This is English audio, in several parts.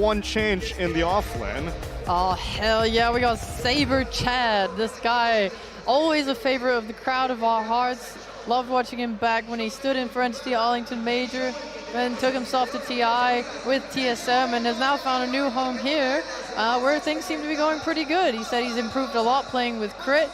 one change in the offlane. Oh, hell yeah, we got Saber Chad. This guy, always a favorite of the crowd of our hearts. Loved watching him back when he stood in for NCT Arlington Major, then took himself to TI with TSM, and has now found a new home here, where things seem to be going pretty good. He said he's improved a lot playing with Crit.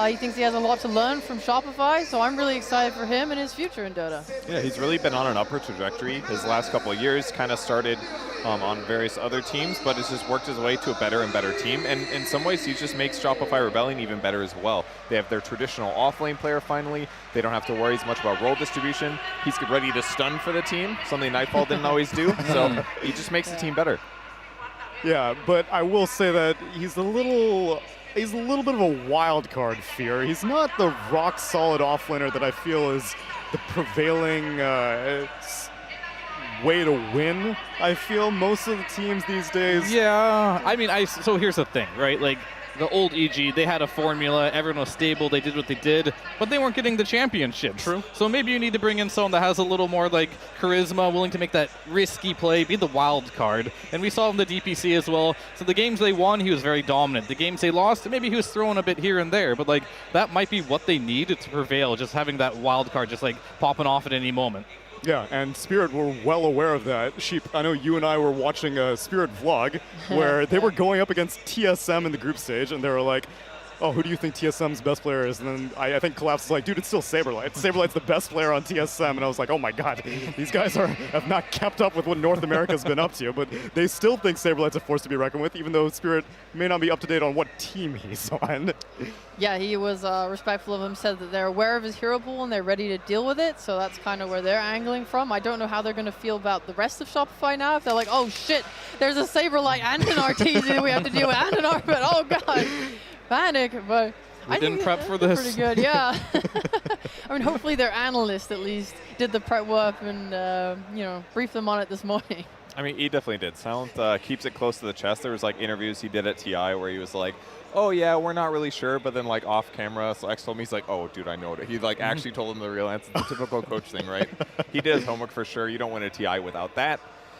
He thinks he has a lot to learn from Shopify, so I'm really excited for him and his future in Dota. Yeah, he's really been on an upward trajectory. His last couple of years kind of started on various other teams, but has just worked his way to a better and better team. And in some ways, he just makes Shopify Rebellion even better as well. They have their traditional off-lane player finally. They don't have to worry as much about role distribution. He's ready to stun for the team, something Nightfall didn't always do. So he just makes the team better. Yeah, but I will say that he's a little bit of a wild card fear. He's not the rock-solid offlaner that I feel is the prevailing way to win. I feel most of the teams these days. Yeah, I mean, so here's the thing, right? Like, the old EG, they had a formula, everyone was stable, they did what they did, but they weren't getting the championships. True. So maybe you need to bring in someone that has a little more like charisma, willing to make that risky play, be the wild card. And we saw him in the DPC as well. So the games they won, he was very dominant. The games they lost, maybe he was throwing a bit here and there, but like that might be what they need to prevail, just having that wild card just like popping off at any moment. Yeah, and Spirit were well aware of that. Sheep, I know you and I were watching a Spirit vlog where they were going up against TSM in the group stage, and they were like, oh, who do you think TSM's best player is? And then I think Collapse was like, dude, it's still Saberlight. Saberlight's the best player on TSM. And I was like, oh my god, these guys have not kept up with what North America's been up to, but they still think Saberlight's a force to be reckoned with, even though Spirit may not be up to date on what team he's on. Yeah, he was respectful of him, said that they're aware of his hero pool and they're ready to deal with it, so that's kind of where they're angling from. I don't know how they're going to feel about the rest of Shopify now, if they're like, oh shit, there's a Saberlight and an RTZ that we have to deal with, and an ARPANET, oh god, panic, but we didn't prep for this. Pretty good, yeah. I mean, hopefully their analyst at least did the prep work and, briefed them on it this morning. I mean, he definitely did. Sound keeps it close to the chest. There was like interviews he did at TI where he was like, oh yeah, we're not really sure, but then like off camera, so X told me, he's like, oh dude, I know it. He like actually told him the real answer, the typical coach thing, right? He did his homework for sure. You don't win a TI without that.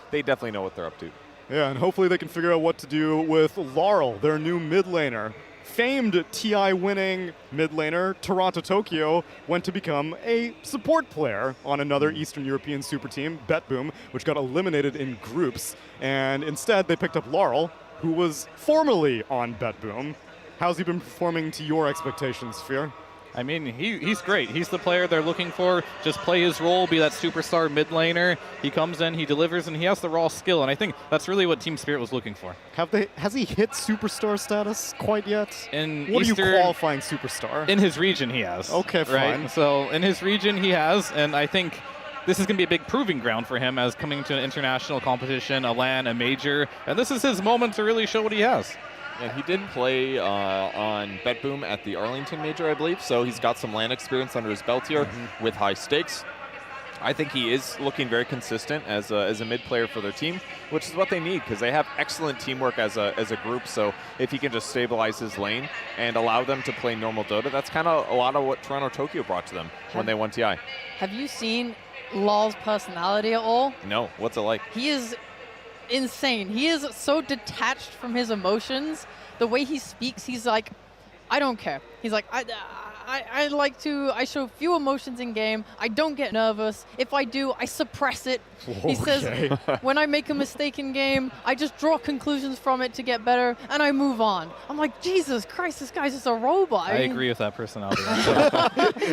They definitely know what they're up to. Yeah, and hopefully they can figure out what to do with Laurel, their new mid laner. Famed TI winning mid laner, Toronto Tokyo, went to become a support player on another Eastern European super team, BetBoom, which got eliminated in groups. And instead they picked up Laurel, who was formerly on BetBoom. How's he been performing to your expectations, Fear? I mean, he's great. He's the player they're looking for. Just play his role, be that superstar mid laner. He comes in, he delivers, and he has the raw skill. And I think that's really what Team Spirit was looking for. Has he hit superstar status quite yet? What are you qualifying superstar? In his region, he has. Okay, fine. Right? So in his region, he has, and I think this is going to be a big proving ground for him as coming to an international competition, a LAN, a major. And this is his moment to really show what he has. And he did play on BetBoom at the Arlington Major, I believe, so he's got some LAN experience under his belt here with high stakes. I think he is looking very consistent as a mid player for their team, which is what they need because they have excellent teamwork as a group. So if he can just stabilize his lane and allow them to play normal Dota, that's kind of a lot of what Toronto Tokyo brought to them when they won TI. Have you seen Law's personality at all? No, what's it like? He is insane. He is so detached from his emotions. The way he speaks, he's like, I don't care. He's like, I show few emotions in game. I don't get nervous. If I do, I suppress it. Okay. He says, when I make a mistake in game, I just draw conclusions from it to get better, and I move on. I'm like, Jesus Christ, this guy's just a robot. I agree with that personality.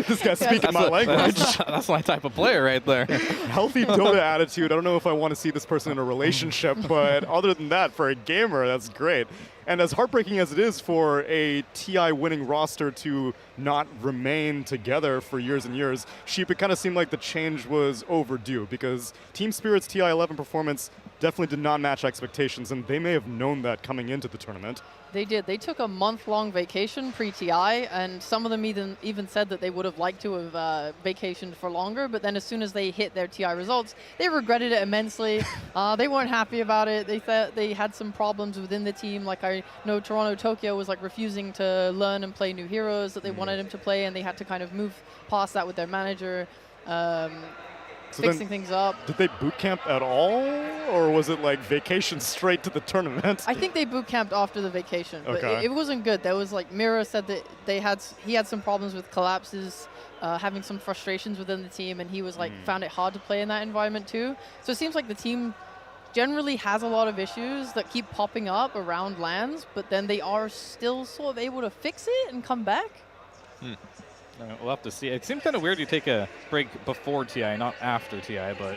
This guy's speaking my language. That's my type of player right there. Healthy Dota attitude. I don't know if I want to see this person in a relationship, but other than that, for a gamer, that's great. And as heartbreaking as it is for a TI winning roster to not remain together for years and years, Sheep, it kind of seemed like the change was overdue because Team Spirit's TI 11 performance definitely did not match expectations, and they may have known that coming into the tournament. They did. They took a month-long vacation pre-TI, and some of them even said that they would have liked to have vacationed for longer, but then as soon as they hit their TI results, they regretted it immensely. They weren't happy about it. They thought they had some problems within the team. Like I know Toronto Tokyo was like refusing to learn and play new heroes that they wanted him to play, and they had to kind of move past that with their manager. So fixing then, things up. did they boot camp at all, or was it like vacation straight to the tournament? I think they boot camped after the vacation, but Okay. it wasn't good. There was like Mira said that he had some problems with collapses, having some frustrations within the team, and he was like found it hard to play in that environment too. So it seems like the team generally has a lot of issues that keep popping up around LANs, but then they are still sort of able to fix it and come back. We'll have to see. It seems kind of weird you take a break before TI, not after TI, but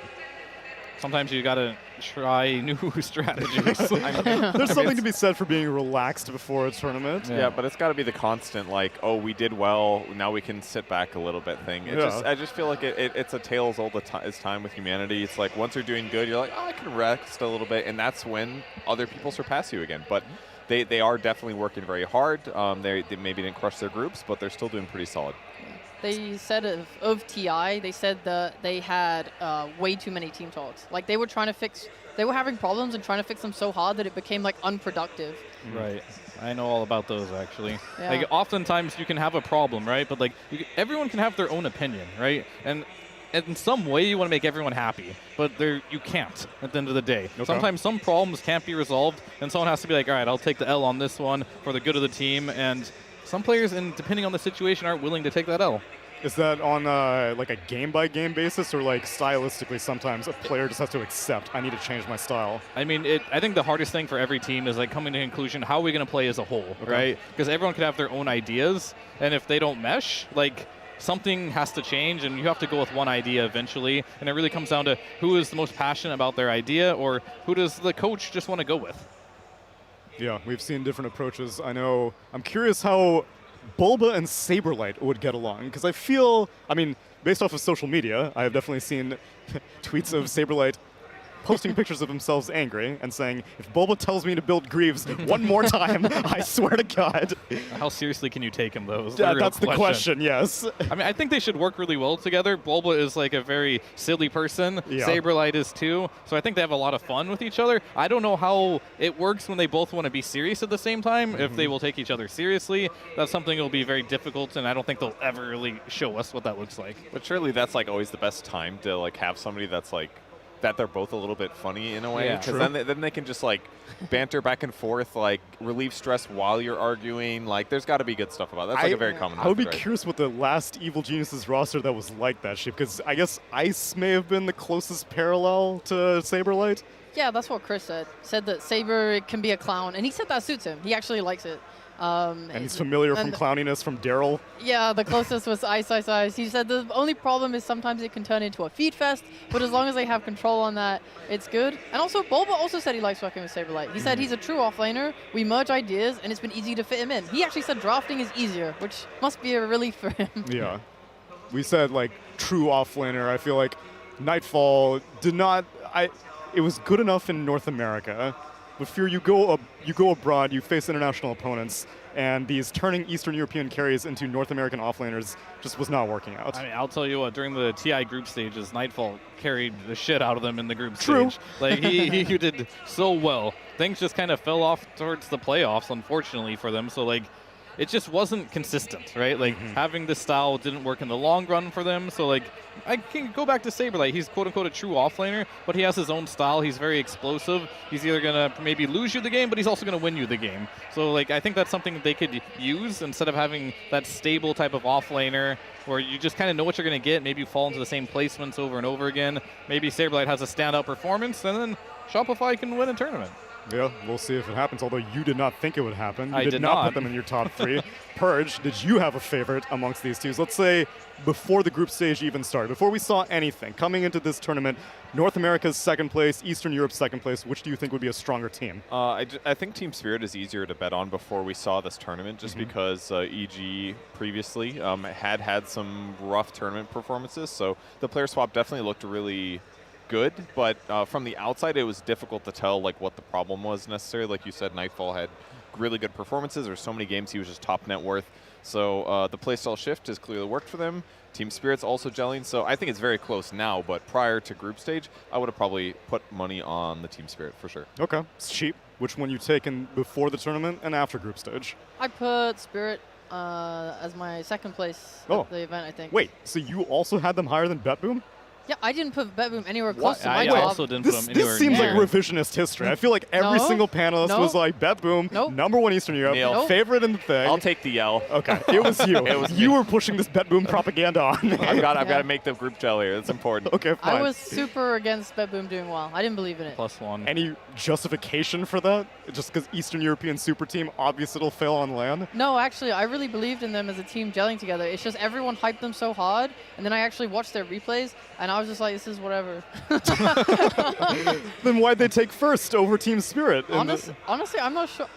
sometimes you got to try new strategies. There's something to be said for being relaxed before a tournament. Yeah, but it's got to be the constant, like, oh, we did well, now we can sit back a little bit thing. I just feel like it's a tale as old as time with humanity. It's like once you're doing good, you're like, oh, I can rest a little bit, and that's when other people surpass you again. But they are definitely working very hard. They maybe didn't crush their groups, but they're still doing pretty solid. They said of TI, they said that they had way too many team talks. Like they were having problems and trying to fix them so hard that it became like unproductive. Right. I know all about those actually. Yeah. Like oftentimes you can have a problem, right? But like everyone can have their own opinion, right? And in some way you want to make everyone happy, but you can't at the end of the day. Okay. Sometimes some problems can't be resolved, and someone has to be like, all right, I'll take the L on this one for the good of the team. And some players, and depending on the situation, aren't willing to take that L. Is that on like a game-by-game basis, or like stylistically sometimes a player just has to accept, I need to change my style? I mean, I think the hardest thing for every team is like coming to a conclusion, how are we going to play as a whole, right? Because everyone can have their own ideas, and if they don't mesh, like something has to change, and you have to go with one idea eventually. And it really comes down to who is the most passionate about their idea, or who does the coach just want to go with? Yeah, we've seen different approaches. I'm curious how Bulba and Saberlight would get along, because based off of social media, I have definitely seen tweets of Saberlight posting pictures of themselves angry and saying, if Bulba tells me to build Greaves one more time, I swear to God. How seriously can you take him, though? That's the question, yes. I mean, I think they should work really well together. Bulba is like a very silly person. Yeah. Saberlight is too. So I think they have a lot of fun with each other. I don't know how it works when they both want to be serious at the same time, if they will take each other seriously. That's something that will be very difficult, and I don't think they'll ever really show us what that looks like. But surely that's like always the best time to like have somebody that's like that they're both a little bit funny in a way, Yeah. because then they can just like banter back and forth, like relieve stress while you're arguing. Like there's got to be good stuff about that. That's like a very common. I would be method, right? curious what the last Evil Geniuses roster that was like that shit, because I guess Ice may have been the closest parallel to Saberlight. Yeah, that's what Chris said. Said that Saber can be a clown, and he said that suits him. He actually likes it. And he's familiar from clowniness from Daryl. Yeah, the closest was Ice. He said the only problem is sometimes it can turn into a feed fest, but as long as they have control on that, it's good. And also, Bulba also said he likes working with Saberlight. He said he's a true offlaner. We merge ideas, and it's been easy to fit him in. He actually said drafting is easier, which must be a relief for him. Yeah. We said, like, true offlaner. I feel like Nightfall did not... It was good enough in North America. But fear you go abroad, you face international opponents, and these turning Eastern European carries into North American offlaners just was not working out. I mean, I'll tell you what, during the TI group stages, Nightfall carried the shit out of them in the group stage. Like, he did so well. Things just kind of fell off towards the playoffs, unfortunately for them. So, like, it just wasn't consistent, right? Like, having this style didn't work in the long run for them. So, like, I can go back to Saberlight. He's quote-unquote a true offlaner, but he has his own style. He's very explosive. He's either going to maybe lose you the game, but he's also going to win you the game. So, like, I think that's something that they could use instead of having that stable type of offlaner where you just kind of know what you're going to get. Maybe you fall into the same placements over and over again. Maybe Saberlight has a standout performance, and then Shopify can win a tournament. Yeah, we'll see if it happens, although you did not think it would happen. You I did not put them in your top three. Purge, did you have a favorite amongst these two? Let's say before the group stage even started, before we saw anything, coming into this tournament, North America's second place, Eastern Europe's second place, which do you think would be a stronger team? I think Team Spirit is easier to bet on before we saw this tournament, just because EG previously had some rough tournament performances, so the player swap definitely looked really good, but from the outside it was difficult to tell like what the problem was necessarily. Like you said, Nightfall had really good performances. There's so many games he was just top net worth. So the playstyle shift has clearly worked for them. Team Spirit's also gelling, so I think it's very close now, but prior to group stage, I would have probably put money on the Team Spirit for sure. Okay, it's cheap. Which one you taken before the tournament and after group stage? I put Spirit as my second place at the event, I think. Wait, so you also had them higher than BetBoom? Yeah, I didn't put Betboom anywhere close to my I top. also didn't put This, him anywhere this seems like near. revisionist history. I feel like every No. single panelist No. was like, Betboom, Nope. number 1 Eastern Europe, Neil. Nope. favorite in the thing. I'll take the L. Okay, it was you. It was you me. were pushing this Betboom propaganda on me. I've got Yeah. to make the group gel here. That's important. Okay, fine. I was super against Betboom doing well. I didn't believe in it. +1. Any justification for that? Just because Eastern European super team, obvious it'll fail on LAN? No, actually, I really believed in them as a team gelling together. It's just everyone hyped them so hard, and then I actually watched their replays, and I was just like, this is whatever. Then why'd they take first over Team Spirit? Honestly, I'm not sure.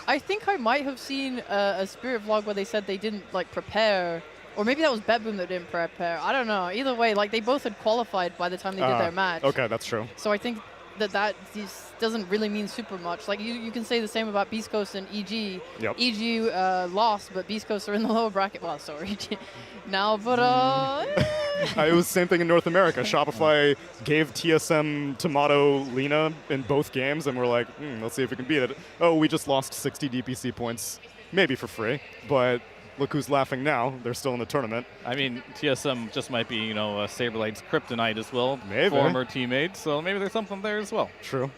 I think I might have seen a Spirit vlog where they said they didn't like prepare, or maybe that was Betboom that didn't prepare. I don't know. Either way, like they both had qualified by the time they did their match. Okay, that's true. So I think that doesn't really mean super much. Like you can say the same about Beast Coast and EG. Yep. EG lost, but Beast Coast are in the lower bracket. Well, sorry, EG now, but It was the same thing in North America. Shopify gave TSM Tomato Lina in both games, and we're like, let's see if we can beat it. Oh, we just lost 60 DPC points, maybe for free, but look who's laughing now. They're still in the tournament. I mean, TSM just might be, Saberlight's kryptonite as well. Maybe. Former teammates, so maybe there's something there as well. True.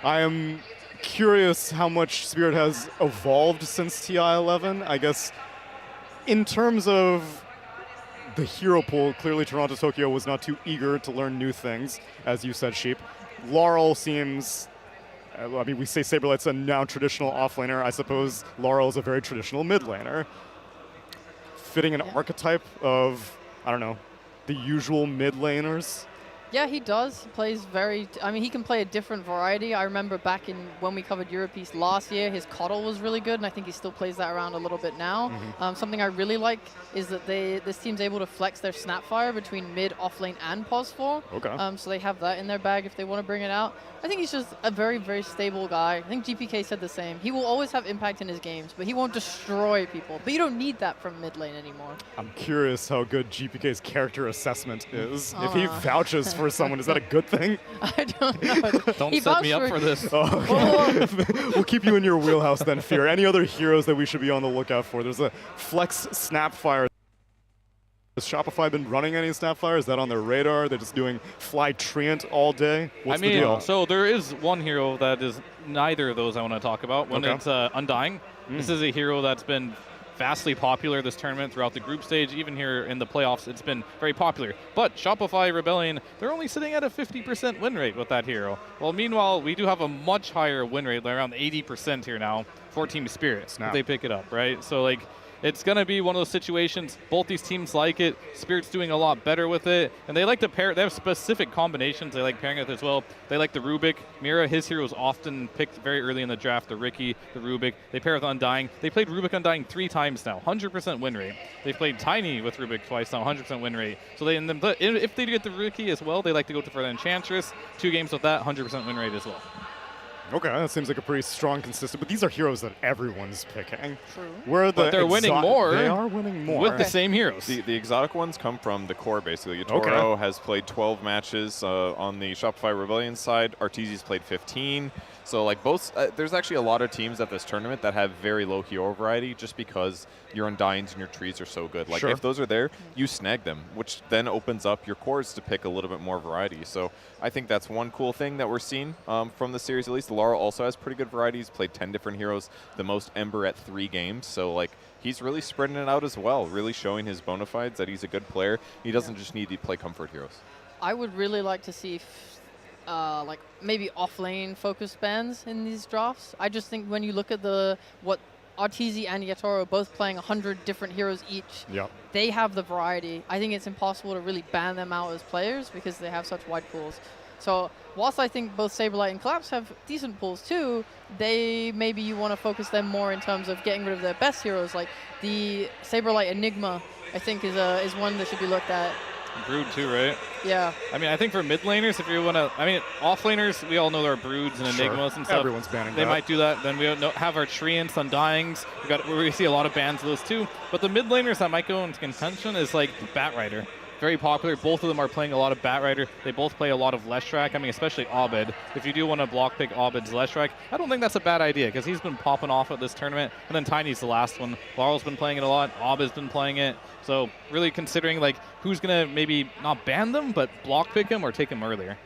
I am curious how much Spirit has evolved since TI-11. I guess in terms of the hero pool, clearly Toronto Tokyo was not too eager to learn new things, as you said, Sheep. Laurel seems, we say Saberlight's a now traditional offlaner. I suppose Laurel is a very traditional mid laner. Fitting an archetype of, I don't know, the usual mid laners. yeah, he does. He plays he can play a different variety. I remember back when we covered Europe East last year, his Coddle was really good, and I think he still plays that around a little bit now. Something I really like is that this team's able to flex their Snapfire between mid, offlane, and POS4. Okay. So they have that in their bag if they want to bring it out. I think he's just a very, very stable guy. I think GPK said the same. He will always have impact in his games, but he won't destroy people. But you don't need that from mid lane anymore. I'm curious how good GPK's character assessment is. If he vouches for someone, is that a good thing? I don't know. Don't He set me vouched up for this. We'll keep you in your wheelhouse then, Fear. Any other heroes that we should be on the lookout for? There's a Flex Snapfire. Has Shopify been running any Snapfire? Is that on their radar? They're just doing Fly Treant all day? What's the deal? So there is one hero that is neither of those I want to talk about. When Okay. it's Undying. This is a hero that's been vastly popular this tournament throughout the group stage. Even here in the playoffs, it's been very popular. But Shopify Rebellion, they're only sitting at a 50% win rate with that hero. Well, meanwhile, we do have a much higher win rate, around 80% here now for Team Spirit. Snap. If they pick it up, right? So, it's going to be one of those situations. Both these teams like it. Spirit's doing a lot better with it. And they like to pair. They have specific combinations they like pairing with as well. They like the Rubik. Mira, his hero is often picked very early in the draft. The Ricky, the Rubik. They pair with Undying. They played Rubik Undying 3 times now. 100% win rate. They played Tiny with Rubik twice now. 100% win rate. So if they get the Ricky as well, they like to go for the Enchantress. 2 games with that. 100% win rate as well. Okay, that seems like a pretty strong, consistent. But these are heroes that everyone's picking. True. But they're winning more. They are winning more. With the same heroes. The exotic ones come from the core, basically. Yatoro has played 12 matches on the Shopify Rebellion side. Arteezy's played 15. So, there's actually a lot of teams at this tournament that have very low hero variety just because your Undyings and your trees are so good. Sure. If those are there, you snag them, which then opens up your cores to pick a little bit more variety. So I think that's one cool thing that we're seeing from the series, at least. Laura also has pretty good variety. He's played 10 different heroes, the most Ember at 3 games. So, he's really spreading it out as well, really showing his bona fides that he's a good player. He doesn't just need to play comfort heroes. I would really like to see maybe off-lane focused bans in these drafts. I just think when you look at what Arteezy and Yatoro are both playing 100 different heroes each, they have the variety. I think it's impossible to really ban them out as players because they have such wide pools. So whilst I think both Saberlight and Collapse have decent pools too, maybe you want to focus them more in terms of getting rid of their best heroes. Like the Saberlight Enigma, I think is one that should be looked at. Brood too, right? Yeah. I think for mid laners, if you want to, off laners, we all know there are Broods and Enigmas and stuff. Everyone's banning They that. might do that. Then we have our Treants, Undyings. We see a lot of bans of those too. But the mid laners that might go into contention is like Batrider. very popular. Both of them are playing a lot of Batrider. They both play a lot of Leshrac. I mean, especially Abed. If you do want to block pick Abed's Leshrac, I don't think that's a bad idea because he's been popping off at this tournament. And then Tiny's the last one. Laurel's been playing it a lot. Abed's been playing it. So really considering like who's going to maybe not ban them, but block pick him or take him earlier.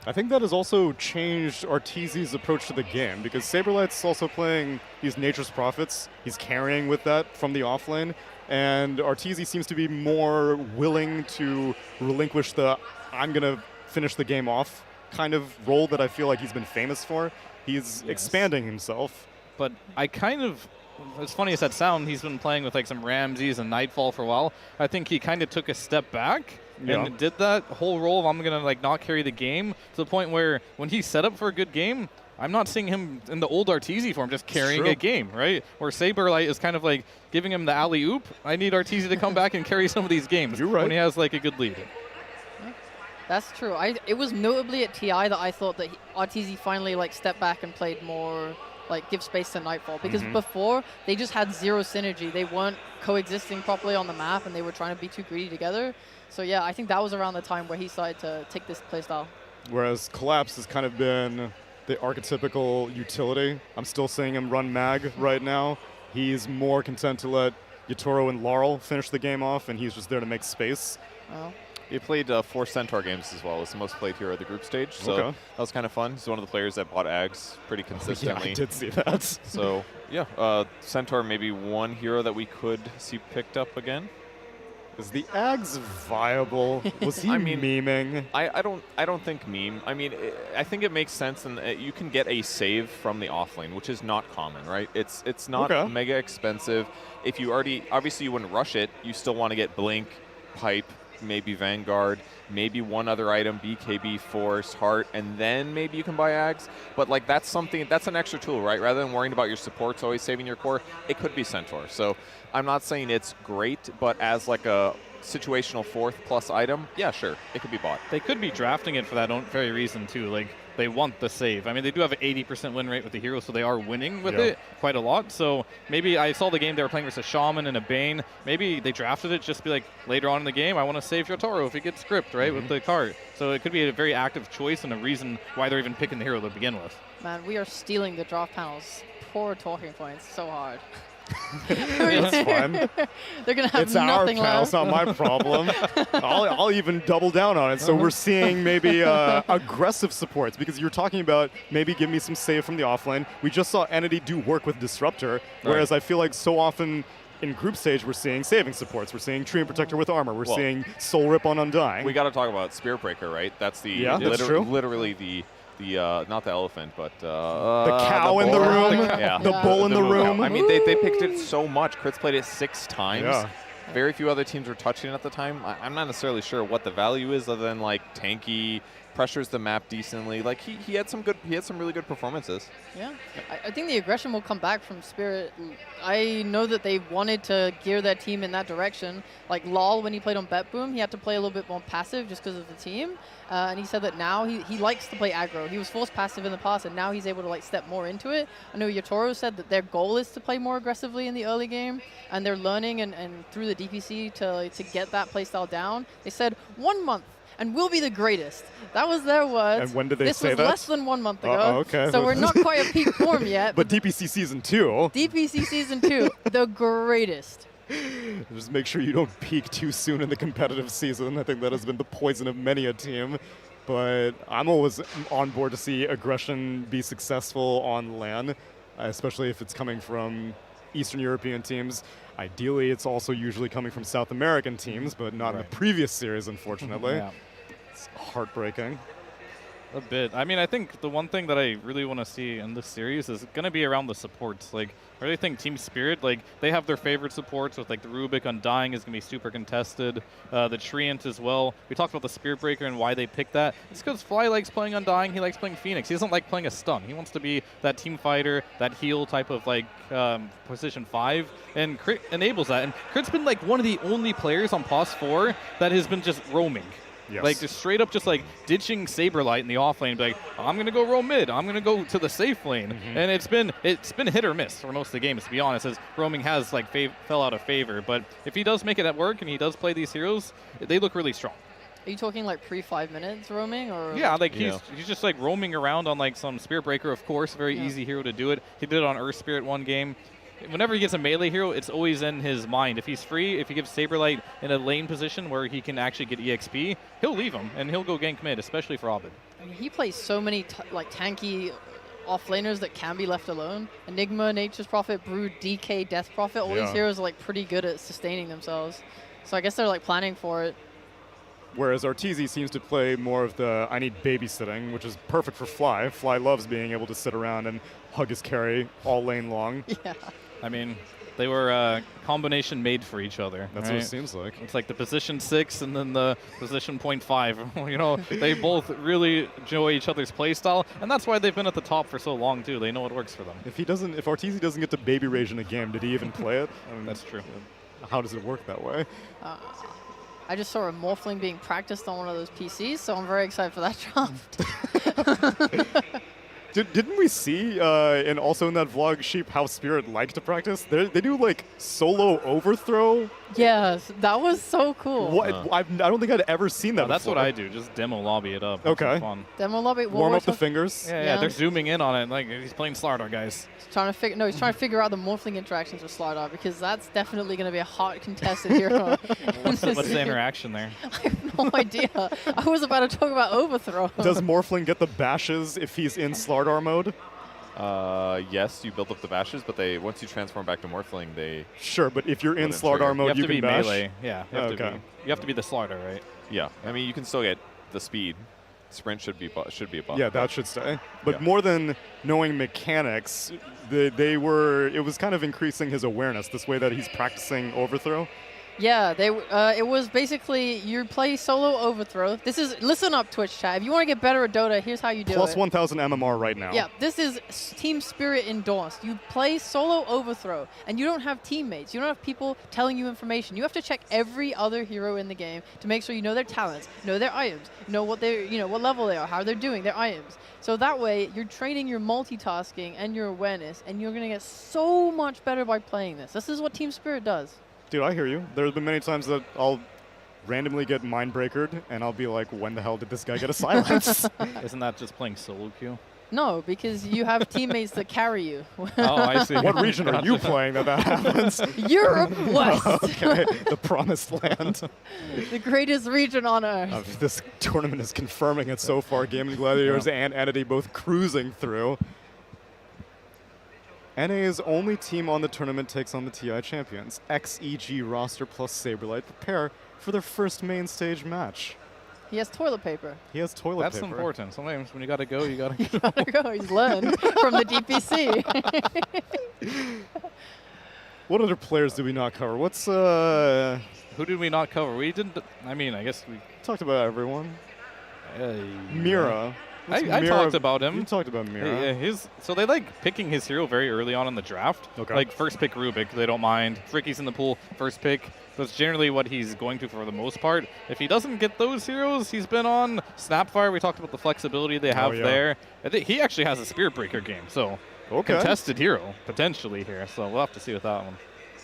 I think that has also changed Arteezy's approach to the game because Saberlight's also playing these Nature's Prophets. He's carrying with that from the offlane, and Arteezy seems to be more willing to relinquish the I'm going to finish the game off kind of role that I feel like he's been famous for. He's expanding himself. But I kind of, as funny as that sounds, he's been playing with like some Ramses and Nightfall for a while. I think he kind of took a step back and did that whole role of I'm going to like not carry the game to the point where when he's set up for a good game, I'm not seeing him in the old Arteezy form just carrying a game, right? Where Saberlight is kind of like giving him the alley-oop. I need Arteezy to come back and carry some of these games when he has like a good lead. That's true. It was notably at TI that I thought that Arteezy finally like stepped back and played more, like give space to Nightfall, because before they just had zero synergy. They weren't coexisting properly on the map, and they were trying to be too greedy together. So yeah, I think that was around the time where he started to take this playstyle. Whereas Collapse has kind of been the archetypical utility. I'm still seeing him run mag right now. He's more content to let Yatoro and Laurel finish the game off, and he's just there to make space. Oh. He played 4 Centaur games as well. It's the most played hero of the group stage, so that was kind of fun. He's one of the players that bought Ags pretty consistently. Yeah, I did see that. So yeah, Centaur maybe one hero that we could see picked up again. Is the Ags viable? Was he memeing? I don't think meme. I mean, I think it makes sense, and you can get a save from the offlane, which is not common, right? It's not mega expensive. If you obviously you wouldn't rush it. You still want to get Blink, Pipe, maybe Vanguard, maybe one other item, BKB, Force, Heart, and then maybe you can buy Ags. But like that's an extra tool, right? Rather than worrying about your supports always saving your core, it could be Centaur. So I'm not saying it's great, but as like a situational 4th plus item, yeah, sure, it could be bought. They could be drafting it for that very reason too. Like they want the save. I mean, they do have an 80% win rate with the hero, so they are winning with it quite a lot. So maybe I saw the game they were playing versus a Shaman and a Bane. Maybe they drafted it just to be like later on in the game, I want to save Yotaro if he gets script, right, with the card. So it could be a very active choice and a reason why they're even picking the hero to begin with. Man, we are stealing the draft panel's poor talking points so hard. That's fine. They're going to have it's nothing our panel, left. it's not my problem. I'll even double down on it. So we're seeing maybe aggressive supports, because you're talking about maybe give me some save from the offlane. We just saw Entity do work with Disruptor, whereas I feel like so often in group stage we're seeing saving supports. We're seeing Tree and Protector with armor. We're seeing Soul Rip on Undying. We got to talk about Spirit Breaker, right? That's the literally the not the elephant, but the cow in the room, the bull in the room. I mean, they picked it so much. Crits played it 6 times. Yeah. Very few other teams were touching it at the time. I'm not necessarily sure what the value is, other than like tanky, pressures the map decently. Like he had some really good performances. Yeah, I think the aggression will come back from Spirit. I know that they wanted to gear their team in that direction. Like LOL, when he played on Bet Boom, he had to play a little bit more passive just because of the team. And he said that now he likes to play aggro. He was forced passive in the past, and now he's able to like step more into it. I know Yotoro said that their goal is to play more aggressively in the early game, and they're learning and through the DPC to get that playstyle down. They said 1 month, and we'll be the greatest. That was their words. And when did they this say was that? Less than 1 month ago. Okay. So we're not quite at peak form yet. But DPC Season 2. DPC Season 2, the greatest. Just make sure you don't peak too soon in the competitive season. I think that has been the poison of many a team. But I'm always on board to see aggression be successful on LAN, especially if it's coming from Eastern European teams. Ideally, it's also usually coming from South American teams, but not in the previous series, unfortunately. It's heartbreaking. A bit. I mean, I think the one thing that I really want to see in this series is going to be around the supports. Like, I really think Team Spirit, like, they have their favorite supports with, like, the Rubik Undying is going to be super contested. The Treant as well. We talked about the Spirit Breaker and why they picked that. It's because Fly likes playing Undying. He likes playing Phoenix. He doesn't like playing a stun. He wants to be that team fighter, that heal type of, like, position 5. And Crit enables that. And Crit's been, like, one of the only players on POS 4 that has been just roaming. Yes. Like, just straight up just, like, ditching Saberlight in the off lane, be like, I'm going to go roam mid. I'm going to go to the safe lane. And it's been hit or miss for most of the games, to be honest, as roaming has, like, fell out of favor. But if he does make it at work and he does play these heroes, they look really strong. Are you talking like pre-5 minutes roaming, or? Yeah, like he's just like roaming around on like some Spirit Breaker, of course, very easy hero to do it. He did it on Earth Spirit one game. Whenever he gets a melee hero, it's always in his mind. If he's free, if he gives Saberlight in a lane position where he can actually get EXP, he'll leave him and he'll go gank mid, especially for Abed. I mean, he plays so many like tanky offlaners that can be left alone. Enigma, Nature's Prophet, Brood, DK, Death Prophet. All these heroes are like pretty good at sustaining themselves. So I guess they're like planning for it. Whereas Arteezy seems to play more of the I need babysitting, which is perfect for Fly. Fly loves being able to sit around and hug his carry all lane long. Yeah. I mean, they were combination made for each other. That's what it seems like. It's like the position 6 and then the position 0.5. You know, they both really enjoy each other's playstyle, and that's why they've been at the top for so long too. They know what works for them. If Arteezy doesn't get to baby rage in a game, did he even play it? I mean, That's true. How does it work that way? I just saw a Morphling being practiced on one of those PCs, so I'm very excited for that draft. Didn't we see, and also in that vlog, Sheep, how Spirit like to practice? They do, like, solo overthrow. Yes, that was so cool. What? I don't think I'd ever seen that That's before. what I do. Just demo lobby it up. Okay. Have fun. Demo lobby. Warm up the fingers. Yeah, they're zooming in on it. Like, he's playing Slardar, guys. He's trying to figure out the Morphling interactions with Slardar, because that's definitely going to be a hot contested hero. What's the interaction there? I have no idea. I was about to talk about overthrow. Does Morphling get the bashes if he's in Slardar mode? Yes, you build up the bashes, but once you transform back to Morphling, they... Sure, but if you're in Wouldn't Slardar trigger. mode, You have to can be bash. melee. Yeah. Okay. You have to be the Slardar, right? Yeah, I mean, you can still get the speed. Sprint should be a buff. Yeah, that should stay. But Yeah. more than knowing mechanics, it was kind of increasing his awareness this way that he's practicing overthrow. Yeah, it was basically you play solo overthrow. Listen up, Twitch chat. If you want to get better at Dota, here's how you do Plus it. 1,000 MMR right now. Yeah, this is Team Spirit endorsed. You play solo overthrow, and you don't have teammates. You don't have people telling you information. You have to check every other hero in the game to make sure you know their talents, know their items, know what what level they are, how they're doing, their items. So that way, you're training your multitasking and your awareness, and you're going to get so much better by playing this. This is what Team Spirit does. Dude, I hear you. There's been many times that I'll randomly get mind-breakered, and I'll be like, when the hell did this guy get a silence? Isn't that just playing solo queue? No, because you have teammates that carry you. Oh, I see. What region are you playing that happens? Europe West, Okay, the promised land. the greatest region on Earth. This tournament is confirming it so far. Gaming Gladiators and Entity both cruising through. NA's only team on the tournament takes on the TI champions. XEG roster plus Saberlight prepare for their first main stage match. He has toilet paper. He has toilet That's paper. important. Sometimes when you gotta go, you gotta go. Gotta go. He's learned from the DPC. What other players did we not cover? What's Who did we not cover? We didn't. I mean, I guess we. talked about everyone. Yeah. Mira. I talked about him. You talked about Mira. Yeah, so they like picking his hero very early on in the draft. Okay. Like first pick Rubik, they don't mind. Ricky's in the pool, first pick. That's generally what he's going to for the most part. If he doesn't get those heroes, he's been on Snapfire. We talked about the flexibility they have there. I think he actually has a Spirit Breaker game, so contested hero potentially here. So we'll have to see with that one.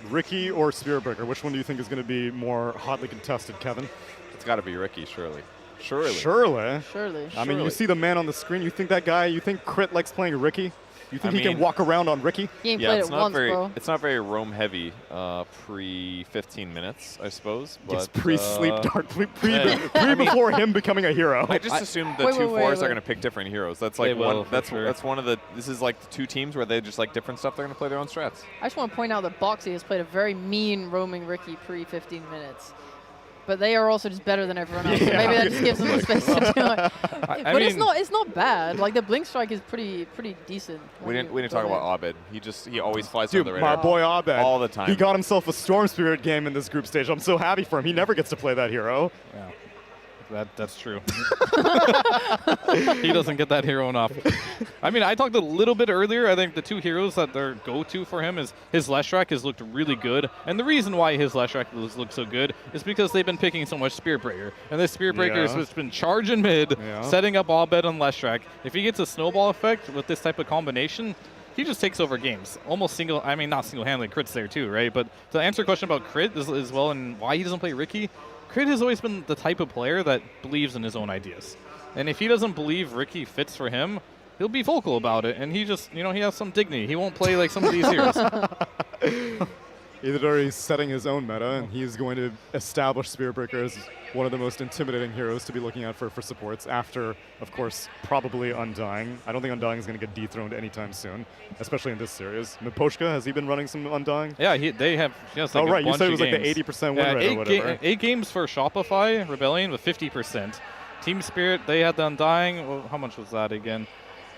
Ricky or Spirit Breaker, which one do you think is going to be more hotly contested, Kevin? It's got to be Ricky, surely. Surely. Surely. I mean, you see the man on the screen. You think that guy, you think Crit likes playing Ricky? You think he can walk around on Ricky? He ain't played it's it not once, very, bro. It's not very roam heavy pre 15 minutes, I suppose. But It's pre-sleep dart, pre yeah. before him becoming a hero. I just assumed the Wait, two wait, fours wait. are going to pick different heroes. That's They like will, one. for That's sure. that's one of the. This is like the two teams where they just like different stuff. They're going to play their own strats. I just want to point out that Boxy has played a very mean roaming Ricky pre 15 minutes. But they are also just better than everyone else. So maybe that just gives them the space to do it. I But it's mean- not bad. Like the Blink Strike is pretty decent. We didn't talk about Abed. He always flies Dude, under the radar. my boy Abed. All the time. He got himself a Storm Spirit game in this group stage. I'm so happy for him. He never gets to play that hero. Yeah. That's true. He doesn't get that hero enough. I mean, I talked a little bit earlier. I think the two heroes that they're go-to for him is his Leshrac has looked really good. And the reason why his Leshrac has looked so good is because they've been picking so much Spirit Breaker. And this Spirit Breaker has been charging mid, setting up all bed on Leshrac. If he gets a snowball effect with this type of combination, he just takes over games. Almost not single-handedly, Crit's there too, right? But to answer a question about Crit as well and why he doesn't play Ricky, Crit has always been the type of player that believes in his own ideas. And if he doesn't believe Ricky fits for him, he'll be vocal about it. And he just, he has some dignity. He won't play like some of these heroes. Either he's setting his own meta, and he's going to establish Spirit Breaker as one of the most intimidating heroes to be looking out for supports after, of course, probably Undying. I don't think Undying is going to get dethroned anytime soon, especially in this series. Miposhka, has he been running some Undying? Yeah, they have. Like oh, right. You said it was games. like the 80% win rate or whatever. 8 games for Shopify Rebellion with 50%. Team Spirit, they had the Undying. Well, how much was that again?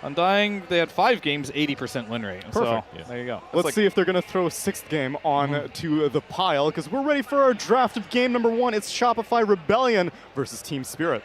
Undying, they had 5 games, 80% win rate. Perfect. So there you go. Let's see if they're going to throw a 6th game on to the pile, because we're ready for our draft of game number 1. It's Shopify Rebellion versus Team Spirit.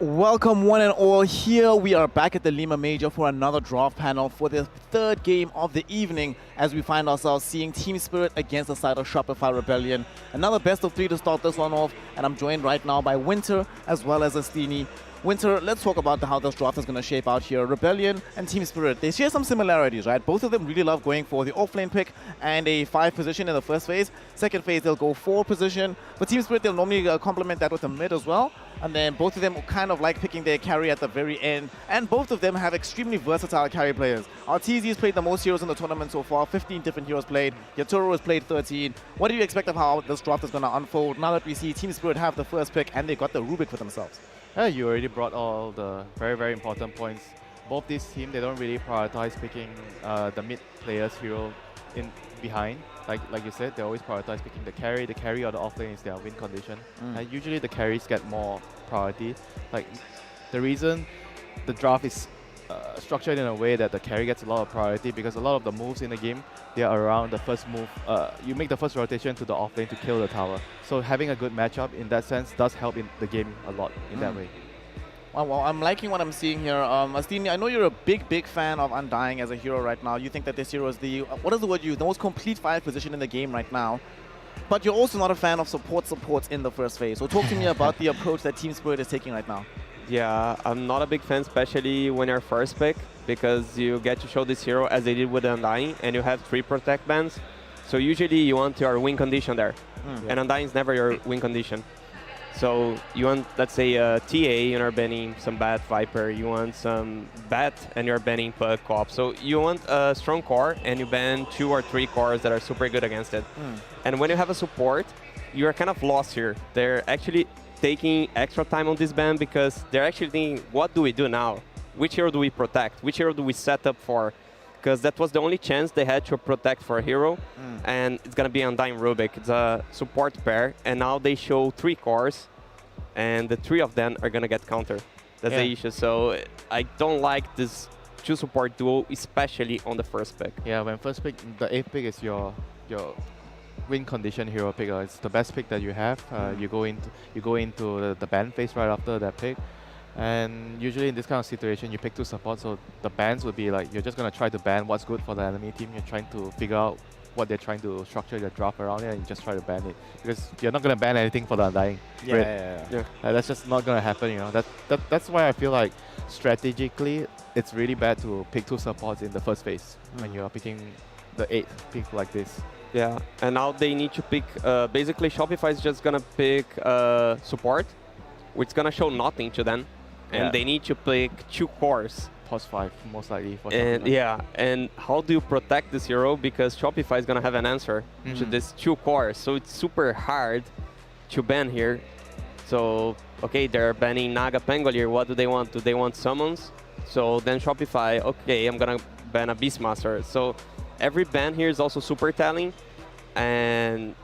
Welcome one and all. Here we are back at the LIMA Major for another draft panel for the 3rd game of the evening, as we find ourselves seeing Team Spirit against the side of Shopify Rebellion. Another best of 3 to start this one off, and I'm joined right now by Winter as well as Astini. Winter, let's talk about how this draft is going to shape out here. Rebellion and Team Spirit, they share some similarities, right? Both of them really love going for the offlane pick and a 5 position in the first phase. Second phase, they'll go 4 position. But Team Spirit, they'll normally complement that with a mid as well. And then both of them kind of like picking their carry at the very end. And both of them have extremely versatile carry players. Arteezy's played the most heroes in the tournament so far, 15 different heroes played. Yatoro has played 13. What do you expect of how this draft is going to unfold now that we see Team Spirit have the first pick and they got the Rubik for themselves? You already brought all the very, very important points. Both these teams, they don't really prioritize picking the mid players hero in behind. Like you said, they always prioritize picking the carry. The carry or the offlane is their win condition. And usually the carries get more priority. Like the reason the draft is structured in a way that the carry gets a lot of priority because a lot of the moves in the game, they are around the first move. You make the first rotation to the offlane to kill the tower. So having a good matchup in that sense does help in the game a lot in that way. Well, I'm liking what I'm seeing here. Astini, I know you're a big fan of Undying as a hero right now. You think that this hero is the, what is the word you use, the most complete 5 position in the game right now. But you're also not a fan of supports in the first phase. So talk to me about the approach that Team Spirit is taking right now. Yeah, I'm not a big fan, especially when you're first pick, because you get to show this hero as they did with Undying, and you have 3 protect bans. So usually you want your win condition there, and Undying is never your win condition. So you want, let's say, TA, and you're banning some Bat Viper. You want some Bat, and you're banning Puck Co-op. So you want a strong core, and you ban 2 or 3 cores that are super good against it. And when you have a support, you're kind of lost here. They're actually taking extra time on this ban because they're actually thinking, what do we do now? Which hero do we protect? Which hero do we set up for? Because that was the only chance they had to protect for a hero, and it's going to be Undying Rubik. It's a support pair, and now they show 3 cores, and the 3 of them are going to get countered. That's the issue. So I don't like this 2 support duo, especially on the first pick. Yeah, when first pick, the 8th pick is your win condition hero pick. It's the best pick that you have. You go into the ban phase right after that pick. And usually in this kind of situation, you pick 2 supports, so the bans would be like, you're just going to try to ban what's good for the enemy team. You're trying to figure out what they're trying to structure their draft around it, and you just try to ban it because you're not gonna ban anything for the Undying. Yeah. That's just not gonna happen. You know that's why I feel like strategically it's really bad to pick 2 supports in the first phase when you are picking the 8th pick like this. Yeah, and now they need to pick. Basically, Shopify is just gonna pick support, which is gonna show nothing to them, and they need to pick 2 cores. +5 most likely for And Shopify. and how do you protect this hero? Because Shopify is gonna have an answer to this 2 cores, so it's super hard to ban here. So okay, they're banning Naga Pangolier. What do they want? Do they want summons? So then Shopify, okay, I'm gonna ban a Beastmaster. So every ban here is also super telling, and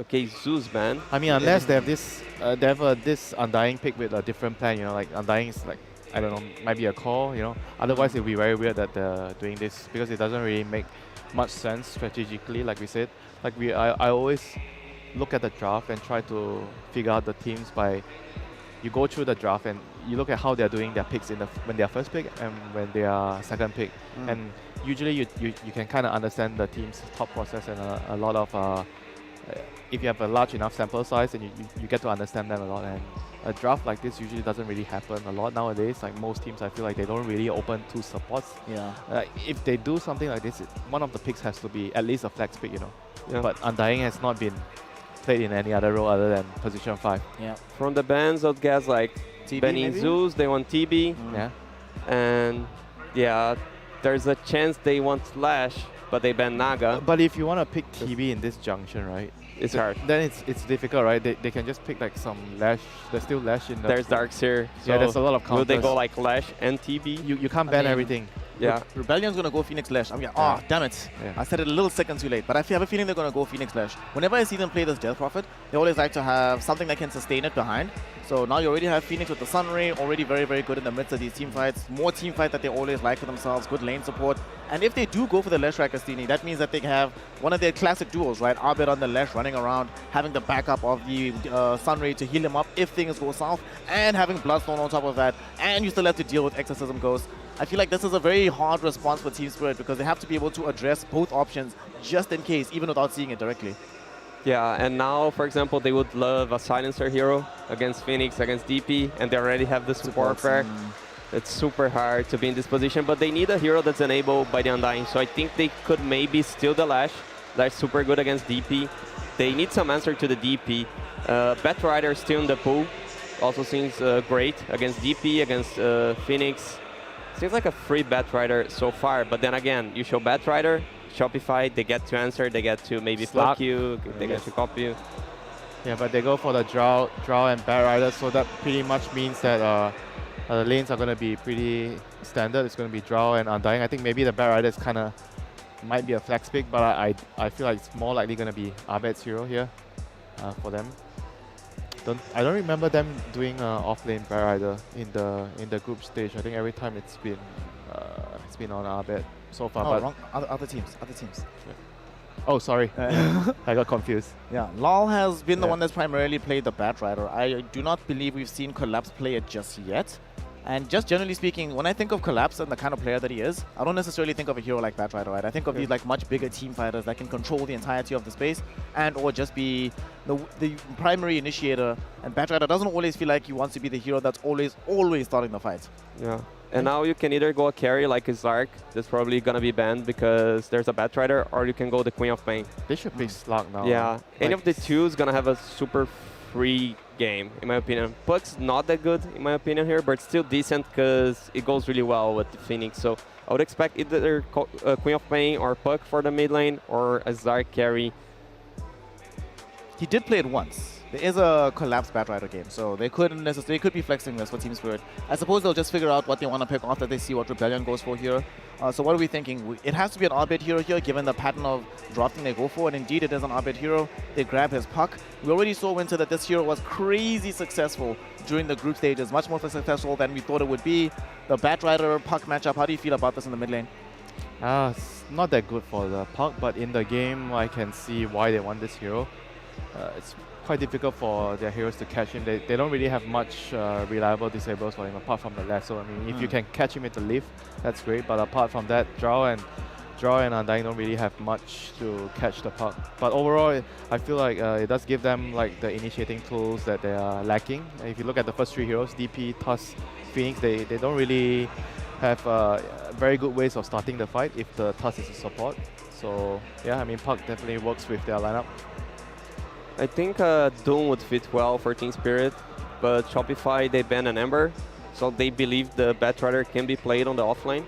okay, Zeus ban. I mean, unless they have this, this Undying pick with a different plan, you know, like Undying is like, I don't know, might be a call, you know. Otherwise, it'd be very weird that they're doing this because it doesn't really make much sense strategically, like we said. Like I always look at the draft and try to figure out the teams by, you go through the draft and you look at how they're doing their picks when they're first pick and when they are second pick. And usually you can kind of understand the team's thought process and a lot of, if you have a large enough sample size and you get to understand them a lot. And a draft like this usually doesn't really happen a lot nowadays. Like most teams, I feel like they don't really open 2 supports. Yeah. If they do something like this, one of the picks has to be at least a flex pick, you know. Yeah. But Undying has not been played in any other role other than position 5. Yeah. From the bans, I'd guess like TB banning maybe? Zeus, they want TB, Yeah. and yeah, there's a chance they want Slash, but they ban Naga. But if you want to pick TB in this junction, right? It's hard. Then it's difficult, right? They can just pick like some Lash. There's still Lash in the... There's Darks here. Yeah, there's a so lot of counters. will they go like Lash and TB? You can't I ban mean, everything. Yeah. Rebellion's gonna go Phoenix Lash. Oh, damn it. Yeah. I said it a little second too late, but I have a feeling they're gonna go Phoenix Lash. Whenever I see them play this Death Prophet, they always like to have something that can sustain it behind. So now you already have Phoenix with the Sun Ray, already very, very good in the midst of these team fights. More team fight that they always like for themselves, good lane support. And if they do go for the Lash Rakastini, that means that they have one of their classic duos, right? Arbit on the Lash running around, having the backup of the Sun Ray to heal him up if things go south, and having Bloodstone on top of that, and you still have to deal with Exorcism Ghost. I feel like this is a very hard response for Team Spirit because they have to be able to address both options just in case, even without seeing it directly. Yeah, and now, for example, they would love a Silencer hero against Phoenix, against DP, and they already have the support pair. It's super hard to be in this position, but they need a hero that's enabled by the Undying, so I think they could maybe steal the Lash. Lash super good against DP. They need some answer to the DP. Batrider still in the pool. Also seems great against DP, against Phoenix. Seems like a free Batrider so far, but then again, you show Batrider, Shopify, they get to answer, they get to maybe Slug. block you, they get to copy you. Yeah, but they go for the draw and Batrider, so that pretty much means that the lanes are going to be pretty standard. It's going to be draw and Undying. I think maybe the Batrider is kind of might be a flex pick, but I feel like it's more likely going to be Abed's hero here for them. I don't remember them doing off-lane Batrider in the group stage. I think every time it's been on Abed so far. Oh, but wrong. Other teams. oh, sorry, I got confused. Yeah, Lal has been the Yeah. one that's primarily played the Batrider. I do not believe we've seen Collapse play it just yet. And just generally speaking, when I think of Collapse and the kind of player that he is, I don't necessarily think of a hero like Batrider, right? I think of these like much bigger team fighters that can control the entirety of the space and or just be the primary initiator. And Batrider doesn't always feel like he wants to be the hero that's always starting the fight. Yeah. And now you can either go a carry like a Zark, that's probably gonna be banned because there's a Batrider, or you can go the Queen of Pain. They should pick Slug now. Yeah, any Like- of the two is gonna have a super free game, in my opinion. Puck's not that good, in my opinion, here, but still decent because it goes really well with the Phoenix. So I would expect either Queen of Pain or Puck for the mid lane, or a Zark carry. He did play it once. There is a collapsed Batrider game, so they couldn't necessarily, they could be flexing this for Team Spirit. I suppose they'll just figure out what they want to pick after they see what Rebellion goes for here. So what are we thinking? It has to be an Arbit hero here, given the pattern of drafting they go for, and indeed it is an Arbit hero. They grab his puck. We already saw, Winter, that this hero was crazy successful during the group stages, much more successful than we thought it would be. The Batrider puck matchup, how do you feel about this in the mid lane? It's not that good for the Puck, but in the game I can see why they want this hero. It's quite difficult for their heroes to catch him. They don't really have much reliable disables for him apart from the lasso. I mean, if you can catch him with the lift, that's great. But apart from that, draw and Draw and Undying don't really have much to catch the puck. But overall, I feel like it does give them like the initiating tools that they are lacking. If you look at the first three heroes, DP, Tusk, Phoenix, they don't really have very good ways of starting the fight if the Tusk is a support. So yeah, I mean, Puck definitely works with their lineup. I think Doom would fit well for Team Spirit, but Shopify, they ban an Ember, so they believe the Batrider can be played on the offlane.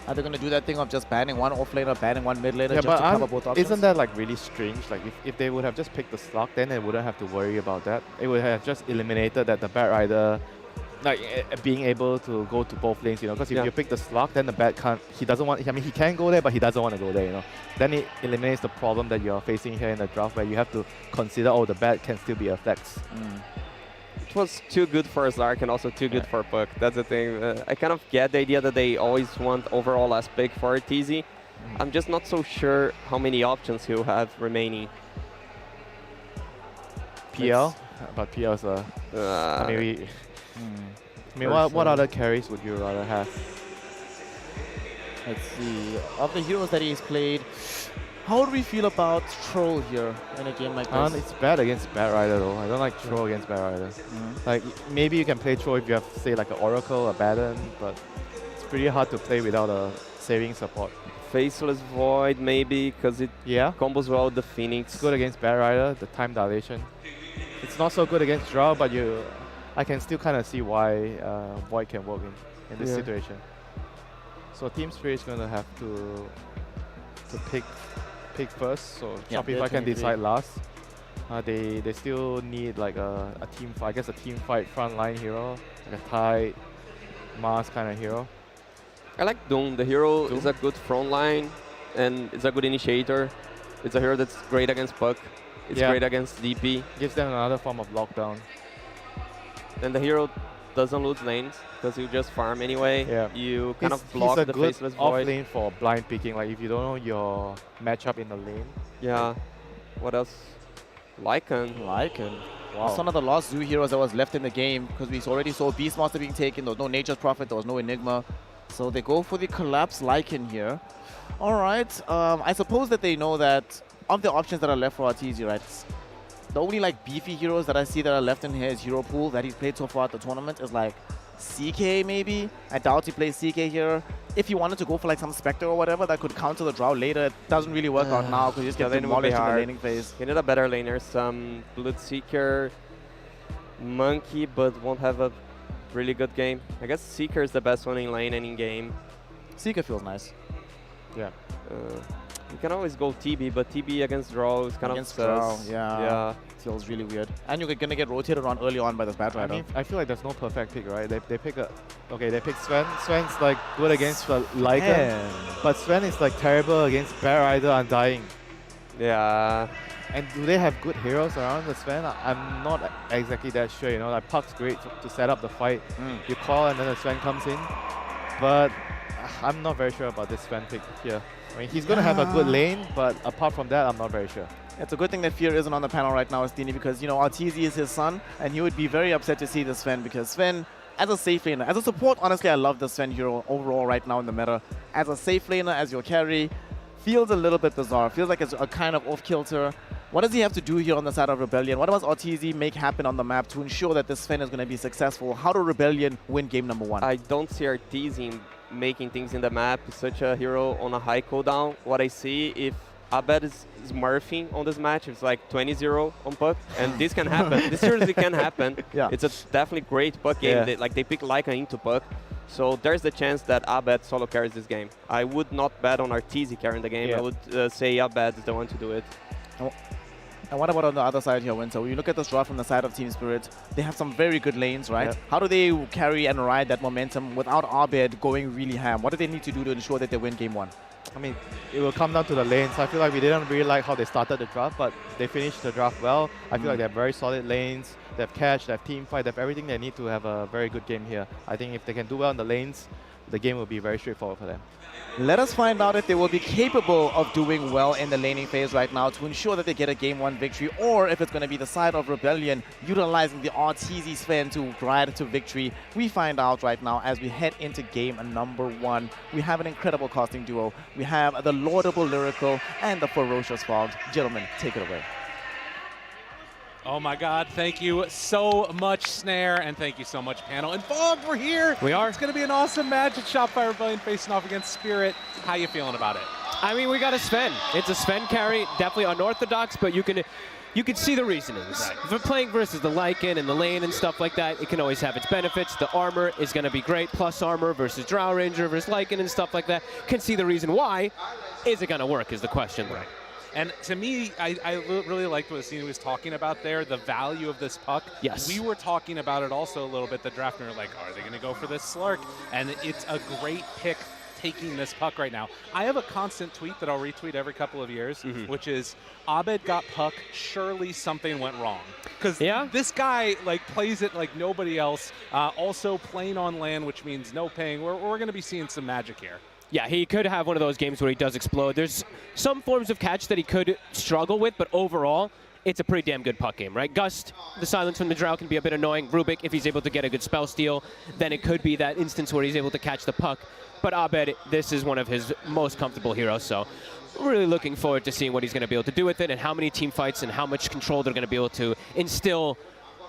Are they going to do that thing of just banning one offlaner, banning one mid laner Yeah, just to but cover both options? isn't that like really strange? Like if they would have just picked the slug, then they wouldn't have to worry about that. It would have just eliminated that the Batrider like being able to go to both lanes, you know, because if you pick the slug, then the bat can't, he doesn't want, I mean, he can go there, but he doesn't want to go there, you know. Then it eliminates the problem that you're facing here in the draft where you have to consider, oh, the bat can still be a flex. It was too good for Slark and also too good for Puck. That's the thing. I kind of get the idea that they always want overall last pick for TZ. I'm just not so sure how many options he'll have remaining. PL? But PL's a... I mean, what other carries would you rather have? Let's see. Of the heroes that he's played, how would we feel about Troll here in a game like this? It's bad against Batrider though. I don't like Troll against Batrider. Like, maybe you can play Troll if you have, say, like an Oracle, a Baton, but it's pretty hard to play without a saving support. Faceless Void maybe, because it combos well with the Phoenix. It's good against Batrider, the time dilation. It's not so good against Draw, but I can still kind of see why Void can work in this situation. So Team Spirit is going to have to pick first, so Shopify can decide last. They still need like a team fight, I guess a team fight frontline hero, like a Tide, Mars kind of hero. I like Doom. The hero is a good frontline and it's a good initiator. It's a hero that's great against Puck. It's great against DP. Gives them another form of lockdown. And the hero doesn't lose lanes because you just farm anyway. Yeah. You kind of block the Faceless Void. Off lane for blind picking, like if you don't know your matchup in the lane. Yeah. What else? Lycan. Wow. That's one of the last Zoo heroes that was left in the game because we already saw Beastmaster being taken. There was no Nature's Prophet. There was no Enigma. So they go for the Collapse Lycan here. All right. I suppose that they know that of the options that are left for RTZ, right? The only like beefy heroes that I see that are left in his hero pool that he's played so far at the tournament is like CK maybe. I doubt he plays CK here. If he wanted to go for like some Spectre or whatever that could counter the Drow later, it doesn't really work out now because you just get demolished in the laning phase. You need a better laner, some Bloodseeker, Monkey, but won't have a really good game. I guess Seeker is the best one in lane and in game. Seeker feels nice. Yeah. You can always go TB, but TB against Draw is kind of sus. Yeah. Feels really weird. And you're gonna get rotated on early on by this Batrider. I mean, I feel like there's no perfect pick, right? They pick they pick Sven. Sven's like good against the Lycan, but Sven is like terrible against Batrider Undying. Yeah. And do they have good heroes around the Sven? I'm not exactly that sure, you know. Like Puck's great to set up the fight. You call and then the Sven comes in. But I'm not very sure about this Sven pick here. I mean, he's going to have a good lane, but apart from that, I'm not very sure. It's a good thing that Fear isn't on the panel right now, Stini, because, you know, RTZ is his son, and he would be very upset to see this Sven, because Sven, as a safe laner, as a support, honestly, I love the Sven hero overall right now in the meta. As a safe laner, as your carry, feels a little bit bizarre. Feels like it's a kind of off-kilter. What does he have to do here on the side of Rebellion? What does RTZ make happen on the map to ensure that this Sven is going to be successful? How do Rebellion win game number 1? I don't see RTZ making things in the map. Such a hero on a high cooldown. What I see, if Abed is smurfing on this match, it's like 20-0 on Puck, and this can happen. This seriously can happen. It's a definitely great Puck game. They pick Lycan into Puck, so there's the chance that Abed solo carries this game. I would not bet on RTZ carrying the game. I would say Abed is the one to do it. And what about on the other side here, Winter? When you look at this draw from the side of Team Spirit, they have some very good lanes, right? How do they carry and ride that momentum without Abed going really ham? What do they need to do to ensure that they win game 1? I mean, it will come down to the lanes. I feel like we didn't really like how they started the draft, but they finished the draft well. I feel like they have very solid lanes. They have catch, they have team fight, they have everything they need to have a very good game here. I think if they can do well in the lanes, the game will be very straightforward for them. Let us find out if they will be capable of doing well in the laning phase right now to ensure that they get a Game 1 victory, or if it's going to be the side of Rebellion utilizing the RTZ Sven to ride to victory. We find out right now as we head into game number 1. We have an incredible casting duo. We have the laudable Lyrical and the ferocious Fogs. Gentlemen, take it away. Oh my God, thank you so much, Snare, and thank you so much, panel. And Fog, we're here. We are. It's going to be an awesome match at Shopify Rebellion facing off against Spirit. How you feeling about it? I mean, we got a Sven. It's a Sven carry, definitely unorthodox, but you can see the reasonings. Right. If we're playing versus the Lycan and the lane and stuff like that, it can always have its benefits. The armor is going to be great, plus armor versus Drow Ranger versus Lycan and stuff like that. Can see the reason why. Is it going to work is the question. Right. And to me, I really liked what Cena was talking about there, the value of this puck. Yes. We were talking about it also a little bit, the draft, and we were like, are they going to go for this Slark? And it's a great pick taking this puck right now. I have a constant tweet that I'll retweet every couple of years, which is, Abed got puck, surely something went wrong. Because this guy plays it like nobody else. Also playing on land, which means no paying. We're going to be seeing some magic here. Yeah, he could have one of those games where he does explode. There's some forms of catch that he could struggle with, but overall, it's a pretty damn good puck game, right? Gust, the silence from the Drow can be a bit annoying. Rubik, if he's able to get a good spell steal, then it could be that instance where he's able to catch the puck. But Abed, this is one of his most comfortable heroes, so really looking forward to seeing what he's going to be able to do with it and how many team fights and how much control they're going to be able to instill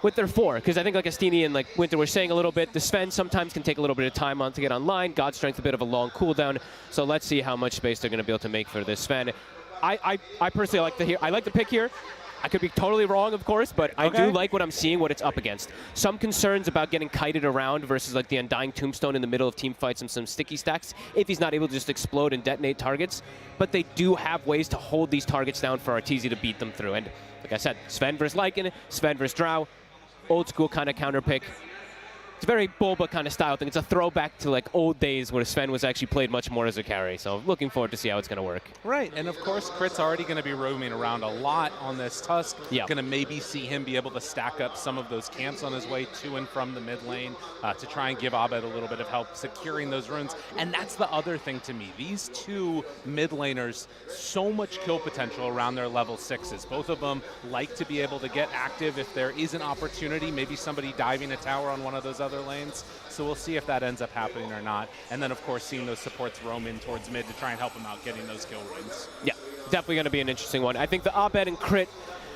with their 4, because I think like Astini and Winter were saying a little bit, the Sven sometimes can take a little bit of time to get online. God Strength a bit of a long cooldown, so let's see how much space they're going to be able to make for this Sven. I personally like the pick here. I could be totally wrong, of course, but I do like what I'm seeing, what it's up against. Some concerns about getting kited around versus the Undying Tombstone in the middle of team fights and some sticky stacks if he's not able to just explode and detonate targets. But they do have ways to hold these targets down for Arteezy to beat them through. And like I said, Sven versus Lycan, Sven versus Drow, old school kind of counter pick. It's a very Bulba kind of style thing. It's a throwback to old days where Sven was actually played much more as a carry. So looking forward to see how it's going to work. Right, and of course, Crit's already going to be roaming around a lot on this Tusk. Yeah. Going to maybe see him be able to stack up some of those camps on his way to and from the mid lane to try and give Abed a little bit of help securing those runes. And that's the other thing to me. These two mid laners, so much kill potential around their level 6s. Both of them like to be able to get active if there is an opportunity, maybe somebody diving a tower on one of those other lanes. So we'll see if that ends up happening or not. And then, of course, seeing those supports roam in towards mid to try and help them out getting those kill runes. Yeah, definitely going to be an interesting one. I think the Abed and Crit,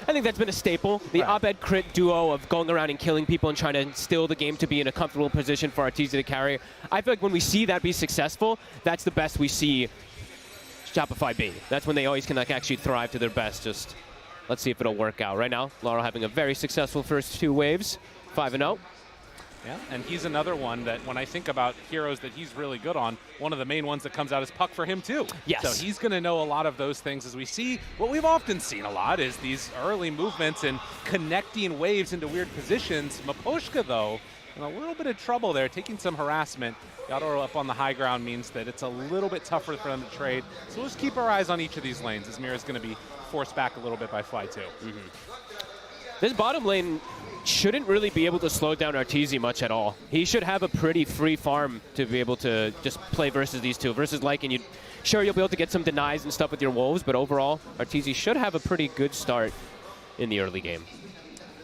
I think that's been a staple. The Abed Crit duo of going around and killing people and trying to instill the game to be in a comfortable position for Arteezy to carry. I feel like when we see that be successful, that's the best we see Shopify be. That's when they always can actually thrive to their best. Just let's see if it'll work out. Right now, Laurel having a very successful first 2 waves, 5-0. Yeah, and he's another one that when I think about heroes that he's really good on, one of the main ones that comes out is Puck for him too. Yes. So he's going to know a lot of those things as we see. What we've often seen a lot is these early movements and connecting waves into weird positions. Maposhka, though, in a little bit of trouble there, taking some harassment. Yadoro up on the high ground means that it's a little bit tougher for them to trade. So we'll just keep our eyes on each of these lanes as Mira's going to be forced back a little bit by Fly 2. This bottom lane shouldn't really be able to slow down Arteezy much at all. He should have a pretty free farm to be able to just play versus these two. Versus Lycan, sure you'll be able to get some denies and stuff with your Wolves, but overall, Arteezy should have a pretty good start in the early game.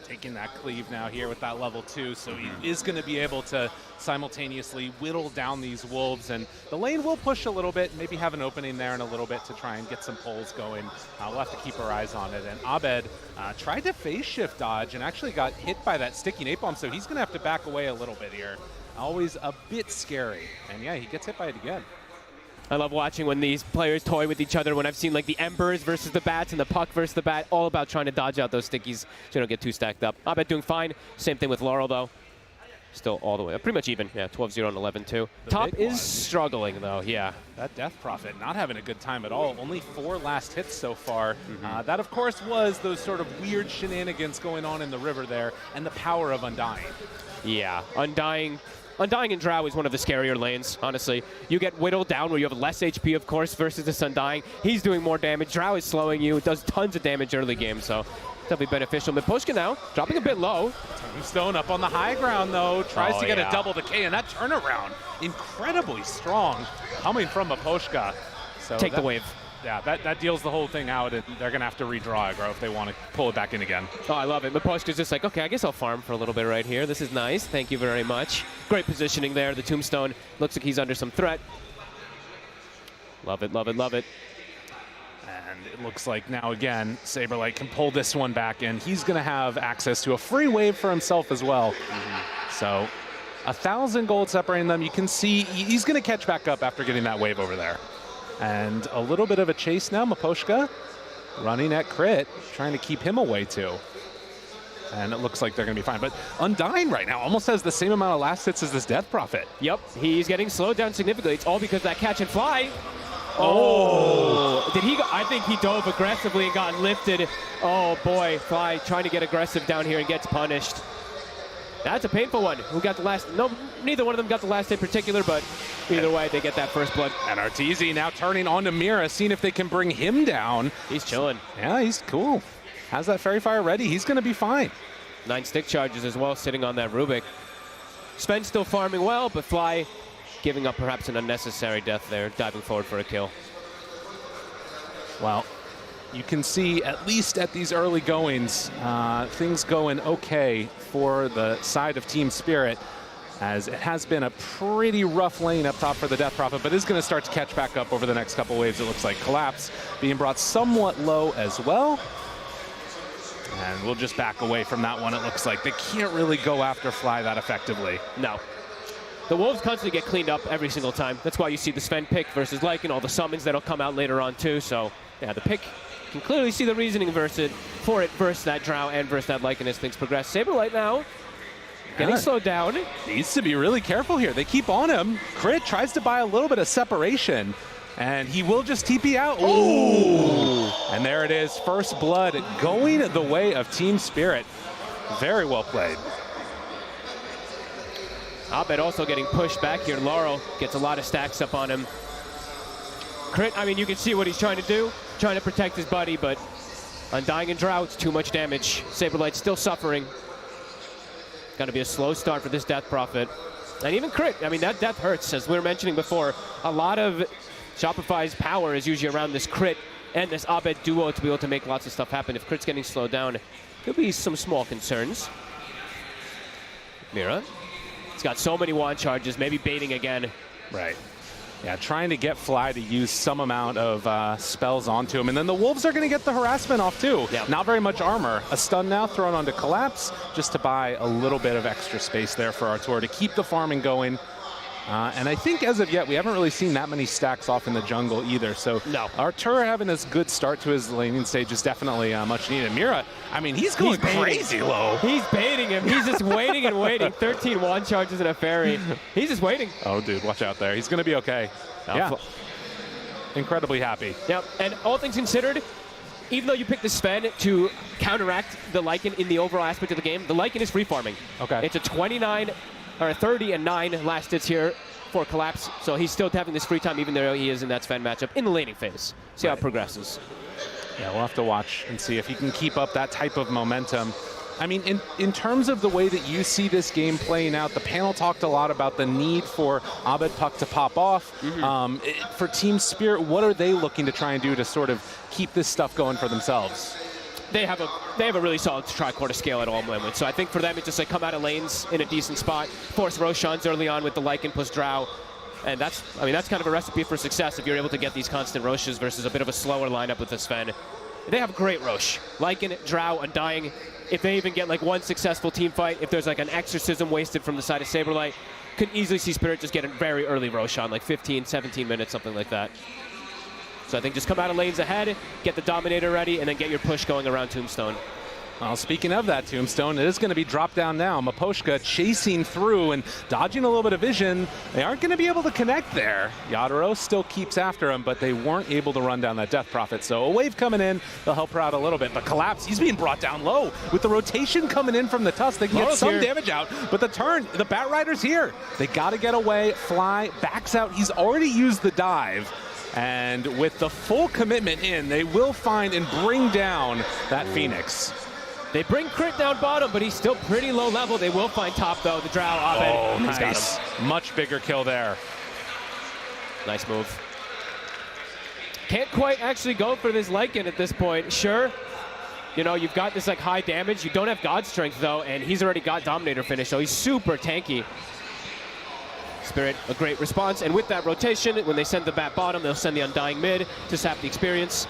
Taking that cleave now here with that level 2, so he is going to be able to simultaneously whittle down these wolves, and the lane will push a little bit, maybe have an opening there in a little bit to try and get some pulls going. We'll have to keep our eyes on it, and Abed tried to phase shift dodge and actually got hit by that sticky napalm, so he's going to have to back away a little bit here. Always a bit scary, and yeah, he gets hit by it again. I love watching when these players toy with each other, when I've seen the Embers versus the Bats and the Puck versus the Bat, all about trying to dodge out those stickies so you don't get too stacked up. Abed doing fine. Same thing with Laurel, though. Still all the way up. Pretty much even. Yeah, 12-0 and 11-2. Top is struggling, though. Yeah. That Death Prophet not having a good time at all. Only 4 last hits so far. That, of course, was those sort of weird shenanigans going on in the river there and the power of Undying. Yeah. Undying Undying and Drow is one of the scarier lanes, honestly. You get whittled down where you have less HP, of course, versus this Undying. He's doing more damage. Drow is slowing you. It does tons of damage early game, so definitely beneficial. Miposhka now dropping a bit low. Tombstone up on the high ground, though. Tries to get a double decay, and that turnaround, incredibly strong, coming from Miposhka. So Take the wave. Yeah, that deals the whole thing out, and they're going to have to redraw aggro if they want to pull it back in again. Oh, I love it. Miposhka's just like, okay, I guess I'll farm for a little bit right here. This is nice. Thank you very much. Great positioning there. The Tombstone looks like he's under some threat. Love it, love it, love it. And it looks like now, again, Saberlight can pull this one back in. He's going to have access to a free wave for himself as well. So 1,000 gold separating them. You can see he's going to catch back up after getting that wave over there. And a little bit of a chase now. Miposhka running at Crit, trying to keep him away too. And it looks like they're going to be fine. But Undying right now almost has the same amount of last hits as this Death Prophet. Yep, he's getting slowed down significantly. It's all because of that catch and fly. Oh! Did he go? I think he dove aggressively and got lifted. Oh boy, Fly trying to get aggressive down here and gets punished. That's a painful one. Who got the last? No, neither one of them got the last hit in particular, but either way, they get that first blood. And Arteezy now turning on to Mira, seeing if they can bring him down. He's chilling. Yeah, he's cool. Has that Fairy Fire ready. He's going to be fine. 9 stick charges as well, sitting on that Rubik. Sven still farming well, but Fly giving up perhaps an unnecessary death there, diving forward for a kill. Well, you can see, at least at these early goings, things going okay for the side of Team Spirit, as it has been a pretty rough lane up top for the Death Prophet, but is going to start to catch back up over the next couple waves. It looks like Collapse being brought somewhat low as well. And we'll just back away from that one. It looks like they can't really go after Fly that effectively. No. The Wolves constantly get cleaned up every single time. That's why you see the Sven pick versus Lycan, all the summons that'll come out later on too. So, yeah, the pick can clearly see the reasoning for it versus that Drow and versus that Lycan as things progress. Saberlight now getting slowed down. Needs to be really careful here. They keep on him. Crit tries to buy a little bit of separation, and he will just TP out. Ooh! And there it is, first blood going the way of Team Spirit. Very well played. Abed also getting pushed back here. Laurel gets a lot of stacks up on him. Crit, I mean, you can see what he's trying to do, trying to protect his buddy, but Undying and Drow, it's too much damage. Saberlight's still suffering. Going to be a slow start for this Death Prophet. And even Crit, I mean, that death hurts. As we were mentioning before, a lot of Shopify's power is usually around this Crit and this Abed duo to be able to make lots of stuff happen. If Crit's getting slowed down, there'll be some small concerns. Mira. He's got so many wand charges, maybe baiting again. Right. Yeah, trying to get Fly to use some amount of spells onto him. And then the Wolves are going to get the harassment off too. Yep. Not very much armor. A stun now thrown onto Collapse just to buy a little bit of extra space there for Artur to keep the farming going. And I think as of yet, we haven't really seen that many stacks off in the jungle either. So no. Artur having a good start to his laning stage is definitely much needed. Mira, I mean, he's going crazy low. He's baiting him. He's just waiting and waiting. 13 wand charges and a fairy. He's just waiting. Oh, dude, watch out there. He's going to be okay. Yeah. Incredibly happy. Yep. And all things considered, even though you pick the Sven to counteract the Lycan in the overall aspect of the game, the Lycan is free farming. Okay. It's a 29 or a 30 and 9 last hits here for Collapse. So he's still having this free time even though he is in that Sven matchup in the laning phase. See how it progresses. Yeah, we'll have to watch and see if he can keep up that type of momentum. I mean, in terms of the way that you see this game playing out, the panel talked a lot about the need for Abed Puck to pop off. For Team Spirit, what are they looking to try and do to sort of keep this stuff going for themselves? They have a really solid tricorder scale at all moments. So I think for them, it's just like come out of lanes in a decent spot, force Roshans early on with the Lycan plus Drow. And that's kind of a recipe for success if you're able to get these constant Roshes versus a bit of a slower lineup with the Sven. They have great Rosh. Lycan, Drow, Undying. If they even get like one successful team fight, if there's like an exorcism wasted from the side of Saberlight, could easily see Spirit just get a very early Roshan, like 15, 17 minutes, something like that. So I think just come out of lanes ahead, get the Dominator ready, and then get your push going around Tombstone. Well, speaking of that tombstone, it is going to be dropped down now. Maposhka chasing through and dodging a little bit of vision. They aren't going to be able to connect there. Yadaro still keeps after him, but they weren't able to run down that Death Prophet. So a wave coming in, they'll help her out a little bit. But Collapse, he's being brought down low. With the rotation coming in from the Tusk, they can get some damage out. But the turn, the Bat Rider's here. They got to get away, fly, backs out. He's already used the dive. And with the full commitment in, they will find and bring down that Phoenix. They bring Crit down bottom, but he's still pretty low level. They will find top, though. The Drow, Abed, oh, he's got nice. him. Much bigger kill there. Nice move. Can't quite actually go for this Lycan at this point. Sure, you know, you've got this like high damage. You don't have God Strength, though, and he's already got Dominator finish, so he's super tanky. Spirit, a great response. And with that rotation, when they send the Bat bottom, they'll send the Undying mid to sap the experience.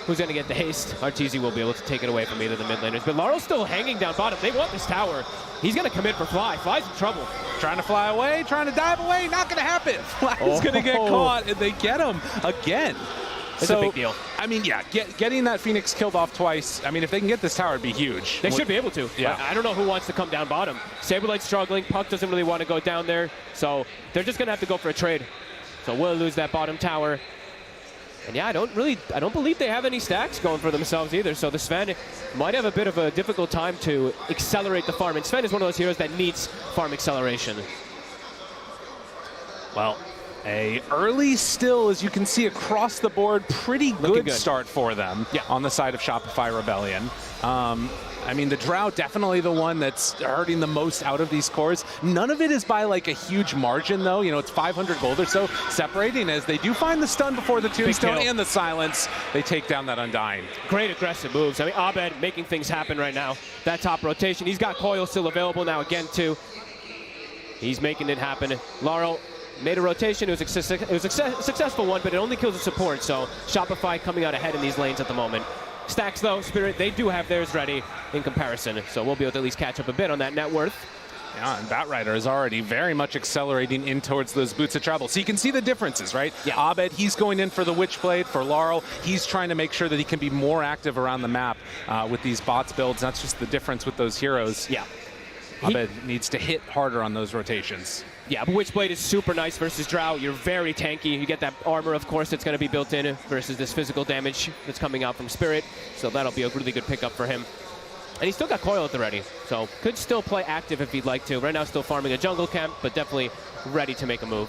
Who's going to get the haste? Arteezy will be able to take it away from either of the mid laners. But Laro's still hanging down bottom. They want this tower. He's going to commit for Fly. Fly's in trouble. Trying to fly away, trying to dive away. Not going to happen. Fly's going to get caught, and they get him again. It's a big deal. I mean, yeah, getting that Phoenix killed off twice. I mean, if they can get this tower, it'd be huge. They should be able to. Yeah. I don't know who wants to come down bottom. Saberlight's struggling. Puck doesn't really want to go down there. So they're just going to have to go for a trade. So we'll lose that bottom tower. And yeah, I don't believe they have any stacks going for themselves either. So the Sven might have a bit of a difficult time to accelerate the farm. And Sven is one of those heroes that needs farm acceleration. Well, a early still, as you can see across the board, pretty good start for them on the side of Shopify Rebellion. I mean, the Drow definitely the one that's hurting the most out of these cores. None of it is by like a huge margin, though. You know, it's 500 gold or so separating as they do find the stun before the tombstone and the silence. They take down that Undying. Great aggressive moves. I mean, Abed making things happen right now. That top rotation. He's got Coil still available now again, too. He's making it happen. Laro made a rotation. It was a successful one, but it only kills the support. So Shopify coming out ahead in these lanes at the moment. Stacks, though, Spirit, they do have theirs ready in comparison. So we'll be able to at least catch up a bit on that net worth. Yeah, and Bat Rider is already very much accelerating in towards those boots of travel. So you can see the differences, right? Yeah. Abed, he's going in for the Witchblade. For Laurel, he's trying to make sure that he can be more active around the map with these bots builds. That's just the difference with those heroes. Yeah. Abed needs to hit harder on those rotations. Yeah, but Witchblade is super nice versus Drow. You're very tanky. You get that armor, of course, that's going to be built in versus this physical damage that's coming out from Spirit. So that'll be a really good pickup for him. And he's still got Coil at the ready, so could still play active if he'd like to. Right now, still farming a jungle camp, but definitely ready to make a move.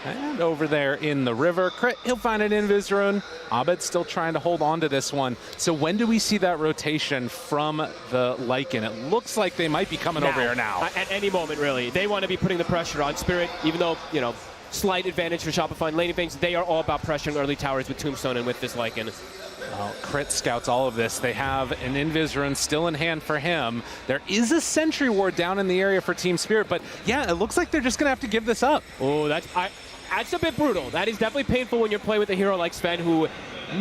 And over there in the river, Crit, he'll find an Invis rune. Abed's still trying to hold on to this one. So when do we see that rotation from the Lycan? It looks like they might be coming over here now. At any moment, really. They want to be putting the pressure on Spirit, even though, you know, slight advantage for Shopify and laning things. They are all about pressuring early towers with Tombstone and with this Lycan. Well, Crit scouts all of this. They have an Invis rune still in hand for him. There is a Sentry Ward down in the area for Team Spirit, but yeah, it looks like they're just going to have to give this up. Oh, that's a bit brutal. That is definitely painful when you're playing with a hero like Sven who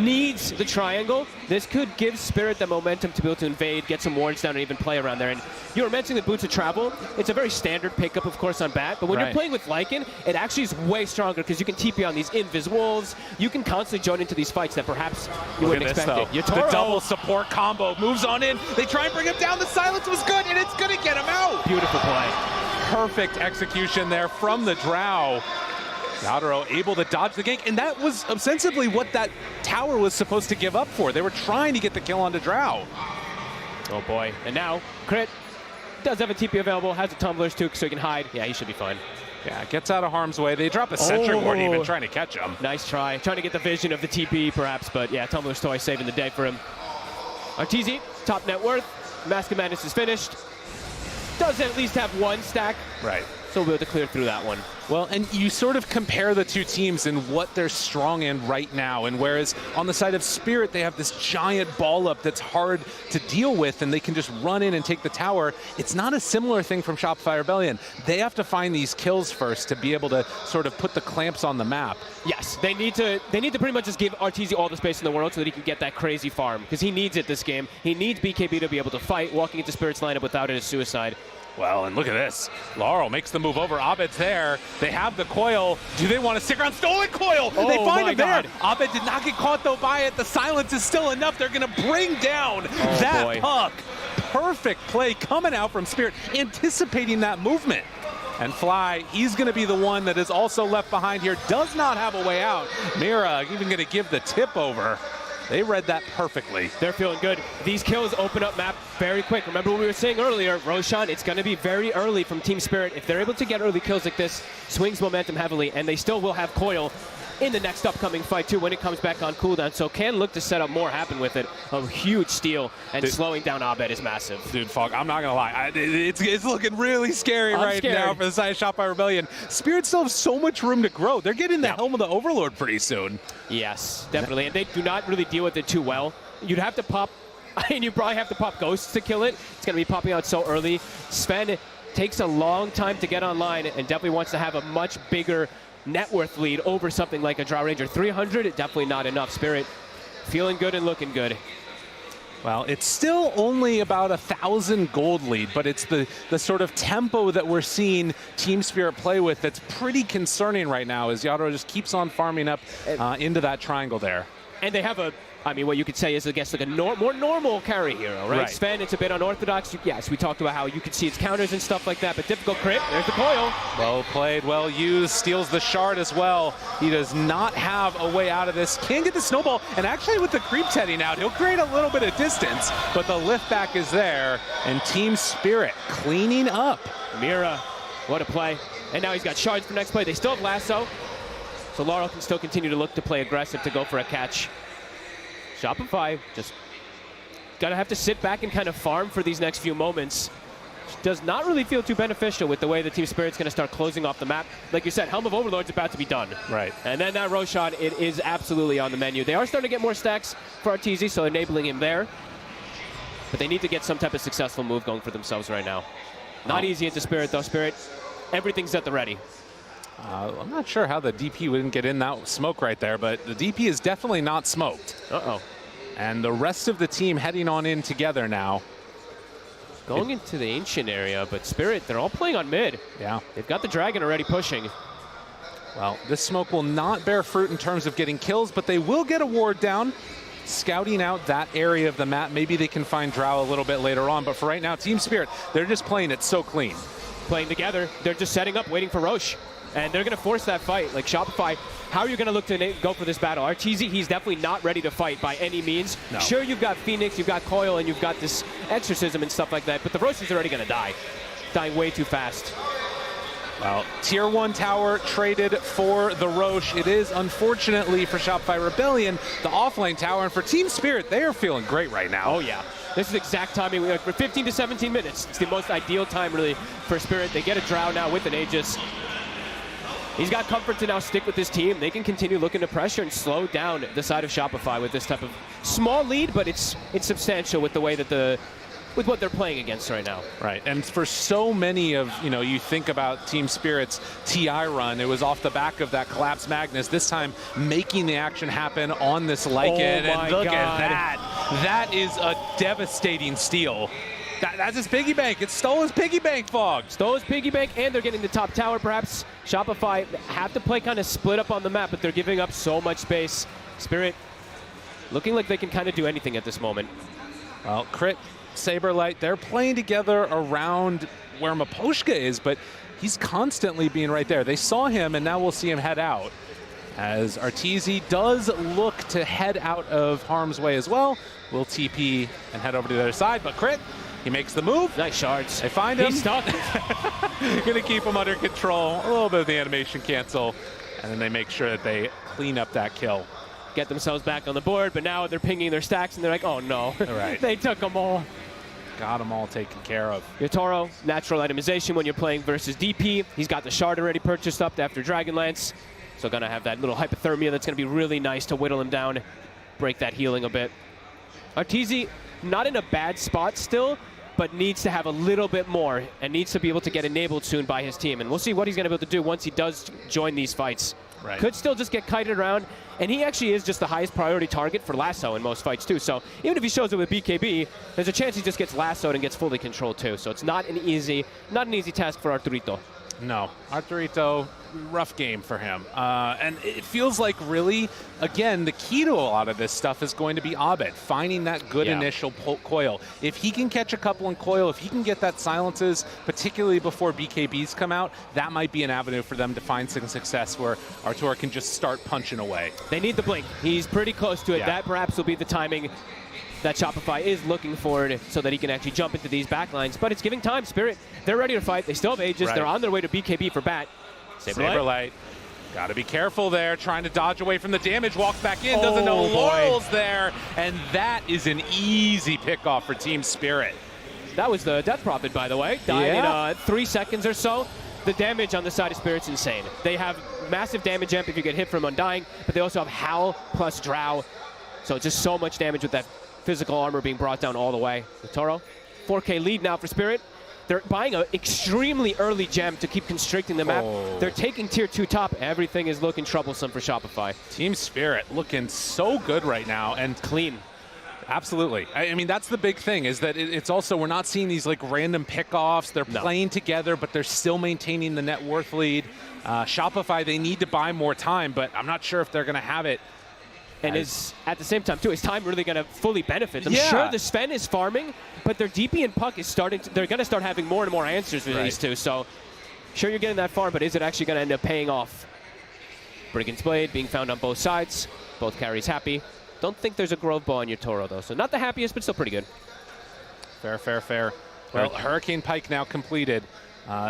needs the triangle. This could give Spirit the momentum to be able to invade, get some wards down, and even play around there. And you were mentioning the Boots of Travel. It's a very standard pickup, of course, on Bat. But when you're playing with Lycan, it actually is way stronger because you can TP on these Invis Wolves. You can constantly join into these fights that perhaps you wouldn't expect. The double support combo moves on in. They try and bring him down. The silence was good, and it's going to get him out. Beautiful play. Perfect execution there from the Drow. Yadaro able to dodge the gank, and that was ostensibly what that tower was supposed to give up for. They were trying to get the kill onto Drow. Oh boy, and now Crit does have a TP available, has the tumblers too, so he can hide. Yeah, he should be fine. Yeah, gets out of harm's way. They drop a Sentry Ward even trying to catch him. Nice try. Trying to get the vision of the TP perhaps, but yeah, Tumbler's Toy saving the day for him. Arteezy, top net worth. Mask of Madness is finished. Does at least have one stack. Right. So we'll be able to clear through that one. Well, and you sort of compare the two teams and what they're strong in right now. And whereas on the side of Spirit, they have this giant ball up that's hard to deal with, and they can just run in and take the tower. It's not a similar thing from Shopify Rebellion. They have to find these kills first to be able to sort of put the clamps on the map. Yes, they need to pretty much just give Arteezy all the space in the world so that he can get that crazy farm, because he needs it this game. He needs BKB to be able to fight. Walking into Spirit's lineup without it is suicide. Well, and look at this. Laurel makes the move over. Abed's there. They have the coil. Do they want to stick around? Stolen coil! Oh, they find my him there. God. Abed did not get caught, though, by it. The silence is still enough. They're going to bring down that boy. puck. Perfect play coming out from Spirit, anticipating that movement. And Fly, he's going to be the one that is also left behind here. Does not have a way out. Mira even going to give the tip over. They read that perfectly. They're feeling good. These kills open up map very quick. Remember what we were saying earlier, Roshan, it's going to be very early from Team Spirit. If they're able to get early kills like this, swings momentum heavily, and they still will have coil in the next upcoming fight too when it comes back on cooldown. So can look to set up more happen with it. A huge steal, and slowing down Abed is massive. Dude, Fog, I'm not going to lie. It's looking really scary now for the side of Shopify Rebellion. Spirit still have so much room to grow. They're getting the helm of the Overlord pretty soon. Yes, definitely. And they do not really deal with it too well. You'd have to pop, and you probably have to pop Ghosts to kill it. It's going to be popping out so early. Sven takes a long time to get online and definitely wants to have a much bigger net worth lead over something like a Drow Ranger. 300, definitely not enough. Spirit feeling good and looking good. Well, it's still only about 1,000 gold lead, but it's the sort of tempo that we're seeing Team Spirit play with that's pretty concerning right now as Yadro just keeps on farming up into that triangle there. And they have what you could say is, I guess, like a more normal carry hero, right? Sven, it's a bit unorthodox. Yes, we talked about how you could see its counters and stuff like that, but difficult crit. There's the coil. Well played, well used, steals the shard as well. He does not have a way out of this. Can't get the snowball, and actually with the creeps heading out, he'll create a little bit of distance, but the lift back is there, and Team Spirit cleaning up. Mira, what a play. And now he's got shards for next play. They still have lasso, so Laurel can still continue to look to play aggressive to go for a catch. Shopify just gonna have to sit back and kind of farm for these next few moments. Does not really feel too beneficial with the way the Team Spirit's gonna start closing off the map. Like you said, Helm of Overlord's about to be done. Right. And then that Roshan, it is absolutely on the menu. They are starting to get more stacks for Arteezy, so enabling him there. But they need to get some type of successful move going for themselves right now. Not easy into Spirit though. Spirit, everything's at the ready. I'm not sure how the DP wouldn't get in that smoke right there, but the DP is definitely not smoked. Uh-oh. And the rest of the team heading on in together now. Going into the Ancient area, but Spirit, they're all playing on mid. Yeah. They've got the Dragon already pushing. Well, this smoke will not bear fruit in terms of getting kills, but they will get a ward down, scouting out that area of the map. Maybe they can find Drow a little bit later on, but for right now, Team Spirit, they're just playing it so clean. Playing together, they're just setting up, waiting for Roche. And they're going to force that fight. Like Shopify, how are you going to look to go for this battle? Arteezy, he's definitely not ready to fight by any means. No. Sure, you've got Phoenix, you've got Coil, and you've got this Exorcism and stuff like that, but the Roche is already going to die. Dying way too fast. Well, Tier 1 tower traded for the Roche. It is, unfortunately, for Shopify Rebellion, the offlane tower. And for Team Spirit, they are feeling great right now. Oh, yeah. This is exact timing. We're 15 to 17 minutes. It's the most ideal time, really, for Spirit. They get a Drow now with an Aegis. He's got comfort to now stick with his team. They can continue looking to pressure and slow down the side of Shopify with this type of small lead, but it's substantial with the way that with what they're playing against right now. Right, and for so many of, you think about Team Spirit's TI run, it was off the back of that Collapse Magnus, this time making the action happen on this Lycan, and look at that. That is a devastating steal. That's his piggy bank. It stole his piggy bank, Fog. Stole his piggy bank, and they're getting the top tower, perhaps. Shopify have to play kind of split up on the map, but they're giving up so much space. Spirit looking like they can kind of do anything at this moment. Well, Crit, Saberlight, they're playing together around where Maposhka is, but he's constantly being right there. They saw him, and now we'll see him head out. As Arteezy does look to head out of harm's way as well. We'll TP and head over to the other side, but Crit, he makes the move. Nice shards. They find him. He's stuck. Gonna keep him under control. A little bit of the animation cancel. And then they make sure that they clean up that kill. Get themselves back on the board, but now they're pinging their stacks and they're like, oh no. All right. They took them all. Got them all taken care of. Yotaro, natural itemization when you're playing versus DP. He's got the shard already purchased up after Dragonlance. So gonna have that little hypothermia that's gonna be really nice to whittle him down, break that healing a bit. Arteezy, not in a bad spot still, but needs to have a little bit more and needs to be able to get enabled soon by his team. And we'll see what he's going to be able to do once he does join these fights. Right. Could still just get kited around, and he actually is just the highest priority target for lasso in most fights too. So even if he shows it with BKB, there's a chance he just gets lassoed and gets fully controlled too. So it's not an easy task for Arturito. No, Arturito, rough game for him. And it feels like really, again, the key to a lot of this stuff is going to be Abed, finding that good initial coil. If he can catch a couple in coil, if he can get that silences, particularly before BKBs come out, that might be an avenue for them to find some success where Artur can just start punching away. They need the blink. He's pretty close to it. Yeah. That perhaps will be the timing that Shopify is looking for so that he can actually jump into these backlines. But it's giving time. Spirit, they're ready to fight. They still have Aegis. Right. They're on their way to BKB for Bat. Saberlight. Got to be careful there, trying to dodge away from the damage, walks back in, doesn't know Laurel's there, and that is an easy pickoff for Team Spirit. That was the Death Prophet, by the way. Died in 3 seconds or so. The damage on the side of Spirit's insane. They have massive damage amp if you get hit from Undying, but they also have Howl plus Drow. So just so much damage with that physical armor being brought down all the way. The Toro, 4K lead now for Spirit. They're buying an extremely early gem to keep constricting the map. They're taking tier 2 top. Everything is looking troublesome for Shopify. Team Spirit looking so good right now and clean. Absolutely. I mean, that's the big thing is that it's also, we're not seeing these like random pickoffs. They're playing together, but they're still maintaining the net worth lead. Shopify, they need to buy more time, but I'm not sure if they're going to have it. And at the same time, too, is time really going to fully benefit them? Sure, the Sven is farming, but their DP and Puck is starting to, they're going to start having more and more answers with these two. So, sure, you're getting that farm, but is it actually going to end up paying off? Brigand's Blade being found on both sides. Both carries happy. Don't think there's a Grove Bow on your Toro, though. So, not the happiest, but still pretty good. Fair. Well, Hurricane Pike now completed.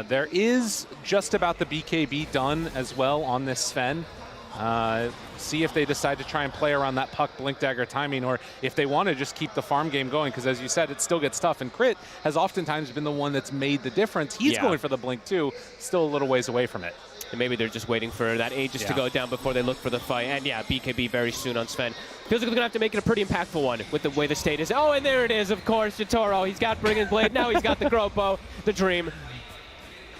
There is just about the BKB done as well on this Sven. See if they decide to try and play around that Puck Blink Dagger timing, or if they want to just keep the farm game going, because as you said, it still gets tough, and Crit has oftentimes been the one that's made the difference. He's going for the Blink too, still a little ways away from it. And maybe they're just waiting for that Aegis to go down before they look for the fight. And BKB very soon on Sven. Feels like they're going to have to make it a pretty impactful one with the way the state is. Oh, and there it is, of course, Toro. He's got Brigand's Blade. Now he's got the Grove Bow, the Dream.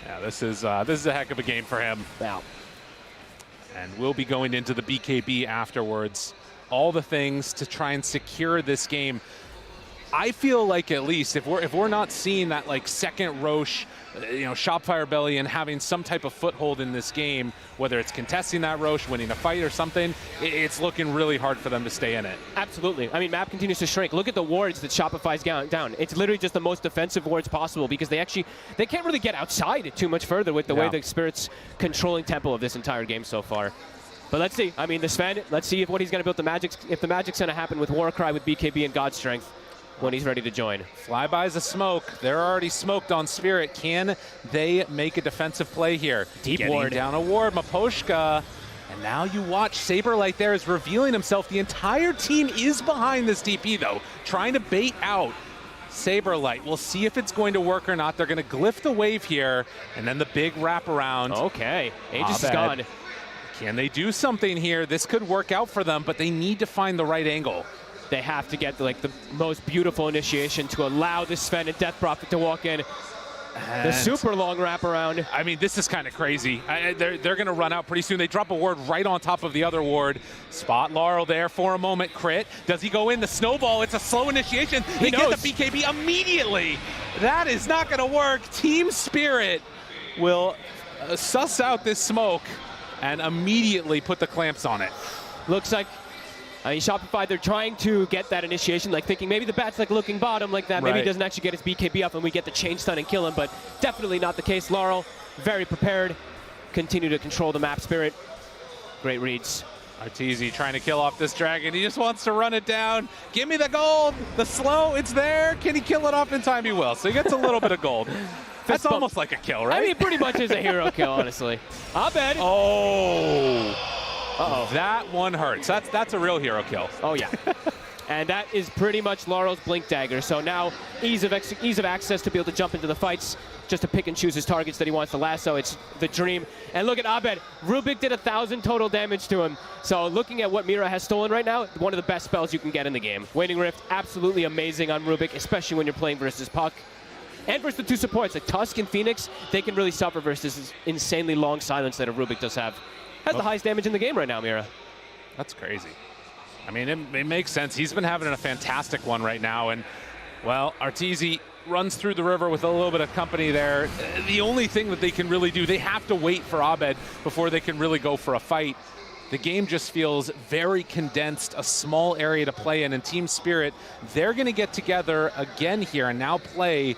Yeah, this is a heck of a game for him. Wow. And we'll be going into the BKB afterwards. All the things to try and secure this game. I feel like at least if we're not seeing that like second Roche, Shopify Rebellion having some type of foothold in this game, whether it's contesting that Roche, winning a fight or something, it's looking really hard for them to stay in it. Absolutely. I mean, map continues to shrink. Look at the wards that Shopify's down. It's literally just the most defensive wards possible because they can't really get outside too much further with the way the Spirit's controlling tempo of this entire game so far. But let's see. I mean, the Sven, let's see what he's going to build. If the magic's going to happen with Warcry, with BKB and God Strength when he's ready to join. Flybys a smoke. They're already smoked on Spirit. Can they make a defensive play here? Deep Getting ward. Down a ward, Maposhka. And now you watch Saberlight there is revealing himself. The entire team is behind this DP though, trying to bait out Saberlight. We'll see if it's going to work or not. They're going to glyph the wave here, and then the big wraparound. Okay, Aegis is gone. Can they do something here? This could work out for them, but they need to find the right angle. They have to get the most beautiful initiation to allow this Sven and Death Prophet to walk in. The super long wraparound. I mean, this is kind of crazy. They're going to run out pretty soon. They drop a ward right on top of the other ward. Spot Laurel there for a moment. Crit. Does he go in? The snowball. It's a slow initiation. They get the BKB immediately. That is not going to work. Team Spirit will suss out this smoke and immediately put the clamps on it. Looks like Shopify, they're trying to get that initiation, like thinking maybe the Bat's like looking bottom like that. Maybe he doesn't actually get his BKB up and we get the chain stun and kill him, but definitely not the case. Laurel, very prepared. Continue to control the map. Spirit, great reads. Arteezy trying to kill off this dragon. He just wants to run it down. Give me the gold. The slow, it's there. Can he kill it off in time? He will. So he gets a little bit of gold. That's almost like a kill, right? I mean, it pretty much is a hero kill, honestly. Abed. Oh. Uh-oh. That one hurts. That's a real hero kill. Oh, yeah. And that is pretty much Laurel's Blink Dagger. So now ease of access to be able to jump into the fights, just to pick and choose his targets that he wants to lasso. It's the Dream. And look at Abed. Rubik did 1,000 total damage to him. So looking at what Mira has stolen right now, one of the best spells you can get in the game. Waning Rift, absolutely amazing on Rubik, especially when you're playing versus Puck. And versus the two supports, like Tusk and Phoenix, they can really suffer versus this insanely long silence that a Rubik does have. Has the highest damage in the game right now, Mira. That's crazy. I mean, it makes sense. He's been having a fantastic one right now. And, well, Arteezy runs through the river with a little bit of company there. The only thing that they can really do, they have to wait for Abed before they can really go for a fight. The game just feels very condensed, a small area to play in. And Team Spirit, they're going to get together again here and now play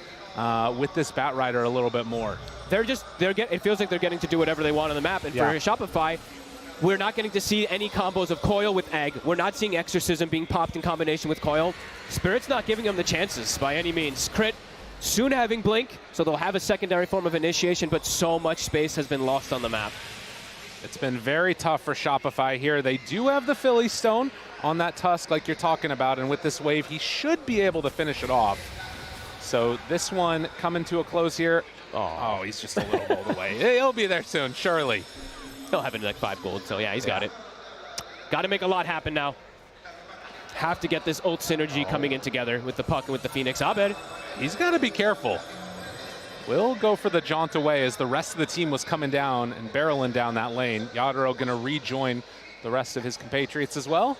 with this Batrider a little bit more. It feels like they're getting to do whatever they want on the map. And for Shopify, we're not getting to see any combos of Coil with Egg. We're not seeing Exorcism being popped in combination with Coil. Spirit's not giving them the chances by any means. Crit soon having Blink, so they'll have a secondary form of initiation, but so much space has been lost on the map. It's been very tough for Shopify here. They do have the Philly Stone on that Tusk like you're talking about, and with this wave, he should be able to finish it off. So this one coming to a close here. Oh, he's just a little gold away. He'll be there soon, surely. He'll have like 5 gold, so yeah, he's got it. Got to make a lot happen now. Have to get this ult synergy coming in together with the Puck and with the Phoenix. Abed. He's got to be careful. Will go for the jaunt away as the rest of the team was coming down and barreling down that lane. Yadro going to rejoin the rest of his compatriots as well.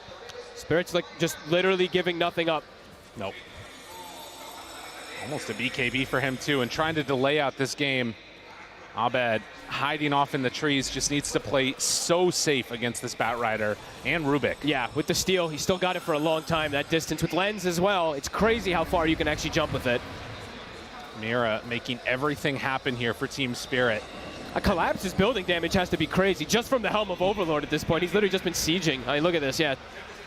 Spirit's like just literally giving nothing up. Nope. Almost a BKB for him too, and trying to delay out this game. Abed hiding off in the trees, just needs to play so safe against this Batrider and Rubik. Yeah, with the steal, he's still got it for a long time. That distance with Lens as well. It's crazy how far you can actually jump with it. Mira making everything happen here for Team Spirit. A Collapse's building damage has to be crazy just from the Helm of Overlord at this point. He's literally just been sieging. I mean, look at this, yeah.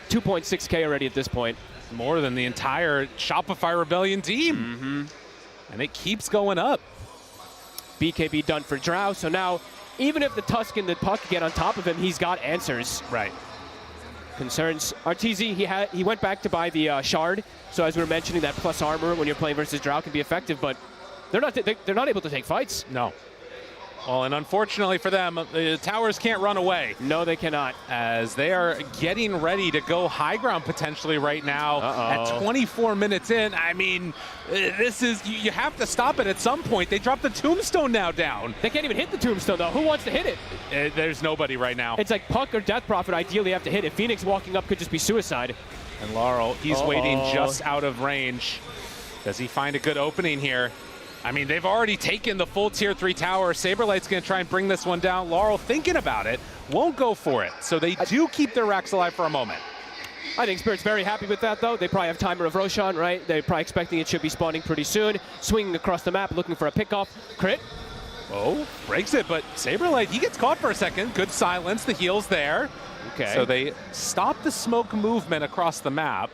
2.6k already at this point. More than the entire Shopify Rebellion team. And it keeps going up. BKB done for Drow, so now even if the Tusk and the Puck get on top of him, he's got answers. Right. Concerns Arteezy, he went back to buy the Shard, so as we were mentioning, that plus armor when you're playing versus Drow can be effective, but they're not able to take fights. No. Well, and unfortunately for them, the towers can't run away. No, they cannot. As they are getting ready to go high ground potentially right now at 24 minutes in. I mean, this is, you have to stop it at some point. They dropped the Tombstone now down. They can't even hit the Tombstone, though. Who wants to hit it? There's nobody right now. It's like Puck or Death Prophet ideally have to hit it. Phoenix walking up could just be suicide. And Laurel, he's waiting just out of range. Does he find a good opening here? I mean, they've already taken the full Tier 3 tower. Saberlight's going to try and bring this one down. Laurel thinking about it, won't go for it. So they do keep their racks alive for a moment. I think Spirit's very happy with that, though. They probably have Timer of Roshan, right? They're probably expecting it should be spawning pretty soon. Swinging across the map, looking for a pickoff. Crit. Oh, breaks it, but Saberlight, he gets caught for a second. Good silence, the heal's there. Okay. So they stop the smoke movement across the map.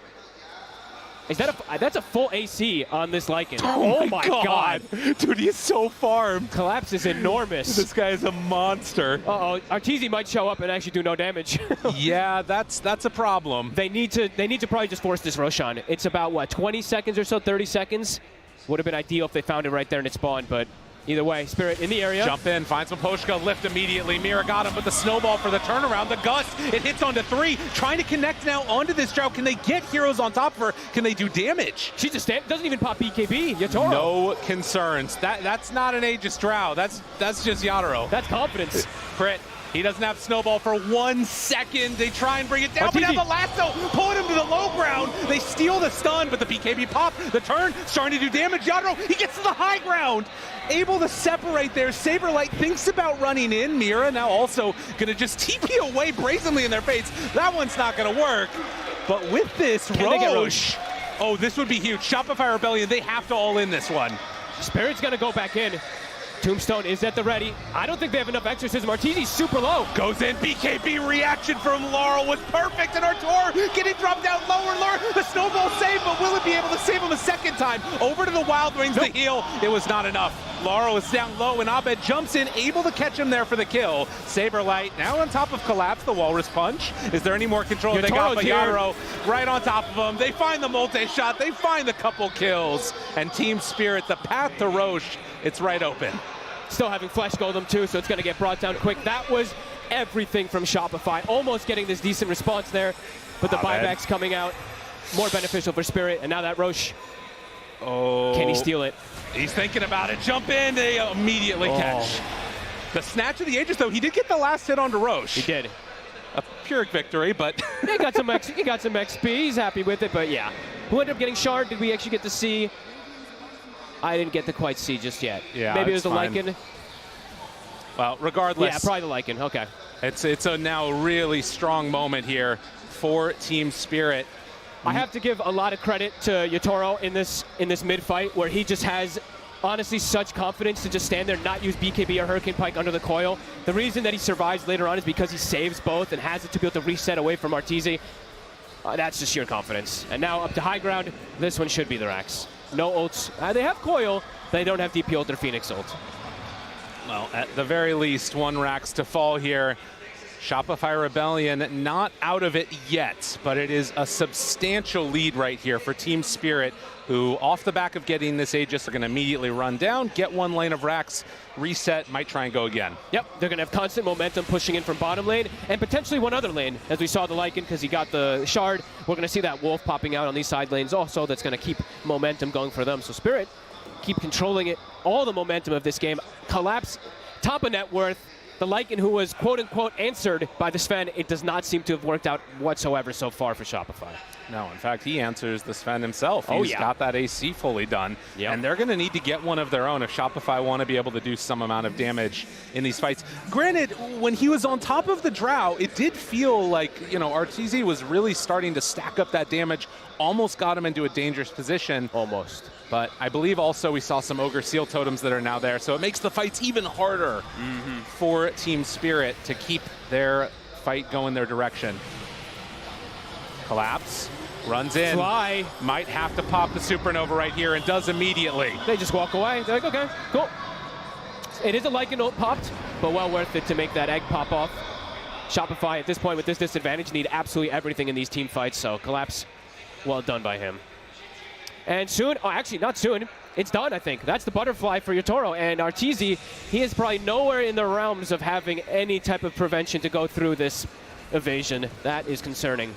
Is that that's a full AC on this Lycan. Oh my god. Dude, he's so farmed. Collapse is enormous. This guy is a monster. Uh-oh, Arteezy might show up and actually do no damage. Yeah, that's a problem. They need to probably just force this Roshan. It's about, what, 20 seconds or so, 30 seconds? Would have been ideal if they found it right there and it spawned, but either way, Spirit in the area. Jump in, finds Maposhka, lift immediately. Mira got him with the snowball for the turnaround. The gust, it hits onto 3. Trying to connect now onto this Drow. Can they get heroes on top of her? Can they do damage? She just doesn't even pop BKB. Yatoro. No concerns. That's not an Aegis Drow. That's just Yatoro. That's confidence. Crit. He doesn't have snowball for 1 second. They try and bring it down, but now the lasso pulling him to the low ground. They steal the stun, but the BKB pop, the turn, starting to do damage. Yadro, he gets to the high ground. Able to separate there. Saberlight thinks about running in. Mira now also going to just TP away brazenly in their face. That one's not going to work. But with this, Roche. Oh, this would be huge. Shopify Rebellion, they have to all in this one. Spirit's going to go back in. Tombstone is at the ready. I don't think they have enough Exorcism. Arteezy's super low. Goes in. BKB reaction from Laurel was perfect. And Artur getting dropped down lower. The snowball save, but will it be able to save him a second time? Over to the Wild Wings, the heal. It was not enough. Laurel is down low, and Abed jumps in, able to catch him there for the kill. Saberlight now on top of Collapse, the Walrus Punch. Is there any more control they got? But Yadro right on top of him. They find the multi-shot. They find the couple kills. And Team Spirit, the path to Roche, it's right open. Still having Flesh Golem too, so it's going to get brought down quick. That was everything from Shopify. Almost getting this decent response there, but the buyback's coming out. More beneficial for Spirit, and now that Roche. Oh. Can he steal it? He's thinking about it. Jump in. They immediately catch. The snatch of the Aegis, though, he did get the last hit onto Roche. He did. A Pyrrhic victory, but He got some XP. He's happy with it, but yeah. Who ended up getting Shard? Did we actually get to see? I didn't get to quite see just yet. Yeah, maybe it was it's the fine. Lycan. well, regardless, Yeah, probably the Lycan. Okay. it's a now really strong moment here for Team Spirit. I have to give a lot of credit to Yotaro in this mid fight, where he just has honestly such confidence to just stand there, not use BKB or Hurricane Pike under the coil. The reason that he survives later on is because he saves both and has it to be able to reset away from Arteezy. That's just sheer confidence. And now up to high ground. This one should be the Rax. No ults. They have coil, but they don't have DP ult or Phoenix ult. Well, at the very least, one Rax to fall here. Shopify Rebellion not out of it yet, but it is a substantial lead right here for Team Spirit, who off the back of getting this Aegis are going to immediately run down, get one lane of Rax, reset, might try and go again. Yep, they're going to have constant momentum pushing in from bottom lane, and potentially one other lane, as we saw the Lycan because he got the Shard. We're going to see that Wolf popping out on these side lanes also. That's going to keep momentum going for them. So Spirit, keep controlling it, all the momentum of this game. Collapse, top of net worth. The Lycan, who was quote-unquote answered by the Sven, it does not seem to have worked out whatsoever so far for Shopify. No, in fact, he answers the Sven himself. Oh, He's yeah. got that AC fully done. Yep. And they're going to need to get one of their own if Shopify want to be able to do some amount of damage in these fights. Granted, when he was on top of the Drow, it did feel like, Arteezy was really starting to stack up that damage, almost got him into a dangerous position. Almost. But I believe also we saw some Ogre Seal Totems that are now there, so it makes the fights even harder for Team Spirit to keep their fight going their direction. Collapse, runs in, Fly. might have to pop the Supernova right here, and does immediately. They just walk away. They're like, okay, cool. It is a Lycan ult popped, but well worth it to make that egg pop off. Shopify, at this point with this disadvantage, need absolutely everything in these team fights, so Collapse, well done by him. And soon, actually not soon, it's done, I think. That's the butterfly for Yotaro. And Arteezy, he is probably nowhere in the realms of having any type of prevention to go through this evasion. That is concerning.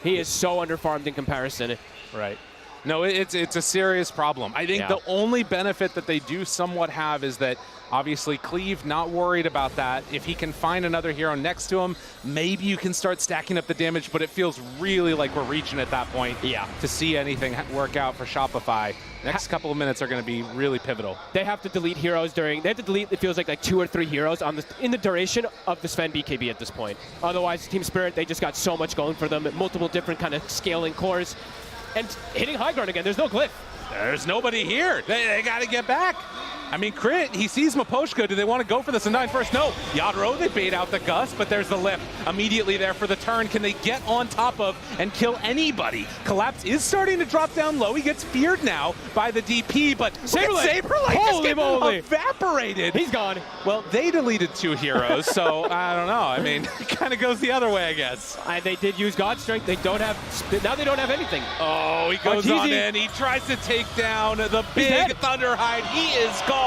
He is so underfarmed in comparison. Right. No, it's a serious problem. I think the only benefit that they do somewhat have is that obviously Cleave not worried about that. If he can find another hero next to him, maybe you can start stacking up the damage, but it feels really like we're reaching at that point to see anything work out for Shopify. Next couple of minutes are going to be really pivotal. They have to delete heroes they have to delete, it feels like 2 or 3 heroes in the duration of the Sven BKB at this point. Otherwise, Team Spirit, they just got so much going for them, multiple different kind of scaling cores. And hitting high ground again, there's no glyph. There's nobody here. They got to get back. I mean, Crit, he sees Maposhka. Do they want to go for this in 9 first? No. Yadro, they bait out the Gust, but there's the lip immediately there for the turn. Can they get on top of and kill anybody? Collapse is starting to drop down low. He gets feared now by the DP, but Saberlight just getting evaporated. He's gone. Well, they deleted 2 heroes, so I don't know. I mean, it kind of goes the other way, I guess. They did use God Strength. Now they don't have anything. Oh, he goes on in. He tries to take down the big Thunderhide. He is gone.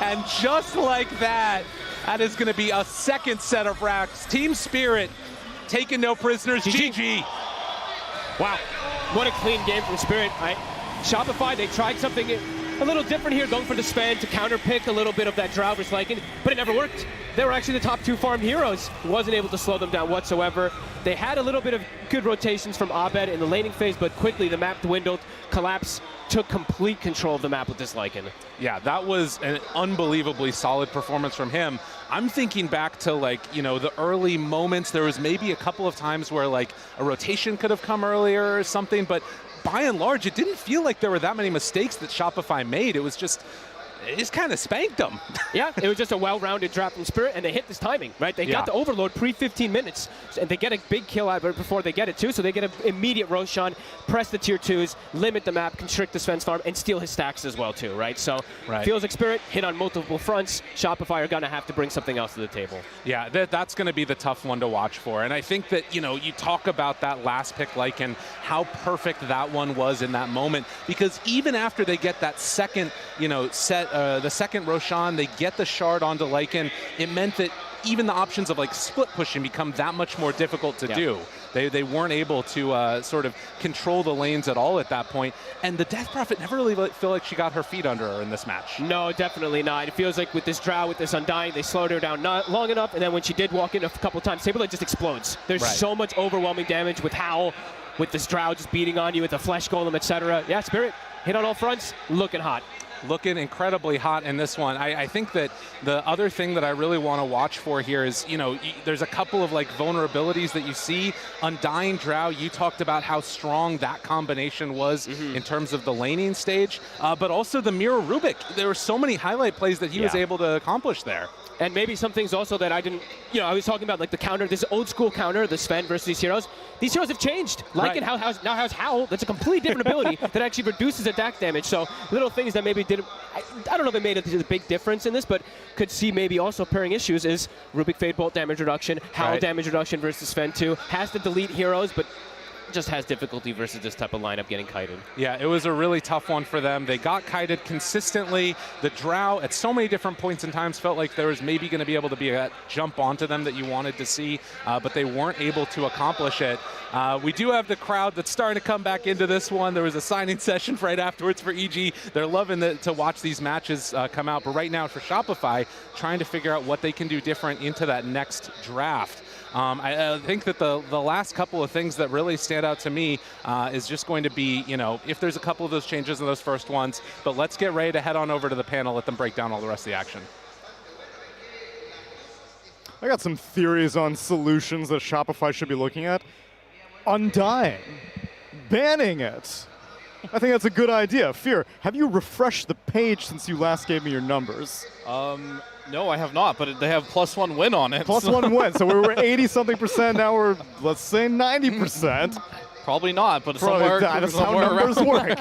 And just like that, that is going to be a second set of racks. Team Spirit taking no prisoners. GG. Wow. What a clean game from Spirit. Shopify, they tried something a little different here, going for the Sven to counterpick a little bit of that Drow versus Lycan, but it never worked. They were actually the top 2 farmed heroes. Wasn't able to slow them down whatsoever. They had a little bit of good rotations from Abed in the laning phase, but quickly the map dwindled. Collapse took complete control of the map with this Lycan. Yeah, that was an unbelievably solid performance from him. I'm thinking back to the early moments. There was maybe a couple of times where a rotation could have come earlier or something, but by and large, it didn't feel like there were that many mistakes that Shopify made. It just kind of spanked them. Yeah, it was just a well-rounded draft from Spirit, and they hit this timing, right? They got the overload pre-15 minutes, and they get a big kill out before they get it, too, so they get an immediate Roshan, press the tier 2s, limit the map, constrict the Sven's farm, and steal his stacks as well, too, right? So, feels like Spirit hit on multiple fronts. Shopify are going to have to bring something else to the table. Yeah, that's going to be the tough one to watch for, and I think that, you talk about that last pick, and how perfect that one was in that moment, because even after they get that second, set, the second Roshan, they get the Shard onto Lycan, it meant that even the options of split pushing become that much more difficult to do. They weren't able to sort of control the lanes at all at that point. And the Death Prophet never really feel like she got her feet under her in this match. No, definitely not. It feels like with this Drow, with this Undying, they slowed her down not long enough, and then when she did walk in a couple times, Saberlight just explodes. There's so much overwhelming damage with Howl, with this Drow just beating on you with the Flesh Golem, etc. Yeah, Spirit hit on all fronts, looking hot. Looking incredibly hot in this one. I think that the other thing that I really want to watch for here is, there's a couple of like vulnerabilities that you see. Undying Drow, you talked about how strong that combination was in terms of the laning stage, but also the Mirror Rubik. There were so many highlight plays that he was able to accomplish there. And maybe some things also that I didn't, I was talking about like the counter, this old school counter, the Sven versus these heroes. These heroes have changed. Like it now has Howl, that's a completely different ability that actually reduces attack damage. So little things that maybe didn't, I don't know if it made a big difference in this, but could see maybe also pairing issues is Rubik Fade Bolt damage reduction, Howl damage reduction versus Sven 2. Has to delete heroes, but just has difficulty versus this type of lineup getting kited. Yeah, it was a really tough one for them. They got kited consistently. The Drow, at so many different points in times, felt like there was maybe going to be able to be a jump onto them that you wanted to see, but they weren't able to accomplish it. We do have the crowd that's starting to come back into this one. There was a signing session right afterwards for EG. They're loving to watch these matches come out, but right now for Shopify, trying to figure out what they can do different into that next draft. I think that the last couple of things that really stand out to me is just going to be, if there's a couple of those changes in those first ones, but let's get ready to head on over to the panel, let them break down all the rest of the action. I got some theories on solutions that Shopify should be looking at. Undying. Banning it. I think that's a good idea. Fear, have you refreshed the page since you last gave me your numbers? No, I have not, but they have +1 win on it. +1 win, so we were 80-something%, now we're, let's say, 90%. Probably not, but Probably that's how numbers work.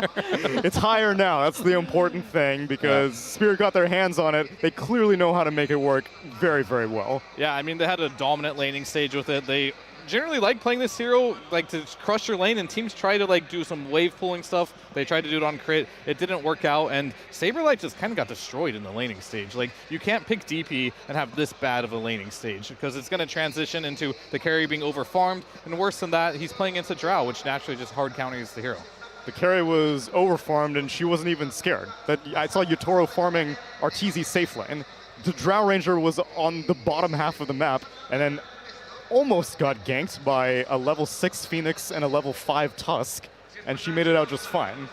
It's higher now. That's the important thing because Spirit got their hands on it. They clearly know how to make it work very, very well. Yeah, I mean, they had a dominant laning stage with it. They generally like playing this hero, like to crush your lane, and teams try to like do some wave pulling stuff. They tried to do it on crit. It didn't work out, and Saberlight just kind of got destroyed in the laning stage. Like, you can't pick DP and have this bad of a laning stage because it's going to transition into the carry being overfarmed, and worse than that, he's playing into Drow, which naturally just hard counters the hero. The carry was overfarmed, and she wasn't even scared. I saw Yutoro farming Arteezy's safe lane. The Drow Ranger was on the bottom half of the map, and then almost got ganked by a level 6 Phoenix and a level 5 Tusk, and she made it out just fine.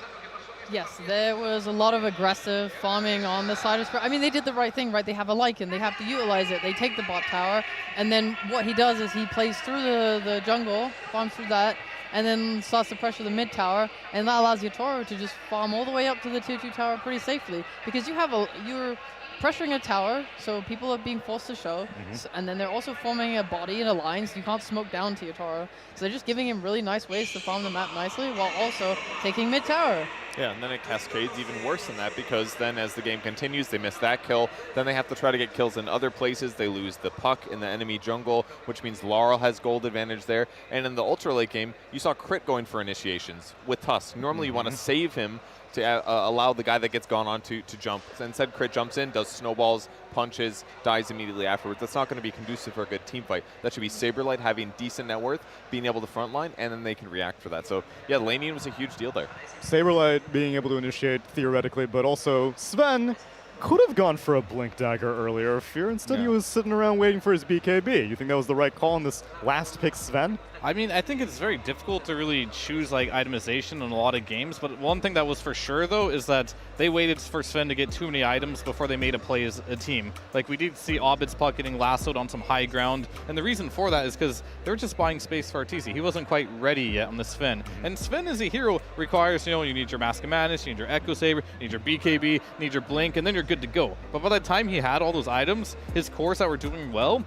Yes, there was a lot of aggressive farming on the side of Spirit. I mean, they did the right thing, right? They have a Lycan. They have to utilize it. They take the bot tower, and then what he does is he plays through the jungle, farms through that, and then starts to pressure the mid tower, and that allows Yutoro to just farm all the way up to the 2-2 tower pretty safely, because you're pressuring a tower, so people are being forced to show, and then they're also forming a body and a line, so you can't smoke down to Yutoro. So they're just giving him really nice ways to farm the map nicely while also taking mid tower. Yeah, and then it cascades even worse than that because then as the game continues, they miss that kill. Then they have to try to get kills in other places. They lose the puck in the enemy jungle, which means Laurel has gold advantage there. And in the ultra late game, you saw Crit going for initiations with Tusk. Normally you want to save him to allow the guy that gets gone on to jump. Instead, Crit jumps in, does snowballs, punches, dies immediately afterwards. That's not going to be conducive for a good team fight. That should be Saberlight having decent net worth, being able to frontline, and then they can react for that. So, yeah, laning was a huge deal there. Saberlight being able to initiate theoretically, but also Sven could have gone for a Blink Dagger earlier. Fear, instead he was sitting around waiting for his BKB. You think that was the right call in this last pick, Sven? I mean, I think it's very difficult to really choose like itemization in a lot of games, but one thing that was for sure though is that they waited for Sven to get too many items before they made a play as a team. Like we did see Obid's puck getting lassoed on some high ground, and the reason for that is because they were just buying space for Arteezy. He wasn't quite ready yet on the Sven. And Sven as a hero requires, you need your Mask of Madness, you need your Echo Saber, you need your BKB, you need your Blink, and then you're good to go. But by the time he had all those items, his cores that were doing well,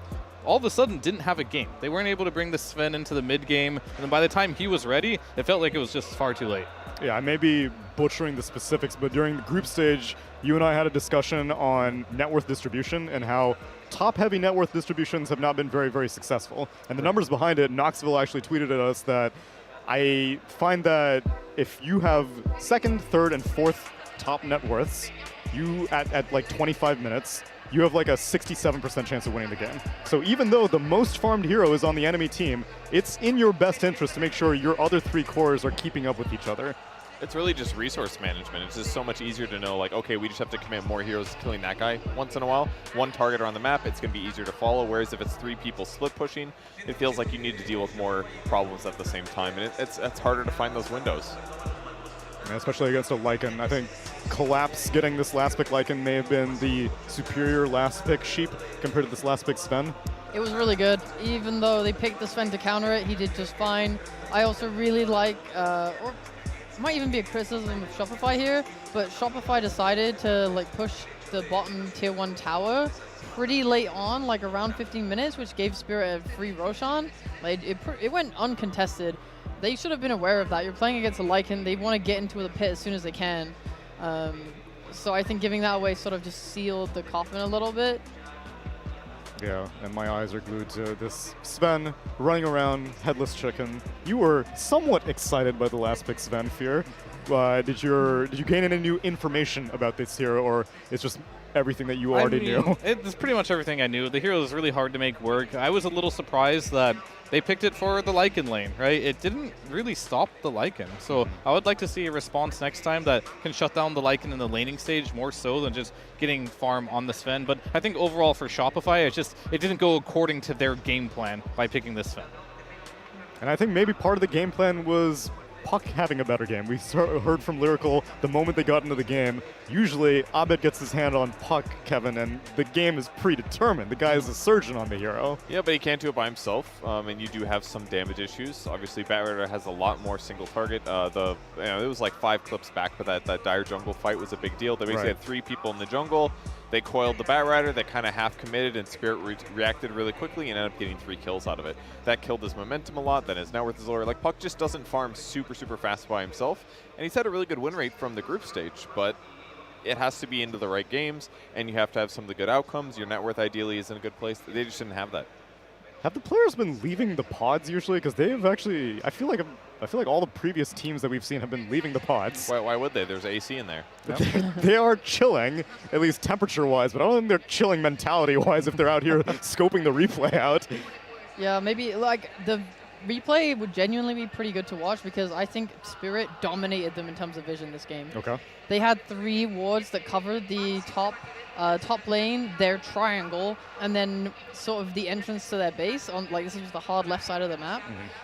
all of a sudden didn't have a game. They weren't able to bring the Sven into the mid game, and then by the time he was ready, it felt like it was just far too late. Yeah, I may be butchering the specifics, but during the group stage, you and I had a discussion on net worth distribution and how top-heavy net worth distributions have not been very, very successful. And the numbers behind it, Knoxville actually tweeted at us that I find that if you have second, third, and fourth top net worths, you at like 25 minutes, you have like a 67% chance of winning the game. So even though the most farmed hero is on the enemy team, it's in your best interest to make sure your other 3 cores are keeping up with each other. It's really just resource management. It's just so much easier to know, like, okay, we just have to commit more heroes killing that guy once in a while. 1 target around the map, it's going to be easier to follow, whereas if it's 3 people split pushing, it feels like you need to deal with more problems at the same time, and it's harder to find those windows. And especially against a Lycan. I think Collapse getting this last pick Lycan may have been the superior last pick Sheep compared to this last pick Sven. It was really good. Even though they picked the Sven to counter it, he did just fine. I also really like, or might even be a criticism of Shopify here, but Shopify decided to like push the bottom tier 1 tower pretty late on, like around 15 minutes, which gave Spirit a free Roshan. Like it went uncontested. They should have been aware of that. You're playing against a Lycan. They want to get into the pit as soon as they can. So I think giving that away sort of just sealed the coffin a little bit. Yeah, and my eyes are glued to this Sven running around headless chicken. You were somewhat excited by the last pick Sven, Fear. Did you gain any new information about this hero, or it's just everything that you already knew? It's pretty much everything I knew. The hero is really hard to make work. I was a little surprised that they picked it for the Lycan lane, right? It didn't really stop the Lycan. So I would like to see a response next time that can shut down the Lycan in the laning stage more so than just getting farm on the Sven. But I think overall for Shopify, it didn't go according to their game plan by picking this Sven. And I think maybe part of the game plan was Puck having a better game. We heard from Lyrical the moment they got into the game. Usually, Abed gets his hand on Puck, Kevin, and the game is predetermined. The guy is a surgeon on the hero. Yeah, but he can't do it by himself, and you do have some damage issues. Obviously, Batrider has a lot more single target. It was like 5 clips back, but that dire jungle fight was a big deal. They basically had 3 people in the jungle. They coiled the Batrider, they kind of half committed, and Spirit reacted really quickly and ended up getting 3 kills out of it. That killed his momentum a lot, then his net worth is lower. Like, Puck just doesn't farm super fast by himself, and he's had a really good win rate from the group stage, but it has to be into the right games, and you have to have some of the good outcomes. Your net worth ideally is in a good place. They just didn't have that. Have the players been leaving the pods usually? Because they've actually, I feel like all the previous teams that we've seen have been leaving the pods. Why would they? There's AC in there. They are chilling, at least temperature-wise, but I don't think they're chilling mentality-wise if they're out here scoping the replay out. Yeah, maybe like the replay would genuinely be pretty good to watch because I think Spirit dominated them in terms of vision this game. Okay. They had 3 wards that covered the top lane, their triangle, and then sort of the entrance to their base on, like, this is the hard left side of the map.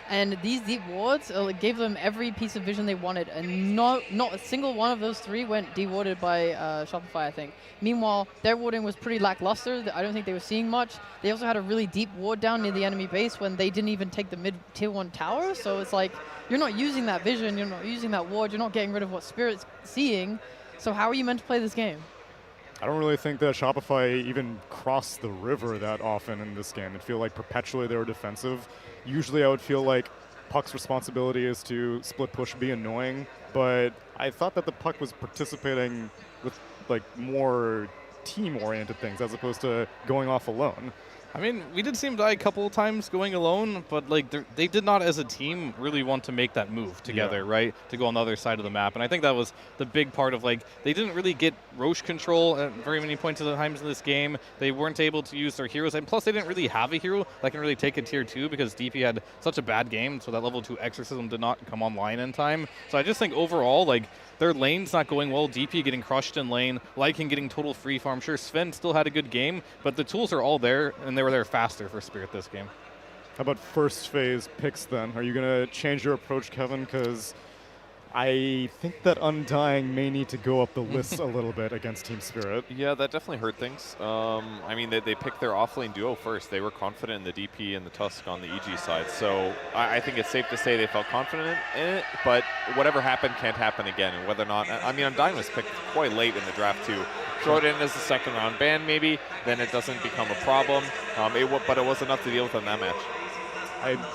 And these deep wards gave them every piece of vision they wanted, and not a single one of those 3 went de-warded by Shopify, I think. Meanwhile, their warding was pretty lackluster. I don't think they were seeing much. They also had a really deep ward down near the enemy base when they didn't even take the mid tier 1 tower, so it's like, you're not using that vision, you're not using that ward, you're not getting rid of what Spirit's seeing, so how are you meant to play this game? I don't really think that Shopify even crossed the river that often in this game. I feel like perpetually they were defensive. Usually I would feel like Puck's responsibility is to split push, be annoying, but I thought that the Puck was participating with like more team-oriented things as opposed to going off alone. I mean, we did see him die a couple of times going alone, but like they did not as a team really want to make that move together, right? To go on the other side of the map. And I think that was the big part of like, they didn't really get Roche control at very many points of the times in this game. They weren't able to use their heroes. And plus they didn't really have a hero that can really take a tier 2 because DP had such a bad game. So that level 2 exorcism did not come online in time. So I just think overall, like, their lane's not going well. DP getting crushed in lane. Lycan getting total free farm. Sure, Sven still had a good game, but the tools are all there, and they were there faster for Spirit this game. How about first phase picks then? Are you going to change your approach, Kevin? Because I think that Undying may need to go up the list a little bit against Team Spirit. Yeah, that definitely hurt things. I mean, they picked their offlane duo first. They were confident in the DP and the Tusk on the EG side. So I think it's safe to say they felt confident in it, but whatever happened can't happen again. And whether or not, I mean, Undying was picked quite late in the draft too. Throw it in as a second round ban maybe, then it doesn't become a problem. But it was enough to deal with in that match.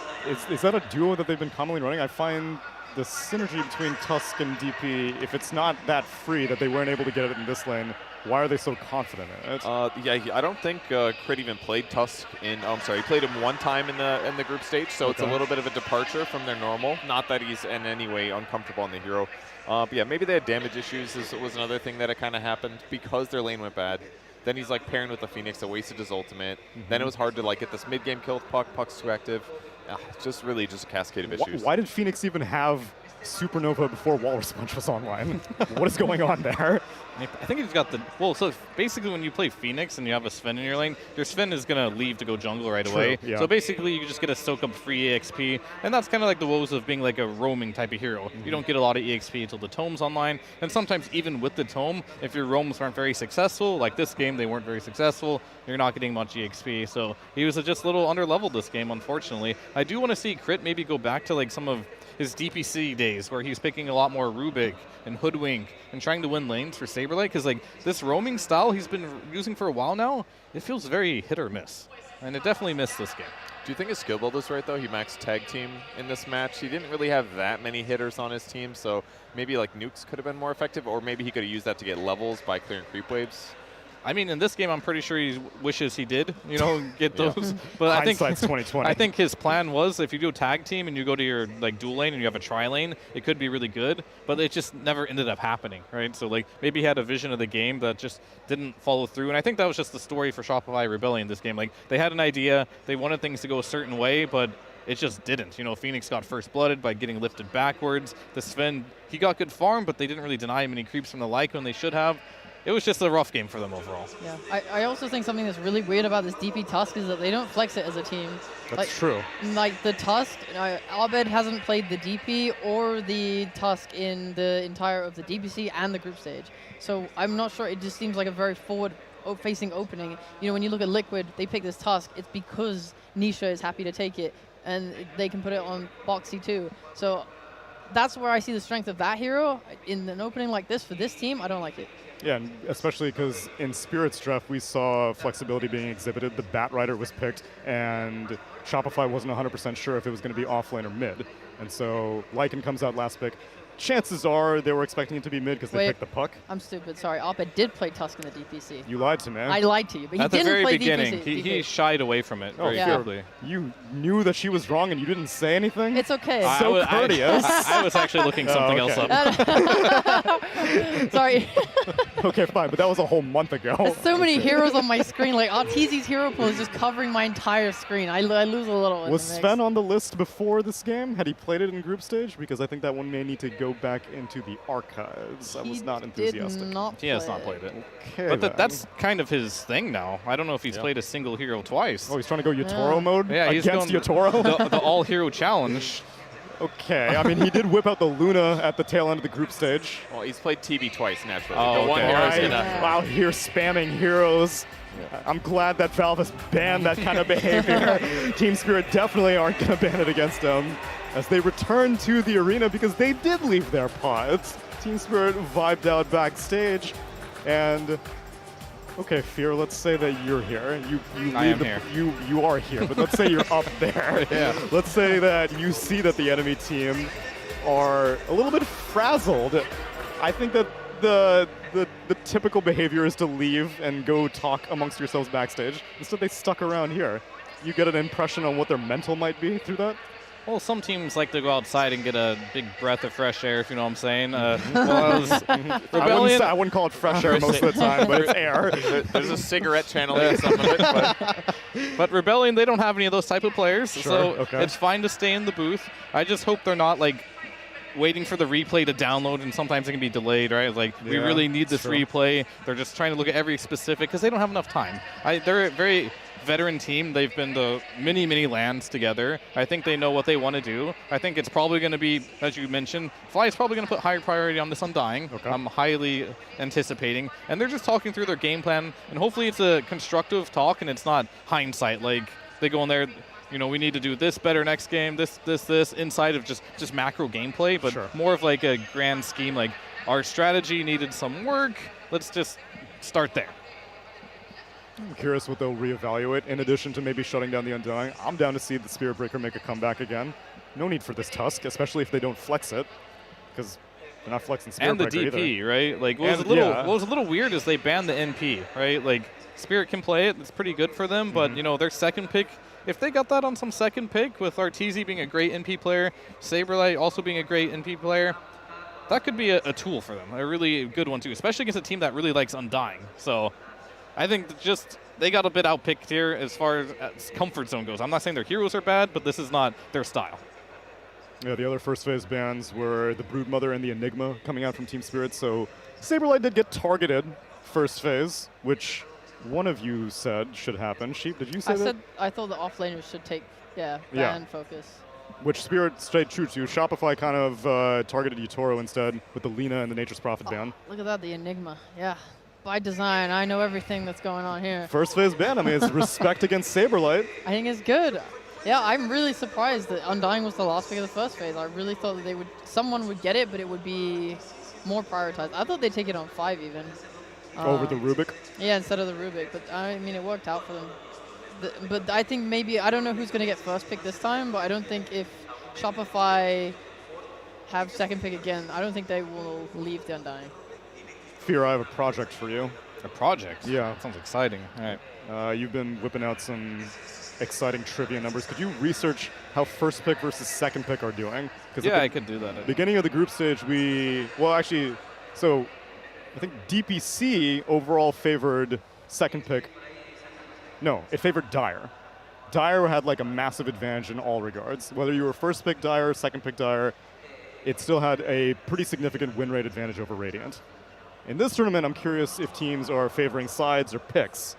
Is that a duo that they've been commonly running? I find the synergy between Tusk and DP, if it's not that free that they weren't able to get it in this lane, why are they so confident in it? Yeah, I don't think Crit even played Tusk in. Oh, I'm sorry, he played him one time in the group stage, so it's a little bit of a departure from their normal. Not that he's in any way uncomfortable on the hero. But yeah, maybe they had damage issues. This was another thing that it kind of happened because their lane went bad. Then he's like pairing with the Phoenix that wasted his ultimate. Then it was hard to like get this mid game kill with Puck. Puck's too active. Just really just a cascade of issues. Why did Phoenix even have Supernova before Walrus Punch was online? What is going on there? I think he's got the... Well, so basically when you play Phoenix and you have a Sven in your lane, your Sven is going to leave to go jungle right away. Yeah. So basically you just get to soak up free EXP, and that's kind of like the woes of being like a roaming type of hero. You don't get a lot of EXP until the tome's online, and sometimes even with the tome, if your roams aren't very successful, like this game they weren't very successful, you're not getting much EXP. So he was just a little under-leveled this game, unfortunately. I do want to see Crit maybe go back to like some of his DPC days where he's picking a lot more Rubik and Hoodwink and trying to win lanes for Saberlight, because like this roaming style he's been using for a while now, it feels very hit or miss, and it definitely missed this game. Do you think his skill build is right, though? He maxed tag team in this match. He didn't really have that many hitters on his team, so maybe like nukes could have been more effective, or maybe he could have used that to get levels by clearing creep waves. I mean, in this game, I'm pretty sure he wishes he did, get those. But I think Hindsight's 2020. I think his plan was if you do a tag team and you go to your like dual lane and you have a tri lane, it could be really good. But it just never ended up happening, right? So like maybe he had a vision of the game that just didn't follow through. And I think that was just the story for Shopify Rebellion this game. Like they had an idea, they wanted things to go a certain way, but it just didn't. Phoenix got first blooded by getting lifted backwards. The Sven, he got good farm, but they didn't really deny him any creeps from the Lyca when they should have. It was just a rough game for them overall. Yeah, I also think something that's really weird about this DP Tusk is that they don't flex it as a team. That's true. Like the Tusk, Abed hasn't played the DP or the Tusk in the entire of the DPC and the group stage. So I'm not sure, it just seems like a very forward-facing opening. When you look at Liquid, they pick this Tusk, it's because Nisha is happy to take it, and they can put it on Boxy too. So that's where I see the strength of that hero. In an opening like this for this team, I don't like it. Yeah, and especially because in Spirit's draft, we saw flexibility being exhibited. The Bat Rider was picked, and Shopify wasn't 100% sure if it was going to be offlane or mid. And so Lycan comes out last pick. Chances are they were expecting it to be mid because they picked the puck. I'm stupid. Sorry. Abed did play Tusk in the DPC. You lied to me. I lied to you, but At he didn't the very play beginning, DPC. he shied away from it very quickly. You knew that she was wrong and you didn't say anything? It's okay. So courteous. I was actually looking something else up. Sorry. Okay, fine, but that was a whole month ago. There's so many heroes on my screen. Like Arteezy's hero pool is just covering my entire screen. I lose a little. Was Sven on the list before this game? Had he played it in group stage? Because I think that one may need to go back into the archives. I was not enthusiastic. He has not played it. Okay, but that's kind of his thing now. I don't know if he's played a single hero twice. Oh, he's trying to go Yotoro mode he's against going Yotoro? the all-hero challenge. Okay, I mean, he did whip out the Luna at the tail end of the group stage. Well, he's played TB twice, naturally. Oh, the one okay. hero's enough. Out here spamming heroes. I'm glad that Valve has banned that kind of behavior. Team Spirit definitely aren't going to ban it against them as they return to the arena because they did leave their pods. Team Spirit vibed out backstage, and okay, Fear, let's say that you're here. I am here. You are here, but let's say you're up there. Yeah. Let's say that you see that the enemy team are a little bit frazzled. I think that the typical behavior is to leave and go talk amongst yourselves backstage. Instead, they stuck around here. You get an impression on what their mental might be through that? Well, some teams like to go outside and get a big breath of fresh air, if you know what I'm saying. Rebellion, I wouldn't call it fresh air most of the time, but it's air. There's a cigarette channeling some of it. But Rebellion, they don't have any of those type of players, so okay. it's fine to stay in the booth. I just hope they're not like waiting for the replay to download, and sometimes it can be delayed, right? Like, we really need this replay. They're just trying to look at every specific because they don't have enough time. They're a very veteran team. They've been to many, many lands together. I think they know what they want to do. I think it's probably going to be, as you mentioned, Fly is probably going to put higher priority on this Undying. Okay. I'm highly anticipating. And they're just talking through their game plan, and hopefully it's a constructive talk and it's not hindsight. Like, they go in there, we need to do this better next game, this, inside of just macro gameplay, but more of like a grand scheme, like our strategy needed some work. Let's just start there. I'm curious what they'll reevaluate. In addition to maybe shutting down the Undying, I'm down to see the Spirit Breaker make a comeback again. no need for this Tusk, especially if they don't flex it, because they're not flexing Spirit And the Breaker DP, either. right? Like, And- what was a little weird is they banned the NP, right? Like, Spirit can play it. It's pretty good for them, but, you know, their second pick, if they got that on some second pick with Arteezy being a great NP player, Saberlight also being a great NP player, that could be a tool for them, a really good one too, especially against a team that really likes Undying. So I think just they got a bit outpicked here as far as comfort zone goes. I'm not saying their heroes are bad, but this is not their style. Yeah, the other first phase bans were the Broodmother and the Enigma coming out from Team Spirit, so Saberlight did get targeted first phase, which one of you said should happen. Sheep, did you say I that? said I thought the offlaners should take ban focus. Which Spirit stayed true to. Shopify kind of targeted Utoro instead with the Lina and the Nature's Prophet ban. Look at that, the Enigma. Yeah, by design, I know everything that's going on here. First phase ban, I mean, it's respect against Saberlight. I think it's good. Yeah, I'm really surprised that Undying was the last pick of the first phase. I really thought that someone would get it, but it would be more prioritized. I thought they'd take it on 5 even. Over the Rubik? Yeah, instead of the Rubik. But I mean, it worked out for them. But I think maybe, I don't know who's going to get first pick this time, but I don't think if Shopify have second pick again, I don't think they will leave the Undying. Fear, I have a project for you. A project? Yeah. That sounds exciting. All right. You've been whipping out some exciting trivia numbers. Could you research how first pick versus second pick are doing? Yeah, I could do that. Beginning of the group stage, so I think DPC overall favored second pick. No, it favored Dire. Dire had like a massive advantage in all regards. Whether you were first pick Dire, second pick Dire, it still had a pretty significant win rate advantage over Radiant. In this tournament, I'm curious if teams are favoring sides or picks.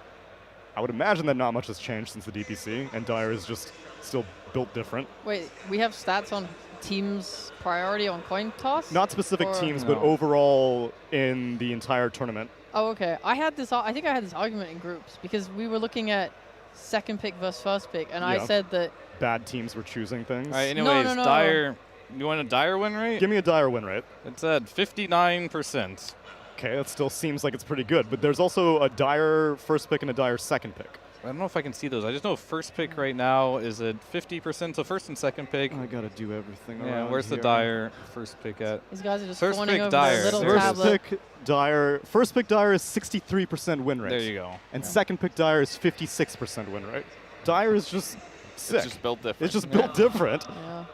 I would imagine that not much has changed since the DPC, and Dire is just still built different. Wait, we have stats on teams' priority on coin toss? Not specific Or- teams, but overall in the entire tournament. Oh, okay. I think I had this argument in groups because we were looking at second pick versus first pick, and I Yeah. said that Bad teams were choosing things. All right, anyways, no. Dire, you want a Dire win rate? Give me a Dire win rate. It's at 59%. Okay, that still seems like it's pretty good, but there's also a Dire first pick and a Dire second pick. I don't know if I can see those. I just know first pick right now is at 50%, so first and second pick. I gotta do everything. Yeah, around where's the here. Dire first pick at? these guys are just First fawning pick over Dire. their little First tablet. First pick Dire. First pick Dire is 63% win rate. There you go. And second pick Dire is 56% win rate. Dire is just sick. It's just built different. It's just built different. Yeah,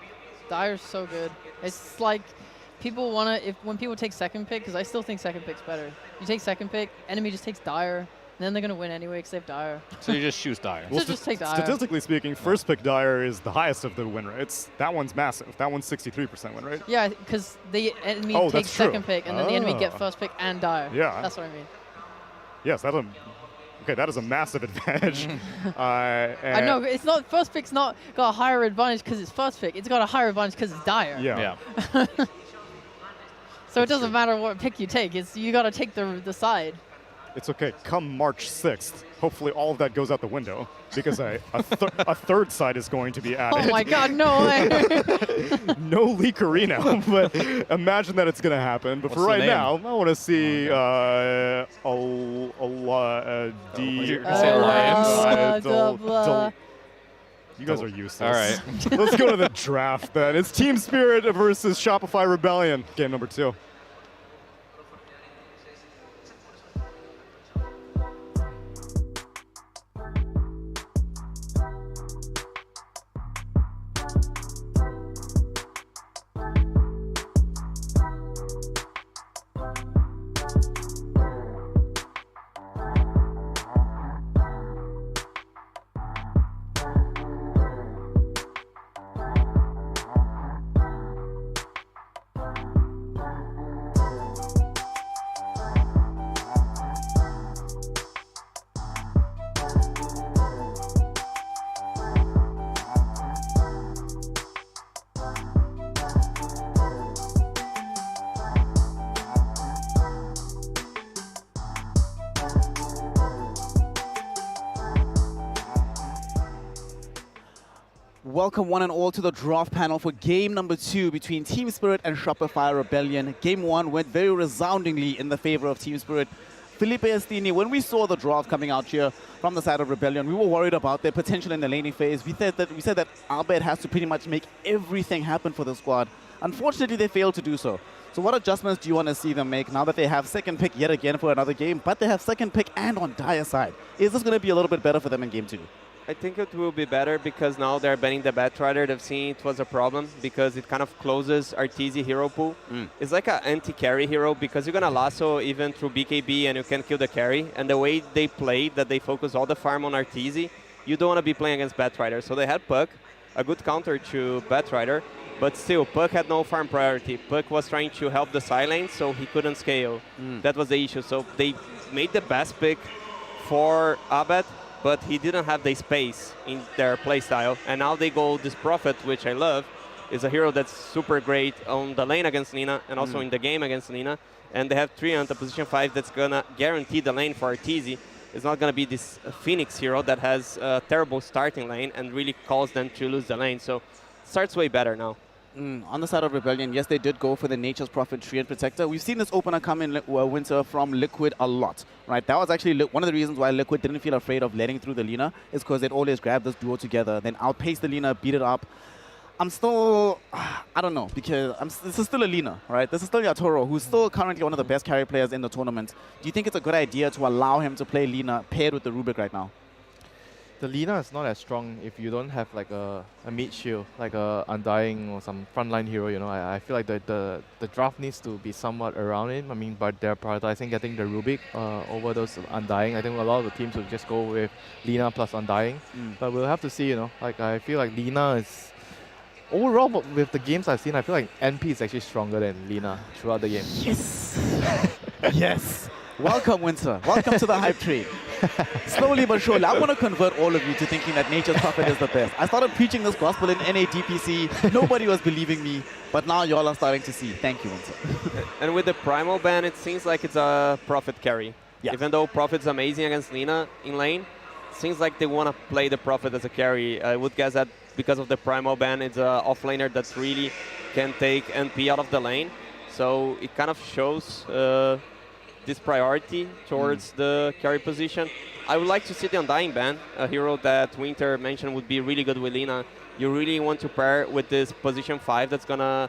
Dire's so good. It's like people want to, when people take second pick, because I still think second pick's better. You take second pick, enemy just takes Dire, and then they're going to win anyway because they have Dire. So you just choose Dire. So just take Dire. Statistically speaking, first pick Dire is the highest of the win rates. That one's massive. That one's 63% win rate. Yeah, because the enemy Oh, takes that's true. second pick, and then the enemy get Ah. first pick and Dire. Yeah. That's what I mean. Yes, that is a massive advantage. I know, it's not, first pick's not got a higher advantage because it's first pick. It's got a higher advantage because it's Dire. Yeah. So it doesn't matter what pick you take. You got to take the side. It's okay. Come March 6th, hopefully all of that goes out the window because a third side is going to be added. Oh my God, no way. No leak arena, but imagine that it's going to happen. But What's for the right name? now, I want to see You can say Alliance. You guys are useless. All right. Let's go to the draft then. It's Team Spirit versus Shopify Rebellion, game number 2. Welcome one and all to the draft panel for game number 2 between Team Spirit and Shopify Rebellion. Game 1 went very resoundingly in the favor of Team Spirit. Felipe Estini, when we saw the draft coming out here from the side of Rebellion, we were worried about their potential in the laning phase. We said that Abed has to pretty much make everything happen for the squad. Unfortunately, they failed to do so. So what adjustments do you want to see them make now that they have second pick yet again for another game, but they have second pick and on dire side? Is this going to be a little bit better for them in game 2? I think it will be better because now they're banning the Batrider. They've seen it was a problem because it kind of closes Arteezy hero pool. It's like an anti-carry hero because you're going to lasso even through BKB and you can kill the carry. And the way they play, that they focus all the farm on Arteezy, you don't want to be playing against Batrider. So they had Puck, a good counter to Batrider, but still, Puck had no farm priority. Puck was trying to help the side lane, so he couldn't scale. That was the issue. So they made the best pick for Abed, but he didn't have the space in their playstyle. And now they go this Prophet, which I love, is a hero that's super great on the lane against Lina and also in the game against Lina. And they have Treant, position 5, that's going to guarantee the lane for Arteezy. It's not going to be this Phoenix hero that has a terrible starting lane and really cause them to lose the lane. So it starts way better now. On the side of Rebellion, yes, they did go for the Nature's Prophet Treant Protector. We've seen this opener come in Winter from Liquid a lot, right? That was actually one of the reasons why Liquid didn't feel afraid of letting through the Lina, is because they'd always grab this duo together, then outpace the Lina, beat it up. I'm still, I don't know, because this is still a Lina, right? This is still Yatoro, who's still currently one of the best carry players in the tournament. Do you think it's a good idea to allow him to play Lina paired with the Rubik right now? The Lina is not as strong if you don't have like a mid shield, like a Undying or some frontline hero. You know, I feel like the draft needs to be somewhat around him. I mean, but they're prioritizing getting the Rubik over those Undying. I think a lot of the teams will just go with Lina plus Undying. But we'll have to see. You know, like I feel like Lina is overall with the games I've seen. I feel like NP is actually stronger than Lina throughout the game. Yes, yes. Welcome, Winter. Welcome to the hype train. Slowly but surely, I want to convert all of you to thinking that Nature's Prophet is the best. I started preaching this gospel in NADPC. Nobody was believing me, but now y'all are starting to see. Thank you, Winter. And with the Primal ban, it seems like it's a Prophet carry. Yeah. Even though Prophet's amazing against Lina in lane, it seems like they want to play the Prophet as a carry. I would guess that because of the Primal ban, it's an offlaner that really can take NP out of the lane. So it kind of shows this priority towards the carry position. I would like to see the Undying ban, a hero that Winter mentioned would be really good with Lina. You really want to pair with this position 5 that's going to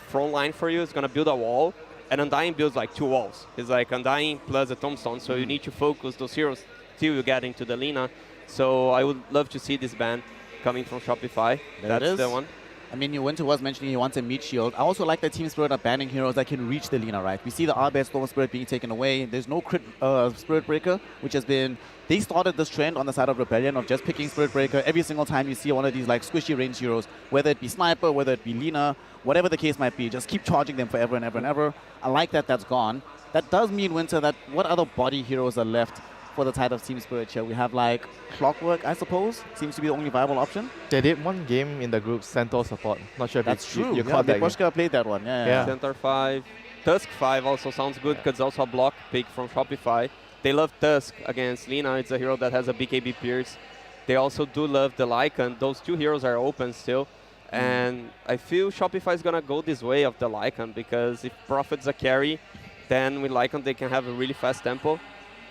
front line for you. It's going to build a wall, and Undying builds like 2 walls. It's like Undying plus a Tombstone, so you need to focus those heroes till you get into the Lina. So I would love to see this ban coming from Shopify. That's the one. I mean, Winter was mentioning he wants a meat shield. I also like that Team Spirit are banning heroes that can reach the Lina, right? We see the Arbed Storm Spirit being taken away. There's no crit Spirit Breaker, which has been... They started this trend on the side of Rebellion of just picking Spirit Breaker every single time you see one of these like squishy range heroes, whether it be Sniper, whether it be Lina, whatever the case might be. Just keep charging them forever and ever and ever. I like that that's gone. That does mean, Winter, that what other body heroes are left for the side of Team Spirit here? We have like Clockwork, I suppose, seems to be the only viable option. They did one game in the group, Centaur support. Not sure if that's true. You caught that. Boschka played that one. Yeah. Centaur 5. Tusk 5 also sounds good because it's also a block pick from Shopify. They love Tusk against Lina. It's a hero that has a BKB Pierce. They also do love the Lycan. Those 2 heroes are open still. And I feel Shopify is going to go this way of the Lycan because if Prophet's a carry, then with Lycan they can have a really fast tempo.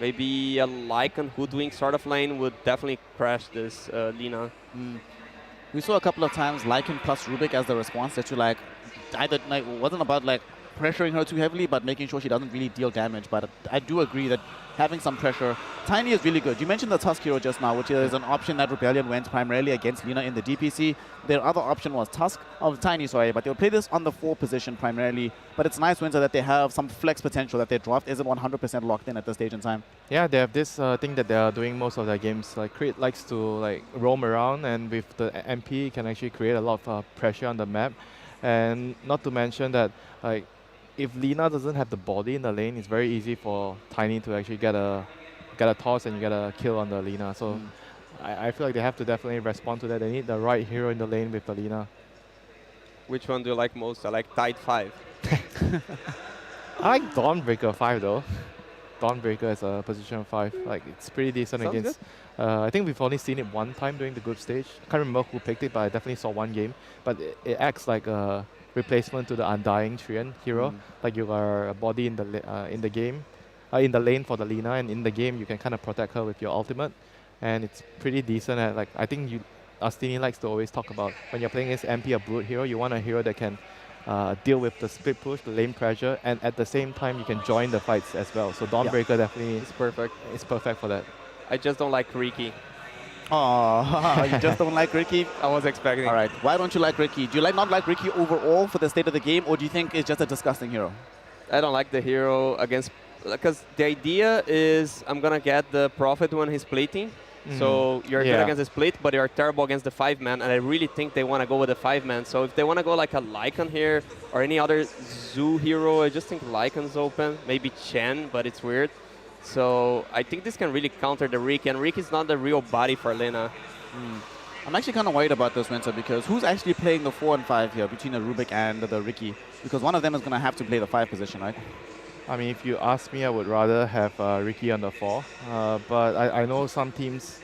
Maybe a Lycan Hoodwink sort of lane would definitely crash this Lina. We saw a couple of times Lycan plus Rubik as the response that you like, either like, wasn't about like pressuring her too heavily, but making sure she doesn't really deal damage. But I do agree that having some pressure, Tiny is really good. You mentioned the Tusk hero just now, which is an option that Rebellion went primarily against Lina in the DPC. Their other option was Tiny, sorry, but they'll play this on the 4 position primarily. But it's nice, Winter, that they have some flex potential, that their draft isn't 100% locked in at this stage in time. Yeah, they have this thing that they are doing most of their games. Like Creed likes to like roam around, and with the MP can actually create a lot of pressure on the map. And not to mention that like if Lina doesn't have the body in the lane, it's very easy for Tiny to actually get a toss and you get a kill on the Lina. So I feel like they have to definitely respond to that. They need the right hero in the lane with the Lina. Which one do you like most? I like Tide 5. I like Dawnbreaker 5 though. Dawnbreaker is a position 5. Like it's pretty decent Sounds against. I think we've only seen it one time during the group stage. Can't remember who picked it, but I definitely saw one game. But it acts like a replacement to the Undying Treant hero. Like you are a body in the game, in the lane for the Lina, and in the game you can kind of protect her with your ultimate, and it's pretty decent. At like I think Astini likes to always talk about when you're playing against MP or Brute hero, you want a hero that can deal with the split push, the lane pressure, and at the same time you can join the fights as well. So Dawnbreaker definitely It's perfect. is perfect for that. I just don't like Riki. Oh, you just don't like Ricky? I was expecting. All right. Why don't you like Ricky? Do you not like Ricky overall for the state of the game, or do you think it's just a disgusting hero? I don't like the hero against, because the idea is I'm gonna get the profit when he's splitting. So you're good against the split, but you're terrible against the 5-man, and I really think they want to go with the 5-man. So if they want to go like a Lycan here or any other Zoo hero, I just think Lycan's open. Maybe Chen, but it's weird. So I think this can really counter the Riki, and Riki's not the real body for Lina. I'm actually kind of worried about this, Winter, because who's actually playing the 4 and 5 here between the Rubik and the Riki? Because one of them is going to have to play the 5 position, right? I mean, if you ask me, I would rather have Riki on the 4. But I know some teams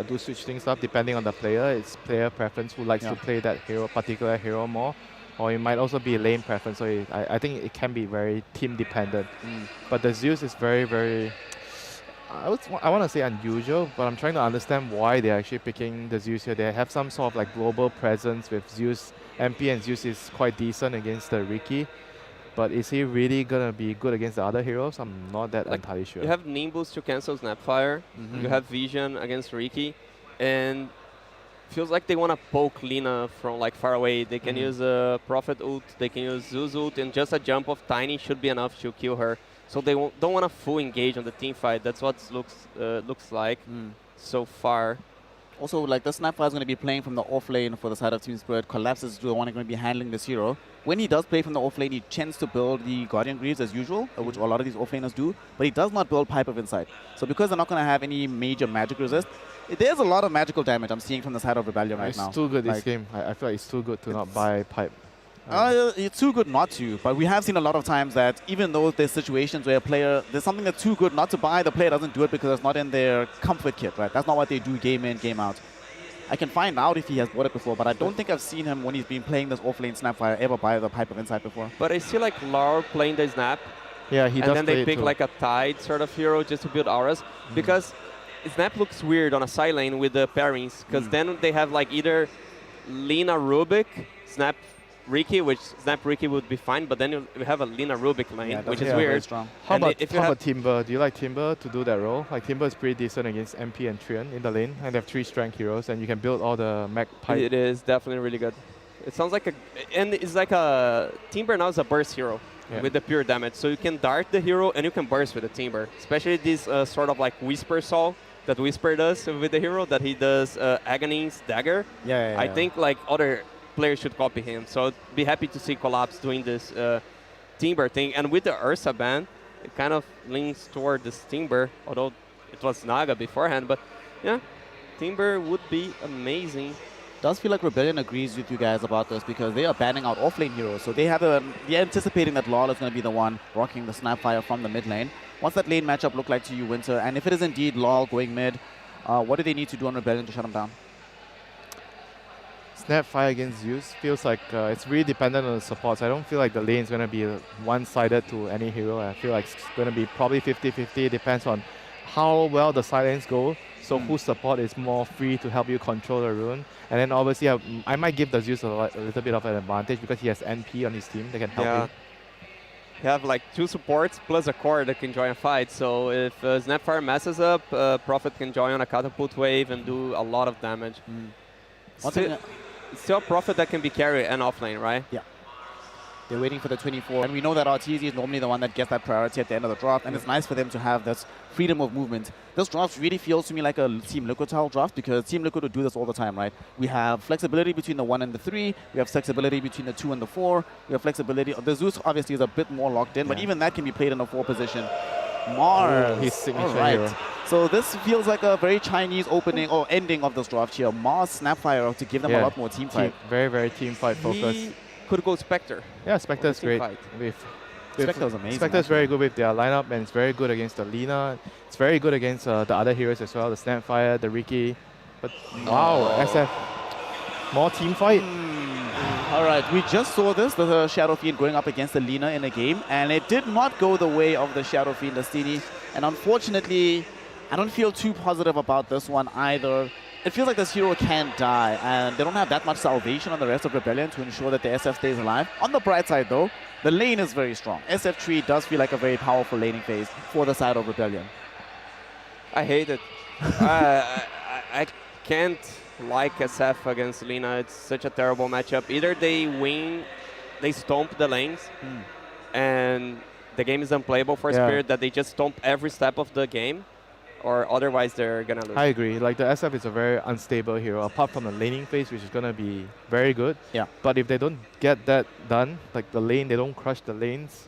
do switch things up depending on the player. It's player preference who likes to play that particular hero more. Or it might also be lane preference. So I think it can be very team dependent. But the Zeus is very, very... I want to say unusual, but I'm trying to understand why they're actually picking the Zeus here. They have some sort of like global presence with Zeus. MP and Zeus is quite decent against the Riki. But is he really going to be good against the other heroes? I'm not that entirely sure. You have Nimbus to cancel Snapfire. You have Vision against Riki. And feels like they want to poke Lina from like far away. They can use a Prophet ult, they can use Zeus ult, and just a jump of Tiny should be enough to kill her. So they don't want to full engage on the team fight. That's what looks like so far. Also, like the Snapfire is going to be playing from the off lane for the side of Team Spirit. Collapse is the one going to be handling this hero. When he does play from the off lane, he tends to build the Guardian Greaves as usual, which a lot of these off laners do, but he does not build Pipe of Insight. So because they're not going to have any major magic resist, there's a lot of magical damage I'm seeing from the side of Rebellion right now. It's too good this game. I feel like it's too good to not buy Pipe. It's too good not to, but we have seen a lot of times that even though there's situations where there's something that's too good not to buy, the player doesn't do it because it's not in their comfort kit, right? That's not what they do game in, game out. I can find out if he has bought it before, but I don't think I've seen him when he's been playing this off-lane Snapfire ever buy the Pipe of Insight before. But I see like Lar playing the Snap. Yeah, he does. And then they pick like a Tide sort of hero just to build auras. Because Snap looks weird on a side lane with the pairings, because then they have like either Lina Rubik, Snap Riki, which Snap Riki would be fine, but then you have a Lina Rubik lane, which is weird. Strong. How about Timber? Do you like Timber to do that role? Like Timber is pretty decent against MP and Trian in the lane, and they have 3 strength heroes, and you can build all the mech pipe. It is definitely really good. It sounds like and it's like a Timber now is a burst hero with the pure damage, so you can dart the hero and you can burst with the Timber, especially this sort of like Whisper Soul that Whisper does with the hero, that he does Agony's Dagger. I think like other players should copy him. So I'd be happy to see Collapse doing this Timber thing. And with the Ursa ban, it kind of leans toward this Timber, although it was Naga beforehand. But yeah, Timber would be amazing. Does feel like Rebellion agrees with you guys about this because they are banning out offlane heroes. So they're anticipating that Lawler is going to be the one rocking the Snapfire from the mid lane. What's that lane matchup look like to you, Winter? And if it is indeed Lawler going mid, what do they need to do on Rebellion to shut him down? Snapfire against Zeus feels like it's really dependent on the supports. I don't feel like the lane is going to be one-sided to any hero. I feel like it's going to be probably 50-50. It depends on how well the side lanes go. So whose support is more free to help you control the rune. And then obviously I might give the Zeus a little bit of an advantage because he has NP on his team that can help you. You have like 2 supports plus a core that can join a fight. So if Snapfire messes up, Prophet can join on a catapult wave and do a lot of damage. Still a Prophet that can be carried and offlane, right? Yeah. They're waiting for the 24. And we know that RTZ is normally the one that gets that priority at the end of the draft. And it's nice for them to have this freedom of movement. This draft really feels to me like a Team Liquid style draft because Team Liquid will do this all the time, right? We have flexibility between the 1 and the 3. We have flexibility between the 2 and the 4. We have flexibility. The Zeus obviously is a bit more locked in, but even that can be played in a 4 position. Mars. His signature hero. So this feels like a very Chinese opening or ending of this draft here. Mars Snapfire to give them a lot more team fight. Very, very team fight focused. He could go Spectre. Yeah, Spectre's great. Spectre's amazing. Spectre's very good with their lineup, and it's very good against the Lina. It's very good against the other heroes as well, the Snapfire, the Riki. But wow, SF. More team fight. All right, we just saw this, the Shadow Fiend going up against the Lina in a game, and it did not go the way of the Shadow Fiend Destiny. And unfortunately, I don't feel too positive about this one either. It feels like this hero can die, and they don't have that much salvation on the rest of Rebellion to ensure that the SF stays alive. On the bright side, though, the lane is very strong. SF3 does feel like a very powerful laning phase for the side of Rebellion. I hate it. I can't like SF against Lina. It's such a terrible matchup. Either they win, they stomp the lanes, and the game is unplayable for Spirit, that they just stomp every step of the game, or otherwise they're going to lose. I agree. Like, the SF is a very unstable hero, apart from the laning phase, which is going to be very good. Yeah. But if they don't get that done, like the lane, they don't crush the lanes,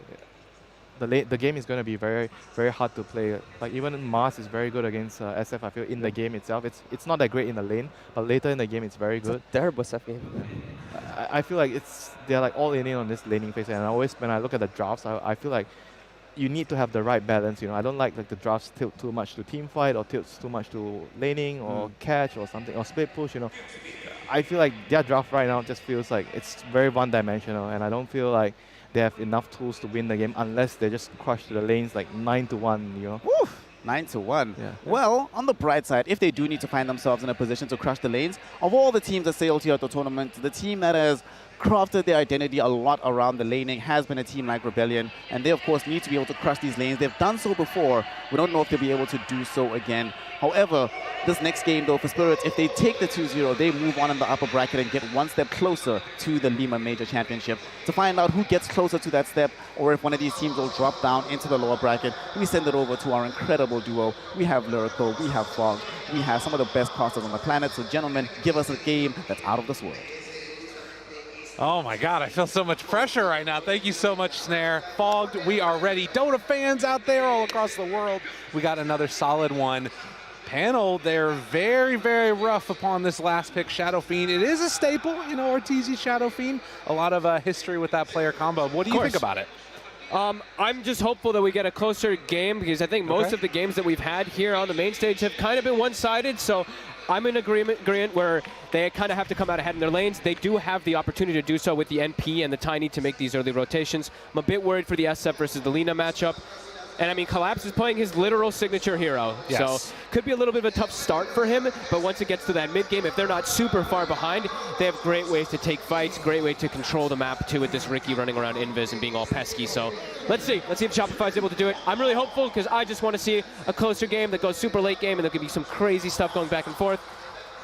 the game is going to be very, very hard to play. Like, even Mars is very good against SF, I feel, in the game itself. It's not that great in the lane, but later in the game, it's very good. It's a terrible SF game. I feel like they're like all in on this laning phase, and when I look at the drafts, I feel like you need to have the right balance. I don't like the drafts tilt too much to team fight or tilts too much to laning or catch or something or split push. I feel like their draft right now just feels like it's very one-dimensional, and I don't feel like they have enough tools to win the game unless they just crush the lanes like 9-1. Woo! 9-1. Yeah. Well, on the bright side, if they do need to find themselves in a position to crush the lanes, of all the teams that sailed here at the tournament, the team that has crafted their identity a lot around the laning has been a team like Rebellion, and they of course need to be able to crush these lanes. They've done so before. We don't know if they'll be able to do so again. However, this next game though for Spirits, if they take the 2-0, they move on in the upper bracket and get one step closer to the LIMA Major Championship. To find out who gets closer to that step, or if one of these teams will drop down into the lower bracket, we send it over to our incredible duo. We have Lyrical, we have Fog, we have some of the best casters on the planet. So gentlemen, give us a game that's out of this world. Oh my God, I feel so much pressure right now. Thank you so much, Snare. Fogged, we are ready. Dota fans out there all across the world, we got another solid one. Panel, they're very, very rough upon this last pick, Shadow Fiend. It is a staple, Ortiz Shadow Fiend. A lot of history with that player combo. What do you think about it? I'm just hopeful that we get a closer game, because I think most of the games that we've had here on the main stage have kind of been one-sided. So I'm in agreement where they kind of have to come out ahead in their lanes. They do have the opportunity to do so with the NP and the Tiny to make these early rotations. I'm a bit worried for the SF versus the Lina matchup. And I mean, Collapse is playing his literal signature hero. Yes. So could be a little bit of a tough start for him, but once it gets to that mid game, if they're not super far behind, they have great ways to take fights, great way to control the map too, with this Ricky running around invis and being all pesky. So let's see if Shopify's able to do it. I'm really hopeful, because I just want to see a closer game that goes super late game, and there could be some crazy stuff going back and forth.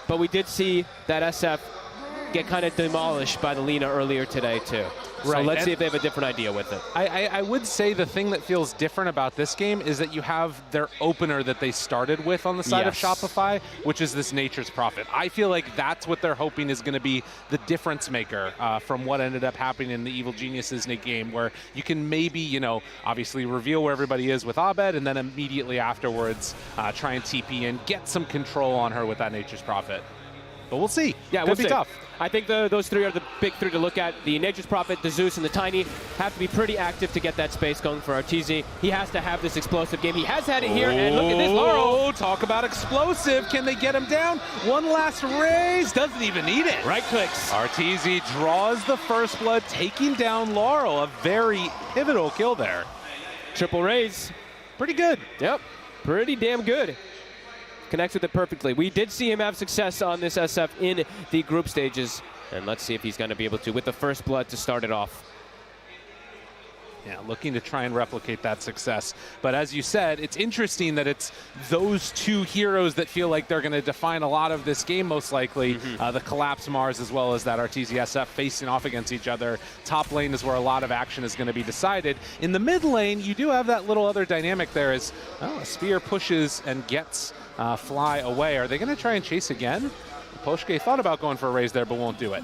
But we did see that SF get kind of demolished by the Lina earlier today too. So let's see if they have a different idea with it. I would say the thing that feels different about this game is that you have their opener that they started with on the side of Shopify, which is this Nature's Prophet. I feel like that's what they're hoping is going to be the difference maker from what ended up happening in the Evil Geniuses game, where you can maybe, obviously reveal where everybody is with Abed, and then immediately afterwards try and TP and get some control on her with that Nature's Prophet. But we'll see. Yeah, Could be tough. I think those three are the big three to look at. The Nature's Prophet, the Zeus, and the Tiny have to be pretty active to get that space going for Arteezy. He has to have this explosive game. He has had it here, and look at this, Laurel. Oh, talk about explosive. Can they get him down? One last raise. Doesn't even need it. Right clicks. Arteezy draws the first blood, taking down Laurel. A very pivotal kill there. Triple raise. Pretty good. Yep, pretty damn good. Connects with it perfectly. We did see him have success on this SF in the group stages, and let's see if he's going to be able to with the first blood to start it off. Yeah, looking to try and replicate that success. But as you said, it's interesting that it's those two heroes that feel like they're going to define a lot of this game, most likely. The Collapse Mars as well as that Arteezy SF facing off against each other. Top lane is where a lot of action is going to be decided. In the mid lane, you do have that little other dynamic there as a spear pushes and gets Fly away. Are they going to try and chase again? Poshke thought about going for a raise there, but won't do it.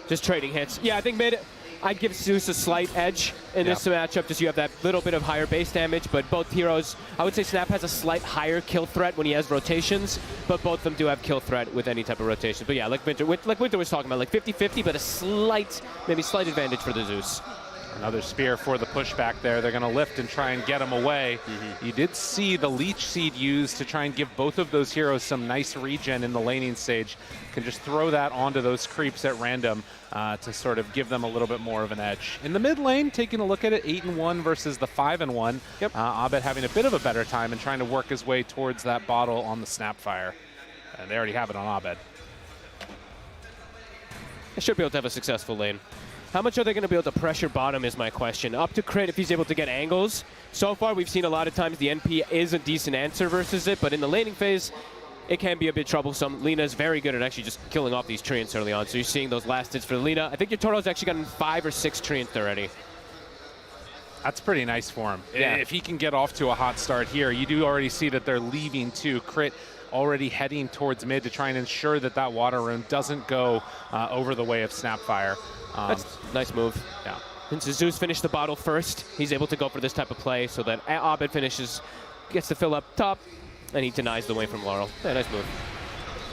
Just trading hits. Yeah, I think mid, I'd give Zeus a slight edge in this matchup, just you have that little bit of higher base damage, but both heroes, I would say Snap has a slight higher kill threat when he has rotations, but both of them do have kill threat with any type of rotation. But yeah, like Winter was talking about, like 50-50, but a slight, maybe slight advantage for the Zeus. Another spear for the pushback there. They're going to lift and try and get him away. You did see the Leech Seed used to try and give both of those heroes some nice regen in the laning stage. Can just throw that onto those creeps at random to sort of give them a little bit more of an edge. In the mid lane, taking a look at it, 8-1 versus the 5-1. Yep. Abed having a bit of a better time and trying to work his way towards that bottle on the Snapfire. And they already have it on Abed. They should be able to have a successful lane. How much are they going to be able to pressure bottom is my question. Up to crit if he's able to get angles. So far, we've seen a lot of times the NP is a decent answer versus it, but in the laning phase, it can be a bit troublesome. Lina is very good at actually just killing off these treants early on, so you're seeing those last hits for Lina. I think your Toro's actually gotten 5 or 6 treants already. That's pretty nice for him. Yeah. If he can get off to a hot start here, you do already see that they're leaving too. Crit already heading towards mid to try and ensure that that water rune doesn't go over the way of Snapfire. That's a nice move. Yeah. Since Zeus finished the bottle first, he's able to go for this type of play so that Abed finishes, gets to fill up top, and he denies the way from Laurel. Yeah, nice move.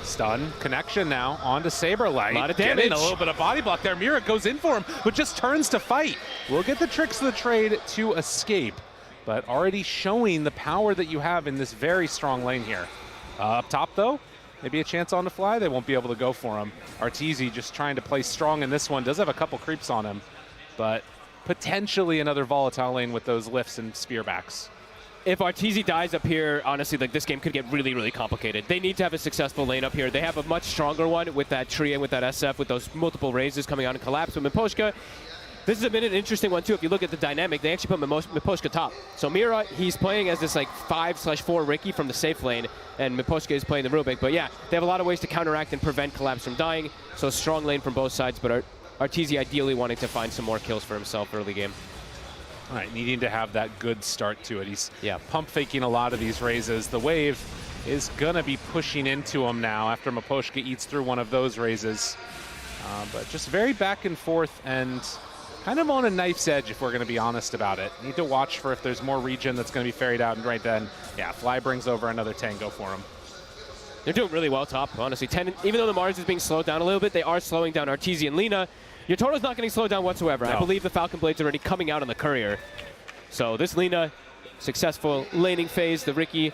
Stun connection now onto Saberlight. A lot of Getting damage. a little bit of body block there. Mira goes in for him, but just turns to fight. We'll get the tricks of the trade to escape, but already showing the power that you have in this very strong lane here. Up top, though, maybe a chance on the fly. They won't be able to go for him. Arteezy just trying to play strong in this one. Does have a couple creeps on him, but potentially another volatile lane with those lifts and spearbacks. If Arteezy dies up here, honestly, like this game could get really, really complicated. They need to have a successful lane up here. They have a much stronger one with that tree and with that SF, with those multiple raises coming out and collapse with Miposhka. This has been an interesting one, too. If you look at the dynamic, they actually put Miposhka top. So Mira, he's playing as this like 5/4 Ricky from the safe lane, and Miposhka is playing the Rubik. But yeah, they have a lot of ways to counteract and prevent collapse from dying. So strong lane from both sides, but Arteezy ideally wanting to find some more kills for himself early game. All right, needing to have that good start to it. He's Yeah. pump faking a lot of these raises. The wave is going to be pushing into him now after Miposhka eats through one of those raises. But just very back and forth and kind of on a knife's edge, if we're going to be honest about it. Need to watch for if there's more regen that's going to be ferried out, and right then, yeah, Fly brings over another tango for him. They're doing really well top, honestly. Even though the Mars is being slowed down a little bit, they are slowing down Arteezy and Lina. Your Toro's not getting slowed down whatsoever. No. I believe the Falcon Blade's already coming out on the Courier. So this Lina, successful laning phase, the Ricky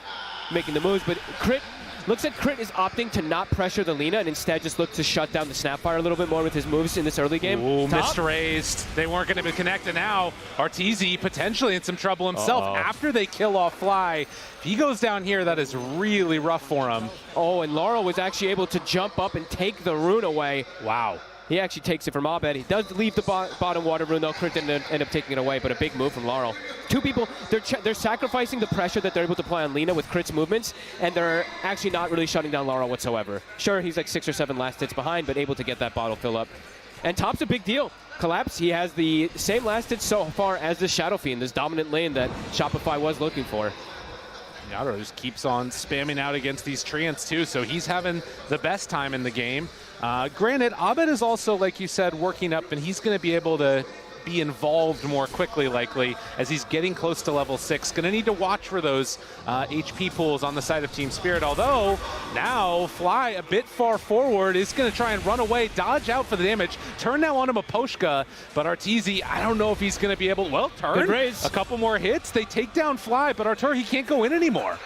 making the moves, but Crit, looks like Crit is opting to not pressure the Lina and instead just look to shut down the Snapfire a little bit more with his moves in this early game. Ooh, Top. missed raised. They weren't going to be connected now. Arteezy potentially in some trouble himself after they kill off Fly. If he goes down here, that is really rough for him. Oh, and Laurel was actually able to jump up and take the rune away. Wow. He actually takes it from Abed. He does leave the bottom water rune, though. Crit didn't end up taking it away, but a big move from Laurel. Two people, they're sacrificing the pressure that they're able to apply on Lina with Crit's movements, and they're actually not really shutting down Laurel whatsoever. Sure, he's like 6 or 7 last hits behind, but able to get that bottle fill up. And top's a big deal. Collapse, he has the same last hits so far as the Shadow Fiend, this dominant lane that Shopify was looking for. Yaro just keeps on spamming out against these treants too, so he's having the best time in the game. Granted, Abed is also, like you said, working up, and he's going to be able to be involved more quickly, likely, as he's getting close to level 6. Going to need to watch for those HP pools on the side of Team Spirit, although now Fly a bit far forward is going to try and run away, dodge out for the damage, turn now onto Miposhka, but Arteezy, I don't know if he's going to be able, well, turn, Good raise. a couple more hits, they take down Fly, but Artur, he can't go in anymore.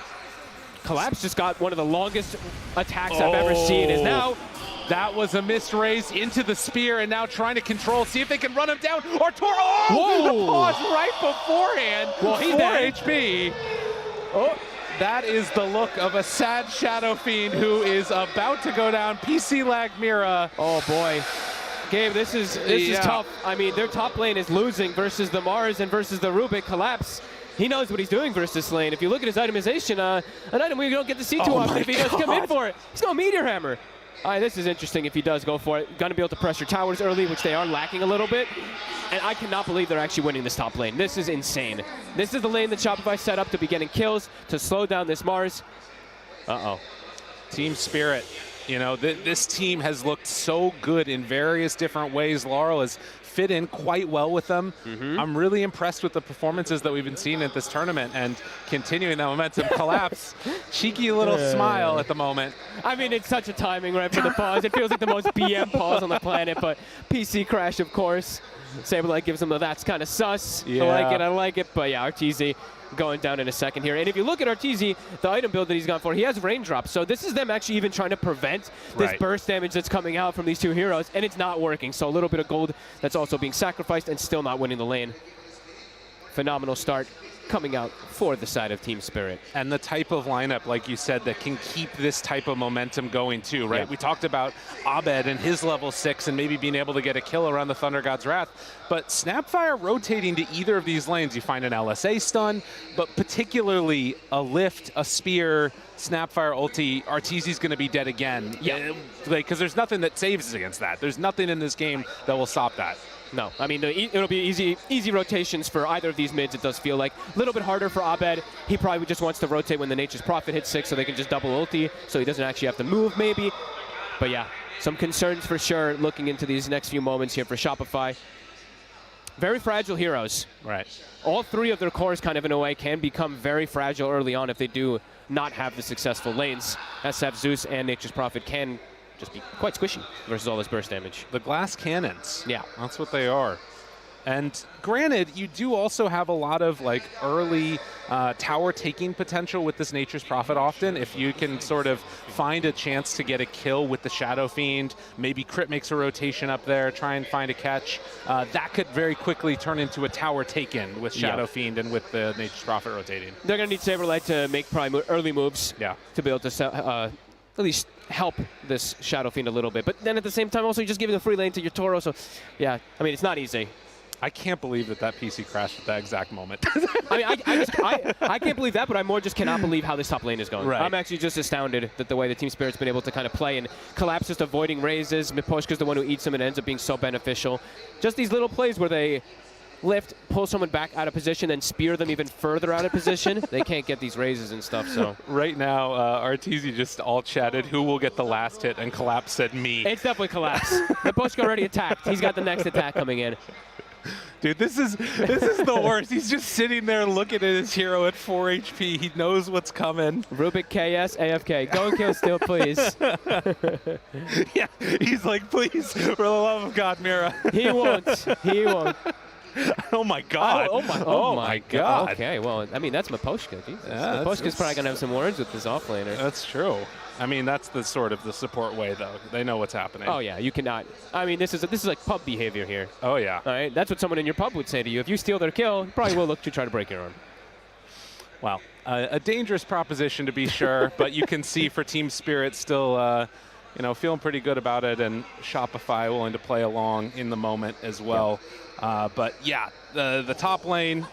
Collapse just got one of the longest attacks I've ever seen, is now... That was a missed raise into the spear, and now trying to control, see if they can run him down. Artur, the pause right beforehand. Well, he's 4 dead. HP. Oh, that is the look of a sad Shadow Fiend who is about to go down. PC lag Mira. Oh boy. Gabe, this is tough. I mean, their top lane is losing versus the Mars and versus the Rubik. Collapse. He knows what he's doing versus this lane. If you look at his itemization, an item we don't get to see too often if he does come in for it. He's going Meteor Hammer. All right, this is interesting if he does go for it. Going to be able to pressure towers early, which they are lacking a little bit. And I cannot believe they're actually winning this top lane. This is insane. This is the lane that Shopify set up to be getting kills, to slow down this Mars. Uh-oh. Team Spirit. You know, this team has looked so good in various different ways. Laurel has fit in quite well with them. I'm really impressed with the performances that we've been seeing at this tournament and continuing that momentum. Collapse, cheeky little smile at the moment. I mean, it's such a timing right for the pause. It feels like the most BM pause on the planet, but PC crash, of course. Saberlight gives him the that's kind of sus. Yeah. I like it. But yeah, Arteezy going down in a second here. And if you look at Arteezy, the item build that he's gone for, he has raindrops. So this is them actually even trying to prevent this burst damage that's coming out from these two heroes, and it's not working. So a little bit of gold that's also being sacrificed and still not winning the lane. Phenomenal start coming out for the side of Team Spirit. And the type of lineup, like you said, that can keep this type of momentum going too, right? Yeah. We talked about Abed and his level 6 and maybe being able to get a kill around the Thunder God's Wrath, but Snapfire rotating to either of these lanes, you find an LSA stun, but particularly a lift, a spear, Snapfire ulti, Arteezy's going to be dead again. Yeah. Because there's nothing that saves against that. There's nothing in this game that will stop that. No, I mean, it'll be easy rotations for either of these mids, it does feel like. A little bit harder for Abed. He probably just wants to rotate when the Nature's Prophet hits 6 so they can just double ulti, so he doesn't actually have to move maybe. But yeah, some concerns for sure looking into these next few moments here for Shopify. Very fragile heroes. Right. All three of their cores kind of in a way can become very fragile early on if they do not have the successful lanes. SF, Zeus, and Nature's Prophet can just be quite squishy versus all this burst damage. The glass cannons. Yeah. That's what they are. And granted, you do also have a lot of like early tower taking potential with this Nature's Prophet often. If you can sort of find a chance to get a kill with the Shadow Fiend, maybe Crit makes a rotation up there, try and find a catch, that could very quickly turn into a tower taken with Shadow Fiend and with the Nature's Prophet rotating. They're going to need Saberlight to make probably early moves to be able to at least help this Shadow Fiend a little bit. But then at the same time, also, you're just giving a free lane to your Toro. So, yeah, I mean, it's not easy. I can't believe that PC crashed at that exact moment. I mean, I can't believe that, but I more just cannot believe how this top lane is going. Right. I'm actually just astounded that the way the Team Spirit's been able to kind of play and Collapse just avoiding raises. Miposhka's the one who eats them and ends up being so beneficial. Just these little plays where they lift, pull someone back out of position, then spear them even further out of position. They can't get these raises and stuff, so. Right now, Arteezy just all chatted, who will get the last hit, and Collapse said me. It's definitely Collapse. Miposhka already attacked. He's got the next attack coming in. Dude, this is the worst. He's just sitting there looking at his hero at 4 HP. He knows what's coming. Rubik KS AFK. Go and kill still, please. Yeah, he's like, please, for the love of God, Mira. He won't. He won't. Oh my God. Oh my God. Okay, well, I mean, that's Miposhka. Jesus. Yeah, Miposhka's probably going to have some words with this offlaner. That's true. I mean, that's the sort of the support way, though. They know what's happening. Oh, yeah, you cannot. I mean, this is like pub behavior here. Oh, yeah. All right, that's what someone in your pub would say to you. If you steal their kill, you probably will look to try to break your arm. Well, a dangerous proposition to be sure, but you can see for Team Spirit still, feeling pretty good about it, and Shopify willing to play along in the moment as well. But yeah, the top lane,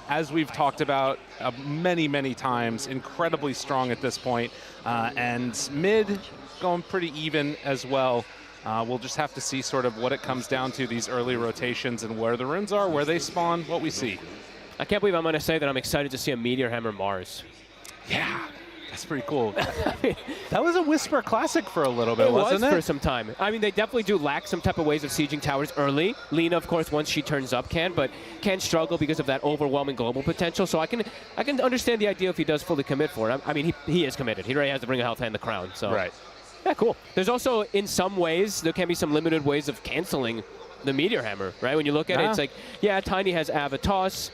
as we've talked about many, many times, incredibly strong at this point. And mid going pretty even as well. We'll just have to see sort of what it comes down to, these early rotations and where the runes are, where they spawn, what we see. I can't believe I'm going to say that I'm excited to see a Meteor Hammer Mars. Yeah, that's pretty cool. That was a Whisper Classic for a little bit, wasn't it? It was for some time. I mean, they definitely do lack some type of ways of sieging towers early. Lina, of course, once she turns up but can struggle because of that overwhelming global potential. So I can understand the idea if he does fully commit for it. I mean, he is committed. He already has the Ring of Health and the Crown. So. Right. Yeah, cool. There's also, in some ways, there can be some limited ways of canceling the Meteor Hammer, right? When you look at it, it's like, yeah, Tiny has Avatos.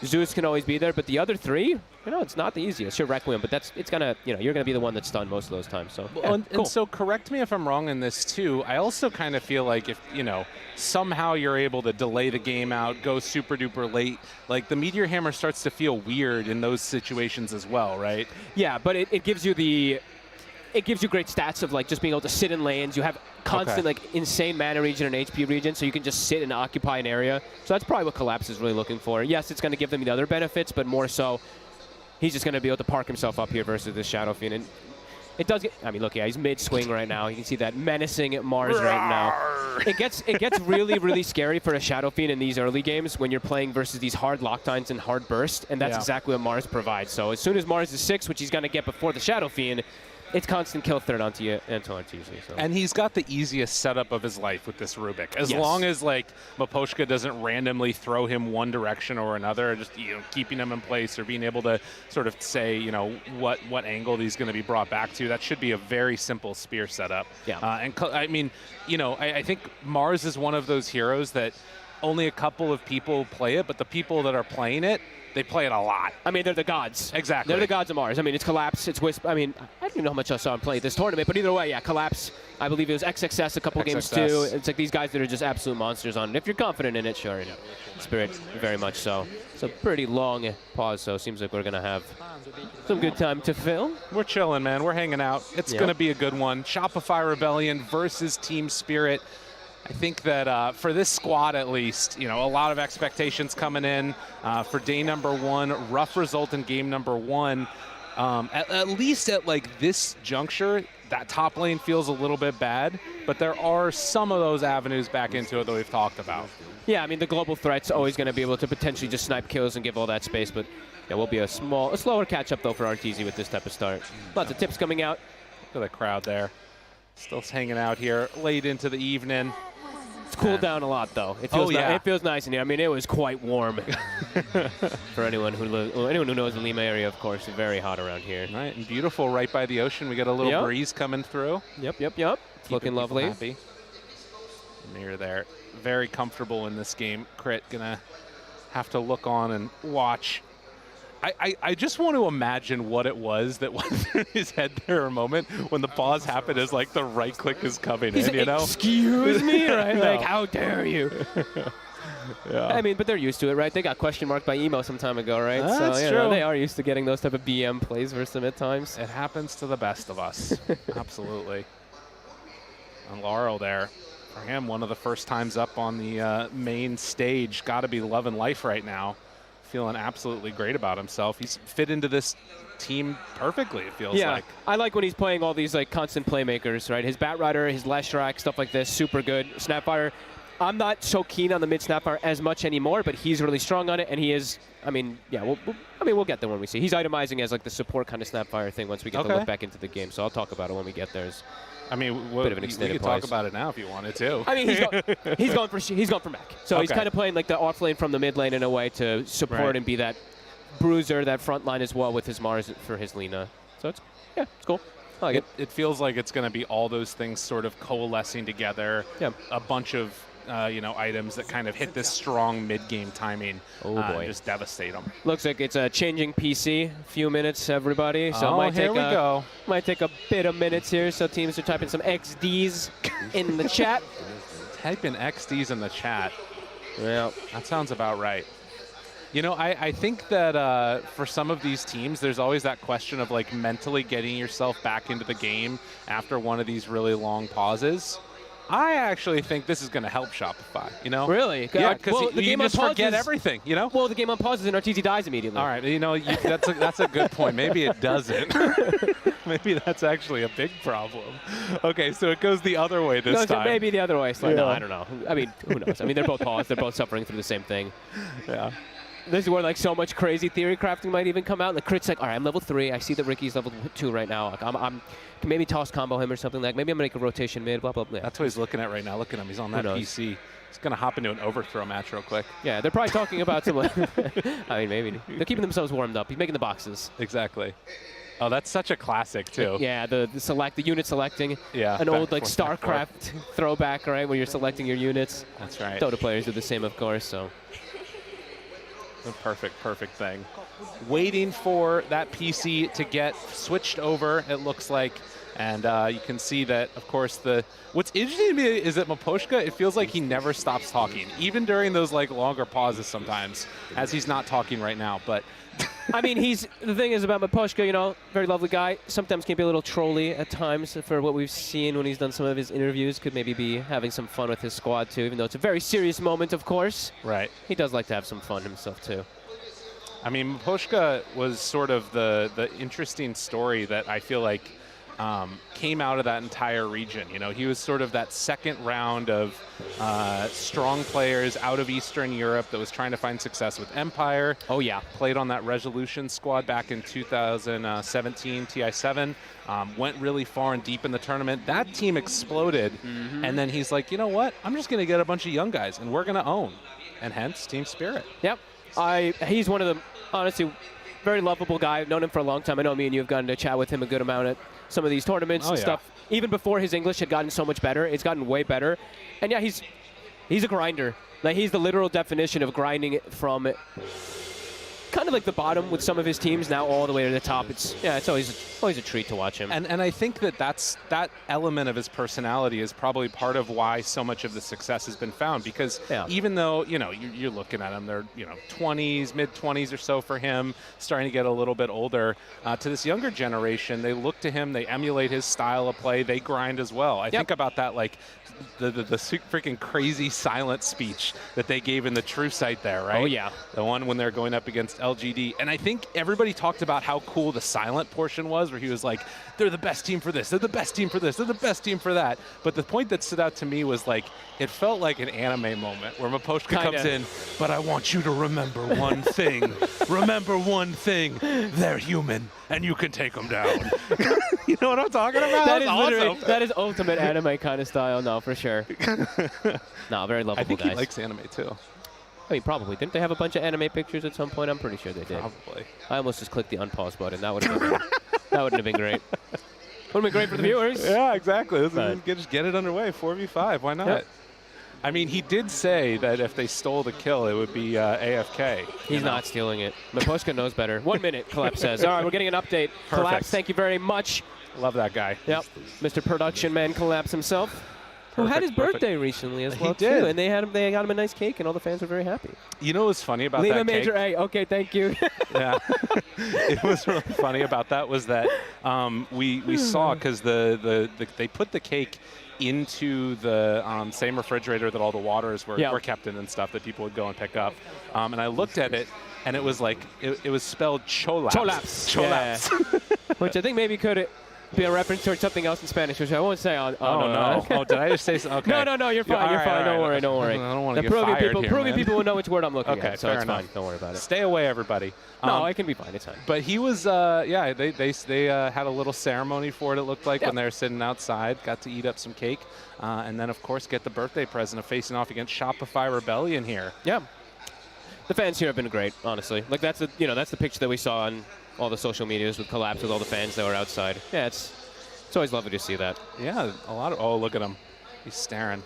Zeus can always be there, but the other three, it's not the easiest. Sure, Requiem, but it's gonna, you're gonna be the one that's stunned most of those times. So, yeah, and so correct me if I'm wrong in this too. I also kind of feel like if somehow you're able to delay the game out, go super duper late, like the Meteor Hammer starts to feel weird in those situations as well, right? Yeah, but it gives you great stats of like just being able to sit in lanes. You have constant like insane mana regen and HP regen, so you can just sit and occupy an area. So that's probably what Collapse is really looking for. Yes, it's going to give them the other benefits, but more so, he's just going to be able to park himself up here versus this Shadow Fiend. And it does get. I mean, look, yeah, he's mid swing right now. You can see that menacing at Mars right now. It gets really, really scary for a Shadow Fiend in these early games when you're playing versus these hard lockdowns and hard burst, and that's exactly what Mars provides. So as soon as Mars is 6, which he's going to get before the Shadow Fiend, it's constant kill threat onto Arteezy. So. And he's got the easiest setup of his life with this Rubik. As Yes. long as like Miposhka doesn't randomly throw him one direction or another, just keeping him in place or being able to sort of say what angle he's going to be brought back to. That should be a very simple spear setup. Yeah. I mean, I think Mars is one of those heroes that only a couple of people play it, but the people that are playing it, they play it a lot. I mean, they're the gods. Exactly. They're the gods of Mars. I mean, it's Collapse, it's Wisp. I mean, I don't even know how much I saw him play this tournament, but either way, yeah, Collapse. I believe it was XXS a couple games too. It's like these guys that are just absolute monsters on it. If you're confident in it, sure. Spirit, very much so. It's a pretty long pause, so it seems like we're going to have some good time to fill. We're chilling, man. We're hanging out. It's going to be a good one. Shopify Rebellion versus Team Spirit. I think that for this squad, at least, a lot of expectations coming in for day number 1. Rough result in game number 1. At least at like this juncture, that top lane feels a little bit bad, but there are some of those avenues back into it that we've talked about. Yeah, I mean, the global threat's always going to be able to potentially just snipe kills and give all that space, but there will be a slower catch-up, though, for Arteezy with this type of start. Lots of tips coming out. Look at the crowd there. Still hanging out here late into the evening. It's cooled down a lot, though. It feels it feels nice in here. I mean, it was quite warm. For anyone who knows the Lima area, of course, it's very hot around here. Right, and beautiful right by the ocean. We got a little breeze coming through. Yep. It's looking lovely. Happy. Mirror there. Very comfortable in this game. Crit gonna have to look on and watch. I just want to imagine what it was that went through his head there a moment when the pause happened as like the right click is coming in, Excuse me, right? Like, how dare you? Yeah. I mean, but they're used to it, right? They got question marked by emo some time ago, right? That's so, true. They are used to getting those type of BM plays versus them at times. It happens to the best of us. Absolutely. And Laurel there. For him, one of the first times up on the main stage. Got to be loving life right now. Feeling absolutely great about himself. He's fit into this team perfectly, it feels like. I like when he's playing all these like constant playmakers, right? His Batrider, his Leshrac, stuff like this, super good. Snapfire, I'm not so keen on the mid Snapfire as much anymore, but he's really strong on it, and he is, we'll get there when we see. He's itemizing as like the support kind of Snapfire thing once we get to look back into the game, so I'll talk about it when we get there. I mean, bit of an we extended could talk pause. about it now if you wanted to. I mean, he's going for mech. So he's kind of playing like the off lane from the mid lane in a way to support and be that bruiser, that front line as well with his Mars for his Lina. So it's cool. I like it. It feels like it's going to be all those things sort of coalescing together. Yeah. A bunch of items that kind of hit this strong mid-game timing. Oh boy. Just devastate them. Looks like it's a changing PC. Few minutes, everybody. So it might take a bit of minutes here. So teams are typing some XDs in the chat. Type in XDs in the chat. Yeah, that sounds about right. I think that for some of these teams, there's always that question of like mentally getting yourself back into the game after one of these really long pauses. I actually think this is going to help Shopify, Really? Yeah, because you just forget everything, Well, the game on pauses and Arteezy dies immediately. All right, that's a good point. Maybe it doesn't. Maybe that's actually a big problem. Okay, so it goes the other way this time. Maybe the other way. So no, I don't know. I mean, who knows? I mean, they're both paused. They're both suffering through the same thing. Yeah. This is where like so much crazy theory crafting might even come out. And the Crit's like, all right, I'm level 3. I see that Ricky's level 2 right now. Like, I'm can maybe toss combo him or something like. Maybe I'm gonna make a rotation mid. Blah blah blah. That's what he's looking at right now. Look at him. He's on that PC. He's gonna hop into an overthrow match real quick. Yeah, they're probably talking about some. I mean, maybe they're keeping themselves warmed up. He's making the boxes. Exactly. Oh, that's such a classic too. Yeah, the unit selecting. Yeah. An old like StarCraft throwback, right, where you're selecting your units. That's right. Dota players do the same, of course. So. A perfect thing. Waiting for that PC to get switched over, it looks like. And you can see that, of course, what's interesting to me is that Miposhka, it feels like he never stops talking, even during those like longer pauses sometimes, as he's not talking right now. But I mean, the thing is about Miposhka, very lovely guy. Sometimes can be a little trolly at times for what we've seen when he's done some of his interviews. Could maybe be having some fun with his squad too, even though it's a very serious moment, of course. Right. He does like to have some fun himself too. I mean, Miposhka was sort of the interesting story that I feel like came out of that entire region. You know, he was sort of that second round of strong players out of Eastern Europe that was trying to find success with Empire. Oh, yeah. Played on that Resolution squad back in 2017 TI7. Went really far and deep in the tournament. That team exploded, and then he's like, you know what? I'm just going to get a bunch of young guys, and we're going to own. And hence, Team Spirit. Yep. He's one of the, honestly, very lovable guy. I've known him for a long time. I know me and you have gotten to chat with him a good amount at some of these tournaments and stuff. Even before his English had gotten so much better, it's gotten way better. And yeah, he's a grinder. Like, he's the literal definition of grinding it from kind of like the bottom with some of his teams, now all the way to the top. It's always a treat to watch him. And I think that element of his personality is probably part of why so much of the success has been found, because even though, you know, you're looking at him, they're, you know, 20s, mid-20s or so for him, starting to get a little bit older. To this younger generation, they look to him, they emulate his style of play, they grind as well. I think about that, like, the freaking crazy silent speech that they gave in the True Sight there, right? Oh, yeah. The one when they're going up against LGD. And I think everybody talked about how cool the silent portion was, where he was like, they're the best team for this, they're the best team for this, they're the best team for that. But the point that stood out to me was, like, it felt like an anime moment where Miposhka comes in, but I want you to remember one thing. Remember one thing. They're human, and you can take them down. You know what I'm talking about? That is awesome. That is ultimate anime kind of style, no, for sure. No, very lovable I think guys. he likes anime, too. I mean, probably. Didn't they have a bunch of anime pictures at some point? I'm pretty sure they did. Probably. I almost just clicked the unpause button. That would have been that wouldn't have been great. Would have been great for the viewers. Yeah, exactly. Just get it underway. 4v5. Why not? Yep. I mean, he did say that if they stole the kill, it would be AFK. He's not stealing it. Miposhka knows better. 1 minute, Collapse says. All right, we're getting an update. Collapse, thank you very much. Love that guy. Yep. Mr. Production Man Collapse himself. Who had his birthday recently as well, did. too. And they got him a nice cake, and all the fans were very happy. You know what's funny about LIMA that Major cake? A. Okay, thank you. Yeah. It was really funny about that was that we saw, because they put the cake into the same refrigerator that all the waters were kept in and stuff that people would go and pick up. And I looked at it, and it was like, it was spelled Cholaps. Cholaps. Yeah. Which I think maybe could be a reference towards something else in Spanish, which I won't say on. No. Oh, did I just say something? Okay. No, you're fine. You're fine. Don't worry. Don't worry. I don't want to get fired here, Proving man. people will know which word I'm looking at, so fair it's enough. fine. Don't worry about it. Stay away, everybody. No, it can be fine. It's fine. But he was, they had a little ceremony for it, it looked like, when they were sitting outside. Got to eat up some cake. And then, of course, get the birthday present of facing off against Shopify Rebellion here. Yeah. The fans here have been great, honestly. Like, that's the picture that we saw on all the social medias with Collapse with all the fans that were outside. Yeah, it's always lovely to see that. Yeah, a lot of, oh, look at him. He's staring.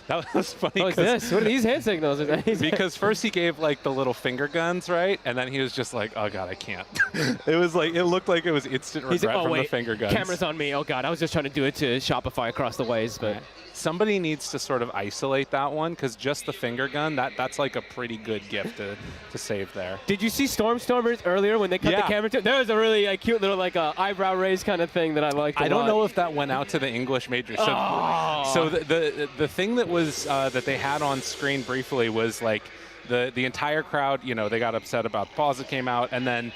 That was funny. What is this? What are these hand signals? Because first he gave, like, the little finger guns, right? And then he was just like, oh, God, I can't. It looked like it was instant regret from the finger guns. Camera's on me. Oh, God, I was just trying to do it to Shopify across the ways, but... Somebody needs to sort of isolate that one, because just the finger gun, that's like a pretty good gift to save there. Did you see Stormstormers earlier when they cut the camera to? There was a really cute little eyebrow raise kind of thing that I liked a lot. I don't know if that went out to the English major. So the thing that was that they had on screen briefly was like the entire crowd, they got upset about the pause that came out, and then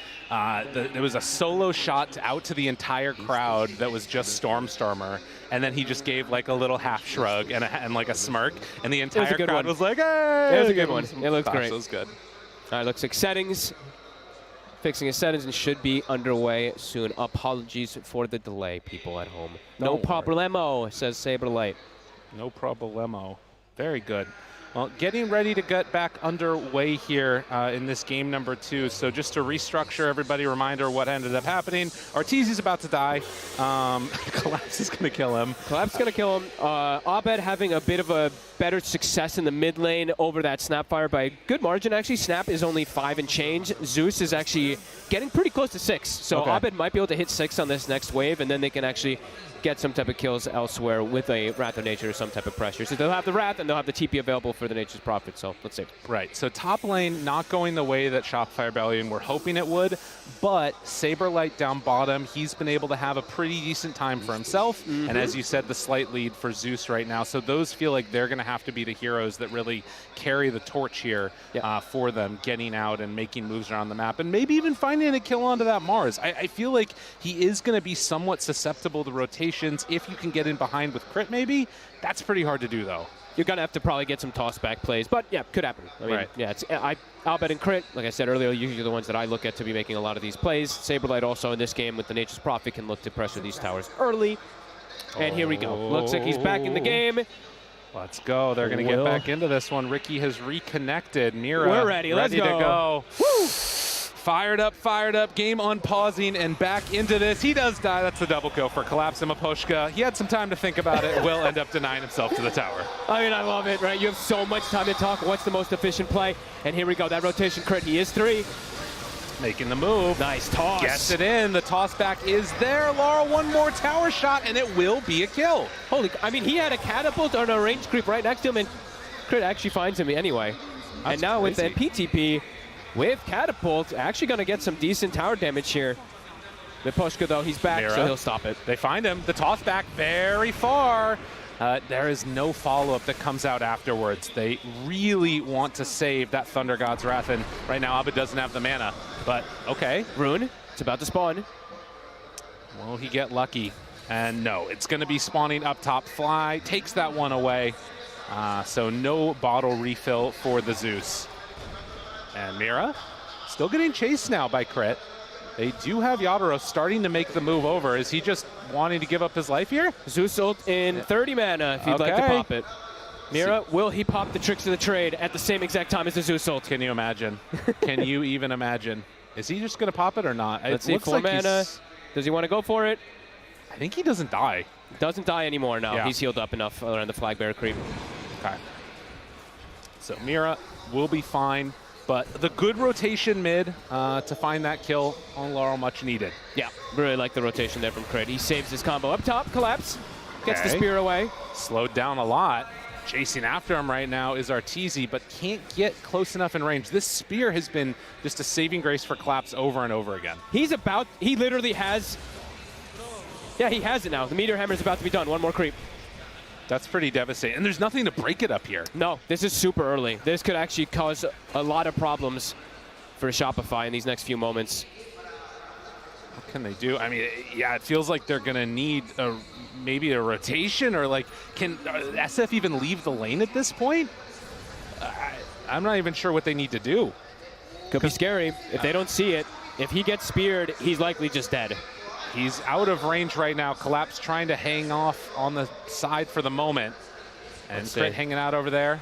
there was a solo shot out to the entire crowd that was just Stormstormer, and then he just gave like a little half shrug and like a smirk, and the entire crowd was like, hey! It was a good one. It looks great. It was good. All right, looks like settings. Fixing his settings and should be underway soon. Apologies for the delay, people at home. No problemo, says Saberlight. No problemo. Very good. Well, getting ready to get back underway here in this game number 2. So just to restructure everybody, reminder what ended up happening. Arteezy's about to die. Collapse is going to kill him. Collapse is going to kill him. Abed having a bit of a better success in the mid lane over that Snapfire by a good margin. Actually, Snap is only 5 and change. Zeus is actually getting pretty close to 6. So Abed might be able to hit 6 on this next wave, and then they can actually get some type of kills elsewhere with a Wrath of Nature or some type of pressure. So they'll have the Wrath and they'll have the TP available for the Nature's Prophet. So let's see. Right. So top lane not going the way that Shopify Rebellion were hoping it would, but Saberlight down bottom, he's been able to have a pretty decent time for himself. And as you said, the slight lead for Zeus right now. So those feel like they're going to have to be the heroes that really carry the torch here for them, getting out and making moves around the map, and maybe even finding a kill onto that Mars. I feel like he is going to be somewhat susceptible to rotations if you can get in behind with crit maybe. That's pretty hard to do though. You're going to have to probably get some toss-back plays, but yeah, could happen. I mean, yeah, Albed and Crit, like I said earlier, usually the ones that I look at to be making a lot of these plays. Saberlight also in this game with the Nature's Prophet can look to pressure these towers early. And here we go. Looks like he's back in the game. Let's go. They're going to get back into this one. Ricky has reconnected. Mira, we're ready. Let's go. To go. Woo! Fired up, game unpausing, and back into this. He does die. That's the double kill for Collapse and Maposhka. He had some time to think about it. Will end up denying himself to the tower. I mean, I love it, right? You have so much time to talk. What's the most efficient play? And here we go. That rotation crit. He is 3. Making the move. Nice toss. Gets it in. The toss back is there. Laurel, one more tower shot, and it will be a kill. Holy, I mean, he had a catapult or a range creep right next to him, and Crit actually finds him anyway. That's and now crazy. with that PTP, with catapult, actually going to get some decent tower damage here. Miposhka, though, he's back, Mira. so he'll stop it. They find him. The toss back very far. There is no follow-up that comes out afterwards. They really want to save that Thunder God's Wrath, and right now Abed doesn't have the mana. But, okay. Rune, it's about to spawn. Will he get lucky? And no, it's going to be spawning up top. Fly takes that one away. So no bottle refill for the Zeus. And Mira still getting chased now by Crit. They do have Yadoro starting to make the move over. Is he just wanting to give up his life here? Zeus ult in 30 mana if you'd like to pop it. Mira, will he pop the tricks of the trade at the same exact time as the Zeus ult? Can you imagine? Can you even imagine? Is he just going to pop it or not? Let's see, 4 mana. Does he want to go for it? I think he doesn't die. Doesn't die anymore, no. Yeah. He's healed up enough around the flag bearer creep. Okay. So Mira will be fine. But the good rotation mid to find that kill on Laurel, much needed. Yeah, really like the rotation there from Crit. He saves his combo up top, Collapse, gets the spear away. Slowed down a lot. Chasing after him right now is Arteezy, but can't get close enough in range. This spear has been just a saving grace for Collapse over and over again. He literally has, yeah, he has it now. The meteor hammer is about to be done. One more creep. That's pretty devastating. And there's nothing to break it up here. No, this is super early. This could actually cause a lot of problems for Shopify in these next few moments. What can they do? I mean, yeah, it feels like they're going to need maybe a rotation, or like, can SF even leave the lane at this point? I'm not even sure what they need to do. Could be scary. If they don't see it, if he gets speared, he's likely just dead. He's out of range right now. Collapse trying to hang off on the side for the moment. And Crit hanging out over there.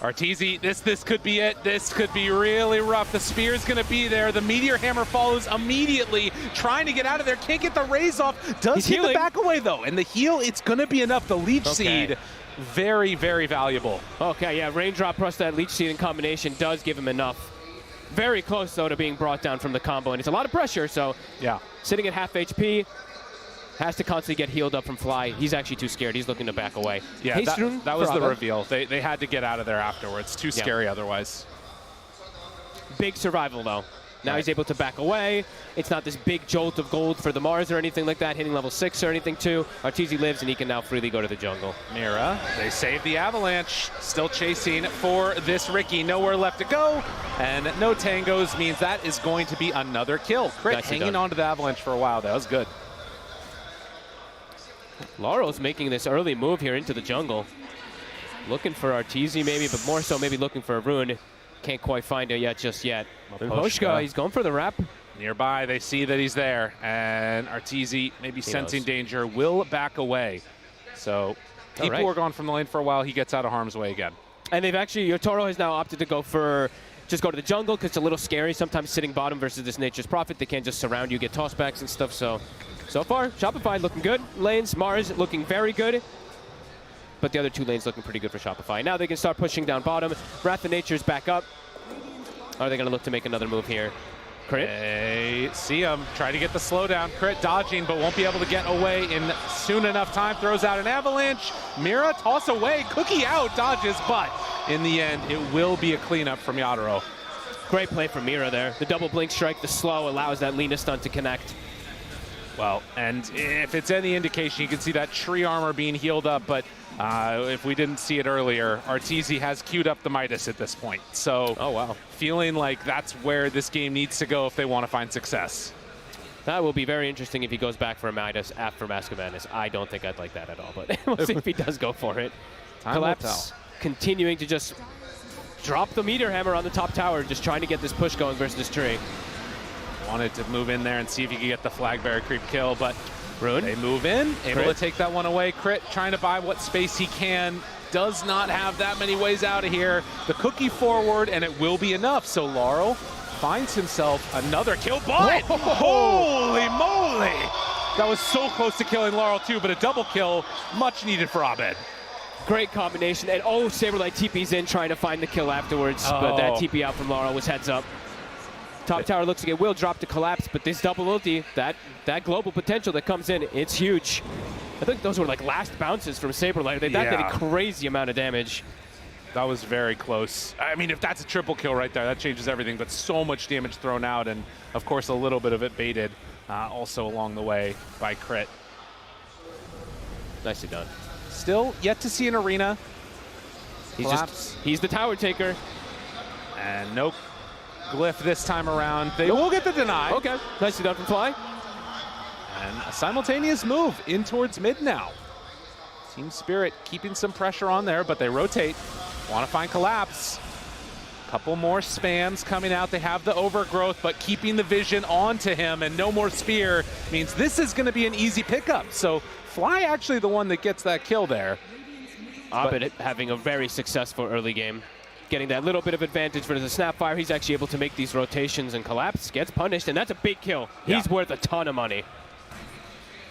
Arteezy, this could be it. This could be really rough. The spear's going to be there. The meteor hammer follows immediately. Trying to get out of there. Can't get the raise off. Does hit the back away, though. And the heal, it's going to be enough. The leech seed, very, very valuable. Okay, yeah, raindrop plus that leech seed in combination does give him enough. Very close, though, to being brought down from the combo. And it's a lot of pressure, so yeah, sitting at half HP. Has to constantly get healed up from Fly. He's actually too scared. He's looking to back away. Yeah, that was the reveal. They had to get out of there afterwards. Too scary otherwise. Big survival, though. Now he's able to back away. It's not this big jolt of gold for the Mars or anything like that, hitting level 6 or anything too. Arteezy lives, and he can now freely go to the jungle. Mira, they save the avalanche. Still chasing for this Ricky. Nowhere left to go. And no tangos means that is going to be another kill. Crit hanging on to the avalanche for a while. That was good. Laurel's making this early move here into the jungle. Looking for Arteezy maybe, but more so maybe looking for a rune. Can't quite find it yet just yet. Maposhka, he's going for the wrap. Nearby, they see that he's there. And Arteezy, maybe sensing danger, will back away. So people were gone from the lane for a while. He gets out of harm's way again. And they've actually, Yotaro has now opted to go for just go to the jungle because it's a little scary. Sometimes sitting bottom versus this Nature's Prophet, they can't just surround you, get tossbacks and stuff. So far, Shopify looking good. Lanes, Mars looking very good. But the other two lanes looking pretty good for Shopify. Now they can start pushing down bottom. Wrath of Nature's back up. Are they going to look to make another move here? They see him, try to get the slowdown. Crit dodging, but won't be able to get away in soon enough time. Throws out an avalanche. Mira toss away. Cookie out, dodges, but in the end, it will be a cleanup from Yadaro. Great play from Mira there. The double blink strike, the slow, allows that Lina stun to connect. Well, and if it's any indication, you can see that tree armor being healed up, but if we didn't see it earlier, Arteezy has queued up the Midas at this point. So, oh wow, feeling like that's where this game needs to go if they want to find success. That will be very interesting if he goes back for a Midas after Mask of Madness. I don't think I'd like that at all, but we'll see if he does go for it. Time will Collapse tell. continuing to just drop the meteor hammer on the top tower, just trying to get this push going versus this tree. Wanted to move in there and see if he could get the flag bearer creep kill, but Ruin. they move in, able Crit. to take that one away. Crit trying to buy what space he can. Does not have that many ways out of here. The cookie forward, and it will be enough. So Laurel finds himself another kill, but holy moly! That was so close to killing Laurel too, but a double kill, much needed for Abed. Great combination, and Saberlight TP's in trying to find the kill afterwards, but that TP out from Laurel was heads up. Top tower looks like it will drop to collapse, but this double ulti, that global potential that comes in, it's huge. I think those were like last bounces from Saberlight. That did a crazy amount of damage. That was very close. I mean, if that's a triple kill right there, that changes everything, but so much damage thrown out, and of course a little bit of it baited also along the way by Crit. Nicely done. Still yet to see an arena. He's the tower taker. And no glyph this time around. They will get the deny. Okay, nicely done from Fly. And a simultaneous move in towards mid now. Team Spirit keeping some pressure on there, but they rotate. Want to find Collapse. Couple more spams coming out. They have the overgrowth, but keeping the vision onto him, and no more spear means this is going to be an easy pickup. So Fly actually the one that gets that kill there. Abed having a very successful early game. Getting that little bit of advantage for the Snapfire. He's actually able to make these rotations, and Collapse gets punished, and that's a big kill. He's worth a ton of money.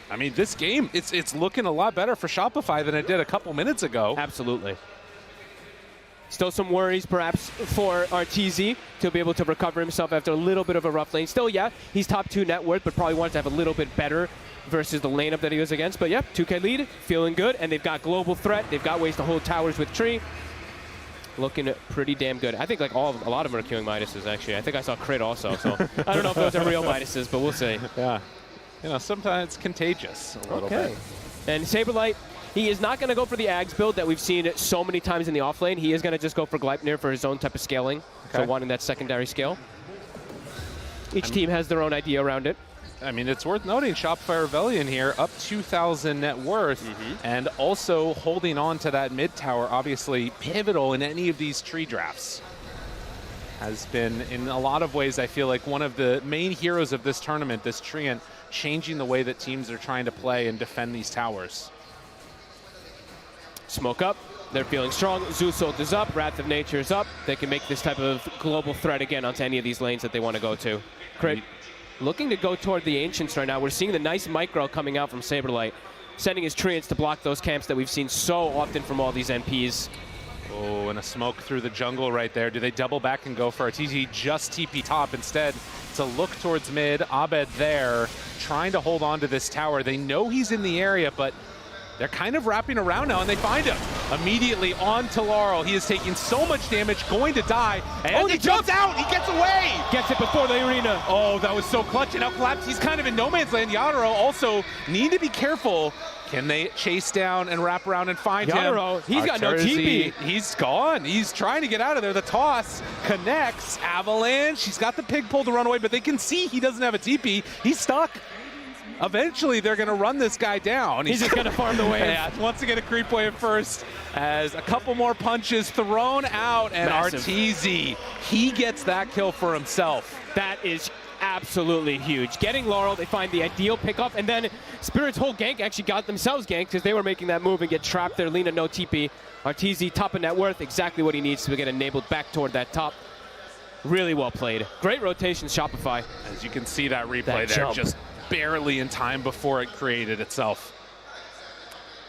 I mean, this game, it's looking a lot better for Shopify than it did a couple minutes ago. Absolutely. Still some worries, perhaps, for Arteezy to be able to recover himself after a little bit of a rough lane. Still, he's top 2 net worth, but probably wants to have a little bit better versus the lane up that he was against. But 2K lead, feeling good, and they've got global threat. They've got ways to hold towers with Tree. Looking pretty damn good. I think like a lot of them are queuing Midases, actually. I think I saw Crit also, so I don't know if those are real Midases, but we'll see. Yeah. You know, sometimes it's contagious a little bit. And Saberlight, he is not going to go for the Ags build that we've seen so many times in the off lane. He is going to just go for Gleipnir for his own type of scaling, so wanting that secondary scale. Each team has their own idea around it. I mean, it's worth noting Shopify Rebellion here, up 2,000 net worth, and also holding on to that mid tower, obviously pivotal in any of these tree drafts. Has been, in a lot of ways, I feel like one of the main heroes of this tournament, this Treant, changing the way that teams are trying to play and defend these towers. Smoke up. They're feeling strong. Zeus ult is up. Wrath of Nature is up. They can make this type of global threat again onto any of these lanes that they want to go to. Crit looking to go toward the Ancients right now. We're seeing the nice micro coming out from Saberlight, sending his Treants to block those camps that we've seen so often from all these NPs. Oh, and a smoke through the jungle right there. Do they double back and go for Arteezy? Just TP top instead. It's a look towards mid. Abed there, trying to hold on to this tower. They know he's in the area, but they're kind of wrapping around now, and they find him. Immediately on to Laurel. He is taking so much damage, going to die. And he jumps out. He gets away. Gets it before the arena. Oh, that was so clutch. And now Collapse, he's kind of in no man's land. Yadaro also need to be careful. Can they chase down and wrap around and find Yadaro, him? he's got no TP. He's gone. He's trying to get out of there. The toss connects. Avalanche. He's got the pig pull to run away, but they can see he doesn't have a TP. He's stuck. Eventually, they're going to run this guy down. He's just going to farm the wave. Yeah, wants to get a creep wave first as a couple more punches thrown out, and Arteezy, he gets that kill for himself. That is absolutely huge. Getting Laurel, they find the ideal pickup, and then Spirit's whole gank actually got themselves ganked because they were making that move and get trapped there. Lina, no TP. Arteezy, top of net worth, exactly what he needs to get enabled back toward that top. Really well played. Great rotation, Shopify. As you can see that replay there, just barely in time before it created itself.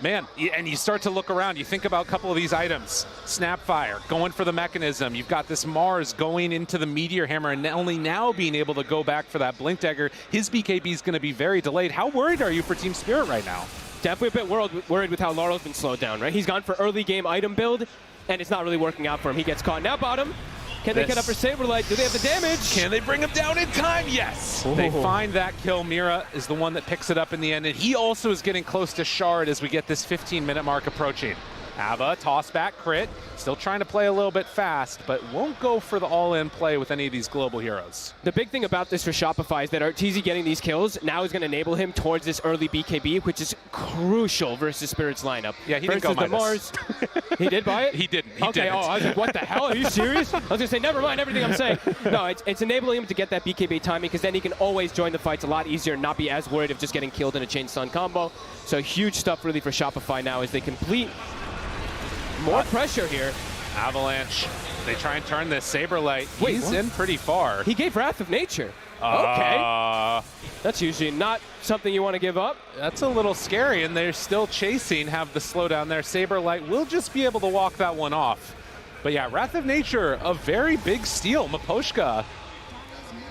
Man, and you start to look around. You think about a couple of these items. Snapfire, going for the mechanism. You've got this Mars going into the Meteor Hammer and only now being able to go back for that Blink Dagger. His BKB is going to be very delayed. How worried are you for Team Spirit right now? Definitely a bit worried with how Laurel's been slowed down, right? He's gone for early game item build, and it's not really working out for him. He gets caught. Now bottom. Can they get up for Saberlight? Do they have the damage? Can they bring him down in time? Yes. They find that kill. Mira is the one that picks it up in the end, and he also is getting close to Shard as we get this 15-minute mark approaching. Ava, toss back crit, still trying to play a little bit fast, but won't go for the all-in play with any of these global heroes. The big thing about this for Shopify is that Arteezy getting these kills now is going to enable him towards this early BKB, which is crucial versus Spirit's lineup. Yeah, he didn't go the Mars. He did buy it? He didn't. He okay, didn't. I was like, what the hell? Are you serious? I was going to say, never mind everything I'm saying. No, it's enabling him to get that BKB timing because then he can always join the fights a lot easier and not be as worried of just getting killed in a chain stun combo. So huge stuff really for Shopify now as they complete more pressure here. Avalanche. They try and turn this. Saberlight, he's in pretty far. He gave Wrath of Nature. Okay. That's usually not something you want to give up. That's a little scary, and they're still chasing, have the slowdown there. Saberlight will just be able to walk that one off. But yeah, Wrath of Nature, a very big steal. Miposhka.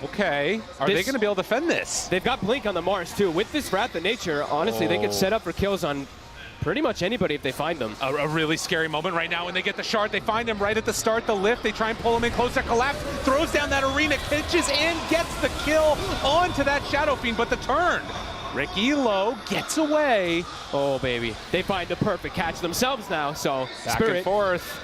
Okay, are they going to be able to defend this? They've got Blink on the Mars, too. With this Wrath of Nature, honestly, they could set up for kills on pretty much anybody if they find them. A really scary moment right now when they get the Shard. They find him right at the start, the lift. They try and pull him in closer. Collapse, throws down that arena, pitches in, gets the kill onto that Shadow Fiend, but the turn. Ricky low gets away. Oh, baby. They find the perfect catch themselves now, so back Spirit. and forth.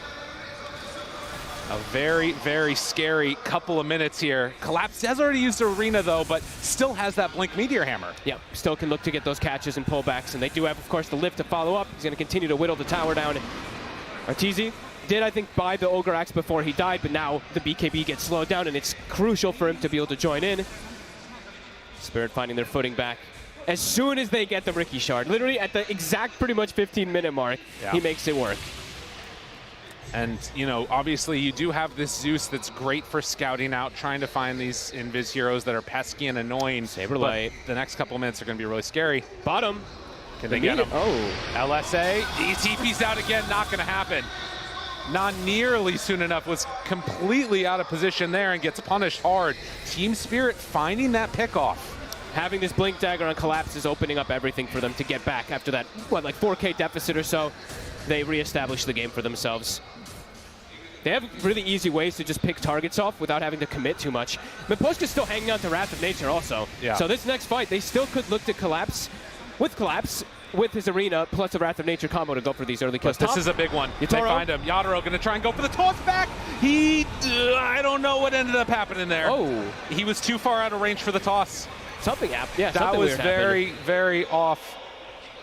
A very, very scary couple of minutes here. Collapse has already used Arena, though, but still has that Blink Meteor Hammer. Yep, still can look to get those catches and pullbacks, and they do have, of course, the lift to follow up. He's going to continue to whittle the tower down. Arteezy did, I think, buy the Ogre Axe before he died, but now the BKB gets slowed down, and it's crucial for him to be able to join in. Spirit finding their footing back. As soon as they get the Ricky Shard, literally at the exact pretty much 15-minute mark, he makes it work. And, you know, obviously you do have this Zeus that's great for scouting out, trying to find these Invis heroes that are pesky and annoying. Saberlight. The next couple of minutes are going to be really scary. Bottom. Can they get him? Oh. LSA. He TP's out again. Not going to happen. Not nearly soon enough. Was completely out of position there and gets punished hard. Team Spirit finding that pickoff. Having this Blink Dagger on Collapse is opening up everything for them to get back after that, what, like 4K deficit or so. They reestablish the game for themselves. They have really easy ways to just pick targets off without having to commit too much. Miposhka's still hanging on to Wrath of Nature also. Yeah. So this next fight, they still could look to Collapse with his Arena plus the Wrath of Nature combo to go for these early kills. But this is a big one. They find him. Yatoro going to try and go for the toss back. I don't know what ended up happening there. Oh. He was too far out of range for the toss. Something happened. Yeah, that was very, happened. very off.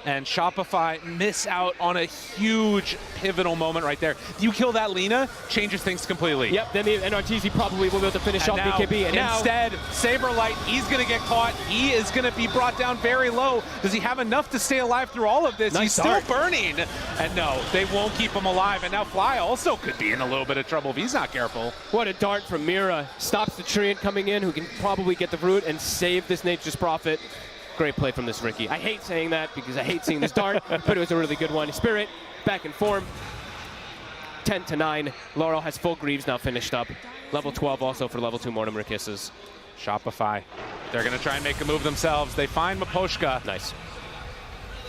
And Shopify miss out on a huge pivotal moment right there. You kill that Lina, changes things completely. Yep, then Arteezy probably will be able to finish off BKB. And instead, Saberlight, he's going to get caught. He is going to be brought down very low. Does he have enough to stay alive through all of this? Nice he's start. still burning. And no, they won't keep him alive. And now Fly also could be in a little bit of trouble if he's not careful. What a dart from Mira. Stops the Treant coming in, who can probably get the root and save this Nature's Prophet. Great play from this Ricky. I hate saying that because I hate seeing this dart, but it was a really good one. Spirit back in form. 10-9. Laurel has full Greaves now finished up. Level 12 also for level 2 Mortimer Kisses. Shopify. They're going to try and make a move themselves. They find Miposhka. Nice.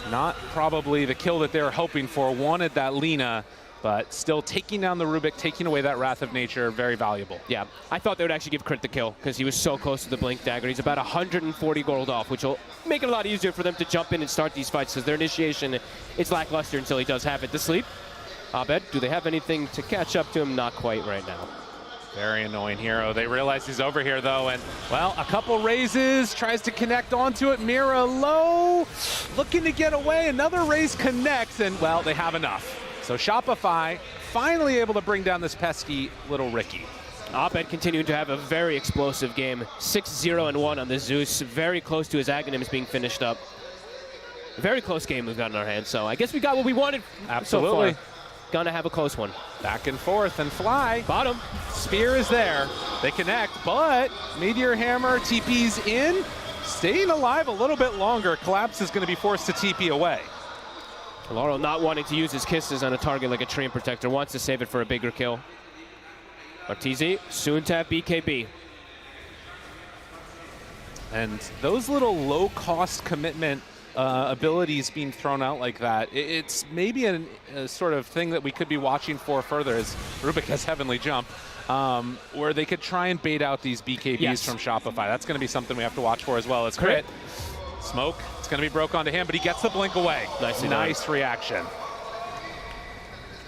Not probably the kill that they were hoping for. Wanted that Lina, but still taking down the Rubik, taking away that Wrath of Nature, very valuable. Yeah, I thought they would actually give Crit the kill because he was so close to the Blink Dagger. He's about 140 gold off, which will make it a lot easier for them to jump in and start these fights because their initiation is lackluster until he does have it. The sleep. Abed, do they have anything to catch up to him? Not quite right now. Very annoying hero. They realize he's over here, though, and, well, a couple raises, tries to connect onto it. Mira low, looking to get away. Another raise connects, and, well, they have enough. So Shopify finally able to bring down this pesky little Ricky. Abed continuing to have a very explosive game. 6-0-1 on the Zeus. Very close to his Aghanims being finished up. Very close game we've got in our hands, so I guess we got what we wanted. Absolutely. So far. Gonna have a close one. Back and forth, and Fly. Bottom. Spear is there. They connect, but Meteor Hammer TP's in. Staying alive a little bit longer. Collapse is going to be forced to TP away. Laurel not wanting to use his kisses on a target like a Treant Protector, wants to save it for a bigger kill. Arteezy soon to have BKB. And those little low-cost commitment abilities being thrown out like that, it's maybe a sort of thing that we could be watching for further as Rubik has Heavenly Jump, where they could try and bait out these BKBs from Shopify. That's going to be something we have to watch for as well as Crit. Smoke, it's going to be broke onto him, but he gets the blink away. Nice reaction.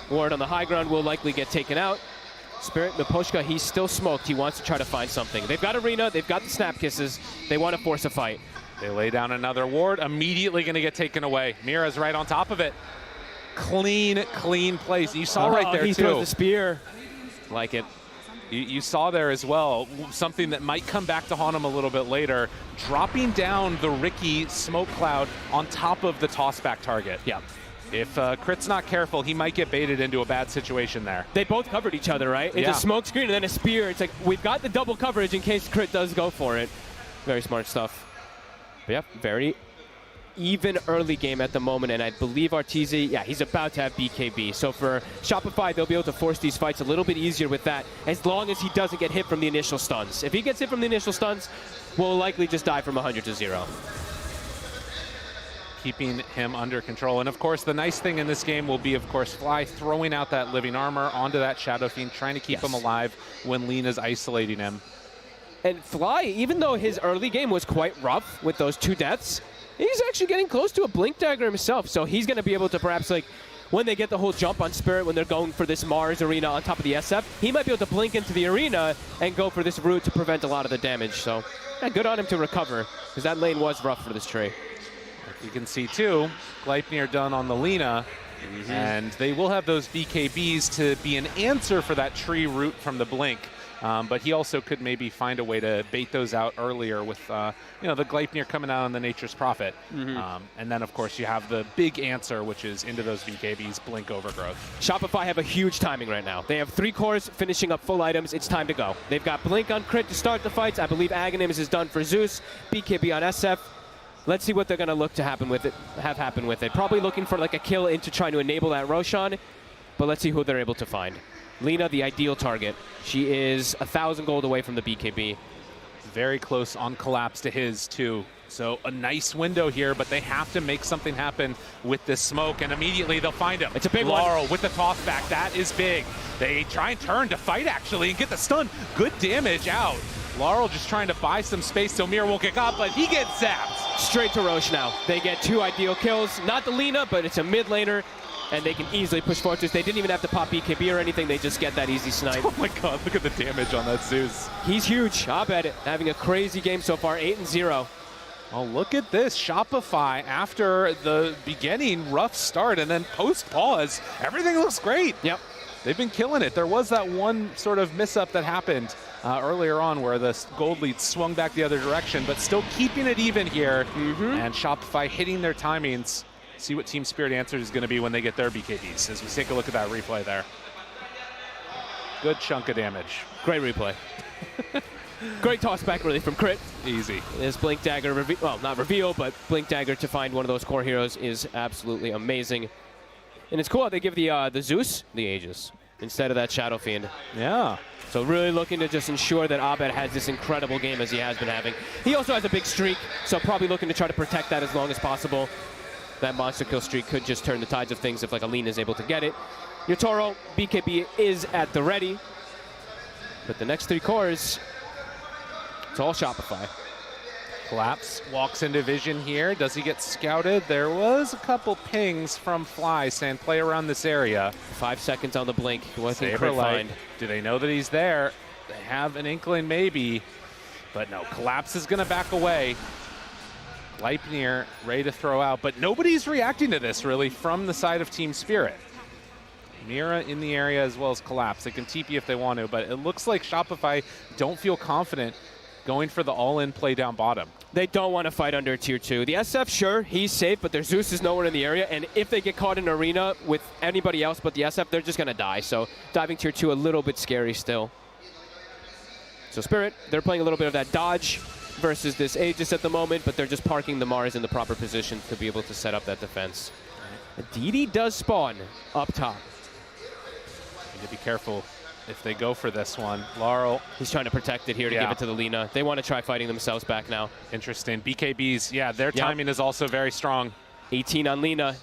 Ward on the high ground will likely get taken out. Spirit, Miposhka, he's still smoked. He wants to try to find something. They've got Arena, they've got the Snap Kisses. They want to force a fight. They lay down another ward, immediately going to get taken away. Mira's right on top of it. Clean plays. You saw right there, he too. throws the spear. Like it. You saw there as well, something that might come back to haunt him a little bit later, dropping down the Ricky smoke cloud on top of the tossback target. Yeah. If Crit's not careful, he might get baited into a bad situation there. They both covered each other, right? It's a smoke screen and then a spear. It's like, we've got the double coverage in case Crit does go for it. Very smart stuff. But yeah, very even early game at the moment, and I believe Arteezy, he's about to have BKB. So for Shopify, they'll be able to force these fights a little bit easier with that, as long as he doesn't get hit from the initial stuns. If he gets hit from the initial stuns, we'll likely just die from 100 to 0. Keeping him under control. And of course, the nice thing in this game will be, of course, Fly throwing out that living armor onto that Shadow Fiend, trying to keep him alive when Lena's isolating him. And Fly, even though his early game was quite rough with those 2 deaths, he's actually getting close to a Blink Dagger himself. So he's going to be able to perhaps, like, when they get the whole jump on Spirit, when they're going for this Mars arena on top of the SF, he might be able to blink into the arena and go for this route to prevent a lot of the damage. So good on him to recover, because that lane was rough for this tree. You can see, too, Gleipnir done on the Lina, and they will have those BKBs to be an answer for that tree route from the Blink. But he also could maybe find a way to bait those out earlier with, the Gleipnir coming out on the Nature's Prophet. And then, of course, you have the big answer, which is into those BKBs, Blink Overgrowth. Shopify have a huge timing right now. They have 3 cores finishing up full items. It's time to go. They've got Blink on Crit to start the fights. I believe Aghanims is done for Zeus. BKB on SF. Let's see what they're going to look to happen with it. Probably looking for like a kill into trying to enable that Roshan, but let's see who they're able to find. Lina, the ideal target. She is 1,000 gold away from the BKB. Very close on collapse to his, too. So a nice window here, but they have to make something happen with this smoke, and immediately they'll find him. It's a big Laurel one. with the toss back. That is big. They try and turn to fight, actually, and get the stun. Good damage out. Laurel just trying to buy some space so Mir won't get caught, but he gets zapped. Straight to Roche now. They get 2 ideal kills. Not the Lina, but it's a mid laner, and they can easily push forward. They didn't even have to pop BKB or anything. They just get that easy snipe. Oh my god, look at the damage on that Zeus. He's huge. Abed having a crazy game so far, 8-0. Oh, look at this. Shopify, after the beginning, rough start, and then post-pause, everything looks great. Yep. They've been killing it. There was that one sort of miss-up that happened earlier on where the gold lead swung back the other direction, but still keeping it even here. And Shopify hitting their timings. See what Team Spirit answer is going to be when they get their BKBs as we take a look at that replay there. Good chunk of damage. Great replay. Great toss back really from Crit. Easy. This Blink Dagger, well, not reveal, but Blink Dagger to find one of those core heroes is absolutely amazing. And it's cool how they give the Zeus the Aegis instead of that Shadow Fiend. Yeah. So really looking to just ensure that Abed has this incredible game as he has been having. He also has a big streak, so probably looking to try to protect that as long as possible. That monster kill streak could just turn the tides of things if like Aline is able to get it. Your Toro, BKB is at the ready. But the next 3 cores, it's all Shopify. Collapse walks into vision here. Does he get scouted? There was a couple pings from Fly saying play around this area. 5 seconds on the blink. What can Saber Crit light. find? Do they know that he's there? They have an inkling maybe, but no. Collapse is going to back away. Gleipnir ready to throw out, but nobody's reacting to this really from the side of Team Spirit. Mira in the area as well as Collapse. They can TP if they want to, but it looks like Shopify don't feel confident going for the all-in play down bottom. They don't want to fight under tier 2. The SF, sure, he's safe, but their Zeus is nowhere in the area, and if they get caught in arena with anybody else but the SF, they're just going to die. So diving tier 2 a little bit scary still. So Spirit, they're playing a little bit of that dodge versus this Aegis at the moment, but they're just parking the Mars in the proper position to be able to set up that defense. DD does spawn up top. Need to be careful if they go for this one. Laurel. He's trying to protect it here to give it to the Lina. They want to try fighting themselves back now. Interesting. BKBs, yeah, their timing is also very strong. 18 on Lina.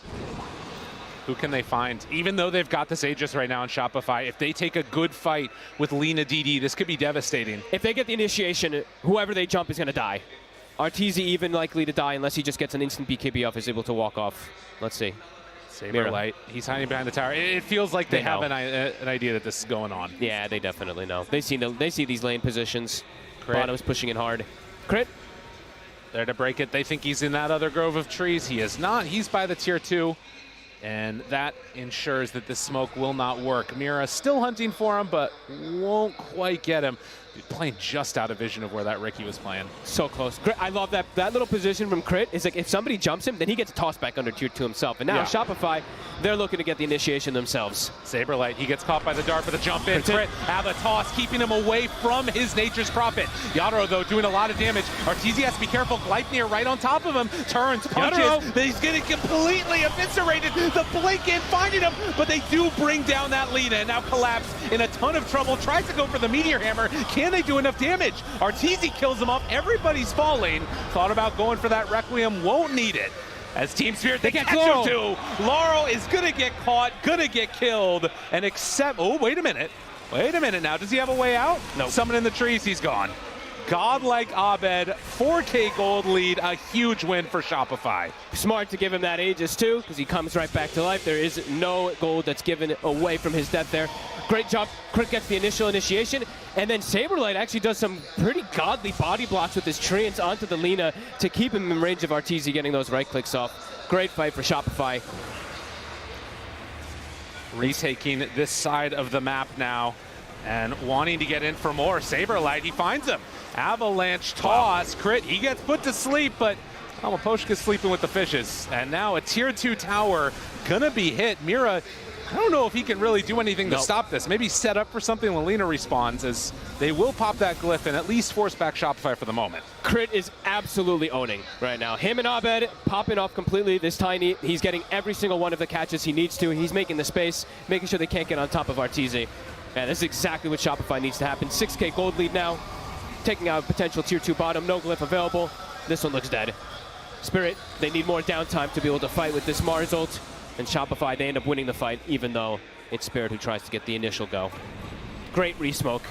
Who can they find? Even though they've got this Aegis right now on Shopify, if they take a good fight with Lina DD, this could be devastating. If they get the initiation, whoever they jump is going to die. Arteezy even likely to die unless he just gets an instant BKB off, is able to walk off. Let's see. Saberlight, he's hiding behind the tower. It feels like they have an idea that this is going on. Yeah, they definitely know. They see these lane positions. Bottom's pushing in hard. Crit. There to break it. They think he's in that other grove of trees. He is not. He's by the tier 2. And that ensures that this smoke will not work. Mira still hunting for him, but won't quite get him. Playing just out of vision of where that Ricky was playing. So close. I love that little position from Crit. Is like if somebody jumps him, then he gets tossed back under tier 2 himself. And now Shopify, they're looking to get the initiation themselves. Saberlight, he gets caught by the dart, but the jump in. Crit have a toss, keeping him away from his Nature's Prophet. Yadro, though, doing a lot of damage. Arteezy has to be careful. Gleipnir right on top of him. Turns, punches. He's getting completely eviscerated. The blink in, finding him, but they do bring down that Lina, and now Collapse in a ton of trouble. Tries to go for the Meteor Hammer. Can they do enough damage? Arteezy kills him off. Everybody's falling. Thought about going for that Requiem. Won't need it. As Team Spirit, they catch him too. Laurel is going to get caught, going to get killed. And except, oh, wait a minute. Wait a minute now. Does he have a way out? No. Someone in the trees, he's gone. Godlike Abed, 4K gold lead, a huge win for Shopify. Smart to give him that Aegis too, because he comes right back to life. There is no gold that's given away from his death there. Great job. Crit gets the initial initiation, and then Saberlight actually does some pretty godly body blocks with his treants onto the Lina to keep him in range of Arteezy getting those right clicks off. Great fight for Shopify. Retaking this side of the map now and wanting to get in for more. Saberlight, he finds him. Avalanche toss. Crit, he gets put to sleep, but Amaposhka's sleeping with the fishes. And now a tier 2 tower gonna be hit. Mira, I don't know if he can really do anything to stop this. Maybe set up for something when Lina respawns, as they will pop that glyph and at least force back Shopify for the moment. Crit is absolutely owning right now. Him and Abed popping off completely. This Tiny, he's getting every single one of the catches he needs to. He's making the space, making sure they can't get on top of Arteezy. Yeah, this is exactly what Shopify needs to happen. 6K gold lead now. Taking out potential tier 2 bottom. No glyph available. This one looks dead. Spirit, they need more downtime to be able to fight with this Mars ult. And Shopify, they end up winning the fight, even though it's Spirit who tries to get the initial go. Great re-smoke.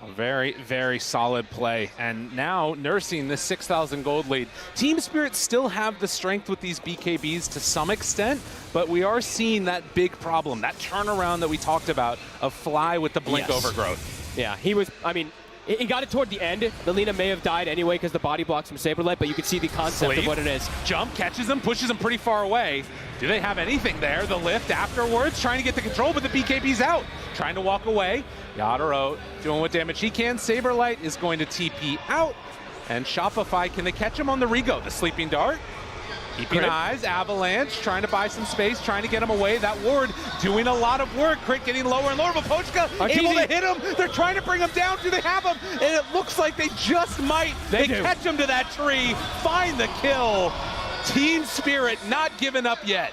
A very, very solid play. And now nursing this 6,000 gold lead. Team Spirit still have the strength with these BKBs to some extent, but we are seeing that big problem, that turnaround that we talked about of Fly with the blink overgrowth. Yeah, he was, I mean, he got it toward the end. The Lina may have died anyway because the body blocks from Saberlight, but you can see the concept of what it is. Jump, catches him, pushes him pretty far away. Do they have anything there? The lift afterwards, trying to get the control, but the BKB's out. Trying to walk away. Yadaro doing what damage he can. Saberlight is going to TP out. And Shopify, can they catch him on the Rego? The sleeping dart. Keeping eyes, Avalanche trying to buy some space, trying to get him away. That ward doing a lot of work. Crit getting lower and lower. Pochka able to hit him. They're trying to bring him down. Do they have him? And it looks like they just might. They catch him to that tree. Find the kill. Team Spirit not giving up yet.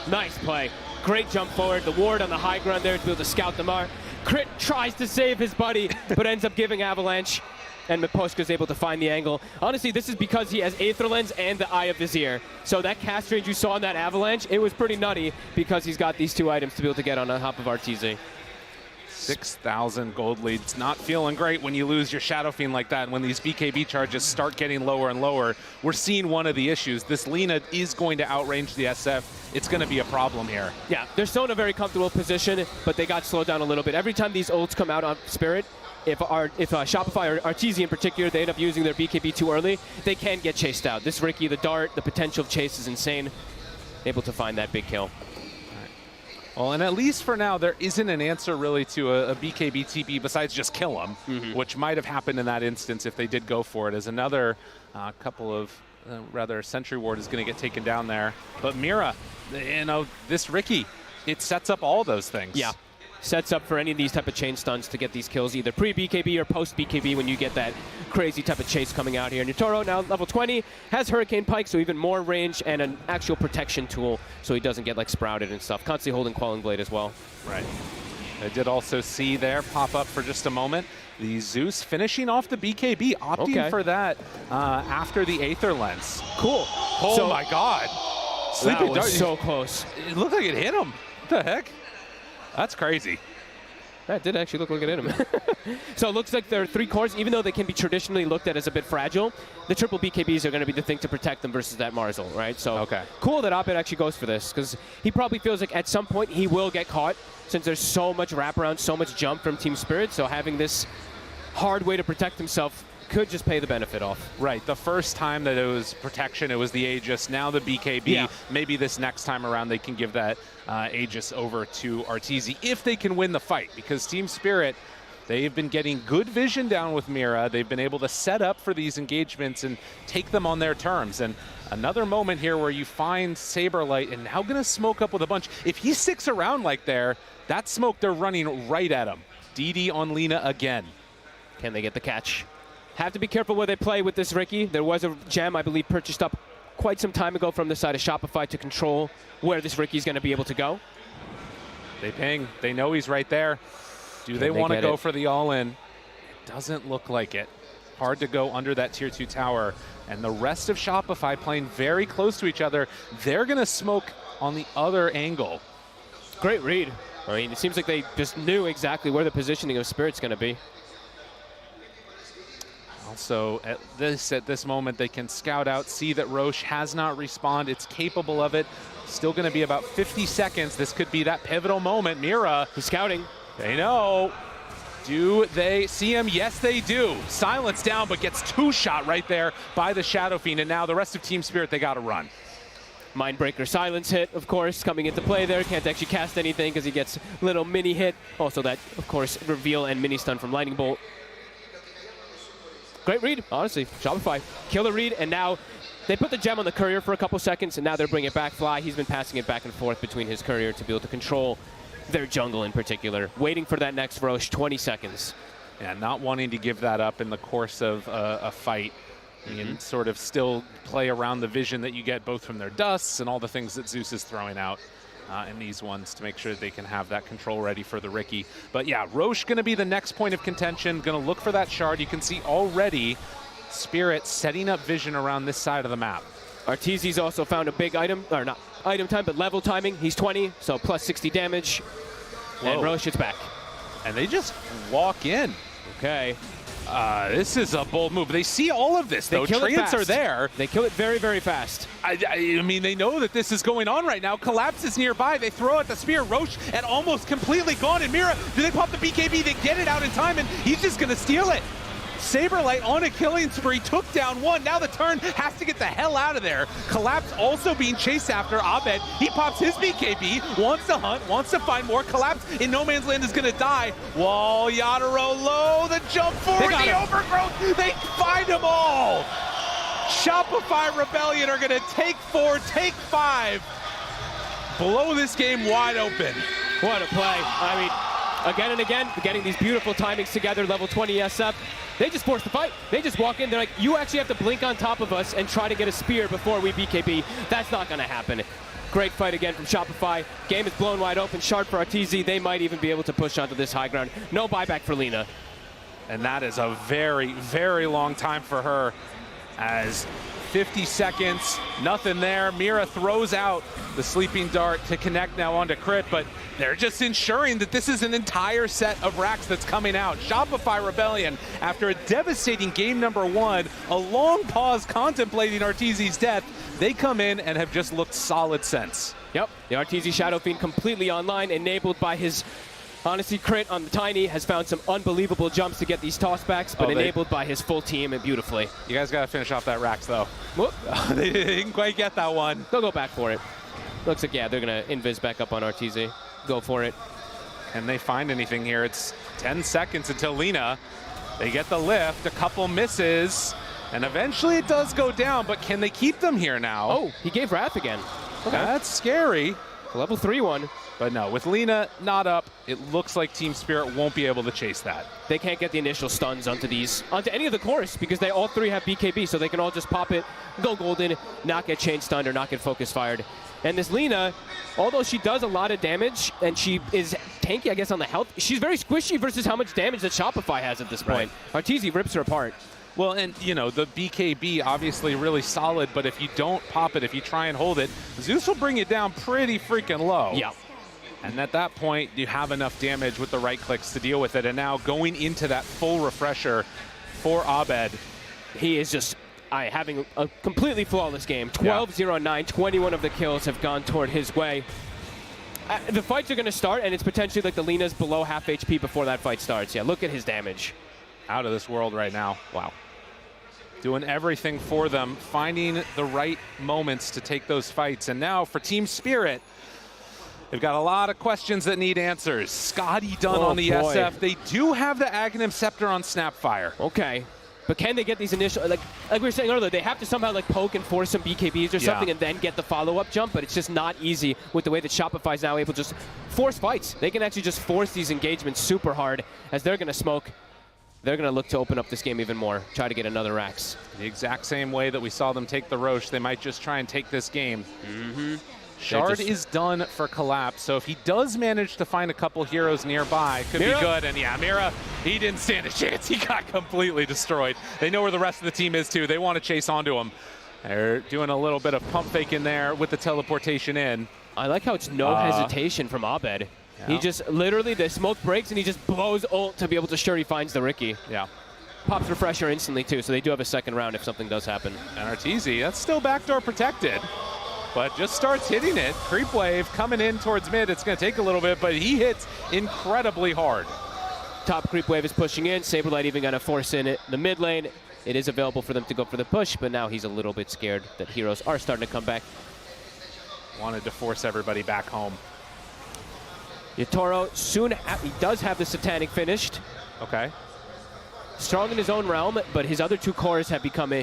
Nice play. Great jump forward. The ward on the high ground there to be able to scout the Mar. Crit tries to save his buddy, but ends up giving Avalanche. And Miposhka's able to find the angle. Honestly, this is because he has Aether Lens and the Eye of Vizier. So that cast range you saw in that Avalanche, it was pretty nutty because he's got these 2 items to be able to get on top of Arteezy. 6,000 gold leads. Not feeling great when you lose your Shadow Fiend like that. And when these BKB charges start getting lower and lower, we're seeing one of the issues. This Lina is going to outrange the SF. It's going to be a problem here. Yeah, they're still in a very comfortable position, but they got slowed down a little bit. Every time these ults come out on Spirit, if Shopify or Arteezy in particular, they end up using their BKB too early, they can get chased out. This Ricky, the dart, the potential of chase is insane. Able to find that big kill. Well, and at least for now, there isn't an answer really to a BKB TP besides just kill him, which might have happened in that instance if they did go for it, as another couple of, rather, Sentry Ward is going to get taken down there. But Mira, you know, this Ricky, it sets up all those things. Yeah. sets up for any of these type of chain stuns to get these kills, either pre-BKB or post-BKB when you get that crazy type of chase coming out here. And Yutaro, now level 20, has Hurricane Pike, so even more range and an actual protection tool so he doesn't get like sprouted and stuff. Constantly holding Quelling Blade as well. Right. I did also see there pop up for just a moment the Zeus finishing off the BKB, opting for that after the Aether Lens. Cool. Oh so, my God. That was so close. It looked like it hit him. What the heck? That's crazy. That did actually look like it hit him. So it looks like there are 3 cores, even though they can be traditionally looked at as a bit fragile, the triple BKBs are going to be the thing to protect them versus that Marzel, right? So cool that Abed actually goes for this, because he probably feels like at some point he will get caught, since there's so much wraparound, so much jump from Team Spirit, so having this hard way to protect himself could just pay the benefit off. Right. The first time that it was protection, it was the Aegis. Now the BKB. Yeah. Maybe this next time around they can give that Aegis over to Arteezy if they can win the fight. Because Team Spirit, they've been getting good vision down with Mira. They've been able to set up for these engagements and take them on their terms. And another moment here where you find Saberlight and now going to smoke up with a bunch. If he sticks around like there, that smoke, they're running right at him. DD on Lina again. Can they get the catch? Have to be careful where they play with this Riki. There was a gem, I believe, purchased up quite some time ago from the side of Shopify to control where this Riki's going to be able to go. They ping. They know he's right there. Do they want to go for the all-in? It doesn't look like it. Hard to go under that tier 2 tower. And the rest of Shopify playing very close to each other. They're going to smoke on the other angle. Great read. I mean, it seems like they just knew exactly where the positioning of Spirit's going to be. Also, at this moment, they can scout out, see that Roche has not respawned. It's capable of it. Still going to be about 50 seconds. This could be that pivotal moment. Mira. He's scouting. They know. Do they see him? Yes, they do. Silence down, but gets 2-shot right there by the Shadow Fiend. And now the rest of Team Spirit, they got to run. Mindbreaker silence hit, of course, coming into play there. Can't actually cast anything because he gets a little mini hit. Also that, of course, reveal and mini stun from Lightning Bolt. Great read, honestly. Shopify, killer read, and now they put the gem on the courier for a couple seconds, and now they're bringing it back. Fly, he's been passing it back and forth between his courier to be able to control their jungle in particular. Waiting for that next Roche, 20 seconds. Yeah, not wanting to give that up in the course of a fight. And sort of still play around the vision that you get both from their dusts and all the things that Zeus is throwing out in these ones to make sure they can have that control ready for the Riki. But yeah, Roche going to be the next point of contention, going to look for that shard. You can see already Spirit setting up vision around this side of the map. Arteezy's also found a big item, or not item time, but level timing. He's 20, so plus 60 damage. Whoa. And Roche is back. And they just walk in. Okay. This is a bold move. They see all of this, though. Treants are there. They kill it very, very fast. I mean, they know that this is going on right now. Collapse is nearby. They throw out the spear. Roche and almost completely gone. And Mira, do they pop the BKB? They get it out in time, and he's just going to steal it. Saberlight on a killing spree, took down one. Now the turn has to get the hell out of there. Collapse also being chased after. Abed, he pops his BKB, wants to hunt, wants to find more. Collapse in no man's land is going to die. Wall, Yatoro low, the jump forward, the overgrowth. They find them all. Shopify Rebellion are going to take 4, take 5. Blow this game wide open. What a play. I mean, again and again, getting these beautiful timings together, level 20 SF. They just force the fight. They just walk in. They're like, you actually have to blink on top of us and try to get a spear before we BKB. That's not going to happen. Great fight again from Shopify. Game is blown wide open. Shard for Arteezy. They might even be able to push onto this high ground. No buyback for Lina. And that is a very, very long time for her, as 50 seconds, nothing there. Mira throws out the sleeping dart to connect now onto crit, but they're just ensuring that this is an entire set of racks that's coming out. Shopify Rebellion, after a devastating game number 1, a long pause contemplating Arteezy's death, they come in and have just looked solid since. Yep, the Arteezy Shadow Fiend completely online, enabled by his Honestly, Crit on the Tiny has found some unbelievable jumps to get these tossbacks, but enabled by his full team and beautifully. You guys got to finish off that Rax, though. Whoop. They didn't quite get that one. They'll go back for it. Looks like, yeah, they're going to invis back up on Arteezy. Go for it. Can they find anything here? It's 10 seconds until Lina. They get the lift, a couple misses, and eventually it does go down, but can they keep them here now? Oh, he gave Wrath again. Okay. That's scary. Level 3 one. But no, with Lina not up, it looks like Team Spirit won't be able to chase that. They can't get the initial stuns onto any of the cores because they all three have BKB, so they can all just pop it, go golden, not get chain stunned or not get focus fired. And this Lina, although she does a lot of damage and she is tanky, I guess, on the health, she's very squishy versus how much damage that Shopify has at this point. Arteezy rips her apart. Well, and, you know, the BKB obviously really solid, but if you don't pop it, if you try and hold it, Zeus will bring it down pretty freaking low. Yeah. And at that point, you have enough damage with the right clicks to deal with it. And now going into that full refresher for Abed. He is just having a completely flawless game. 12-0-9, 21 of the kills have gone toward his way. The fights are going to start, and it's potentially like the Lina's below half HP before that fight starts. Yeah, look at his damage. Out of this world right now. Wow. Doing everything for them, finding the right moments to take those fights. And now for Team Spirit, they've got a lot of questions that need answers. Scotty done on the boy. SF. They do have the Aghanim Scepter on Snapfire. Okay. But can they get these initial, like we were saying earlier, they have to somehow like poke and force some BKBs or something and then get the follow-up jump, but it's just not easy with the way that Shopify is now able to just force fights. They can actually just force these engagements super hard as they're going to smoke. They're going to look to open up this game even more, try to get another Rax. The exact same way that we saw them take the Roche, they might just try and take this game. Shard is done for Collapse, so if he does manage to find a couple heroes nearby, could be good. And yeah, Mira, he didn't stand a chance. He got completely destroyed. They know where the rest of the team is too. They want to chase onto him. They're doing a little bit of pump fake in there with the teleportation in. I like how it's no hesitation from Abed. Yeah. He just literally, the smoke breaks and he just blows ult to be able to sure he finds the Ricky. Yeah. Pops refresher instantly too, so they do have a second round if something does happen. And Arteezy, that's still backdoor protected, but just starts hitting it. Creep wave coming in towards mid. It's going to take a little bit, but he hits incredibly hard. Top creep wave is pushing in. Saberlight even going to force in it. The mid lane, it is available for them to go for the push, but now he's a little bit scared that heroes are starting to come back. Wanted to force everybody back home. Yatoro soon, he does have the Satanic finished. Okay. Strong in his own realm, but his other two cores have become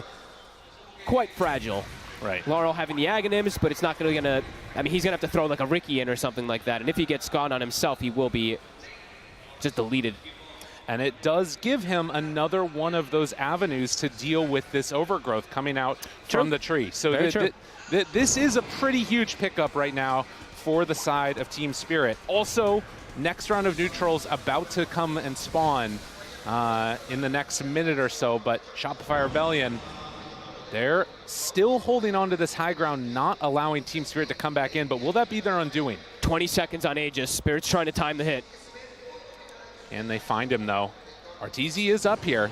quite fragile. Right. Laurel having the Aghanims, but it's not going to, I mean, he's going to have to throw like a Ricky in or something like that. And if he gets gone on himself, he will be just deleted. And it does give him another one of those avenues to deal with this overgrowth coming out from the tree. So this is a pretty huge pickup right now for the side of Team Spirit. Also, next round of neutrals about to come and spawn in the next minute or so, but Shopify Rebellion, they're still holding on to this high ground, not allowing Team Spirit to come back in, but will that be their undoing? 20 seconds on Aegis. Spirit's trying to time the hit. And they find him, though. Arteezy is up here,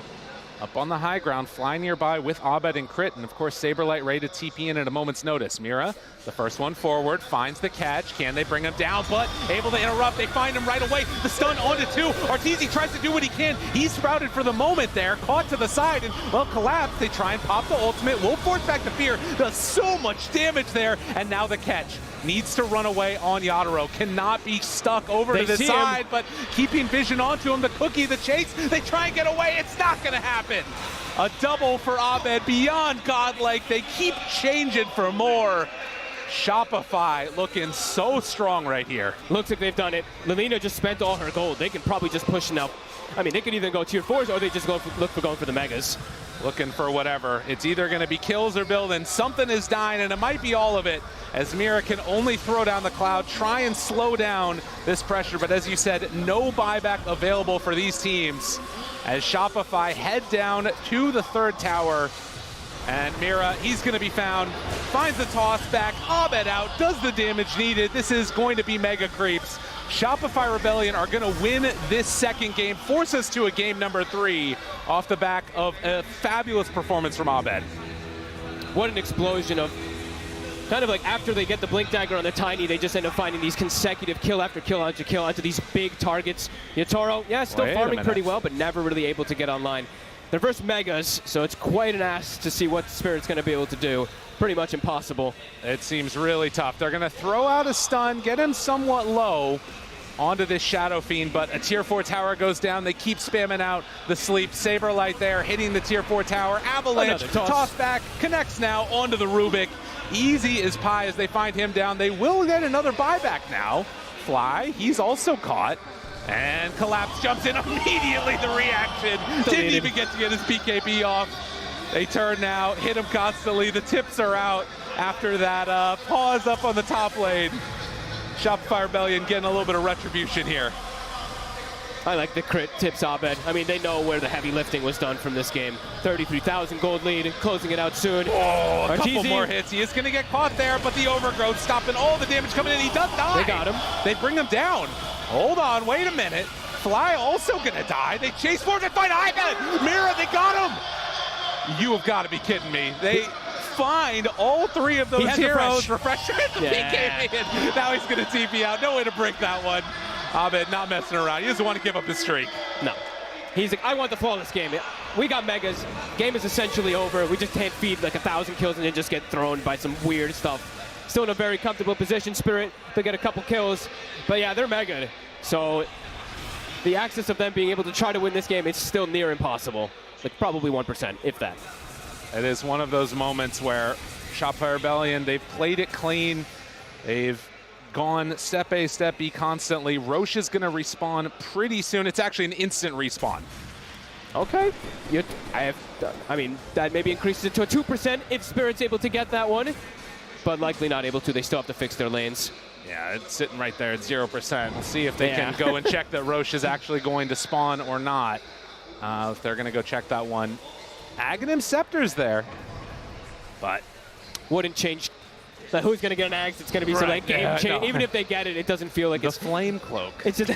up on the high ground, flying nearby with Abed and Crit, and of course Saberlight ready to TP in at a moment's notice. Mira, the first one forward, finds the catch. Can they bring him down? But able to interrupt. They find him right away. The stun onto two. Arteezy tries to do what he can. He's sprouted for the moment there, caught to the side, and well, Collapse. They try and pop the ultimate. Will force back the fear. Does so much damage there, and now the catch. Needs to run away on Yatoro. Cannot be stuck over to the side, but keeping vision onto him. The cookie, the chase. They try and get away. It's not going to happen. A double for Abed. Beyond godlike. They keep changing for more. Shopify looking so strong right here. Looks like they've done it. Lilina just spent all her gold. They can probably just push now. I mean, they could either go tier 4s or they just look for going for the megas. Looking for whatever. It's either going to be kills or building. Something is dying, and it might be all of it, as Mira can only throw down the cloud, try and slow down this pressure. But as you said, no buyback available for these teams as Shopify head down to the third tower. And Mira, he's going to be found, finds the toss back, Abed out, does the damage needed. This is going to be mega creeps. Shopify Rebellion are going to win this second game, force us to a game number 3 off the back of a fabulous performance from Abed. What an explosion of, kind of like after they get the Blink Dagger on the Tiny, they just end up finding these consecutive kill after kill after kill onto these big targets. Yatoro, yeah, still farming pretty well, but never really able to get online. Their first megas, so it's quite an ask to see what Spirit's going to be able to do. Pretty much impossible. It seems really tough. They're going to throw out a stun, get him somewhat low onto this Shadow Fiend, but a tier 4 tower goes down. They keep spamming out the sleep. Saberlight there, hitting the tier 4 tower. Avalanche, toss back, connects now onto the Rubik. Easy as pie as they find him down. They will get another buyback now Fly, he's also caught. And Collapse jumps in immediately. The reaction. Didn't even get to get his BKB off. They turn now, hit him constantly. The tips are out after that pause up on the top lane. Shopify Rebellion getting a little bit of retribution here. I like the crit tips Abed. I mean, they know where the heavy lifting was done from this game. 33,000 gold lead, closing it out soon. Oh, a couple more hits. He is going to get caught there, but the overgrowth stopping all the damage coming in. He does die. They got him. They bring him down. Hold on, wait a minute. Fly also going to die. They chase forward and find Ivan. Mira, they got him. You have got to be kidding me. They find all three of those heroes. Refresher at the BKB. And now he's going to TP out. No way to break that one. Abed not messing around. He doesn't want to give up his streak. No. He's like, I want the flawless game. We got megas. Game is essentially over. We just can't feed like 1,000 kills and then just get thrown by some weird stuff. Still in a very comfortable position, Spirit. They get a couple kills. But yeah, they're mega. So the access of them being able to try to win this game is still near impossible. Like probably 1%, if that. It is one of those moments where Shopify Rebellion, they've played it clean. They've gone step A, step B constantly. Roche is going to respawn pretty soon. It's actually an instant respawn. Okay. I mean, that maybe increases it to a 2% if Spirit's able to get that one, but likely not able to. They still have to fix their lanes. Yeah, it's sitting right there at 0%. We'll see if they can go and check that Roche is actually going to spawn or not. If they're going to go check that one. Aghanim Scepter's there, but wouldn't change. Like, who's going to get an Ags? It's going to be some like game change. No. Even if they get it, it doesn't feel like it's flame cloak. It's just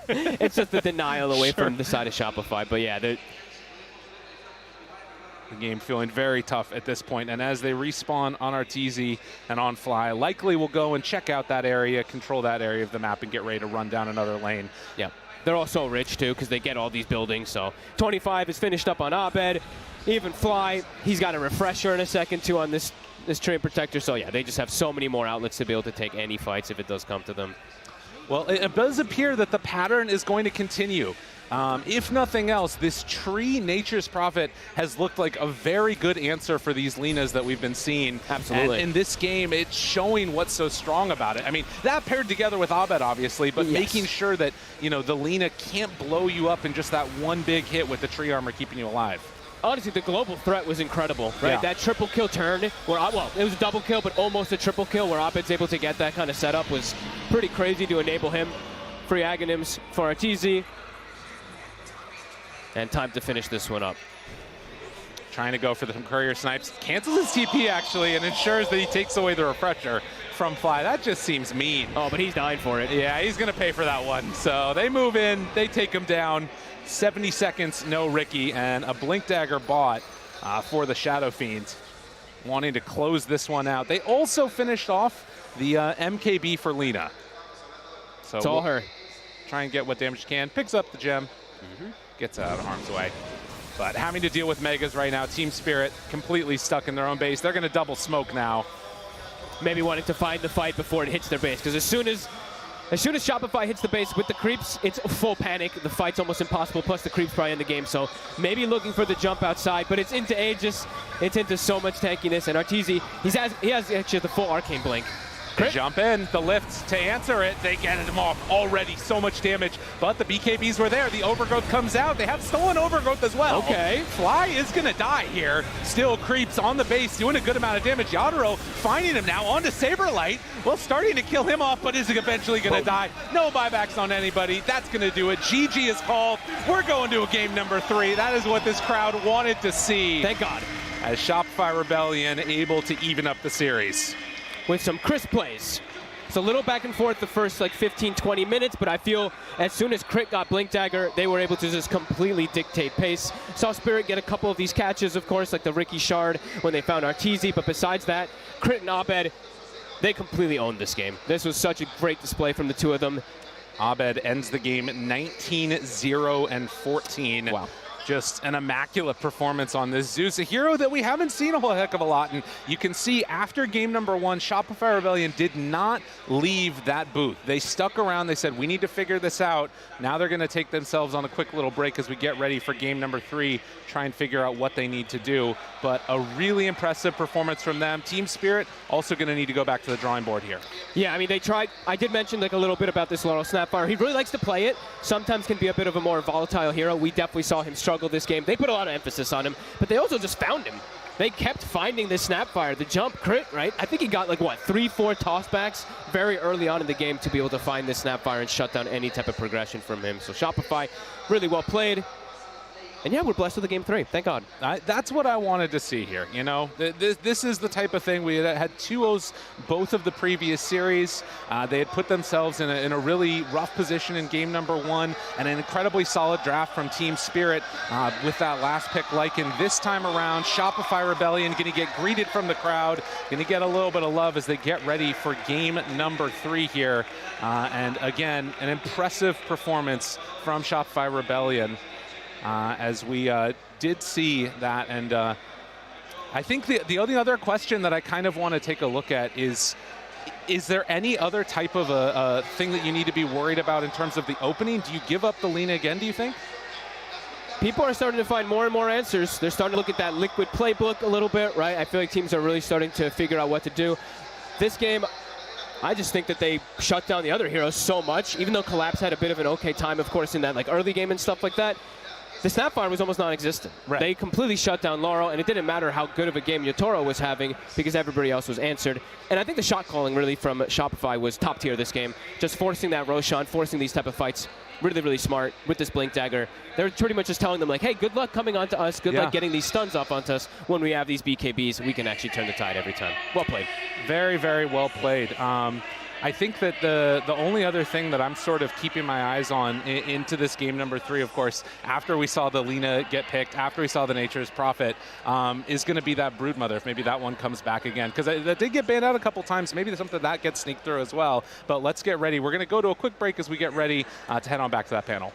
it's just the denial away from the side of Shopify. But yeah, the game feeling very tough at this point. And as they respawn on Arteezy and on Fly, likely will go and check out that area, control that area of the map, and get ready to run down another lane. Yeah. They're all so rich, too, because they get all these buildings. So 25 is finished up on Abed. Even Fly, he's got a refresher in a second, too, on this Train Protector. So, yeah, they just have so many more outlets to be able to take any fights if it does come to them. Well, it does appear that the pattern is going to continue. If nothing else, this tree, Nature's Prophet, has looked like a very good answer for these Linas that we've been seeing. Absolutely. And in this game, it's showing what's so strong about it. I mean, that paired together with Abed, obviously, but making sure that, you know, the Lina can't blow you up in just that one big hit with the tree armor keeping you alive. Honestly, the global threat was incredible, right? Yeah. That triple kill turn, where well, it was a double kill, but almost a triple kill, where Abed's able to get that kind of setup was pretty crazy to enable him. Free Aghanims for Arteezy. And time to finish this one up. Trying to go for the courier snipes. Cancels his TP, actually, and ensures that he takes away the refresher from Fly. That just seems mean. Oh, but he's dying for it. Yeah, he's going to pay for that one. So they move in. They take him down. 70 seconds, no Ricky, and a Blink Dagger bought for the Shadow Fiends, wanting to close this one out. They also finished off the MKB for Lina. So it's all her. Try and get what damage she can. Picks up the gem. Gets out of harm's way. But having to deal with Megas right now, Team Spirit completely stuck in their own base. They're going to double smoke now. Maybe wanting to find the fight before it hits their base, because as soon as Shopify hits the base with the creeps, it's full panic. The fight's almost impossible, plus the creeps probably in the game. So maybe looking for the jump outside, but it's into Aegis. It's into so much tankiness. And Arteezy, he has actually the full Arcane Blink. They jump in, the lift to answer it. They get him off already. So much damage, but the BKBs were there. The overgrowth comes out. They have stolen overgrowth as well. Okay. Fly is going to die here. Still creeps on the base, doing a good amount of damage. Yadro finding him now onto Saberlight. Well, starting to kill him off, but is eventually going to die. No buybacks on anybody. That's going to do it. GG is called. We're going to a game number 3. That is what this crowd wanted to see. Thank God. As Shopify Rebellion able to even up the series. With some crisp plays. It's a little back and forth the first like 15, 20 minutes, but I feel as soon as Crit got Blink Dagger, they were able to just completely dictate pace. Saw Spirit get a couple of these catches, of course, like the Ricky Shard when they found Arteezy, but besides that, Crit and Abed, they completely owned this game. This was such a great display from the two of them. Abed ends the game 19-0-14. Wow. Just an immaculate performance on this Zeus, a hero that we haven't seen a whole heck of a lot. And you can see after game number 1, Shopify Rebellion did not leave that booth. They stuck around. They said, we need to figure this out. Now they're going to take themselves on a quick little break as we get ready for game number 3, try and figure out what they need to do. But a really impressive performance from them. Team Spirit also going to need to go back to the drawing board here. Yeah, I mean, they tried. I did mention like a little bit about this Laurel Snapfire. He really likes to play it. Sometimes can be a bit of a more volatile hero. We definitely saw him struggle this game. They put a lot of emphasis on him, but they also just found him. They kept finding this Snapfire, the jump crit, right? I think he got like, what, 3-4 tossbacks very early on in the game to be able to find this Snapfire and shut down any type of progression from him. So Shopify, really well played. And yeah, we're blessed with the game 3. Thank God. That's what I wanted to see here. You know, this is the type of thing. We had 2-0s both of the previous series. They had put themselves in a really rough position in game number 1, and an incredibly solid draft from Team Spirit with that last pick. Lycan this time around, Shopify Rebellion going to get greeted from the crowd, going to get a little bit of love as they get ready for game number 3 here. And again, an impressive performance from Shopify Rebellion. As we did see that, and I think the only other question that I kind of want to take a look at is there any other type of a thing that you need to be worried about in terms of the opening? Do you give up the Lina again, do you think? People are starting to find more and more answers. They're starting to look at that liquid playbook a little bit, right? I feel like teams are really starting to figure out what to do. This game, I just think that they shut down the other heroes so much, even though Collapse had a bit of an okay time, of course, in that like early game and stuff like that. The Snapfire was almost non-existent. Right. They completely shut down Laurel, and it didn't matter how good of a game Yotaro was having because everybody else was answered. And I think the shot calling really from Shopify was top tier this game. Just forcing that Roshan, forcing these type of fights, really, really smart with this Blink Dagger. They're pretty much just telling them like, hey, good luck coming onto us. Good luck getting these stuns off onto us. When we have these BKBs, we can actually turn the tide every time. Well played. Very, very well played. I think that the only other thing that I'm sort of keeping my eyes on into this game number 3, of course, after we saw the Lina get picked, after we saw the Nature's Prophet, is going to be that Broodmother, if maybe that one comes back again. Because that did get banned out a couple times. Maybe there's something that gets sneaked through as well. But let's get ready. We're going to go to a quick break as we get ready to head on back to that panel.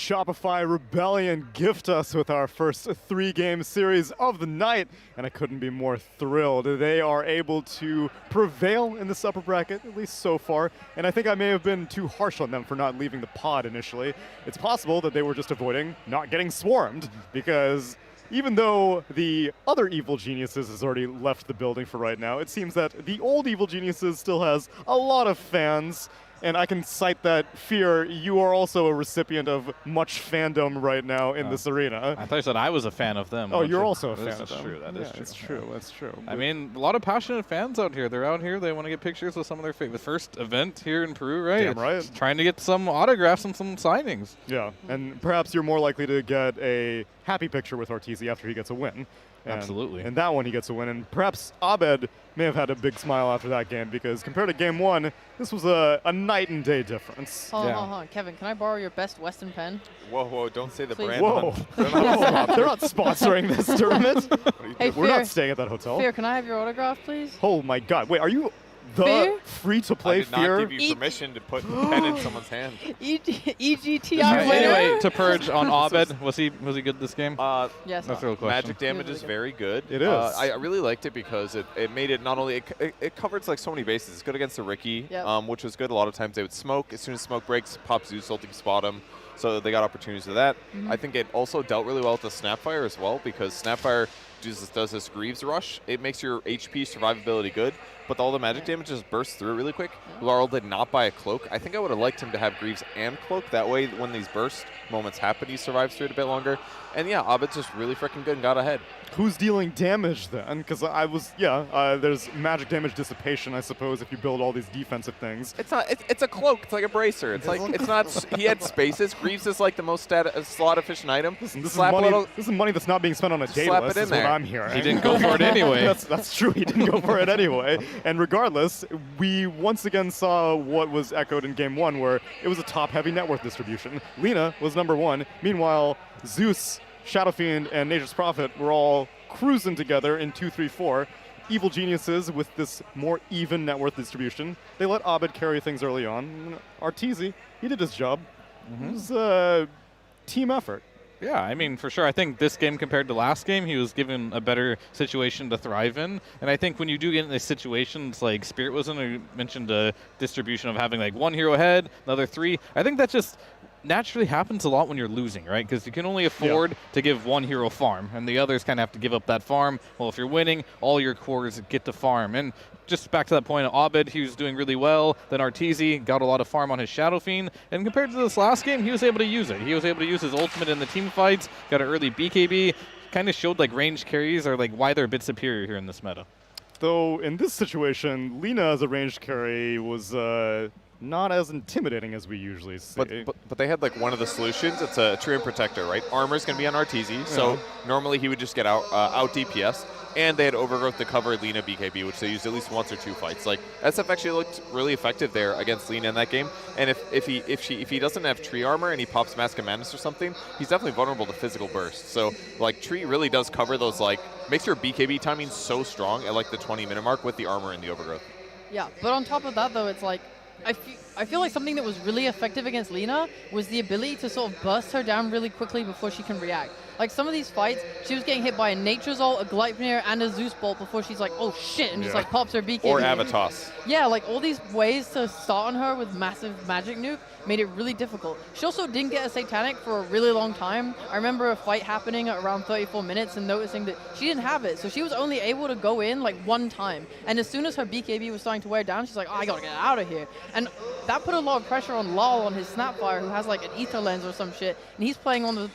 Shopify Rebellion gift us with our first 3-game series of the night, and I couldn't be more thrilled. They are able to prevail in this upper bracket, at least so far, and I think I may have been too harsh on them for not leaving the pod initially. It's possible that they were just avoiding not getting swarmed, because even though the other Evil Geniuses has already left the building for right now, it seems that the old Evil Geniuses still has a lot of fans. And I can cite that, Fear, you are also a recipient of much fandom right now in this arena. I thought you said I was a fan of them. Oh, you're also a fan This of is them. true. That is true. It's true. That's true. I mean, a lot of passionate fans out here. They're out here. They want to get pictures with some of their favorite. The first event here in Peru, right? Damn right. Just trying to get some autographs and some signings. Yeah, and perhaps you're more likely to get a happy picture with Arteezy after he gets a win. Absolutely. And that one he gets a win. And perhaps Abed may have had a big smile after that game, because compared to game 1, this was a night and day difference. Hold on. Kevin, can I borrow your best Western pen? Whoa, don't say the Please. brand. Whoa. They're not sponsoring this tournament. Hey, We're Fear, not staying at that hotel. Fear, can I have your autograph, please? Oh my god. Wait, are you the Fear? free-to-play I did not Fear? give you permission to put pen in someone's hand. EGTI winner? Anyway, to purge on Abed, was he good this game? Yes. That's a real question. Magic damage Really is good. very good. It is. I really liked it because it made it not only it covers like so many bases. It's good against the Ricky, Yep. which was good. A lot of times they would smoke. As soon as smoke breaks, pop Zeus ult, spot him. So they got opportunities of that. I think it also dealt really well with the Snapfire as well, because Snapfire does this Greaves rush. It makes your HP survivability good, but all the magic damage just bursts through really quick. Laurel did not buy a cloak. I think I would have liked him to have Greaves and cloak. That way, when these burst moments happen, he survives through it a bit longer. And yeah, Abed's just really freaking good and got ahead. Who's dealing damage then? Because there's magic damage dissipation, I suppose, if you build all these defensive things. It's not. It's a cloak. It's like a bracer. It's like it's not. He had spaces. Greaves is like the most slot efficient item. Listen, this Slap is money that's not being spent on a day slap list, it in is what there. I'm hearing. He didn't go for it anyway. That's true. He didn't go for it anyway. And regardless, we once again saw what was echoed in game 1, where it was a top-heavy net worth distribution. Lina was number 1. Meanwhile, Zeus, Shadow Fiend, and Nature's Prophet were all cruising together in 2, 3, 4. Evil Geniuses with this more even net worth distribution. They let Abed carry things early on. Arteezy, he did his job. It was a team effort. Yeah, I mean, for sure. I think this game compared to last game, he was given a better situation to thrive in. And I think when you do get in these situations like Spirit was in, you mentioned a distribution of having like 1 hero ahead, another 3. I think that just naturally happens a lot when you're losing, right? Because you can only afford to give 1 hero farm, and the others kind of have to give up that farm. Well, if you're winning, all your cores get to farm. And just back to that point, Abed, he was doing really well. Then Arteezy got a lot of farm on his Shadow Fiend. And compared to this last game, he was able to use it. He was able to use his ultimate in the team fights, got an early BKB, kind of showed like range carries are like why they're a bit superior here in this meta. Though in this situation, Lina as a ranged carry was not as intimidating as we usually see. But they had like one of the solutions. It's a Treant Protector, right? Armor's going to be on Arteezy, so normally he would just get out DPS. And they had Overgrowth to cover Lina BKB, which they used at least once or 2 fights. Like SF actually looked really effective there against Lina in that game. And if he doesn't have Tree Armor and he pops Mask of Madness or something, he's definitely vulnerable to physical burst. So like Tree really does cover those, like makes your BKB timing so strong at like the 20-minute mark with the armor and the Overgrowth. Yeah, but on top of that, though, it's like I feel like something that was really effective against Lina was the ability to sort of burst her down really quickly before she can react. Like some of these fights, she was getting hit by a Nature's Ult, a Gleipnir, and a Zeus Bolt before she's like, oh shit, and just like pops her BKB. Or Avatos. Yeah, like all these ways to start on her with massive magic nuke made it really difficult. She also didn't get a Satanic for a really long time. I remember a fight happening at around 34 minutes and noticing that she didn't have it, so she was only able to go in like 1 time. And as soon as her BKB was starting to wear down, she's like, oh, I gotta get out of here. And that put a lot of pressure on Lal on his Snapfire, who has like an Ether Lens or some shit, and he's playing on the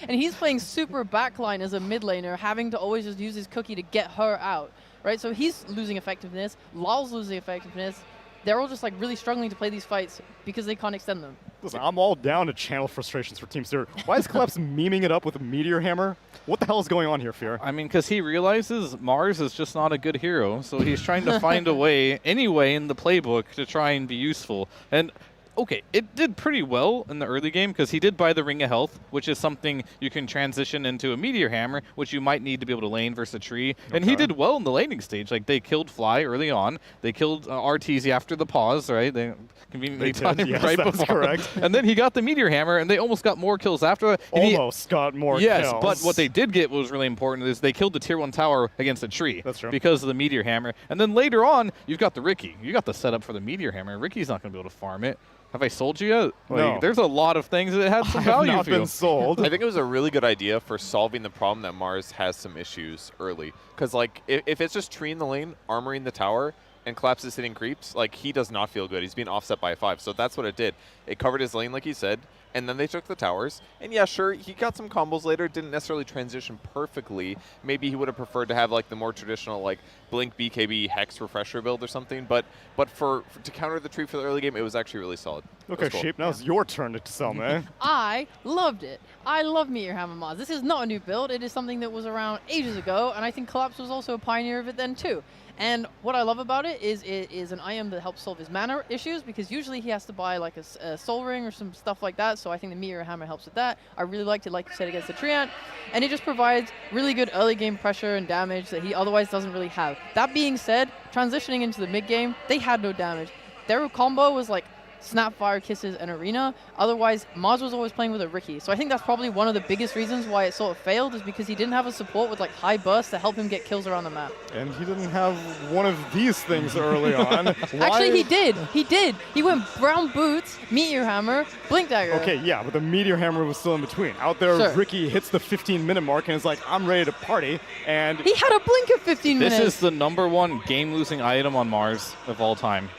and he's playing super backline as a mid laner, having to always just use his cookie to get her out, right? So he's losing effectiveness, Lal's losing effectiveness. They're all just like really struggling to play these fights because they can't extend them. Listen, I'm all down to channel frustrations for Team Spirit. Why is Collapse memeing it up with a Meteor Hammer? What the hell is going on here, Fear? I mean, because he realizes Mars is just not a good hero, so he's trying to find a way, any way in the playbook to try and be useful. And Okay, it did pretty well in the early game because he did buy the Ring of Health, which is something you can transition into a Meteor Hammer, which you might need to be able to lane versus a tree. And he did well in the laning stage. Like, they killed Fly early on. They killed RTZ after the pause, right? They conveniently timed yes, right that's before. correct. And then he got the Meteor Hammer, and they almost got more kills after that. And Almost got more yes, kills. but what they did get was really important is they killed the tier 1 tower against a tree. That's true. Because of the Meteor Hammer. And then later on, you've got the Ricky. You got the setup for the Meteor Hammer. Ricky's not going to be able to farm it. Have I sold you yet? No. Like, there's a lot of things that had some I have value not for you. been sold. I think it was a really good idea for solving the problem that Mars has some issues early. Because, like, if it's just tree in the lane, armoring the tower, and Collapse is hitting creeps, like, he does not feel good. He's being offset by a 5. So that's what it did. It covered his lane, like he said, and then they took the towers. And yeah, sure, he got some combos later. Didn't necessarily transition perfectly. Maybe he would have preferred to have, like, the more traditional, like, Blink BKB Hex Refresher build or something. But for to counter the tree for the early game, it was actually really solid. Okay, cool. Sheep, now it's your turn to sell, man. I loved it. I love Meteor Hammer Mars. This is not a new build. It is something that was around ages ago, and I think Collapse was also a pioneer of it then too. And what I love about it is an item that helps solve his mana issues, because usually he has to buy like a Soul Ring or some stuff like that, so I think the Meteor Hammer helps with that. I really liked it, like you said, against the Treant, and it just provides really good early game pressure and damage that he otherwise doesn't really have. That being said, transitioning into the mid game, they had no damage. Their combo was like Snapfire, Kisses, and Arena. Otherwise, Mars was always playing with a Ricky. So I think that's probably one of the biggest reasons why it sort of failed, is because he didn't have a support with like high burst to help him get kills around the map. And he didn't have one of these things early on. Actually, he did. He did. He went Brown Boots, Meteor Hammer, Blink Dagger. Okay, yeah, but the Meteor Hammer was still in between. Out there, Sure. Ricky hits the 15-minute mark and is like, I'm ready to party. And He had a blink of 15 minutes. This is the #1 game-losing item on Mars of all time.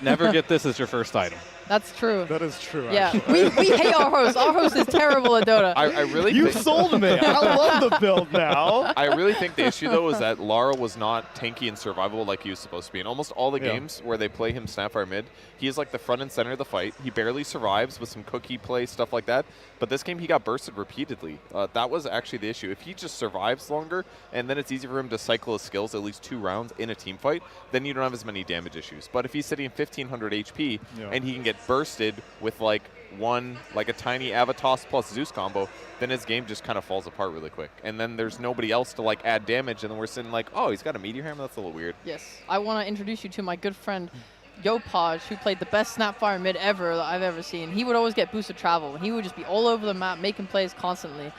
Never get this as your first item. That's true. that is true, Yeah, actually. we hate our host. Our host is terrible at Dota. I really You think sold me. I love the build now. I really think the issue, though, is that Lara was not tanky and survivable like he was supposed to be. In almost all the games where they play him Snapfire mid, he is like the front and center of the fight. He barely survives with some cookie play, stuff like that. But this game, he got bursted repeatedly. That was actually the issue. If he just survives longer, and then it's easy for him to cycle his skills at least 2 rounds in a team fight, then you don't have as many damage issues. But if he's sitting at 1,500 HP, and he can get bursted with like a tiny Avatos plus Zeus combo, then his game just kind of falls apart really quick. And then there's nobody else to like add damage, and then we're sitting like, oh, he's got a Meteor Hammer? That's a little weird. Yes, I want to introduce you to my good friend Yopaj, who played the best Snapfire mid ever that I've ever seen. He would always get boosted travel, and he would just be all over the map making plays constantly.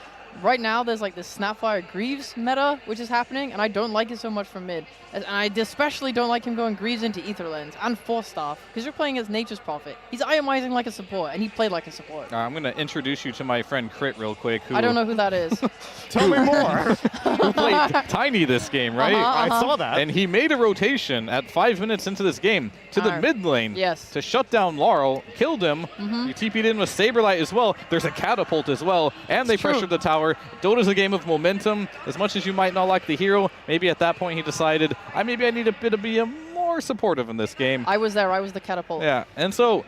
Right now, there's like this Snapfire Greaves meta, which is happening, and I don't like it so much from mid. And I especially don't like him going Greaves into Aetherlands and Force Staff, because you're playing as Nature's Prophet. He's itemizing like a support, and he played like a support. I'm going to introduce you to my friend Crit real quick. Who I don't know who that is. Tell me more. who played Tiny this game, right? I saw that. And he made a rotation at 5 minutes into this game to the mid lane Yes. to shut down Laurel, killed him. You TP'd in with Saberlight as well. There's a catapult as well, and they pressured the tower. Dota's a game of momentum. As much as you might not like the hero, maybe at that point he decided, maybe I need a bit to be more supportive in this game. I was there. I was the catapult. Yeah, and so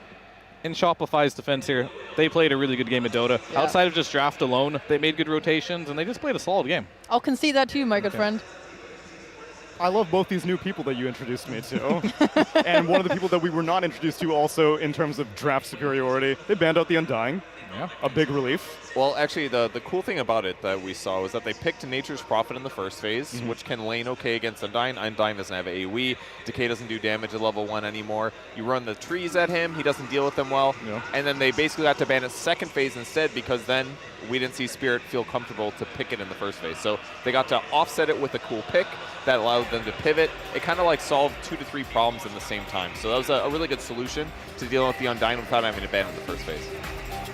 in Shopify's defense here, they played a really good game of Dota. Yeah. Outside of just draft alone, they made good rotations, and they just played a solid game. I'll concede that to you, my good friend. I love both these new people that you introduced me to. And one of the people that we were not introduced to also in terms of draft superiority, they banned out the Undying. Yeah. A big relief. Well, actually, the cool thing about it that we saw was that they picked Nature's Prophet in the first phase, which can lane okay against Undying. Undying doesn't have AoE. Decay doesn't do damage at level 1 anymore. You run the trees at him. He doesn't deal with them well. Yeah. And then they basically got to ban it second phase instead, because then we didn't see Spirit feel comfortable to pick it in the first phase. So they got to offset it with a cool pick that allowed them to pivot. It kind of like solved 2 to 3 problems in the same time. So that was a really good solution to dealing with the Undying without having to ban it in the first phase.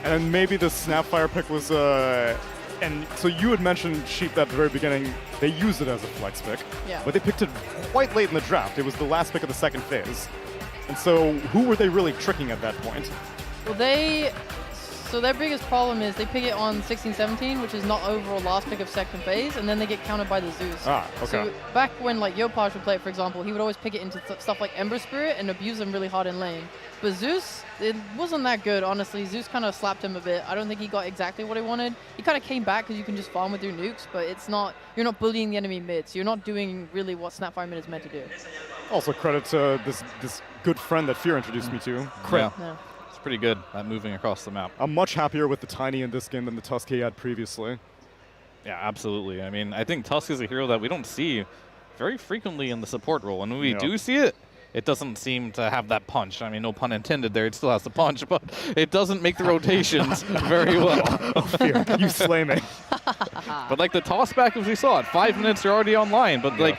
And maybe the Snapfire pick was, and so you had mentioned Sheep at the very beginning, they used it as a flex pick, Yeah. but they picked it quite late in the draft. It was the last pick of the second phase. And so who were they really tricking at that point? Well, so their biggest problem is they pick it on 16-17, which is not overall last pick of second phase, and then they get countered by the Zeus. Ah, okay. So back when like Yopaj would play it, for example, he would always pick it into stuff like Ember Spirit and abuse them really hard in lane. But Zeus, it wasn't that good, honestly. Zeus kind of slapped him a bit. I don't think he got exactly what he wanted. He kind of came back because you can just farm with your nukes, but you're not bullying the enemy mid, so you're not doing really what Snapfire mid is meant to do. Also credit to this good friend that Fear introduced me to, Crit. Yeah. No. pretty good at moving across the map. I'm much happier with the Tiny in this game than the Tusk he had previously. Yeah, absolutely. I mean, I think Tusk is a hero that we don't see very frequently in the support role. And when we do see it, it doesn't seem to have that punch. I mean, no pun intended there. It still has the punch, but it doesn't make the rotations very well. Oh, Fear, you slay me. But like the toss back, as we saw it, 5 minutes, you're already online. But like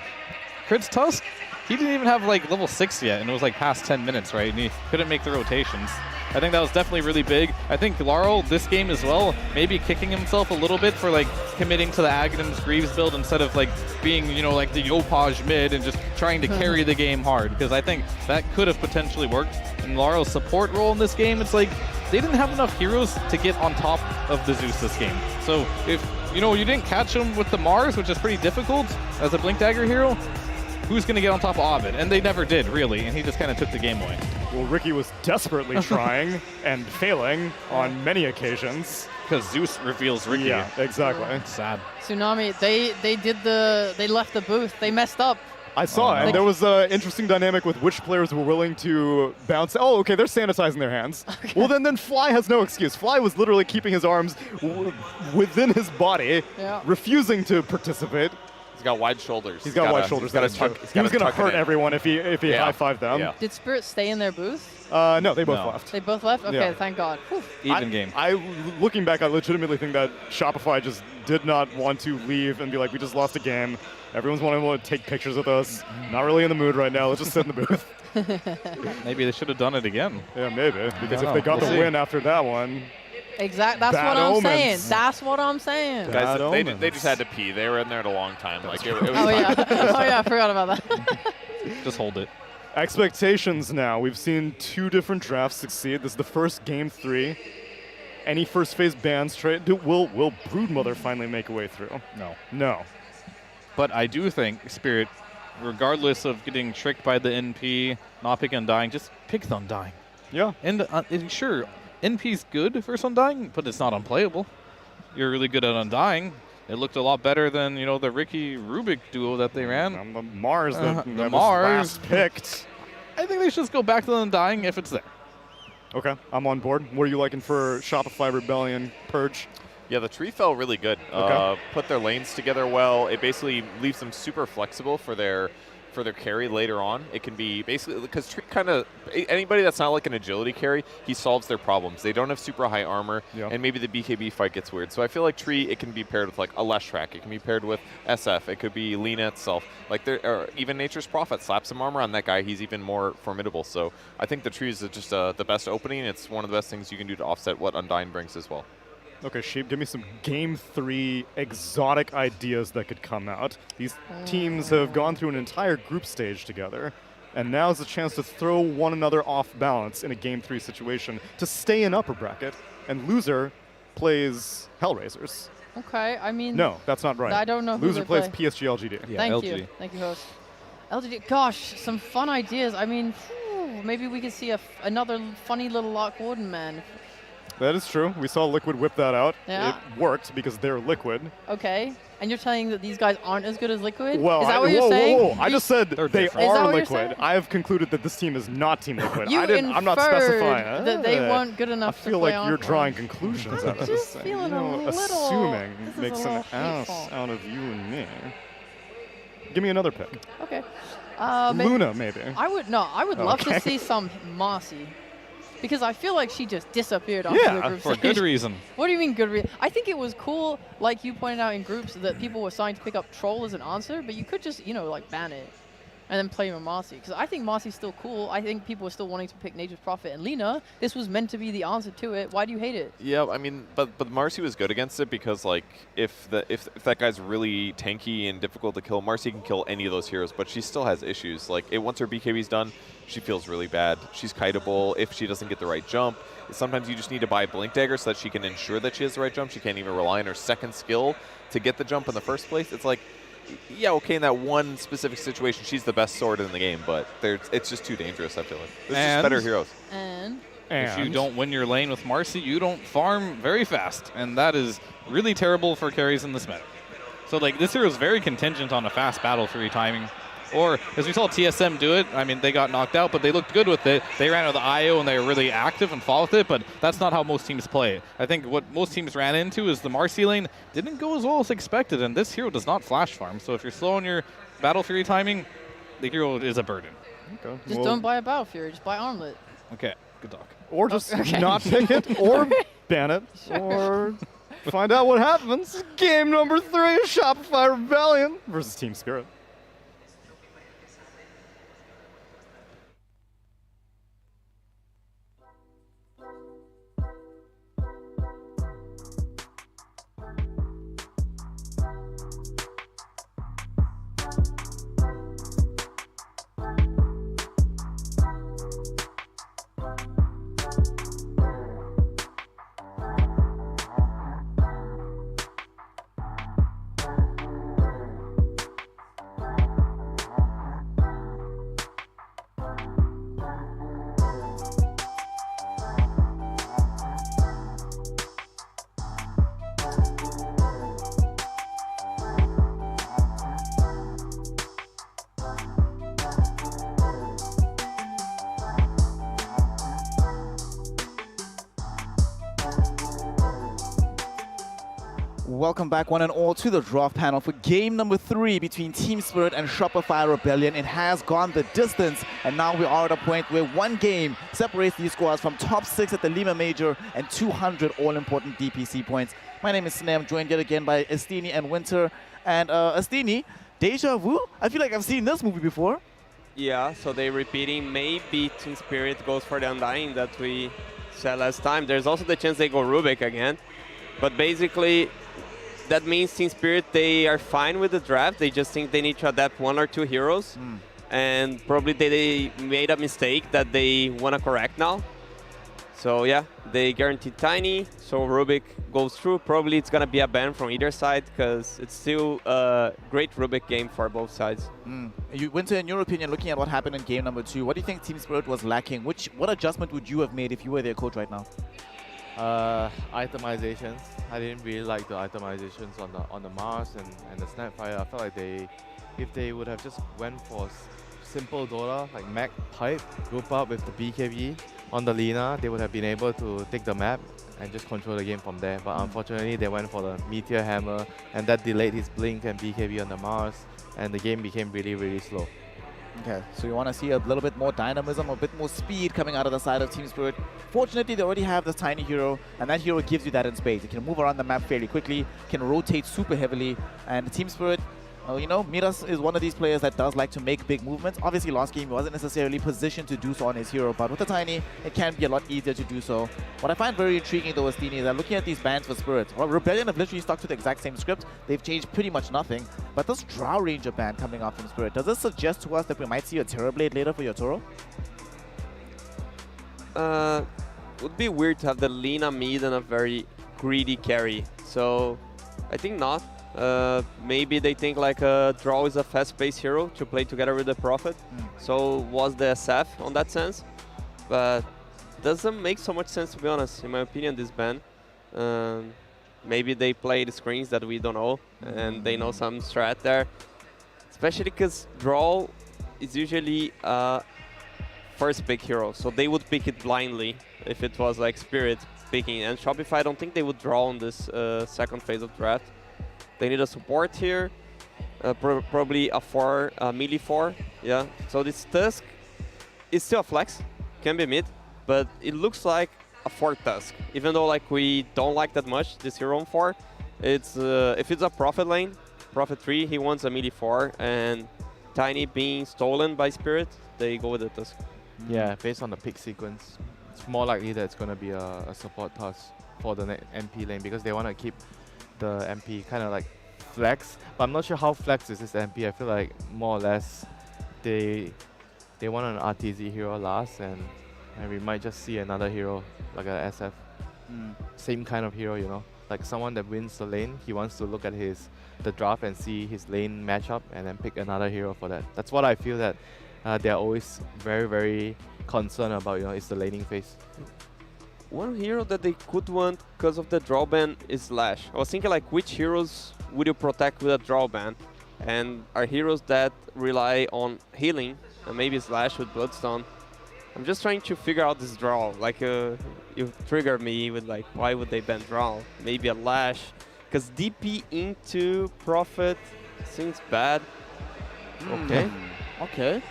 Crit's Tusk, he didn't even have like level 6 yet, and it was like past 10 minutes, right? And he couldn't make the rotations. I think that was definitely really big. I think Laurel, this game as well, maybe kicking himself a little bit for like committing to the Aghanim's Greaves build instead of like being, you know, like the Yopaj mid and just trying to carry the game hard, because I think that could have potentially worked. And Laurel's support role in this game, it's like they didn't have enough heroes to get on top of the Zeus this game. So if, you know, you didn't catch him with the Mars, which is pretty difficult as a Blink Dagger hero, who's going to get on top of Ovid? And they never did, really, and he just kind of took the game away. Well, Ricky was desperately trying and failing on many occasions. Because Zeus reveals Ricky. Yeah, exactly. It's sad. Tsunami, they left the booth. They messed up. I saw it, and there was an interesting dynamic with which players were willing to bounce. Oh, okay, they're sanitizing their hands. Okay. Well, then Fly has no excuse. Fly was literally keeping his arms within his body, refusing to participate. He's got wide shoulders. He's got wide shoulders. He was going to hurt everyone if he high-fived them. Yeah. Did Spirit stay in their booth? No, they both left. They both left? Okay, thank God. Whew. Even game. Looking back, I legitimately think that Shopify just did not want to leave and be like, we just lost a game. Everyone's wanting to take pictures with us. Not really in the mood right now. Let's just sit in the booth. Maybe they should have done it again. Yeah, maybe. Because if they got the win after that one. Exactly. That's what I'm saying. That's what I'm saying. Guys, they just had to pee. They were in there a long time. Like it was oh yeah, I forgot about that. Just hold it. Expectations now. We've seen 2 different drafts succeed. This is the first game 3. Any first phase bans trade? Will Broodmother finally make a way through? No. But I do think Spirit, regardless of getting tricked by the NP, not picking Undying, just pick the Undying. Yeah. And sure, NP's good for Undying, but it's not unplayable. You're really good at Undying. It looked a lot better than, you know, the Ricky Rubik duo that they ran. The Mars that the was Mars last picked. I think they should just go back to the Undying if it's there. Okay, I'm on board. What are you liking for Shopify Rebellion Purge? Yeah, the tree felt really good. Put their lanes together well. It basically leaves them super flexible for their carry later on. It can be basically, because Tree kind of, anybody that's not like an agility carry, he solves their problems. They don't have super high armor, and maybe the BKB fight gets weird. So I feel like Tree, it can be paired with like a Leshrac. It can be paired with SF. It could be Lina itself. Like or even Nature's Prophet, slap some armor on that guy. He's even more formidable. So I think the Tree is just the best opening. It's one of the best things you can do to offset what Undying brings as well. Okay, Sheep, give me some Game 3 exotic ideas that could come out. These teams have gone through an entire group stage together, and now is a chance to throw one another off balance in a Game 3 situation to stay in upper bracket, and loser plays Hellraisers. Okay, I mean... No, that's not right. I don't know who Loser they plays play. PSG LGD. Yeah, Thank LGD. you. Thank you, host. LGD, gosh, some fun ideas. I mean, maybe we could see another funny little Lock Warden man. That is true. We saw Liquid whip that out. Yeah. It worked because they're Liquid. Okay. And you're telling that these guys aren't as good as Liquid? Well, is that what you're saying? Whoa. I just said they are what Liquid. I have concluded that this team is not Team Liquid. I'm not specifying. that they weren't good enough to play. I feel like you're drawing conclusions out of this just thing. feeling Assuming makes an ass ass out of you and me. Give me another pick. Okay. Luna, maybe. I would love to see some Marcy. Because I feel like she just disappeared off the group for good reason. What do you mean good reason? I think it was cool, like you pointed out in groups, that people were starting to pick up Troll as an answer, but you could just, like ban it and then play with Marcy. Because I think Marcy's still cool. I think people are still wanting to pick Nature's Prophet and Lina. This was meant to be the answer to it. Why do you hate it? Yeah, I mean, but Marcy was good against it because, like, if that guy's really tanky and difficult to kill, Marcy can kill any of those heroes, but she still has issues. Like, once her BKB's done, she feels really bad. She's kiteable if she doesn't get the right jump. Sometimes you just need to buy Blink Dagger so that she can ensure that she has the right jump. She can't even rely on her second skill to get the jump in the first place. It's like, yeah, okay, in that one specific situation, she's the best sword in the game, but it's just too dangerous, I feel like. There's just better heroes. And if you don't win your lane with Marcy, you don't farm very fast, and that is really terrible for carries in this meta. So, like, this hero is very contingent on a fast battle for retiming. Or, as we saw TSM do it, I mean, they got knocked out, but they looked good with it. They ran out of the IO and they were really active and fought with it, but that's not how most teams play. I think what most teams ran into is the Marcy lane didn't go as well as expected, and this hero does not flash farm. So if you're slow on your Battle Fury timing, the hero is a burden. Okay. Just don't buy a Battle Fury, just buy Armlet. Okay, good talk. Or just Okay. not pick it, or ban it, or find out what happens. Game number 3, Shopify Rebellion versus Team Spirit. Welcome back, one and all, to the draft panel for game number 3 between Team Spirit and Shopify Rebellion. It has gone the distance, and now we are at a point where one game separates these squads from top 6 at the Lima Major and 200 all-important DPC points. My name is Snem, joined yet again by Estini and Winter. And Estini, deja vu? I feel like I've seen this movie before. Yeah, so they're repeating. Maybe Team Spirit goes for the Undying that we said last time. There's also the chance they go Rubik again. But basically, that means Team Spirit, they are fine with the draft. They just think they need to adapt 1 or 2 heroes. And probably they made a mistake that they want to correct now. So yeah, they guaranteed Tiny. So Rubik goes through. Probably it's going to be a ban from either side because it's still a great Rubik game for both sides. Winter, in your opinion, looking at what happened in game number 2, what do you think Team Spirit was lacking? What adjustment would you have made if you were their coach right now? Itemizations. I didn't really like the itemizations on the Mars and the Snapfire. I felt like if they would have just went for simple Dota like Mac Pipe, group up with the BKB on the Lina, they would have been able to take the map and just control the game from there. But unfortunately, they went for the Meteor Hammer, and that delayed his Blink and BKB on the Mars, and the game became really, really slow. Okay, so you want to see a little bit more dynamism, a bit more speed coming out of the side of Team Spirit. Fortunately, they already have this tiny hero, and that hero gives you that in spades. It can move around the map fairly quickly, can rotate super heavily, and Team Spirit, you know, Miras is one of these players that does like to make big movements. Obviously, last game he wasn't necessarily positioned to do so on his hero, but with the tiny, it can be a lot easier to do so. What I find very intriguing though, Estini, is that looking at these bans for Spirit, well, Rebellion have literally stuck to the exact same script. They've changed pretty much nothing, but this Drow Ranger ban coming out from Spirit, does this suggest to us that we might see a Terrorblade later for your Toro? Would be weird to have the Lina mid and a very greedy carry. So I think not. Maybe they think like Draw is a fast-paced hero to play together with the Prophet. So was the SF on that sense. But doesn't make so much sense, to be honest, in my opinion, this ban. Maybe they play the screens that we don't know, and they know some strat there. Especially because Draw is usually first pick hero, so they would pick it blindly if it was like Spirit picking. And Shopify, I don't think they would draw on this second phase of draft. They need a support here, probably a melee 4, yeah. So this Tusk is still a flex, can be mid, but it looks like a 4 Tusk. Even though like we don't like that much this hero on 4, it's if it's a Prophet lane, Prophet 3, he wants a melee 4, and Tiny being stolen by Spirit, they go with the Tusk. Yeah, based on the pick sequence, it's more likely that it's going to be a support Tusk for the MP lane because they want to keep the MP kind of like flex, but I'm not sure how flex is this MP. I feel like more or less they want an RTZ hero last, and we might just see another hero like a SF. Same kind of hero, you know, like someone that wins the lane. He wants to look at the draft and see his lane matchup and then pick another hero for that. That's what I feel that they're always very, very concerned about, you know, is the laning phase. One hero that they could want because of the draw ban is Slash. I was thinking like which heroes would you protect with a draw ban? and are heroes that rely on healing, and maybe Slash with Bloodstone. I'm just trying to figure out this draw. Like, you triggered me with like, why would they ban draw? Maybe a Lash, because DP into Prophet seems bad. Okay. Okay.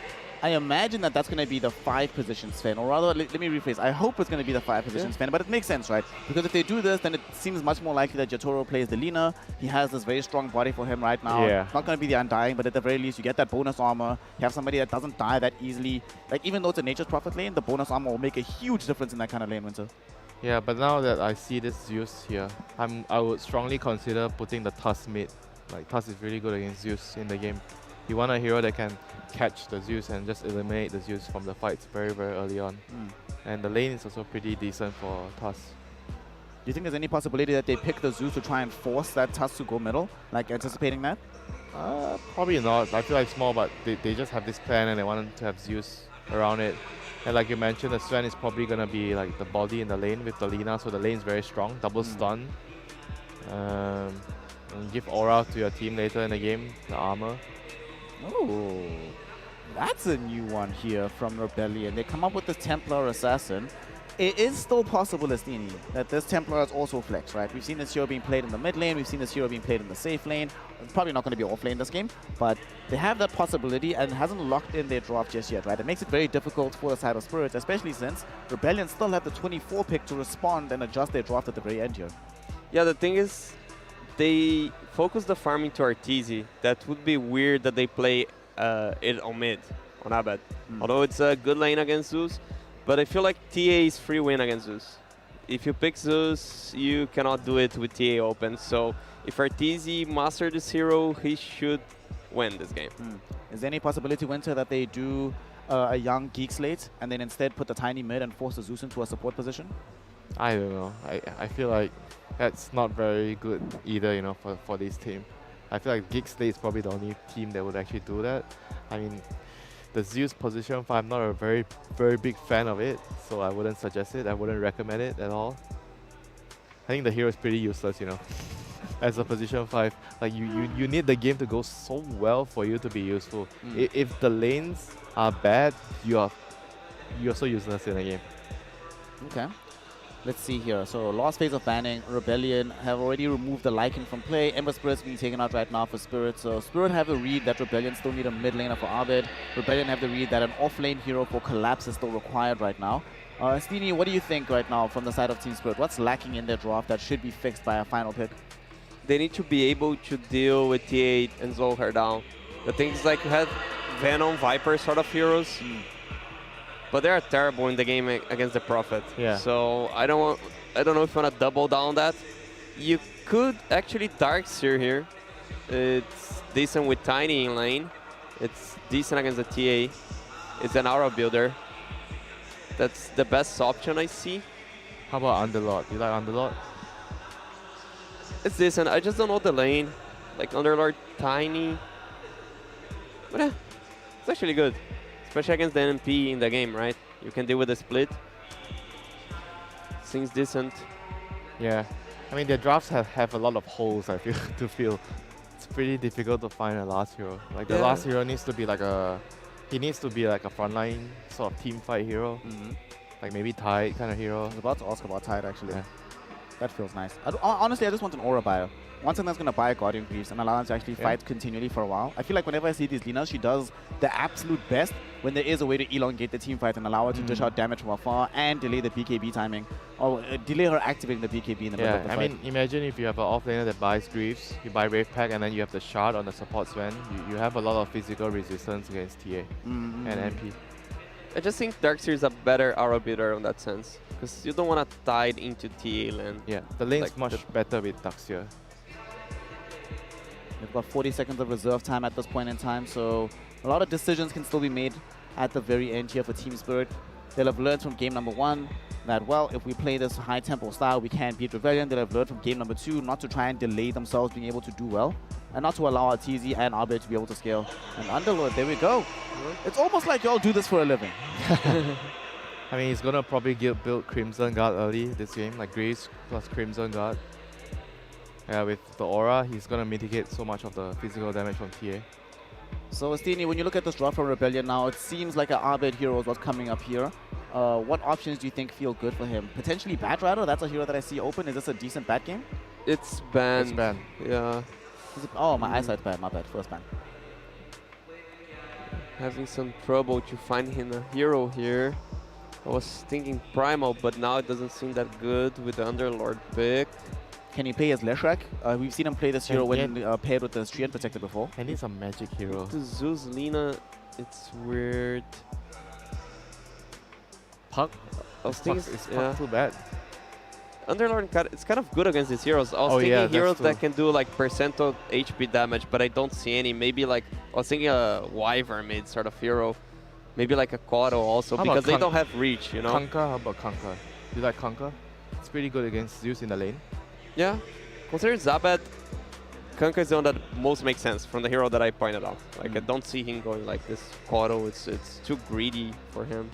I imagine that that's going to be the 5 position Sven, or rather, let me rephrase. I hope it's going to be the 5 position Sven, but it makes sense, right? Because if they do this, then it seems much more likely that Jotaro plays the Lina. He has this very strong body for him right now. Yeah. It's not going to be the Undying, but at the very least, you get that bonus armor. You have somebody that doesn't die that easily. Like, even though it's a Nature's Prophet lane, the bonus armor will make a huge difference in that kind of lane, Winter. Yeah, but now that I see this Zeus here, I would strongly consider putting the Tusk mid. Like, Tusk is really good against Zeus in the game. You want a hero that can catch the Zeus and just eliminate the Zeus from the fights very, very early on. And the lane is also pretty decent for Tusk. Do you think there's any possibility that they pick the Zeus to try and force that Tusk to go middle? Like, anticipating that? Probably not. I feel like small, but they just have this plan and they want to have Zeus around it. And like you mentioned, the Sven is probably going to be like the body in the lane with the Lina, so the lane is very strong, double stun. And give aura to your team later in the game, the armor. Oh, that's a new one here from Rebellion. They come up with this Templar Assassin. It is still possible, Estini, that this Templar is also flex, right? We've seen this hero being played in the mid lane. We've seen this hero being played in the safe lane. It's probably not going to be off lane this game, but they have that possibility and it hasn't locked in their draft just yet, right? It makes it very difficult for the side of Spirits, especially since Rebellion still have the 24 pick to respond and adjust their draft at the very end here. Yeah, the thing is, they focus the farming to Arteezy. That would be weird that they play it on mid, on Abed. Although it's a good lane against Zeus, but I feel like TA is free win against Zeus. If you pick Zeus, you cannot do it with TA open. So if Arteezy master this hero, he should win this game. Is there any possibility, Winter, that they do a young Geek slate and then instead put the tiny mid and force the Zeus into a support position? I don't know. I feel like that's not very good either, you know, for this team. I feel like Geek Slate is probably the only team that would actually do that. I mean, the Zeus position 5, I'm not a very, very big fan of it, so I wouldn't suggest it. I wouldn't recommend it at all. I think the hero is pretty useless, you know, as a position 5. Like, you need the game to go so well for you to be useful. If the lanes are bad, you're so useless in the game. Okay. Let's see here. So last phase of banning, Rebellion have already removed the Lycan from play. Ember Spirit's being taken out right now for Spirit. So Spirit have the read that Rebellion still need a mid laner for Abed. Rebellion have the read that an off-lane hero for Collapse is still required right now. Steenie, what do you think right now from the side of Team Spirit? What's lacking in their draft that should be fixed by a final pick? They need to be able to deal with T8 and slow her down. The thing is, like, you have Venom, Viper sort of heroes. But they are terrible in the game against the Prophet. Yeah. So I don't know if you want to double down that. You could actually Darkseer here. It's decent with Tiny in lane. It's decent against the TA. It's an aura builder. That's the best option I see. How about Underlord? You like Underlord? It's decent. I just don't know the lane. Like Underlord, Tiny. But yeah, it's actually good. Especially against the NP in the game, right? You can deal with the split. Seems decent. Yeah. I mean, their drafts have a lot of holes, I feel, to fill. It's pretty difficult to find a last hero. Like, the last hero needs to be like a... He needs to be like a frontline sort of team fight hero. Like maybe Tide kind of hero. I was about to ask about Tide, actually. Yeah. That feels nice. Honestly, I just want an aura buyer. One thing that's going to buy Guardian Greaves and allow him to actually fight continually for a while. I feel like whenever I see these Linas, she does the absolute best when there is a way to elongate the team fight and allow her to dish out damage from afar and delay the BKB timing. Or delay her activating the BKB in the middle of the fight. I mean, imagine if you have an offlaner that buys Greaves, you buy Wave Pack, and then you have the Shard on the support Sven. You have a lot of physical resistance against TA and MP. I just think Darkseer is a better aura builder in that sense. Because you don't want to Tide into TA lane. Yeah, the lane's like much better with Darkseer. They've got 40 seconds of reserve time at this point in time, so a lot of decisions can still be made at the very end here for Team Spirit. They'll have learned from game number 1 that, well, if we play this high tempo style, we can beat Rebellion. They'll have learned from game number 2 not to try and delay themselves being able to do well, and not to allow Arteezy and Arbit to be able to scale. And Underlord, there we go. It's almost like y'all do this for a living. I mean, he's going to probably build Crimson Guard early this game, like Greaves plus Crimson Guard. Yeah, with the aura, he's gonna mitigate so much of the physical damage from TA. So, Steny, when you look at this draw from Rebellion now, it seems like an Abed hero is what's coming up here. What options do you think feel good for him? Potentially Bat Rider, that's a hero that I see open. Is this a decent bat game? It's banned. It's banned. Yeah. Oh, my eyesight's bad, my bad, first ban. Having some trouble to find him a hero here. I was thinking Primal, but now it doesn't seem that good with the Underlord pick. Can he play as Leshrac? We've seen him play this hero And when paired with the Strian Protector before. I need some magic hero. To Zeus Lina, it's weird. Puck? I was thinking, Is yeah. Puck too bad? Underlord, it's kind of good against these heroes. I was Oh, thinking yeah, heroes that's that true. can do like percent of HP damage, but I don't see any. Maybe like, I was thinking a Wyvern mid sort of hero. Maybe like a Quado also, How about because they Kunk- don't have reach, you know? Kanka, how about Kanka? You like Kanka? It's pretty good against Zeus in the lane. Yeah. Consider Zabad, Kanka is the one that most makes sense from the hero that I pointed out. Like, I don't see him going like this Quado. It's too greedy for him.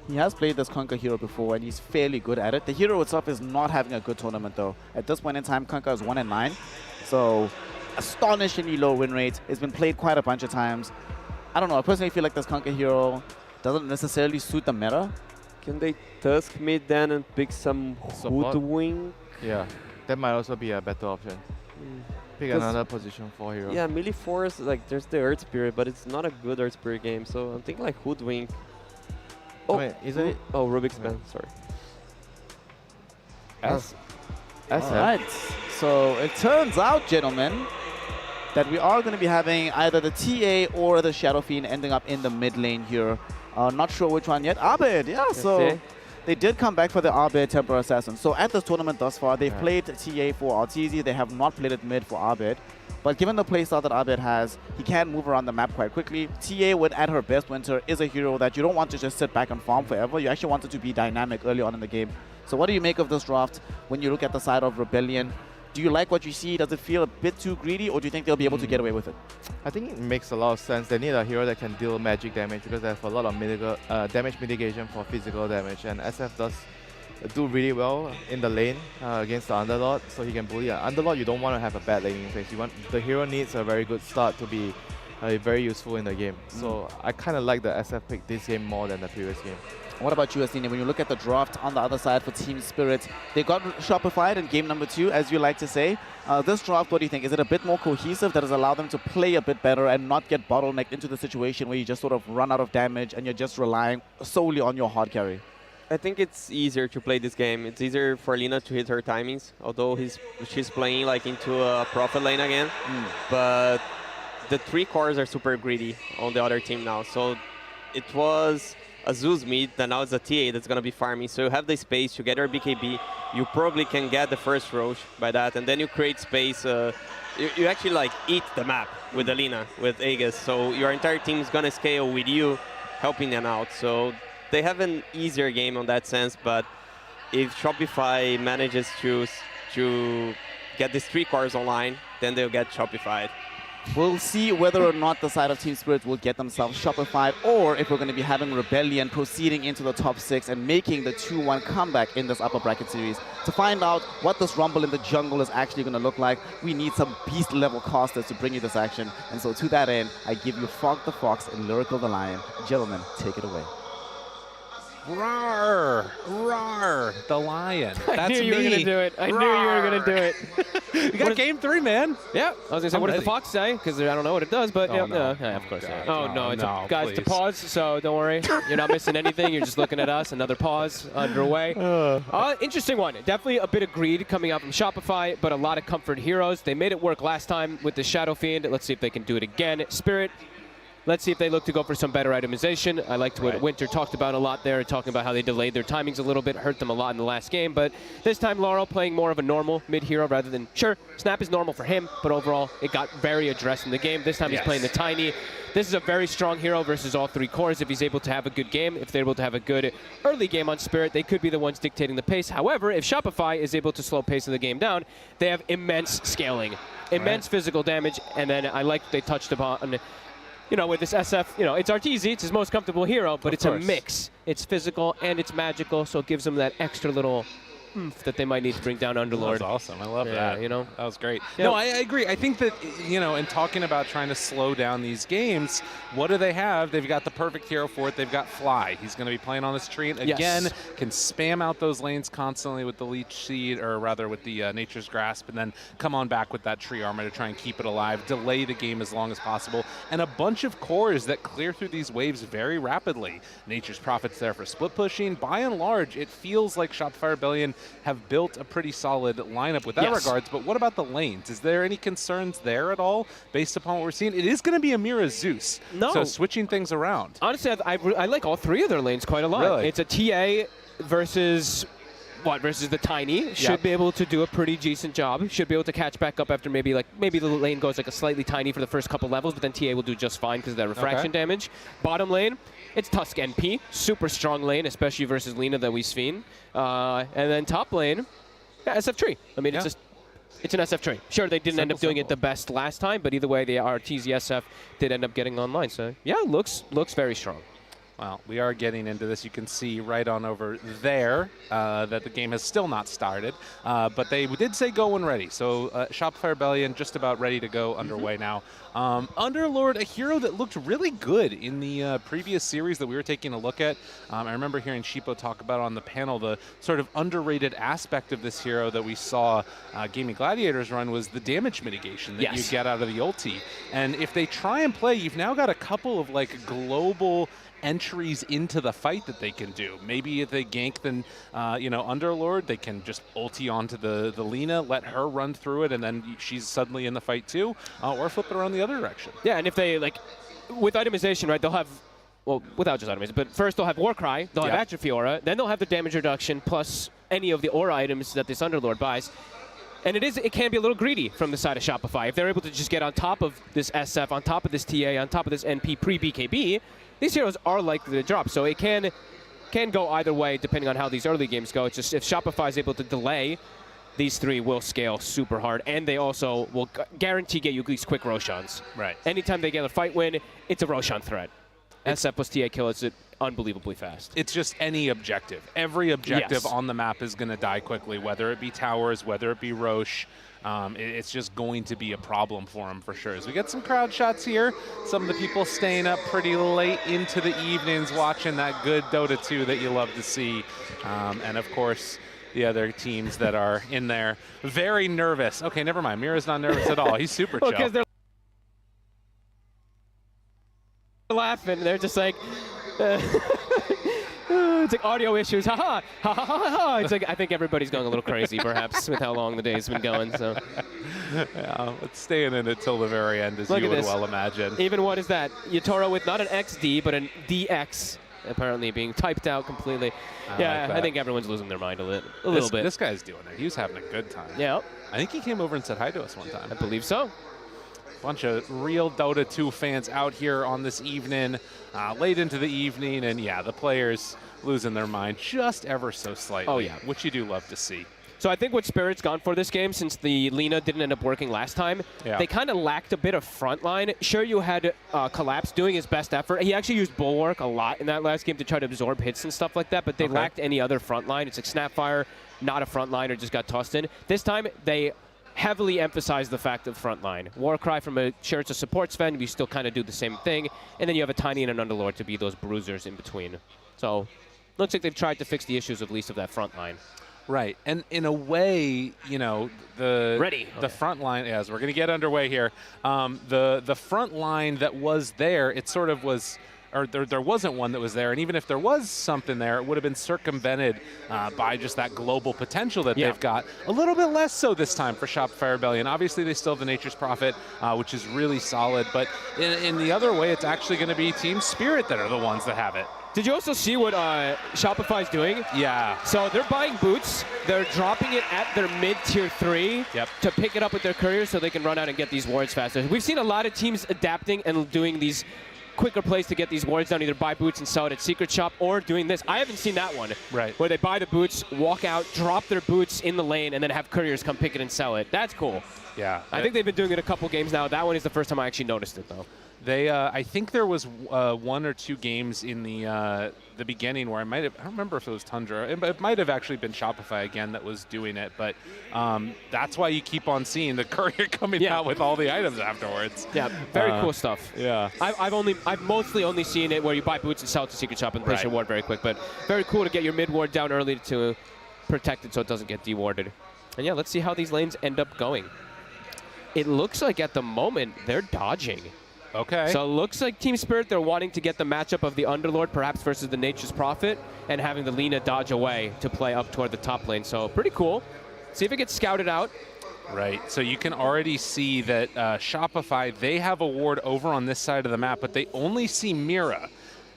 He has played this Kunkka hero before, and he's fairly good at it. The hero itself is not having a good tournament, though. At this point in time, Kunkka is 1-9. So, astonishingly low win rate. It's been played quite a bunch of times. I don't know. I personally feel like this Kunkka hero doesn't necessarily suit the meta. Can they Tusk mid then and pick some Support? Hoodwink? Yeah, that might also be a better option. Pick 'Cause- another position 4 hero. Yeah, Melee Force, like, there's the Earth Spirit, but it's not a good Earth Spirit game, so I'm thinking like Hoodwink. Oh, Wait, isn't it? Oh, Rubik's Yeah. Band, sorry. S. All right. So, it turns out, gentlemen, that we are going to be having either the TA or the Shadow Fiend ending up in the mid lane here. Not sure which one yet. Abed, yeah, so Okay. they did come back for the Abed Temper Assassin. So at this tournament thus far, they've Yeah. played TA for Arteezy. They have not played it mid for Abed. But given the playstyle that Abed has, he can move around the map quite quickly. TA, when at her best winter, is a hero that you don't want to just sit back and farm forever. You actually want it to be dynamic early on in the game. So what do you make of this draft when you look at the side of Rebellion? Do you like what you see? Does it feel a bit too greedy, or do you think they'll be able to get away with it? I think it makes a lot of sense. They need a hero that can deal magic damage because they have a lot of damage mitigation for physical damage, and SF does do really well in the lane against the Underlord, so he can bully. Underlord, you don't want to have a bad laning phase. The hero needs a very good start to be very useful in the game. So I kind of like the SF pick this game more than the previous game. What about you, Astini? When you look at the draft on the other side for Team Spirit, they got Shopify'd in game number 2, as you like to say. This draft, what do you think? Is it a bit more cohesive that has allowed them to play a bit better and not get bottlenecked into the situation where you just sort of run out of damage and you're just relying solely on your hard carry? I think it's easier to play this game. It's easier for Lina to hit her timings, although she's playing like into a Prophet lane again. But the 3 cores are super greedy on the other team now. So it was a Zeus mid, and now it's a TA that's going to be farming. So you have the space to get your BKB. You probably can get the first Roche by that, and then you create space. You actually like eat the map with Alina, with Aegis. So your entire team is going to scale with you, helping them out. So they have an easier game on that sense, but if Shopify manages to get these 3 cores online, then they'll get Shopify'd. We'll see whether or not the side of Team Spirit will get themselves Shopify'd, or if we're going to be having Rebellion proceeding into the top 6 and making the 2-1 comeback in this upper bracket series. To find out what this rumble in the jungle is actually going to look like, we need some beast level casters to bring you this action. And so to that end, I give you Fog the Fox and Lyrical the Lion. Gentlemen, take it away. Roar! Roar! The lion. That's I knew you were going to do it. I knew you were going to do it. We got game 3, man. Yeah, I was going to say, I'm what does ready. the fox say? Because I don't know what it does, but Oh, yeah, no. yeah, of course. God. Oh, no, it's No, guys, to please. pause, so don't worry. You're not missing anything. You're just looking at us. Another pause underway. Interesting one. Definitely a bit of greed coming out from Shopify, but a lot of comfort heroes. They made it work last time with the Shadow Fiend. Let's see if they can do it again. Spirit. Let's see if they look to go for some better itemization. I liked what Winter talked about a lot there, talking about how they delayed their timings a little bit, hurt them a lot in the last game. But this time, Laurel playing more of a normal mid-hero rather than, sure, Snap is normal for him, but overall, it got very addressed in the game. This time he's playing the Tiny. This is a very strong hero versus all 3 cores. If he's able to have a good game, if they're able to have a good early game on Spirit, they could be the ones dictating the pace. However, if Shopify is able to slow pace of the game down, they have immense scaling, immense physical damage, and then I like they touched upon, you know, with this SF, you know, it's Arteezy, it's his most comfortable hero, but it's a mix. It's physical and it's magical, so it gives him that extra little oomph that they might need to bring down Underlord. That was awesome. I love Yeah, that. you know? That was great. Yeah. No, I agree. I think that, in talking about trying to slow down these games, what do they have? They've got the perfect hero for it. They've got Fly. He's going to be playing on his tree again. Yes. Can spam out those lanes constantly with the Leech Seed, or rather with the Nature's Grasp, and then come on back with that tree armor to try and keep it alive, delay the game as long as possible, and a bunch of cores that clear through these waves very rapidly. Nature's Prophet's there for split pushing. By and large, it feels like Shopify Rebellion have built a pretty solid lineup with that regards, but what about the lanes? Is there any concerns there at all based upon what we're seeing? It is going to be a Mira Zeus, so switching things around. Honestly, I like all three of their lanes quite a lot. Really? It's a TA versus the Tiny. Should be able to do a pretty decent job. Should be able to catch back up after maybe the lane goes like a slightly Tiny for the first couple levels, but then TA will do just fine because of that refraction damage. Bottom lane, it's Tusk NP. Super strong lane, especially versus Lina that we've seen. And then top lane, SF Tree. I mean, it's an SF tree. Sure, they didn't end up doing it the best last time, but either way, the RTZ SF did end up getting online. So, yeah, looks very strong. Well, we are getting into this. You can see right on over there that the game has still not started, but they did say go when ready. So Shopify Rebellion just about ready to go underway now. Underlord, a hero that looked really good in the previous series that we were taking a look at. I remember hearing Shippo talk about on the panel the sort of underrated aspect of this hero that we saw Gaming Gladiators run was the damage mitigation that you get out of the ulti. And if they try and play, you've now got a couple of like global entries into the fight that they can do. Maybe if they gank then Underlord, they can just ulti onto the Lina, let her run through it, and then she's suddenly in the fight too, or flip it around the other direction. Yeah, and if they with itemization, right, they'll have, well, without just itemization, but first they'll have Warcry, they'll have Atrophy Aura, then they'll have the damage reduction plus any of the aura items that this Underlord buys. And it can be a little greedy from the side of Shopify. If they're able to just get on top of this SF, on top of this TA, on top of this NP pre-BKB, these heroes are likely to drop. So it can go either way depending on how these early games go. It's just if Shopify is able to delay, these three will scale super hard. And they also will guarantee get you at least quick Roshans. Right. Anytime they get a fight win, it's a Roshan threat. SF plus TA kill is unbelievably fast. It's just any objective. Every objective on the map is going to die quickly, whether it be towers, whether it be Roche. It's just going to be a problem for them for sure. As we get some crowd shots here, some of the people staying up pretty late into the evenings watching that good Dota 2 that you love to see. And of course, the other teams that are in there very nervous. Okay, never mind. Mira's not nervous at all. He's super chill. Because they're laughing. They're just like... it's like audio issues, ha ha ha ha ha ha. It's like I think everybody's going a little crazy, perhaps, with how long the day's been going. So, yeah, it's staying in it till the very end, as you would well imagine. Even what is that? Yatoro with not an XD but an DX, apparently being typed out completely. I think everyone's losing their mind a little bit. This guy's doing it. He was having a good time. Yeah, I think he came over and said hi to us one time. I believe so. Bunch of real Dota 2 fans out here on this evening, late into the evening, and yeah, the players losing their mind just ever so slightly. Oh yeah, which you do love to see. So I think what Spirit's gone for this game, since the Lina didn't end up working last time, they kind of lacked a bit of frontline. Sure, you had Collapse doing his best effort. He actually used Bulwark a lot in that last game to try to absorb hits and stuff like that, but they lacked any other frontline. It's like Snapfire, not a frontliner, just got tossed in. This time, they heavily emphasize the fact of frontline. Warcry from a it's a support Sven, you still kind of do the same thing, and then you have a Tiny and an Underlord to be those bruisers in between. So looks like they've tried to fix the issues at least of that frontline. Right, and in a way, the front line, as we're going to get underway here, the front line that was there, it sort of was, or there wasn't one that was there, and even if there was something there, it would have been circumvented by just that global potential that they've got. A little bit less so this time for Shopify Rebellion. Obviously, they still have the Nature's Prophet, which is really solid, but in the other way, it's actually going to be Team Spirit that are the ones that have it. Did you also see what Shopify's doing? Yeah. So they're buying boots. They're dropping it at their mid-tier 3 to pick it up with their couriers so they can run out and get these wards faster. We've seen a lot of teams adapting and doing these quicker plays to get these wards down, either buy boots and sell it at Secret Shop or doing this. I haven't seen that one. Right. Where they buy the boots, walk out, drop their boots in the lane, and then have couriers come pick it and sell it. That's cool. Yeah. I think they've been doing it a couple games now. That one is the first time I actually noticed it, though. They, I think there was 1 or 2 games in the beginning where I don't remember if it was Tundra. It might have actually been Shopify again that was doing it, but that's why you keep on seeing the courier coming out with all the items afterwards. Yeah, very cool stuff. Yeah. I've mostly only seen it where you buy boots and sell to Secret Shop and place your ward very quick, but very cool to get your mid ward down early to protect it so it doesn't get dewarded. And yeah, let's see how these lanes end up going. It looks like at the moment they're dodging. Okay. So it looks like Team Spirit, they're wanting to get the matchup of the Underlord perhaps versus the Nature's Prophet and having the Lina dodge away to play up toward the top lane. So pretty cool. See if it gets scouted out. Right. So you can already see that Shopify, they have a ward over on this side of the map, but they only see Mira.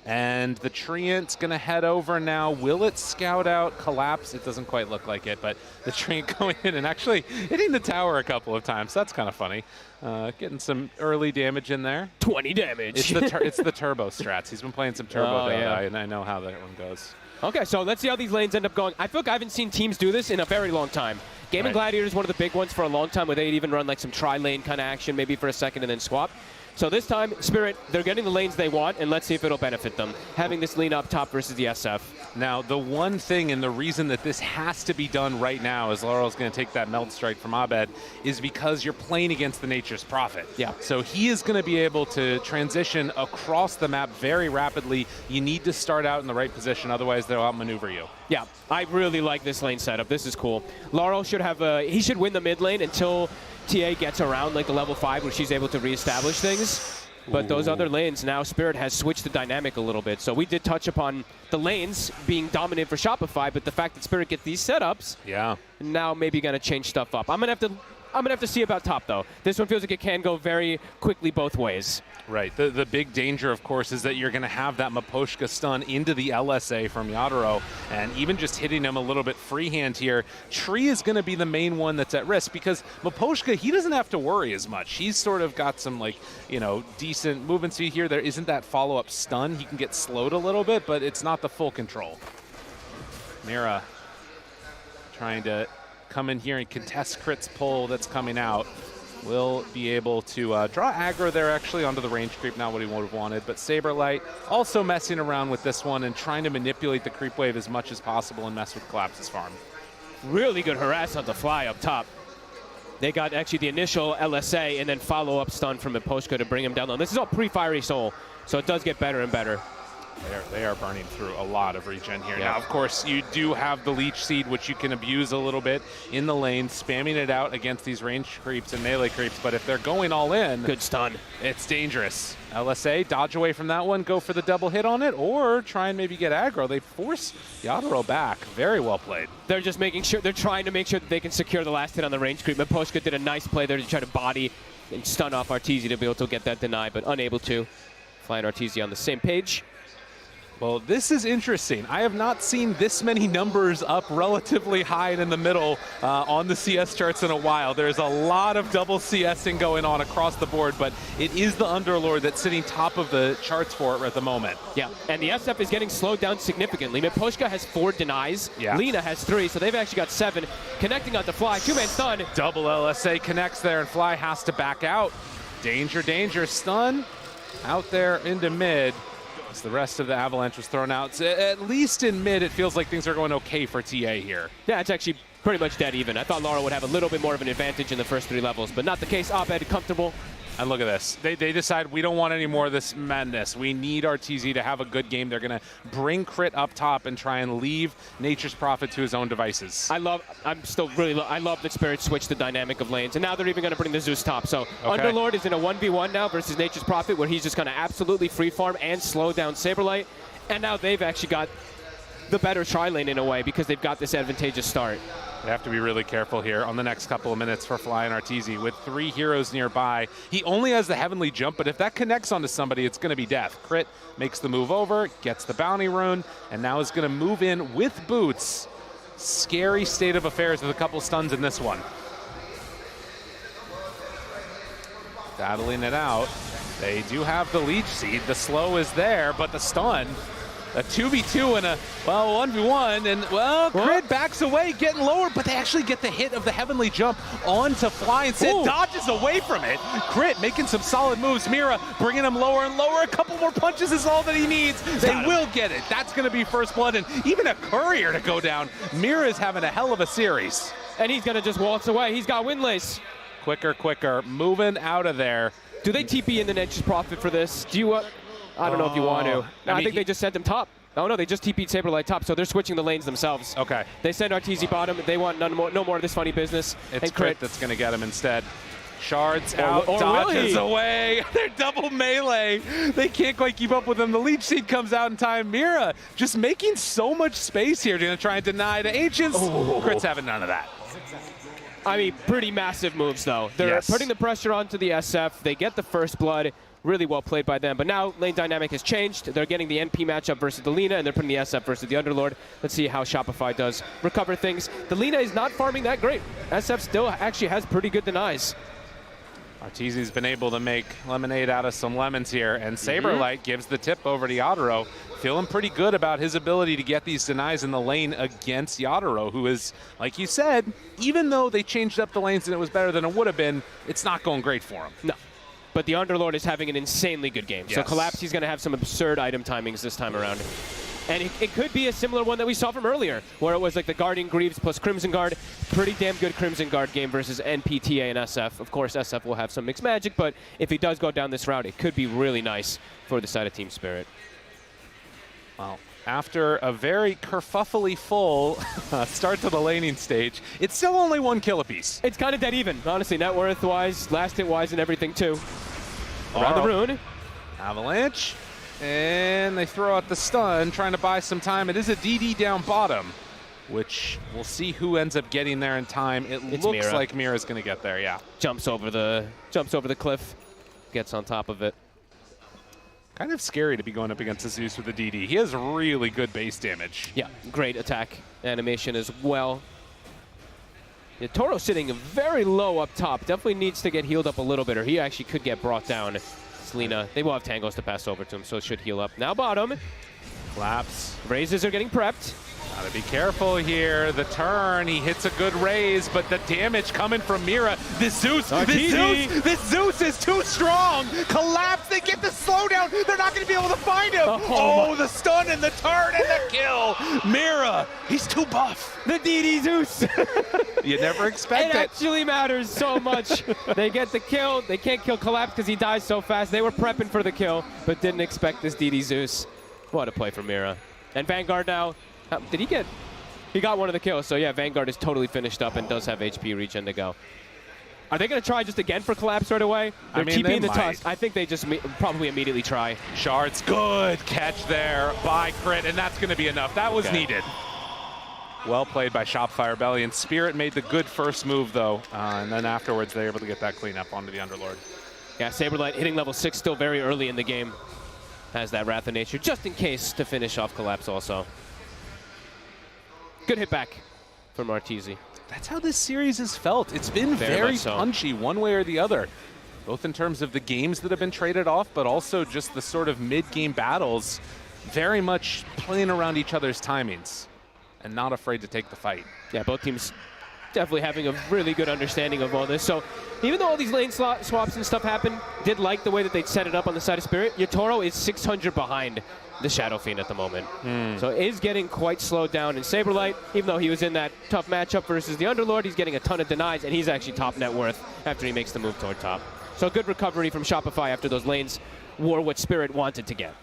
And the Treant's going to head over now. Will it scout out, collapse? It doesn't quite look like it, but the Treant going in and actually hitting the tower a couple of times. That's kind of funny. Getting some early damage in there. 20 damage. It's the turbo strats. He's been playing some turbo Dota, and I know how that one goes. Okay, so let's see how these lanes end up going. I feel like I haven't seen teams do this in a very long time. Gaming Gladiator is one of the big ones for a long time where they'd even run like some tri-lane kind of action, maybe for a second and then swap. So this time, Spirit, they're getting the lanes they want, and let's see if it'll benefit them, having this lean up top versus the SF. Now, the one thing and the reason that this has to be done right now, as Laurel's going to take that Meld Strike from Abed, is because you're playing against the Nature's Prophet. Yeah. So he is going to be able to transition across the map very rapidly. You need to start out in the right position, otherwise they'll outmaneuver you. Yeah, I really like this lane setup. This is cool. Laurel should have he should win the mid lane until TA gets around like the level 5 where she's able to reestablish things. But those other lanes, now Spirit has switched the dynamic a little bit. So we did touch upon the lanes being dominant for Shopify, but the fact that Spirit gets these setups, now maybe going to change stuff up. I'm gonna have to see about top though. This one feels like it can go very quickly both ways. Right. The big danger, of course, is that you're going to have that Miposhka stun into the LSA from Yadaro, and even just hitting him a little bit freehand here, Tree is going to be the main one that's at risk because Miposhka, he doesn't have to worry as much. He's sort of got some, like, you know, decent movement speed here. There isn't that follow-up stun. He can get slowed a little bit, but it's not the full control. Mira trying to come in here and contest Crit's pull that's coming out. Will be able to draw aggro there actually onto the range creep, not what he would have wanted, but Saberlight also messing around with this one and trying to manipulate the creep wave as much as possible and mess with Collapse's farm. Really good harass on the fly up top. They got actually the initial LSA and then follow-up stun from Miposhka to bring him down low. This is all pre-Fiery Soul, so it does get better and better. They are burning through a lot of regen here. Now, of course, you do have the Leech Seed, which you can abuse a little bit in the lane, spamming it out against these range creeps and melee creeps. But if they're going all in, good stun. It's dangerous. LSA, dodge away from that one, go for the double hit on it, or try and maybe get aggro. They force Yadaro back. Very well played. They're just making sure, they're trying to make sure that they can secure the last hit on the range creep. Miposhka did a nice play there to try to body and stun off Arteezy to be able to get that denied, but unable to. Flying Arteezy on the same page. Well, this is interesting. I have not seen this many numbers up relatively high and in the middle on the CS charts in a while. There's a lot of double CSing going on across the board, but it is the Underlord that's sitting top of the charts for it at the moment. Yeah, and the SF is getting slowed down significantly. Miposhka has 4 denies. Yeah. Lina has 3, so they've actually got 7. Connecting on the Fly, 2-man stun. Double LSA connects there, and Fly has to back out. Danger, danger, stun out there into mid. The rest of the Avalanche was thrown out. So at least in mid, it feels like things are going okay for TA here. Yeah, it's actually pretty much dead even. I thought Lara would have a little bit more of an advantage in the first 3 levels, but not the case. Abed comfortable. And look at this. They decide we don't want any more of this madness. We need Arteezy to have a good game. They're going to bring Crit up top and try and leave Nature's Prophet to his own devices. I love that Spirit switched the dynamic of lanes, and now they're even going to bring the Zeus top. So Underlord is in a 1v1 now versus Nature's Prophet, where he's just going to absolutely free farm and slow down Saberlight. And now they've actually got the better tri-lane in a way because they've got this advantageous start. They have to be really careful here on the next couple of minutes for Fly and Arteezy. With 3 heroes nearby, he only has the Heavenly Jump, but if that connects onto somebody, it's going to be death. Crit makes the move over, gets the bounty rune, and now is going to move in with boots. Scary state of affairs with a couple stuns in this one. Battling it out. They do have the Leech Seed. The slow is there, but the stun A 2v2 and a, well, 1v1, and, well, Crit backs away, getting lower, but they actually get the hit of the Heavenly Jump onto Fly, and Sid dodges away from it. Crit making some solid moves. Mira bringing him lower and lower. A couple more punches is all that he needs. They will get it. That's going to be first blood, and even a courier to go down. Mira is having a hell of a series. And he's going to just waltz away. He's got Windlace. Quicker, moving out of there. Do they TP in the net just profit for this? Do you I don't know if you want to. I think they just sent him top. Oh no, they just TP'd Saberlight top, so they're switching the lanes themselves. Okay. They send Arteezy bottom. They want no more of this funny business. It's Crit that's going to get him instead. Shards out, dodges away. They're double melee. They can't quite keep up with him. The Leech Seed comes out in time. Mira just making so much space here. Going to try and deny the Ancients. Crit's having none of that. I mean, pretty massive moves, though. They're putting the pressure onto the SF. They get the first blood. Really well played by them. But now lane dynamic has changed. They're getting the NP matchup versus the Lina, and they're putting the SF versus the Underlord. Let's see how Shopify does recover things. The Lina is not farming that great. SF still actually has pretty good denies. Arteezy's been able to make lemonade out of some lemons here, and Saberlight gives the tip over to Yadaro. Feeling pretty good about his ability to get these denies in the lane against Yadaro, who is, like you said, even though they changed up the lanes and it was better than it would have been, it's not going great for him. No. But the Underlord is having an insanely good game. So Collapse, he's going to have some absurd item timings this time around. And it could be a similar one that we saw from earlier, where it was like the Guardian Greaves plus Crimson Guard. Pretty damn good Crimson Guard game versus NPTA and SF. Of course, SF will have some mixed magic, but if he does go down this route, it could be really nice for the side of Team Spirit. Well, after a very kerfuffly full start to the laning stage, it's still only one kill apiece. It's kind of dead even, honestly, net worth-wise, last hit-wise, and everything, too. Around the rune. Avalanche. And they throw out the stun, trying to buy some time. It is a DD down bottom, which we'll see who ends up getting there in time. It looks Mira. like Mira's going to get there, yeah. Jumps over the cliff, gets on top of it. Kind of scary to be going up against Zeus with a DD. He has really good base damage. Yeah, great attack animation as well. Yeah, Toro sitting very low up top. Definitely needs to get healed up a little bit, or he actually could get brought down. Lina. They will have tangos to pass over to him, so it should heal up. Now bottom. Collapse. Raises are getting prepped. Gotta be careful here. The turn, he hits a good raise, but the damage coming from Mira. This Zeus is too strong. Collapse, they get the slowdown. They're not gonna be able to find him. Oh, the stun and the turn and the kill. Mira, he's too buff. The DD Zeus. You never expect it. It actually matters so much. They get the kill. They can't kill Collapse because he dies so fast. They were prepping for the kill, but didn't expect this DD Zeus. What a play for Mira. And Vanguard now. Did he get? He got one of the kills, so yeah, Vanguard is totally finished up and does have HP regen to go. Are they going to try just again for Collapse right away? They're TPing the Tusk. I think they just probably immediately try. Shards, good catch there by Crit, and that's going to be enough. That was needed. Well played by Shopify Rebellion. Spirit made the good first move, though, and then afterwards they were able to get that cleanup onto the Underlord. Yeah, Saberlight hitting level 6 still very early in the game. Has that Wrath of Nature just in case to finish off Collapse also. Good hit back from Arteezy. That's how this series has felt. It's been very punchy one way or the other, both in terms of the games that have been traded off, but also just the sort of mid-game battles, very much playing around each other's timings and not afraid to take the fight. Yeah, both teams definitely having a really good understanding of all this. So even though all these lane swaps and stuff happen, did like the way that they set it up on the side of Spirit. Yatoro is 600 behind the Shadow Fiend at the moment. So it is getting quite slowed down. And Saberlight, even though he was in that tough matchup versus the Underlord, he's getting a ton of denies, and he's actually top net worth after he makes the move toward top. So good recovery from Shopify after those lanes were what Spirit wanted to get.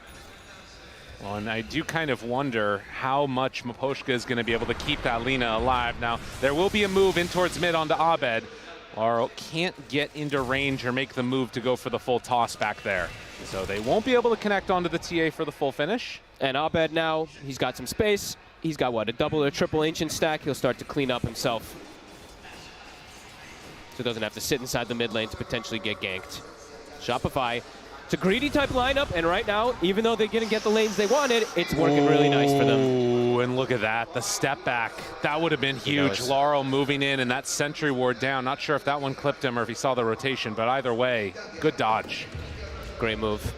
Well, and I do kind of wonder how much Miposhka is going to be able to keep that Lina alive. Now, there will be a move in towards mid onto Abed. Laro can't get into range or make the move to go for the full toss back there. So they won't be able to connect onto the TA for the full finish. And Abed now, he's got some space. He's got, what, a double or triple ancient stack. He'll start to clean up himself. So he doesn't have to sit inside the mid lane to potentially get ganked. Shopify, it's a greedy type lineup, and right now, even though they didn't get the lanes they wanted, it's working really nice for them. Ooh, and look at that, the step back. That would have been huge. Laro moving in and that sentry ward down. Not sure if that one clipped him or if he saw the rotation, but either way, good dodge. Great move.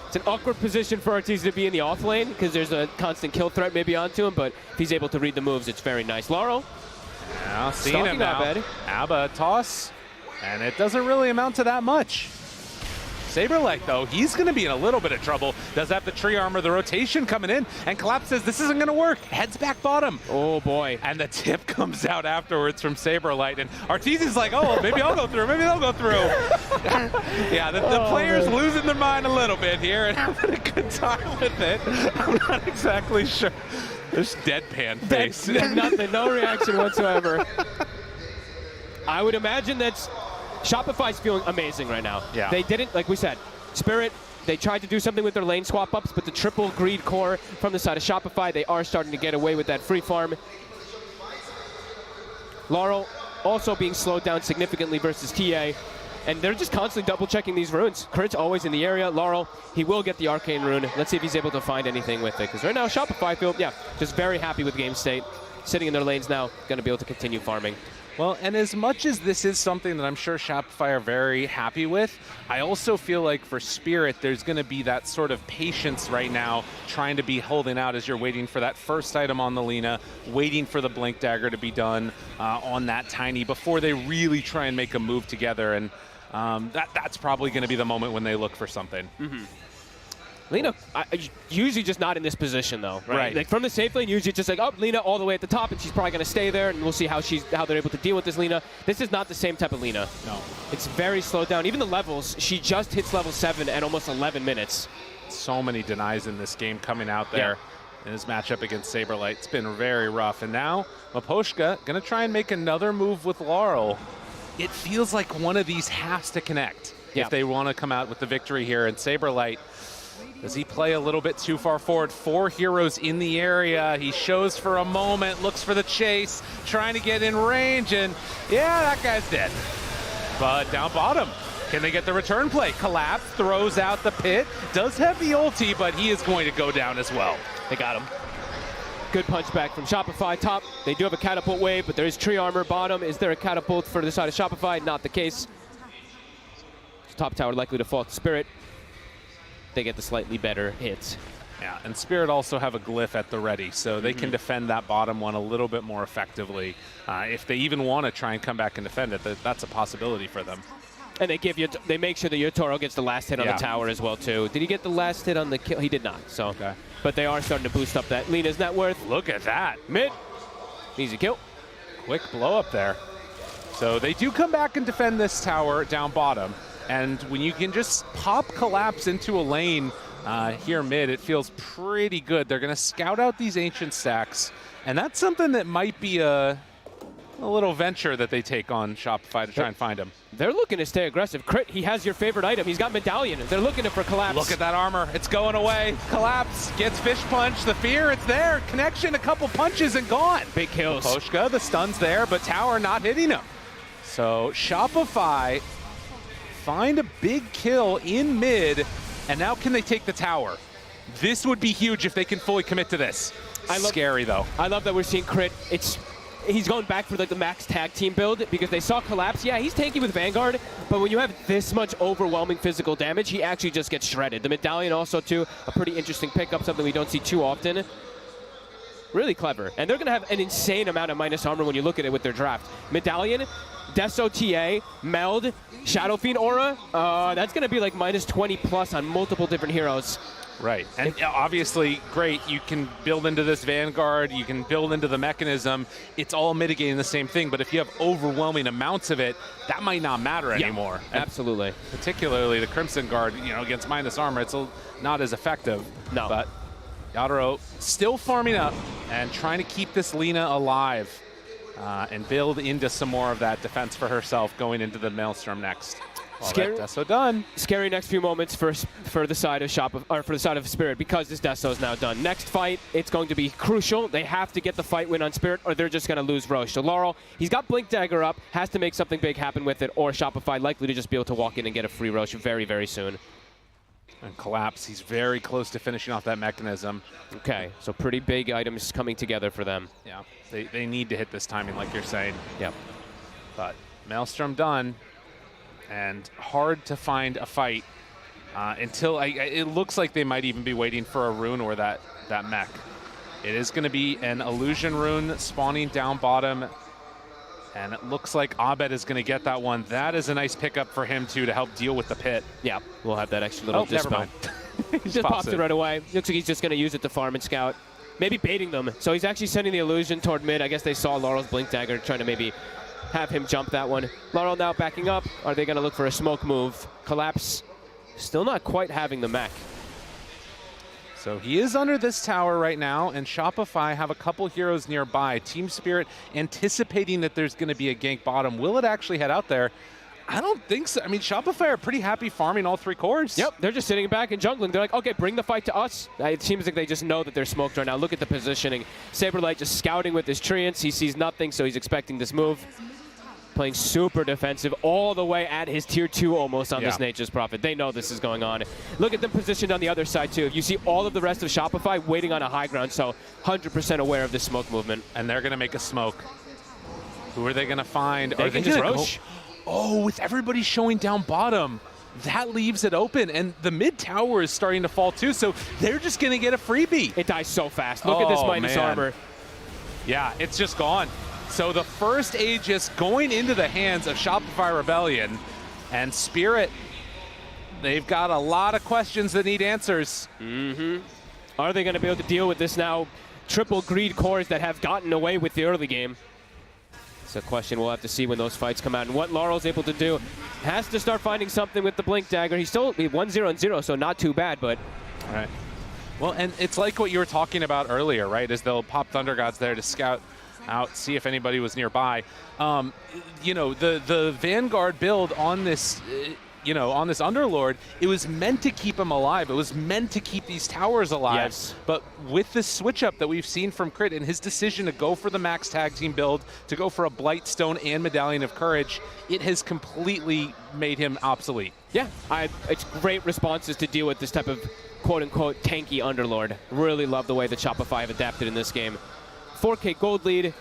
It's an awkward position for Ortiz to be in the off lane because there's a constant kill threat maybe onto him, but if he's able to read the moves, it's very nice. Laurel. Now, seeing him now. Abed. Abba toss, and it doesn't really amount to that much. Saberlight, though, he's going to be in a little bit of trouble. Does have the tree armor, the rotation coming in, and Collapse says this isn't going to work. Heads back bottom. Oh, boy. And the tip comes out afterwards from Saberlight, and Ortiz is like, oh, maybe I'll go through, maybe they'll go through. Yeah, the player's losing their mind a little bit here, and having a good time with it. I'm not exactly sure. There's deadpan face. Nothing, no reaction whatsoever. I would imagine that's Shopify's feeling amazing right now. Yeah. They didn't, like we said, Spirit, they tried to do something with their lane swap ups, but the triple greed core from the side of Shopify, they are starting to get away with that free farm. Laurel also being slowed down significantly versus TA, and they're just constantly double checking these runes. Crit's always in the area. Laurel, he will get the arcane rune. Let's see if he's able to find anything with it, because right now Shopify feel, just very happy with game state. Sitting in their lanes now, going to be able to continue farming. Well, and as much as this is something that I'm sure Shopify are very happy with, I also feel like for Spirit, there's going to be that sort of patience right now, trying to be holding out as you're waiting for that first item on the Lina, waiting for the Blink Dagger to be done on that Tiny before they really try and make a move together. And that's probably going to be the moment when they look for something. Mm-hmm. Lina, usually just not in this position, though, right? Like from the safe lane, usually just like, oh, Lina all the way at the top, and she's probably going to stay there, and we'll see how they're able to deal with this Lina. This is not the same type of Lina. No. It's very slowed down. Even the levels, she just hits level 7 at almost 11 minutes. So many denies in this game coming out there in his matchup against Saberlight. It's been very rough. And now, Maposhka going to try and make another move with Laurel. It feels like one of these has to connect if they want to come out with the victory here. And Saberlight, does he play a little bit too far forward? 4 heroes in the area. He shows for a moment, looks for the chase, trying to get in range, and yeah, that guy's dead. But down bottom, can they get the return play? Collapse, throws out the pit, does have the ulti, but he is going to go down as well. They got him. Good punch back from Shopify. Top, they do have a catapult wave, but there is tree armor. Bottom, is there a catapult for the side of Shopify? Not the case. Top tower likely to fall to Spirit. They get the slightly better hits. Yeah, and Spirit also have a glyph at the ready, so they can defend that bottom one a little bit more effectively. If they even want to try and come back and defend it, that's a possibility for them. And they make sure that Yotaro gets the last hit on the tower as well, too. Did he get the last hit on the kill? He did not, so. Okay. But they are starting to boost up that Lina's net worth. Look at that. Mid. Easy kill. Quick blow up there. So they do come back and defend this tower down bottom. And when you can just pop Collapse into a lane here mid, it feels pretty good. They're going to scout out these ancient stacks. And that's something that might be a little venture that they take on Shopify to try and find him. They're looking to stay aggressive. Crit, he has your favorite item. He's got Medallion. They're looking for Collapse. Look at that armor. It's going away. Collapse gets fish punch. The fear, it's there. Connection, a couple punches and gone. Big kills. Poshka, the stun's there, but tower not hitting him. So Shopify find a big kill in mid, and now can they take the tower? This would be huge if they can fully commit to this. Scary, though. I love that we're seeing Crit. He's going back for like the max tag team build because they saw Collapse. Yeah, he's tanky with Vanguard, but when you have this much overwhelming physical damage, he actually just gets shredded. The Medallion also, too, a pretty interesting pickup, something we don't see too often. Really clever. And they're going to have an insane amount of minus armor when you look at it with their draft. Medallion, Deso TA, Meld, Shadow Fiend Aura, that's going to be like minus 20 plus on multiple different heroes. Right, and obviously, great, you can build into this Vanguard, you can build into the mechanism, it's all mitigating the same thing, but if you have overwhelming amounts of it, that might not matter anymore. Absolutely. And particularly the Crimson Guard, against minus armor, it's not as effective. No. But Yatoro still farming up and trying to keep this Lina alive and build into some more of that defense for herself going into the Maelstrom next. Scary. Deso done. Scary next few moments for the side of for the side of Spirit because this Deso is now done. Next fight, it's going to be crucial. They have to get the fight win on Spirit, or they're just going to lose Roche. So Laurel, he's got Blink Dagger up, has to make something big happen with it, or Shopify likely to just be able to walk in and get a free Roche very, very soon. And Collapse, he's very close to finishing off that mechanism. Okay, so pretty big items coming together for them. Yeah, they need to hit this timing, like you're saying. Yep. But Maelstrom done. And hard to find a fight until it looks like they might even be waiting for a rune or that mech. It is going to be an illusion rune spawning down bottom, and it looks like Abed is going to get that one. That is a nice pickup for him too to help deal with the pit. Yeah, we'll have that extra little never dispel. mind. He just pops it right away. Looks like he's just going to use it to farm and scout. Maybe baiting them. So he's actually sending the illusion toward mid. I guess they saw Laurel's blink dagger, trying to maybe have him jump that one. Laurel now backing up. Are they going to look for a smoke move? Collapse. Still not quite having the mech. So he is under this tower right now, and Shopify have a couple heroes nearby. Team Spirit anticipating that there's going to be a gank bottom. Will it actually head out there? I don't think so. I mean, Shopify are pretty happy farming all 3 cores. Yep, they're just sitting back and jungling. They're like, okay, bring the fight to us. It seems like they just know that they're smoked right now. Look at the positioning. Saberlight just scouting with his treants. He sees nothing, so he's expecting this move. Playing super defensive all the way at his tier 2 almost on this Nature's Prophet. They know this is going on. Look at them positioned on the other side too. You see all of the rest of Shopify waiting on a high ground, so 100% aware of this smoke movement. And they're going to make a smoke. Who are they going to find? They can just Roche. Oh, with everybody showing down bottom, that leaves it open, and the mid tower is starting to fall too, so they're just going to get a freebie. It dies so fast. Look at this minus armor. Yeah, it's just gone. So the first Aegis going into the hands of Shopify Rebellion, and Spirit, they've got a lot of questions that need answers. Are they going to be able to deal with this now? Triple greed cores that have gotten away with the early game. It's a question we'll have to see when those fights come out. And what Laurel's able to do, has to start finding something with the blink dagger. He's still 1-0-0, so not too bad, but... All right. Well, and it's like what you were talking about earlier, right? Is they'll pop Thunder Gods there to scout out, see if anybody was nearby. You know, the Vanguard build on this, on this Underlord, it was meant to keep him alive. It was meant to keep these towers alive. Yes. But with the switch up that we've seen from Crit and his decision to go for the max tag team build, to go for a Blightstone and Medallion of Courage, it has completely made him obsolete. Yeah, it's great responses to deal with this type of quote-unquote tanky Underlord. Really love the way that Shopify have adapted in this game. 4K gold lead.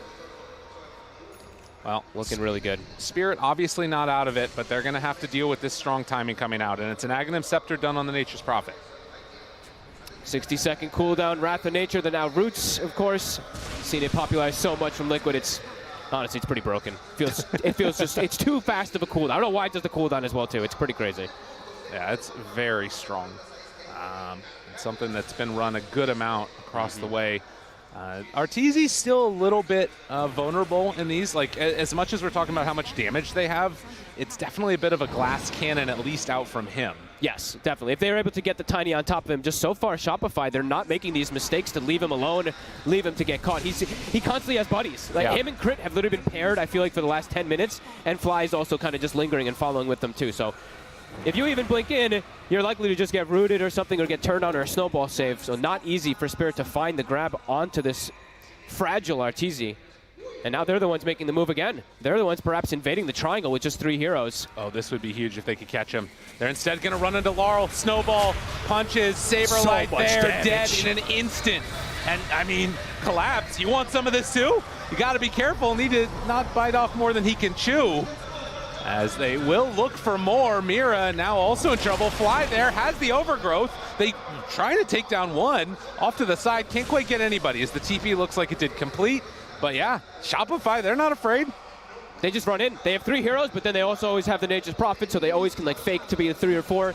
Well, looking really good. Spirit obviously not out of it, but they're going to have to deal with this strong timing coming out, and it's an Aghanim Scepter done on the Nature's Prophet. 60-second cooldown, Wrath of Nature, the now Roots, of course. Seen it popularized so much from Liquid, honestly, it's pretty broken. It feels just, it's too fast of a cooldown. I don't know why it does the cooldown as well, too. It's pretty crazy. Yeah, it's very strong. It's something that's been run a good amount across the way. Arteezy's still a little bit vulnerable in these. Like, as much as we're talking about how much damage they have, it's definitely a bit of a glass cannon, at least out from him. Yes, definitely. If they're able to get the Tiny on top of him, just so far, Shopify, they're not making these mistakes to leave him alone, leave him to get caught. He constantly has buddies. Like, him and Crit have literally been paired, I feel like, for the last 10 minutes, and Fly's also kind of just lingering and following with them, too. So if you even blink in, you're likely to just get rooted or something, or get turned on, or a snowball save. So not easy for Spirit to find the grab onto this fragile Arteezy. And now they're the ones making the move again. They're the ones perhaps invading the triangle with just 3 heroes. Oh, this would be huge if they could catch him. They're instead going to run into Laurel. Snowball, punches, Saberlight there, dead in an instant. And, I mean, Collapse, you want some of this too? You got to be careful. Need to not bite off more than he can chew. As they will look for more. Mira now also in trouble. Fly there, has the overgrowth. They trying to take down one. Off to the side, can't quite get anybody as the TP looks like it did complete. But yeah, Shopify, they're not afraid. They just run in. They have 3 heroes, but then they also always have the Nature's Prophet, so they always can like fake to be a 3 or 4.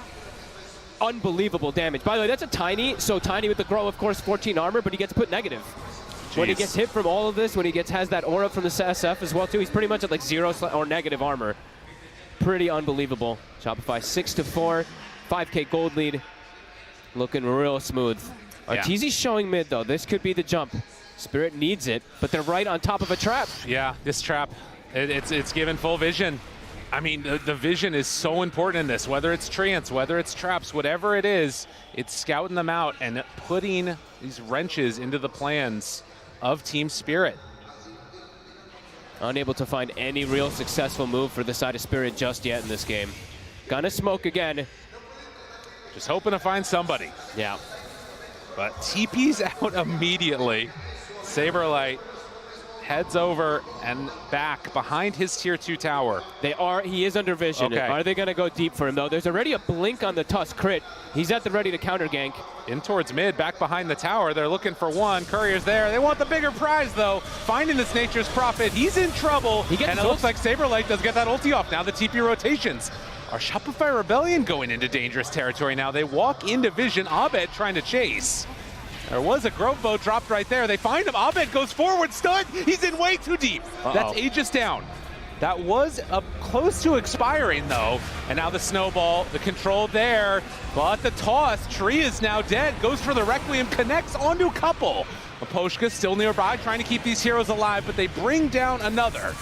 Unbelievable damage. By the way, that's a Tiny, so Tiny with the grow, of course, 14 armor, but he gets put negative. Jeez. When he gets hit from all of this, when he has that aura from the SF as well too, he's pretty much at like 0 or negative armor. Pretty unbelievable. Shopify 6-4, 5K gold lead. Looking real smooth. Arteezy's showing mid though. This could be the jump. Spirit needs it, but they're right on top of a trap. Yeah, this trap, it's given full vision. I mean, the vision is so important in this, whether it's treants, whether it's traps, whatever it is, it's scouting them out and putting these wrenches into the plans of Team Spirit. Unable to find any real successful move for the side of Spirit just yet in this game. Gonna smoke again. Just hoping to find somebody. Yeah. But TP's out immediately. Saberlight heads over and back behind his tier 2 tower. He is under vision. Okay. Are they going to go deep for him, though? There's already a blink on the Tusk crit. He's at the ready to counter gank. In towards mid, back behind the tower. They're looking for one. Courier's there. They want the bigger prize, though. Finding this Nature's Prophet. He's in trouble. And it looks like Saberlight does get that ulti off. Now the TP rotations. Are Shopify Rebellion going into dangerous territory now? They walk into vision. Abed trying to chase. There was a Grove Bow dropped right there. They find him. Abed goes forward, stunned. He's in way too deep. That's Aegis down. That was close to expiring, though. And now the snowball, the control there. But the toss, Tree is now dead. Goes for the Requiem, connects onto a couple. Aposhka still nearby, trying to keep these heroes alive, but they bring down another.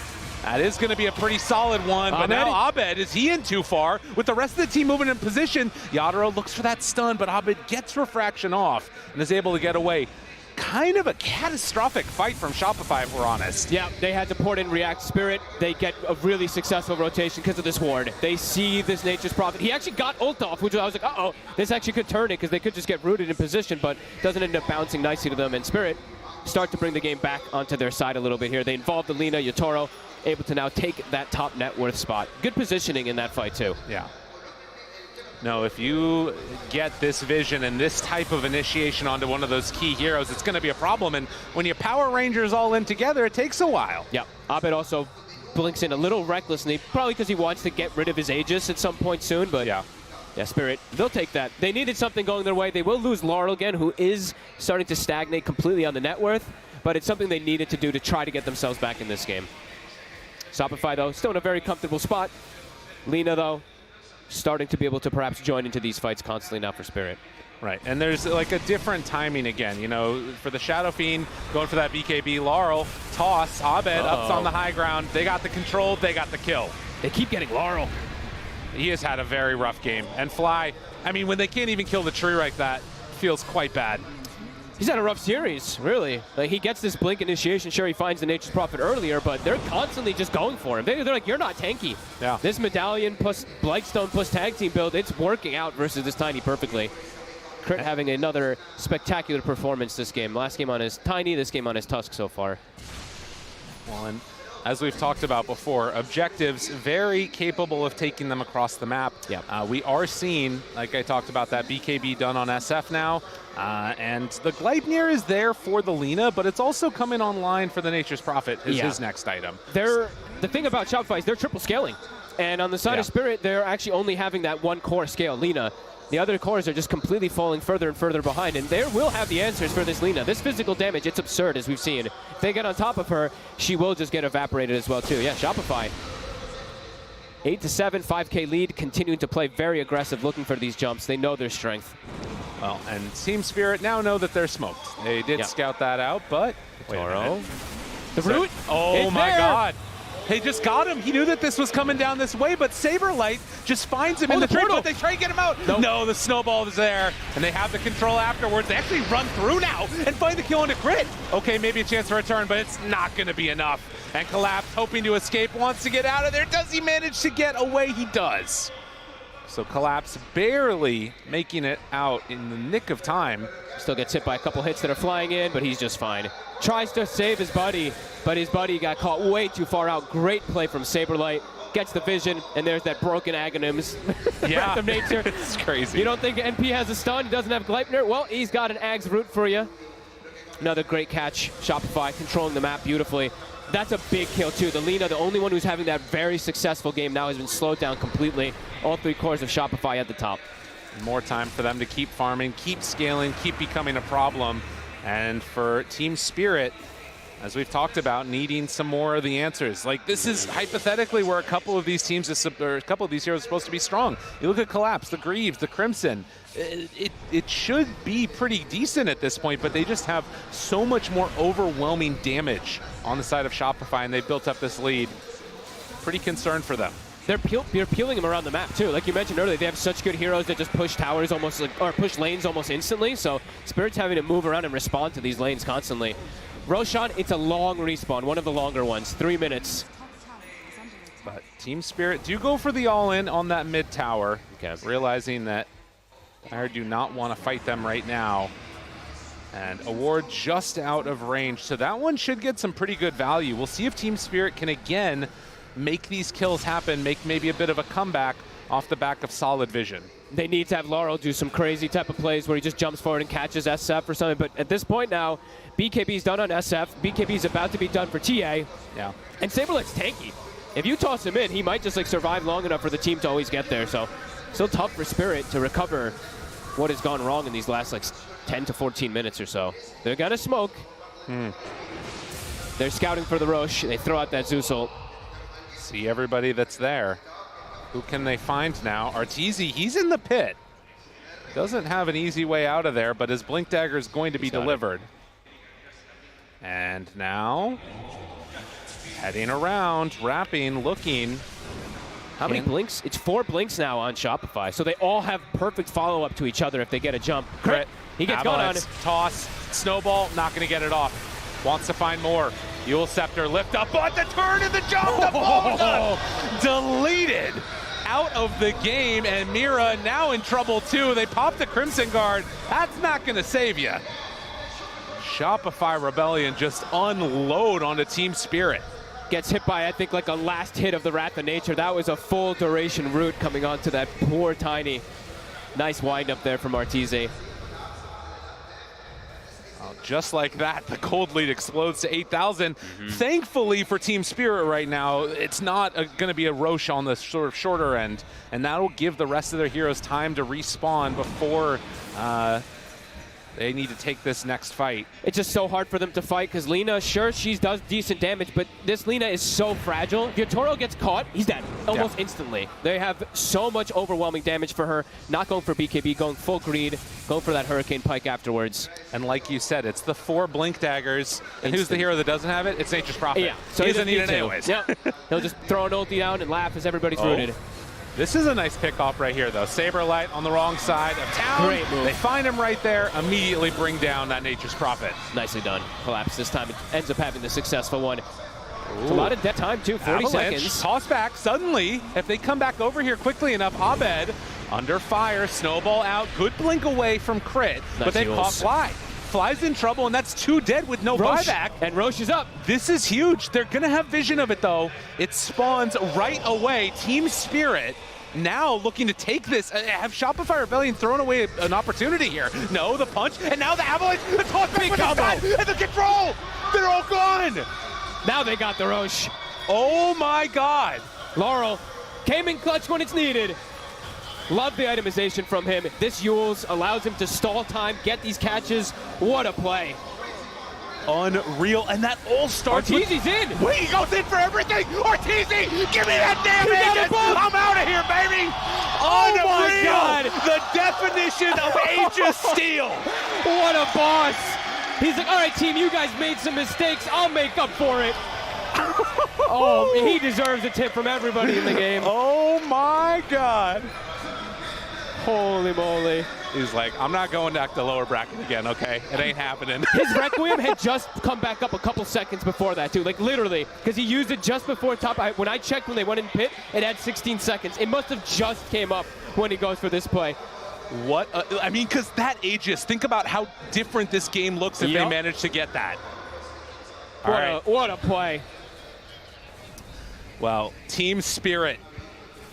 That is going to be a pretty solid one, but now Abed, is he in too far? With the rest of the team moving in position, Yadaro looks for that stun, but Abed gets refraction off and is able to get away. Kind of a catastrophic fight from Shopify, if we're honest. Yeah, they had to port in React Spirit. They get a really successful rotation because of this ward. They see this Nature's Prophet. He actually got ult off, which I was like, uh-oh, this actually could turn it because they could just get rooted in position, but doesn't end up bouncing nicely to them. And Spirit start to bring the game back onto their side a little bit here. They involve the Lina, Yotaro, able to now take that top net worth spot. Good positioning in that fight, too. Yeah. No, if you get this vision and this type of initiation onto one of those key heroes, it's going to be a problem. And when you Power Rangers all in together, it takes a while. Yeah, Abed also blinks in a little recklessly, probably because he wants to get rid of his Aegis at some point soon, but yeah, Spirit, they'll take that. They needed something going their way. They will lose Laurel again, who is starting to stagnate completely on the net worth, but it's something they needed to do to try to get themselves back in this game. Shopify, though, still in a very comfortable spot. Lina, though, starting to be able to perhaps join into these fights constantly now for Spirit. Right, and there's like a different timing again, you know, for the Shadow Fiend, going for that BKB, Laurel, toss, Abed ups on the high ground. They got the control, they got the kill. They keep getting Laurel. He has had a very rough game. And Fly, I mean, when they can't even kill the tree like that, feels quite bad. He's had a rough series, really. Like, he gets this blink initiation. Sure, he finds the Nature's Prophet earlier, but they're constantly just going for him. They're like, you're not tanky. Yeah. This Medallion plus Blightstone plus tag team build, it's working out versus this Tiny perfectly. Crit having another spectacular performance this game. Last game on his Tiny, this game on his Tusk so far. Well, and as we've talked about before, objectives very capable of taking them across the map. Yeah. We are seeing, like I talked about, that BKB done on SF now. And the Gleipnir is there for the Lina, but it's also coming online for the Nature's Prophet, his next item. The thing about Shopify is they're triple scaling. And on the side of Spirit, they're actually only having that one core scale, Lina. The other cores are just completely falling further and further behind, and they will have the answers for this Lina. This physical damage, it's absurd, as we've seen. If they get on top of her, she will just get evaporated as well, too. Yeah, Shopify. 8-7, 5K lead, continuing to play very aggressive, looking for these jumps. They know their strength. Well, and Team Spirit now know that they're smoked. They did scout that out, but... Toro. The root? Oh my god. They just got him. He knew that this was coming down this way, but Saberlight just finds him in the tree, but they try to get him out. Nope. No, the snowball is there, and they have the control afterwards. They actually run through now and find the kill on the crit. Okay, maybe a chance for a turn, but it's not going to be enough. And Collapse, hoping to escape, wants to get out of there. Does he manage to get away? He does. So Collapse barely making it out in the nick of time. Still gets hit by a couple hits that are flying in, but he's just fine. Tries to save his buddy, but his buddy got caught way too far out. Great play from Saberlight. Gets the vision, and there's that broken Aghanims. Breath of nature. It's crazy. You don't think NP has a stun? He doesn't have Gleipnir? Well, he's got an Ag's root for you. Another great catch. Shopify controlling the map beautifully. That's a big kill, too. The Lina, the only one who's having that very successful game now, has been slowed down completely. All three cores of Shopify at the top. More time for them to keep farming, keep scaling, keep becoming a problem. And for Team Spirit, as we've talked about, needing some more of the answers. Like, this is hypothetically where a couple of these teams, or a couple of these heroes are supposed to be strong. You look at Collapse, the Greaves, the Crimson. It should be pretty decent at this point, but they just have so much more overwhelming damage on the side of Shopify, and they've built up this lead. Pretty concerned for them. They're peeling them around the map, too. Like you mentioned earlier, they have such good heroes that just push towers almost, or push lanes almost instantly. So Spirit's having to move around and respond to these lanes constantly. Roshan, it's a long respawn, one of the longer ones, 3 minutes. But Team Spirit do go for the all-in on that mid tower, realizing that I do not want to fight them right now. And Award just out of range. So that one should get some pretty good value. We'll see if Team Spirit can again make these kills happen, make maybe a bit of a comeback off the back of solid vision. They need to have Laurel do some crazy type of plays where he just jumps forward and catches SF or something. But at this point now, BKB's done on SF. BKB's about to be done for TA. Yeah. And Saberlight's tanky. If you toss him in, he might just like survive long enough for the team to always get there. So still tough for Spirit to recover what has gone wrong in these last like 10 to 14 minutes or so. They're gonna smoke. They're scouting for the Roche. They throw out that Zeusel. See everybody that's there. Who can they find now? Arteezy, he's in the pit. Doesn't have an easy way out of there, but his Blink Dagger is going to be delivered. And now, heading around, wrapping, looking. How many blinks? It's 4 blinks now on Shopify, so they all have perfect follow-up to each other if they get a jump. Crit. He gets going on it. Toss, Snowball, not going to get it off. Wants to find more. Yule Scepter, lift up on the turn and the jump. The ball deleted out of the game, and Mira now in trouble too. They pop the Crimson Guard. That's not going to save you. Shopify Rebellion just unload onto Team Spirit. Gets hit by, I think, like a last hit of the Wrath of Nature. That was a full duration root coming onto that poor Tiny. Nice wind up there from Arteezy. Just like that, the gold lead explodes to 8,000. Thankfully for Team Spirit right now, it's not going to be a Roche on the sort of shorter end, and that'll give the rest of their heroes time to respawn before they need to take this next fight. It's just so hard for them to fight because Lina, sure, she does decent damage, but this Lina is so fragile. If Yotaro gets caught, he's dead almost instantly. They have so much overwhelming damage for her. Not going for BKB, going full greed, going for that Hurricane Pike afterwards. And like you said, it's the 4 Blink Daggers. And who's the hero that doesn't have it? It's Nature's Prophet. Yeah, so he doesn't need it anyways. Yep. He'll just throw an ulti down and laugh as everybody's rooted. This is a nice pick-off right here, though. Saberlight on the wrong side of town. Great move. They find him right there, immediately bring down that Nature's Prophet. Nicely done. Collapse this time. It ends up having the successful one. It's a lot of dead time, too. 40 Avalanche, seconds. Toss back. Suddenly, if they come back over here quickly enough, Abed under fire. Snowball out. Good blink away from crit, but they caught Fly. Fly's in trouble, and that's 2 dead with no buyback. And Roche is up. This is huge. They're going to have vision of it, though. It spawns right away. Team Spirit now looking to take this. Have Shopify Rebellion thrown away an opportunity here? No, the punch, and now the Avalanche, the toss back with the stun, and the control. They're all gone. Now they got the Roche. Oh, my God. Laurel came in clutch when it's needed. Love the itemization from him. This Yules allows him to stall time, get these catches. What a play. Unreal, and that all starts Arteezy's in. Wait, he goes in for everything. Arteezy, give me that damn Aegis. I'm out of here, baby. Oh my Unreal. God. The definition of Aegis steal. What a boss. He's like, all right, team, you guys made some mistakes. I'll make up for it. Oh, he deserves a tip from everybody in the game. Oh my God. Holy moly. He's like, I'm not going back to lower bracket again, okay? It ain't happening. His Requiem had just come back up a couple seconds before that, too. Like, literally, because he used it just before top. When I checked when they went in pit, it had 16 seconds. It must have just came up when he goes for this play. What? I mean, because that Aegis, think about how different this game looks if they manage to get that. What a play. Well, Team Spirit,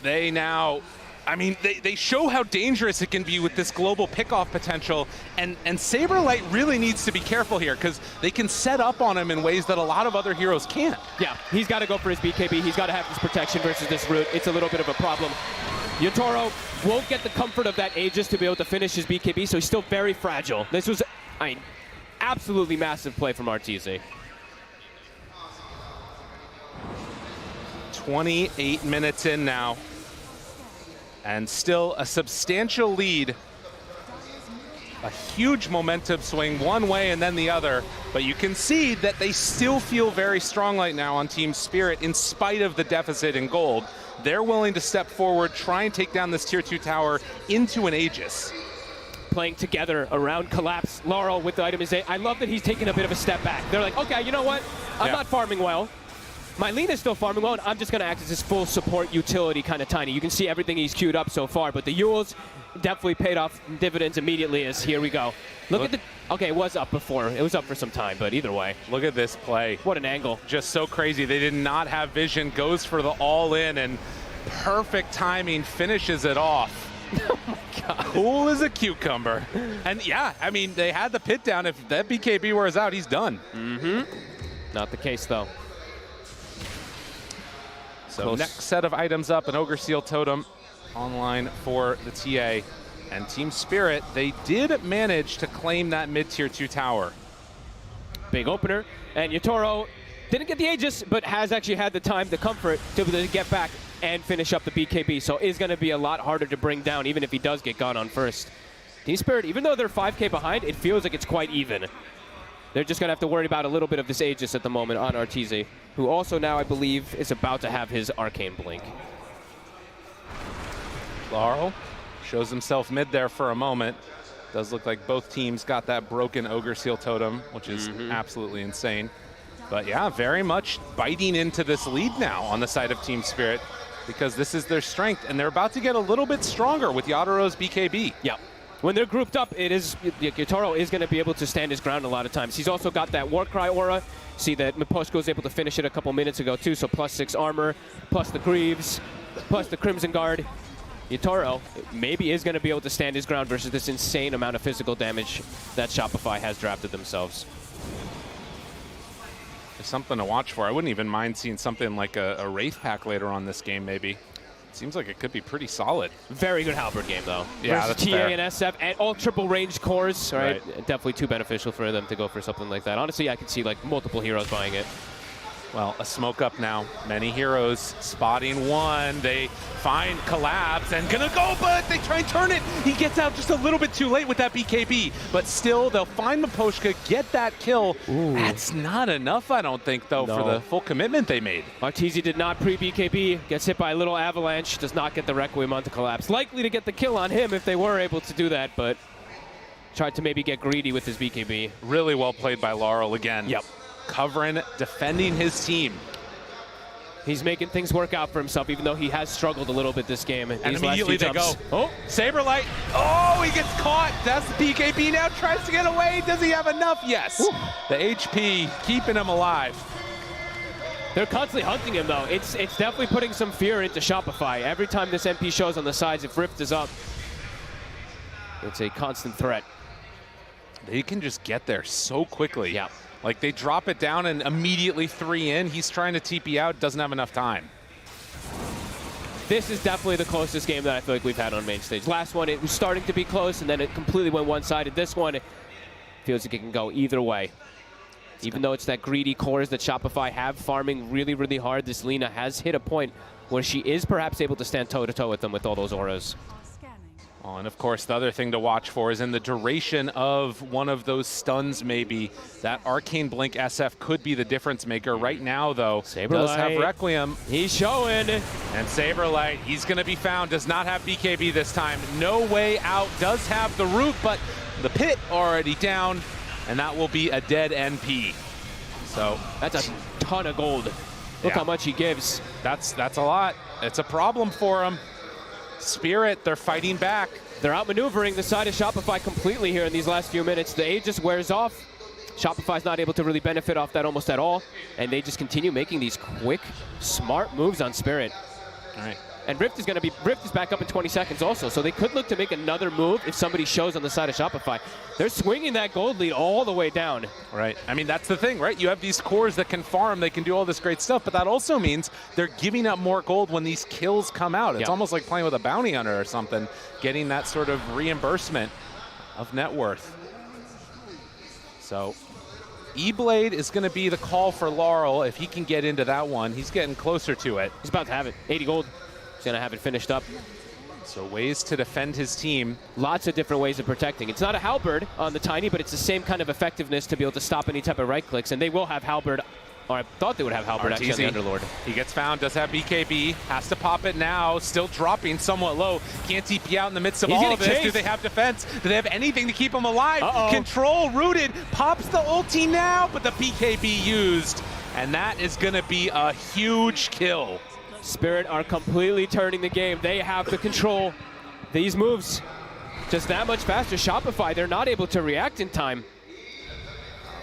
they now, I mean, they show how dangerous it can be with this global pickoff potential, and Saberlight really needs to be careful here because they can set up on him in ways that a lot of other heroes can't. Yeah, he's got to go for his BKB. He's got to have this protection versus this root. It's a little bit of a problem. Yotaro won't get the comfort of that Aegis to be able to finish his BKB, so he's still very fragile. This was, I mean, absolutely massive play from Arteezy. 28 minutes in now, and still a substantial lead. A huge momentum swing one way and then the other, but you can see that they still feel very strong right now on Team Spirit in spite of the deficit in gold. They're willing to step forward, try and take down this tier 2 tower into an Aegis. Playing together around Collapse. Laurel with the itemization. I love that he's taking a bit of a step back. They're like, okay, you know what? I'm not farming well. my Lina is still farming well, and I'm just going to act as his full support utility kind of Tiny. You can see everything he's queued up so far, but the Yules definitely paid off dividends immediately as here we go. Look at the... Okay, it was up before. It was up for some time, but either way. Look at this play. What an angle. Just so crazy. They did not have vision. Goes for the all-in, and perfect timing finishes it off. Oh my God. Cool as a cucumber. And yeah, I mean, they had the pit down. If that BKB wears out, he's done. Not the case, though. So Close. next set of items up, an Ogre Seal Totem online for the TA. And Team Spirit, they did manage to claim that mid-tier 2 tower. Big opener. And Yatoro didn't get the Aegis, but has actually had the time, the comfort to be able to get back and finish up the BKB. So is going to be a lot harder to bring down, even if he does get gone on first. Team Spirit, even though they're 5K behind, it feels like it's quite even. They're just going to have to worry about a little bit of this Aegis at the moment on Arteezy, who also now, I believe, is about to have his Arcane Blink. Laurel shows himself mid there for a moment. Does look like both teams got that broken Ogre Seal Totem, which is absolutely insane. But yeah, very much biting into this lead now on the side of Team Spirit, because this is their strength, and they're about to get a little bit stronger with Yataro's BKB. Yeah. When they're grouped up, Yatoro is going to be able to stand his ground a lot of times. He's also got that Warcry aura. See that Miposko was able to finish it a couple minutes ago too, so +6 armor, plus the Greaves, plus the Crimson Guard. Yatoro maybe is going to be able to stand his ground versus this insane amount of physical damage that Shopify has drafted themselves. There's something to watch for. I wouldn't even mind seeing something like a Wraith pack later on this game, maybe. Seems like it could be pretty solid. Very good Halberd game, though. Yeah, versus that's TA fair. and SF, and all triple range cores, right? Right. Definitely too beneficial for them to go for something like that. Honestly, I could see like multiple heroes buying it. Well, a smoke up now. Many heroes spotting one. They find Collapse and gonna go, but they try and turn it. He gets out just a little bit too late with that BKB, but still they'll find Miposhka, get that kill. That's not enough, I don't think, though, for the full commitment they made. Arteezy did not pre-BKB, gets hit by a little avalanche, does not get the Requiem onto Collapse. Likely to get the kill on him if they were able to do that, but tried to maybe get greedy with his BKB. Really well played by Laurel again. Yep. Covering, defending his team. He's making things work out for himself, even though he has struggled a little bit this game. And These immediately they last go. few jumps. Oh, Saberlight. Oh, he gets caught. That's the BKB now. Tries to get away. Does he have enough? Yes. Woo. The HP keeping him alive. They're constantly hunting him, though. It's definitely putting some fear into Shopify. Every time this MP shows on the sides, if Rift is up, it's a constant threat. They can just get there so quickly. Yeah. Like they drop it down and immediately 3 in. He's trying to TP out, doesn't have enough time. This is definitely the closest game that I feel like we've had on main stage. Last one, it was starting to be close, and then it completely went one-sided. This one, it feels like it can go either way. Even though it's that greedy cores that Shopify have farming really, really hard, this Lina has hit a point where she is perhaps able to stand toe-to-toe with them with all those auras. Oh, and of course, the other thing to watch for is in the duration of one of those stuns, maybe. That Arcane Blink SF could be the difference maker. Right now, though, does have Requiem. He's showing. And Saberlight, he's going to be found, does not have BKB this time. No way out, does have the root, but the pit already down, and that will be a dead NP. So that's a ton of gold. Look how much he gives. That's a lot. It's a problem for him. Spirit, they're fighting back. They're outmaneuvering the side of Shopify completely here in these last few minutes. The Aegis wears off. Shopify's not able to really benefit off that almost at all, and they just continue making these quick, smart moves on Spirit. All right. And Rift is back up in 20 seconds also, so they could look to make another move if somebody shows on the side of Shopify. They're swinging that gold lead all the way down. Right. I mean, that's the thing, right? You have these cores that can farm, they can do all this great stuff, but that also means they're giving up more gold when these kills come out. It's almost like playing with a bounty hunter or something, getting that sort of reimbursement of net worth. So E-Blade is going to be the call for Laurel. If he can get into that one, he's getting closer to it. He's about to have it. 80 gold. He's going to have it finished up. So ways to defend his team. Lots of different ways of protecting. It's not a halberd on the Tiny, but it's the same kind of effectiveness to be able to stop any type of right clicks. And they will have halberd, or I thought they would have halberd actually on the Underlord. He gets found, does have BKB, has to pop it now, still dropping somewhat low. Can't TP out in the midst of all of this. Do they have defense? Do they have anything to keep him alive? Control rooted, pops the ulti now, but the BKB used. And that is going to be a huge kill. Spirit are completely turning the game. They have to control these moves just that much faster. Shopify, they're not able to react in time.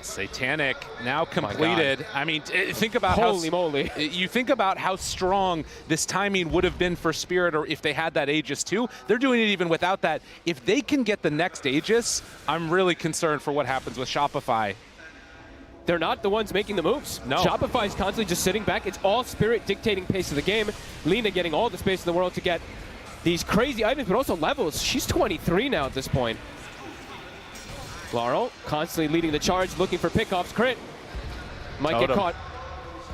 Satanic now completed. I mean, think about Holy moly. You think about how strong this timing would have been for Spirit, or if they had that Aegis too. They're doing it even without that. If they can get the next Aegis, I'm really concerned for what happens with Shopify. They're not the ones making the moves. No. Shopify is constantly just sitting back. It's all Spirit dictating pace of the game. Lina getting all the space in the world to get these crazy items, but also levels. She's 23 now at this point. Laurel constantly leading the charge, looking for pickoffs. Crit might get caught.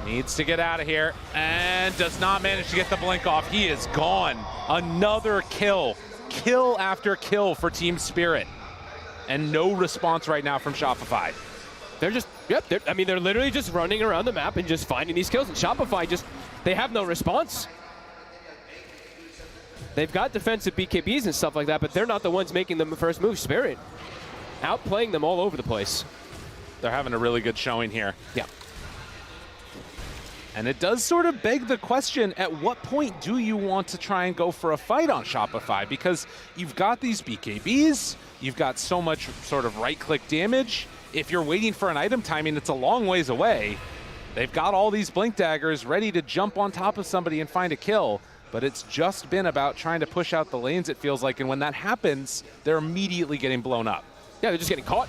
Needs to get out of here and does not manage to get the blink off. He is gone. Another kill. Kill after kill for Team Spirit. And no response right now from Shopify. They're just, they're literally just running around the map and just finding these kills. And Shopify they have no response. They've got defensive BKBs and stuff like that, but they're not the ones making them the first move. Spirit outplaying them all over the place. They're having a really good showing here. Yeah. And it does sort of beg the question, at what point do you want to try and go for a fight on Shopify? Because you've got these BKBs, you've got so much sort of right-click damage. If you're waiting for an item timing, it's a long ways away. They've got all these blink daggers ready to jump on top of somebody and find a kill, but it's just been about trying to push out the lanes, it feels like, and when that happens, they're immediately getting blown up. Yeah, they're just getting caught.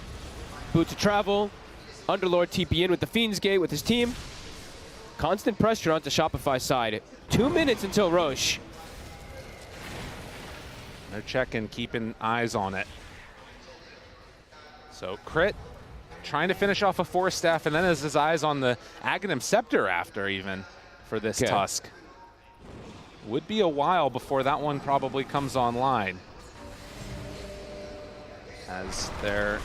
Boot to travel. Underlord TP in with the Fiend's Gate with his team. Constant pressure onto Shopify's side. 2 minutes until Roche. They're checking, keeping eyes on it. So Crit trying to finish off a Force Staff, and then has his eyes on the Aghanim Scepter after even for this Tusk. Would be a while before that one probably comes online. As there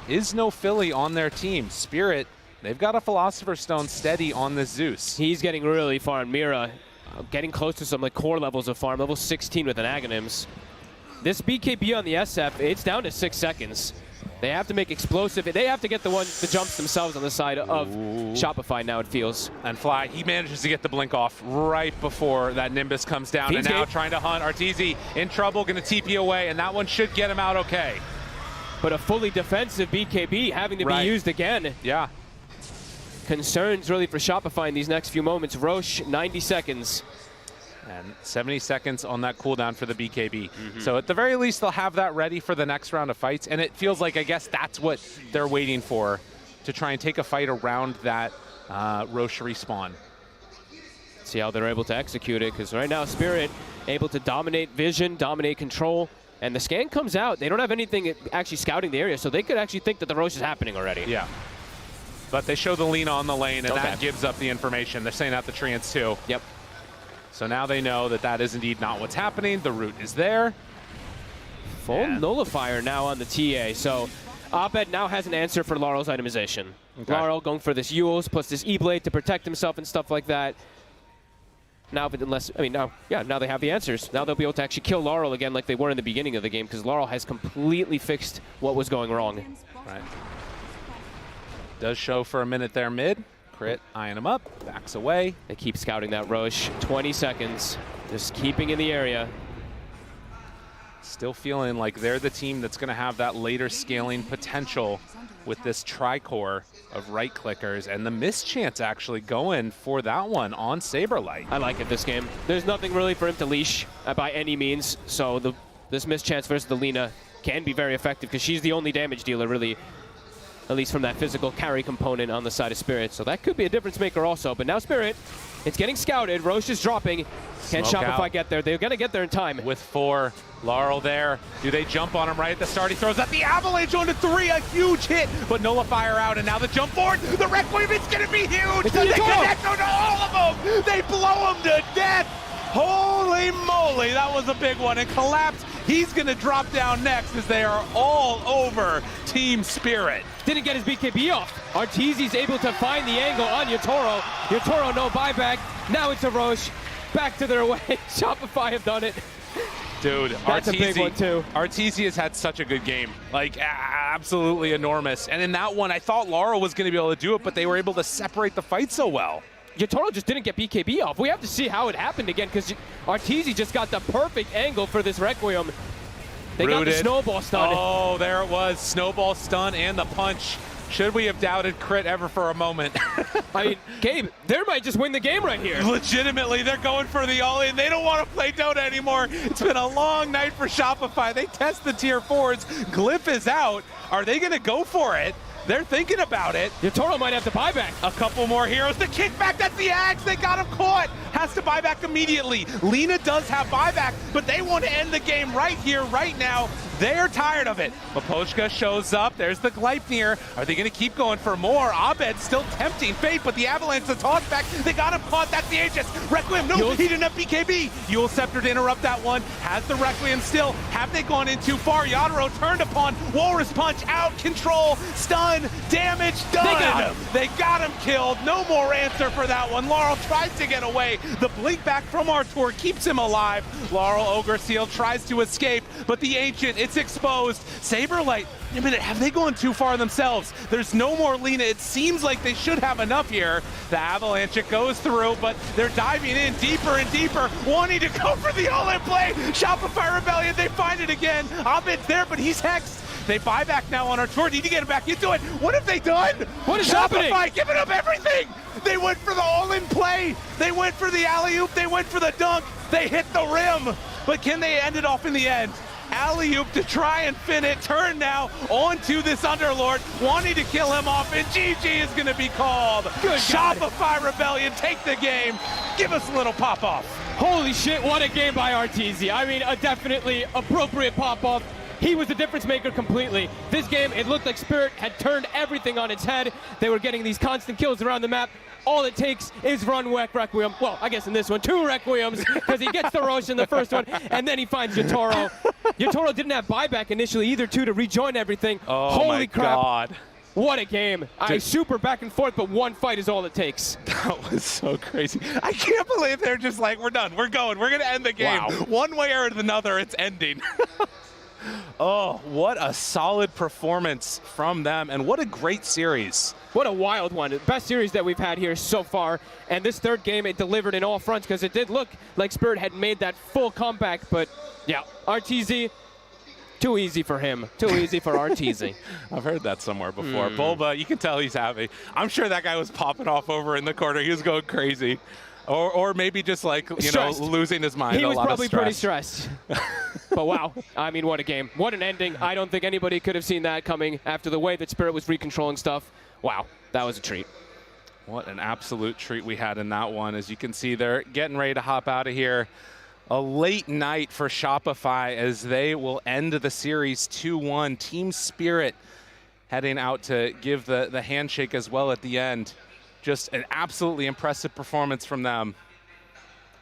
is no Philly on their team. Spirit, they've got a Philosopher's Stone steady on the Zeus. He's getting really far. Mira getting close to some like core levels of farm. Level 16 with an Aghanims. This BKB on the SF, it's down to 6 seconds. They have to make explosive. They have to get the jumps themselves on the side of Shopify now, it feels. And Fly, he manages to get the blink off right before that Nimbus comes down. Fiend's and now Gate. trying to hunt. Arteezy in trouble, going to TP away, and that one should get him out okay. But a fully defensive BKB having to be used again. Yeah. Concerns really for Shopify in these next few moments. Roche, 90 seconds. And 70 seconds on that cooldown for the BKB. So at the very least, they'll have that ready for the next round of fights. And it feels like, I guess, that's what they're waiting for, to try and take a fight around that Roche respawn. See how they're able to execute it, because right now Spirit able to dominate vision, dominate control. And the scan comes out. They don't have anything actually scouting the area, so they could actually think that the Roche is happening already. Yeah. But they show the Lina on the lane, and that gives up the information. They're saying out the treants too. Yep. So now they know that that is indeed not what's happening. The route is there. Full nullifier now on the TA. So Abed now has an answer for Laurel's itemization. Okay. Laurel going for this Yules plus this E-Blade to protect himself and stuff like that. Now, now they have the answers. Now they'll be able to actually kill Laurel again like they were in the beginning of the game, because Laurel has completely fixed what was going wrong. Right. Does show for a minute there mid. Crit eyeing him up, backs away. They keep scouting that Roche. 20 seconds, just keeping in the area. Still feeling like they're the team that's going to have that later scaling potential with this tri-core of right clickers, and the mischance actually going for that one on Saberlight. I like it this game. There's nothing really for him to leash by any means, so this mischance versus the Lina can be very effective, because she's the only damage dealer really, at least from that physical carry component on the side of Spirit. So that could be a difference maker also. But now Spirit, it's getting scouted. Roche is dropping. Can Smoke Shopify out. get there? They're going to get there in time. With 4, Laurel there. Do they jump on him right at the start? He throws out the Avalanche onto 3, a huge hit, but Nullifier out, and now the jump forward. The Requiem is going to be huge. It's They in the goal. connect onto all of them. They blow him to death. Holy moly, that was a big one. And Collapse, he's going to drop down next, as they are all over Team Spirit. Didn't get his BKB off. Arteezy's able to find the angle on Yotoro. Yotoro, no buyback. Now it's a Roche. Back to their way. Shopify have done it. Dude, That's a big one, too. Arteezy has had such a good game. Like, absolutely enormous. And in that one, I thought Laurel was going to be able to do it, but they were able to separate the fight so well. Yotaro just didn't get BKB off. We have to see how it happened again because Arteezy just got the perfect angle for this Requiem. They got the snowball stun. Oh, there it was. Snowball stun and the punch. Should we have doubted crit ever for a moment? I mean, Gabe, they might just win the game right here. Legitimately, they're going for the all-in. They don't want to play Dota anymore. It's been a long night for Shopify. They test the tier 4s. Glyph is out. Are they going to go for it? They're thinking about it. Yotaro might have to buy back. A couple more heroes. The kickback, that's the Axe. They got him caught. Has to buy back immediately. Lina does have buyback, but they want to end the game right here, right now. They're tired of it. Mapochka shows up. There's the Gleipnir. Are they going to keep going for more? Abed still tempting fate, but the Avalanche, the toss back. They got him caught. That's the Aegis. Requiem, no, he didn't have BKB. Yule Scepter to interrupt that one. Has the Requiem still. Have they gone in too far? Yadaro turned upon. Walrus Punch out. Control. Stun. Damage. Done. They got him. They got him killed. No more answer for that one. Laurel tries to get away. The blink back from Artur keeps him alive. Laurel Ogre Seal tries to escape, but the Ancient, it's exposed. Saberlight, a minute, have they gone too far themselves? There's no more Lina. It seems like they should have enough here. The Avalanche, it goes through, but they're diving in deeper and deeper, wanting to go for the all-in play. Shopify Rebellion, they find it again. Abed's there, but he's hexed. They buy back now on Artur. Need to get him back into it. What have they done? What is Shopify happening? giving up everything. They went for the all-in play. They went for the alley-oop. They went for the dunk. They hit the rim. But can they end it off in the end? Alley-oop to try and fin it. Turn now onto this Underlord, wanting to kill him off, and GG is going to be called. Good Shopify Rebellion take the game. Give us a little pop-off. Holy shit, what a game by Arteezy. I mean, a definitely appropriate pop-off. He was the difference maker completely. This game, it looked like Spirit had turned everything on its head. They were getting these constant kills around the map. All it takes is run Requiem. Well, I guess in this one, 2 Requiems, because he gets the Rosh in the first one, and then he finds Yotaro. Yotaro didn't have buyback initially either, too, to rejoin everything. Oh, holy my crap. God. What a game. Super back and forth, but one fight is all it takes. That was so crazy. I can't believe they're just like, we're done. We're going. We're going to end the game. Wow. One way or another, it's ending. Oh, what a solid performance from them, and what a great series. What a wild one. Best series that we've had here so far. And this third game, it delivered in all fronts because it did look like Spirit had made that full comeback. But, yeah, Arteezy, too easy for him. Too easy for Arteezy. I've heard that somewhere before. Bulba, you can tell he's happy. I'm sure that guy was popping off over in the corner. He was going crazy. Or maybe just like, losing his mind. He was probably pretty stressed. But wow, I mean, what a game. What an ending. I don't think anybody could have seen that coming after the way that Spirit was recontrolling stuff. Wow, that was a treat. What an absolute treat we had in that one. As you can see, they're getting ready to hop out of here. A late night for Shopify as they will end the series 2-1. Team Spirit heading out to give the handshake as well at the end. Just an absolutely impressive performance from them.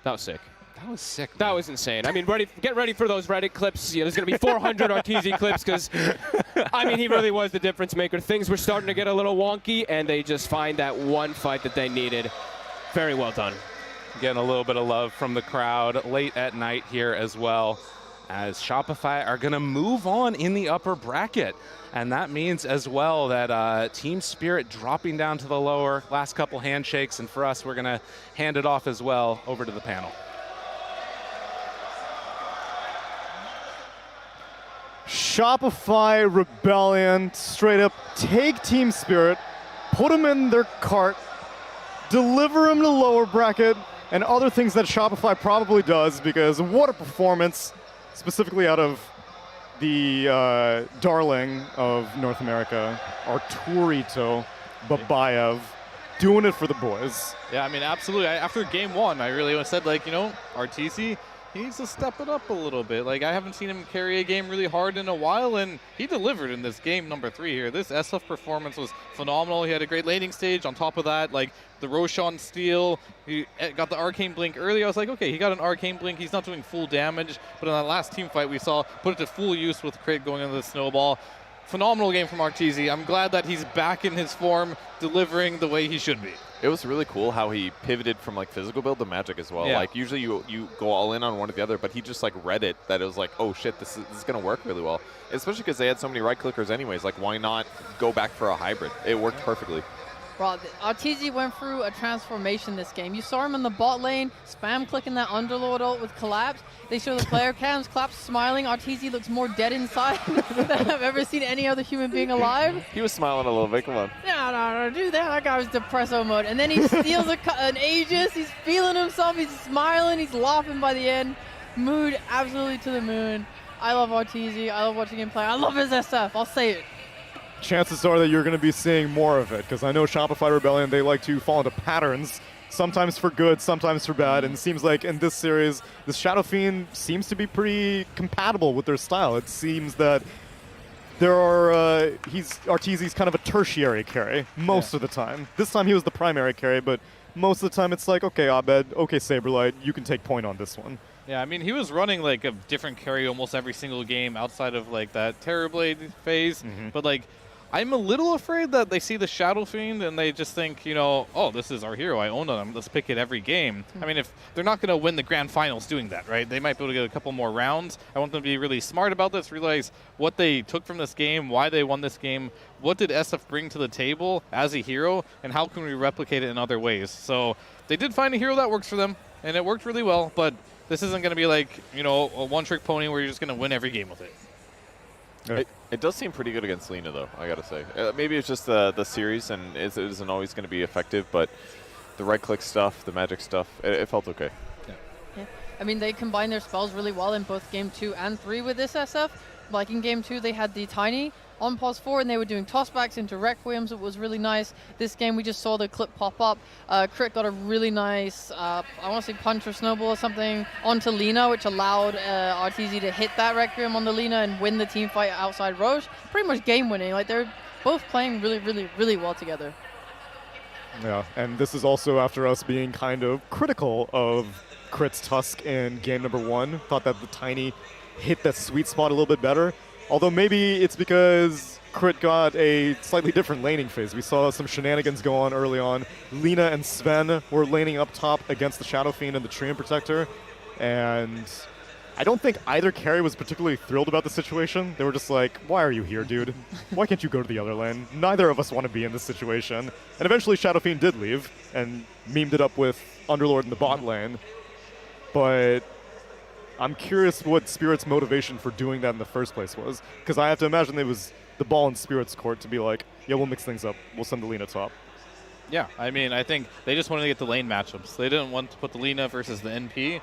That was sick. That was sick, man. That was insane. I mean, get ready for those Reddit clips. Yeah, there's going to be 400 Arteezy clips because, I mean, he really was the difference maker. Things were starting to get a little wonky, and they just find that one fight that they needed. Very well done. Getting a little bit of love from the crowd late at night here as well, as Shopify are going to move on in the upper bracket. And that means as well that Team Spirit dropping down to the lower, last couple handshakes. And for us, we're going to hand it off as well over to the panel. Shopify Rebellion straight up take Team Spirit, put them in their cart, deliver them to lower bracket, and other things that Shopify probably does, because what a performance, specifically out of the darling of North America, Arturito Babayev, doing it for the boys. Yeah, I mean, absolutely. After game one, I really said, like, Arteezy, he needs to step it up a little bit. Like, I haven't seen him carry a game really hard in a while, and he delivered in this game number 3 here. This SF performance was phenomenal. He had a great laning stage. On top of that, like, the Roshan steal, he got the Arcane Blink early. I was like, okay, he got an Arcane Blink. He's not doing full damage, but in that last team fight, we saw put it to full use with Crit going into the snowball. Phenomenal game from Arteezy. I'm glad that he's back in his form, delivering the way he should be. It was really cool how he pivoted from like physical build to magic as well. Yeah. Like usually you go all in on one or the other, but he just like read it that it was like, oh shit, this is gonna work really well. Especially because they had so many right clickers anyways. Like why not go back for a hybrid? It worked perfectly. Bro, Arteezy went through a transformation this game. You saw him in the bot lane, spam clicking that Underlord ult with Collapse. They show the player cams, Collapse smiling. Arteezy looks more dead inside than I've ever seen any other human being alive. He was smiling a little bit. Come on. No, dude, that guy was depresso mode. And then he steals an Aegis. He's feeling himself. He's smiling. He's laughing by the end. Mood absolutely to the moon. I love Arteezy. I love watching him play. I love his SF. I'll say it. Chances are that you're going to be seeing more of it, because I know Shopify Rebellion, they like to fall into patterns, sometimes for good, sometimes for bad, and it seems like in this series, the Shadow Fiend seems to be pretty compatible with their style. It seems that there are, Arteezy's kind of a tertiary carry most of the time. This time he was the primary carry, but most of the time it's like, okay, Abed, okay, Saberlight, you can take point on this one. Yeah, I mean, he was running like a different carry almost every single game outside of like that Terrorblade phase, but like, I'm a little afraid that they see the Shadow Fiend and they just think, you know, oh, this is our hero. I own him. Let's pick it every game. I mean, if they're not going to win the grand finals doing that, right? They might be able to get a couple more rounds. I want them to be really smart about this, realize what they took from this game, why they won this game, what did SF bring to the table as a hero, and how can we replicate it in other ways. So they did find a hero that works for them, and it worked really well, but this isn't going to be like, you know, a one-trick pony where you're just going to win every game with it. It does seem pretty good against Lina, though, I gotta say. Maybe it's just the series, and it isn't always going to be effective, but the right-click stuff, the magic stuff, it felt okay. Yeah. I mean, they combined their spells really well in both Game 2 and 3 with this SF. Like in Game 2, they had the Tiny on pause 4, and they were doing tossbacks into Requiems. It was really nice. This game, we just saw the clip pop up. Crit got a really nice, I want to say punch or snowball or something, onto Lina, which allowed Arteezy to hit that Requiem on the Lina and win the team fight outside Roche. Pretty much game winning. Like, they're both playing really, really, really well together. Yeah, and this is also after us being kind of critical of Crit's Tusk in game number 1. Thought that the Tiny hit that sweet spot a little bit better. Although maybe it's because Crit got a slightly different laning phase. We saw some shenanigans go on early on. Lina and Sven were laning up top against the Shadow Fiend and the Treant Protector. And I don't think either carry was particularly thrilled about the situation. They were just like, why are you here, dude? Why can't you go to the other lane? Neither of us want to be in this situation. And eventually Shadow Fiend did leave and memed it up with Underlord in the bot lane. But I'm curious what Spirit's motivation for doing that in the first place was, because I have to imagine it was the ball in Spirit's court to be like, yeah, we'll mix things up. We'll send the Lina top. Yeah, I mean, I think they just wanted to get the lane matchups. They didn't want to put the Lina versus the NP.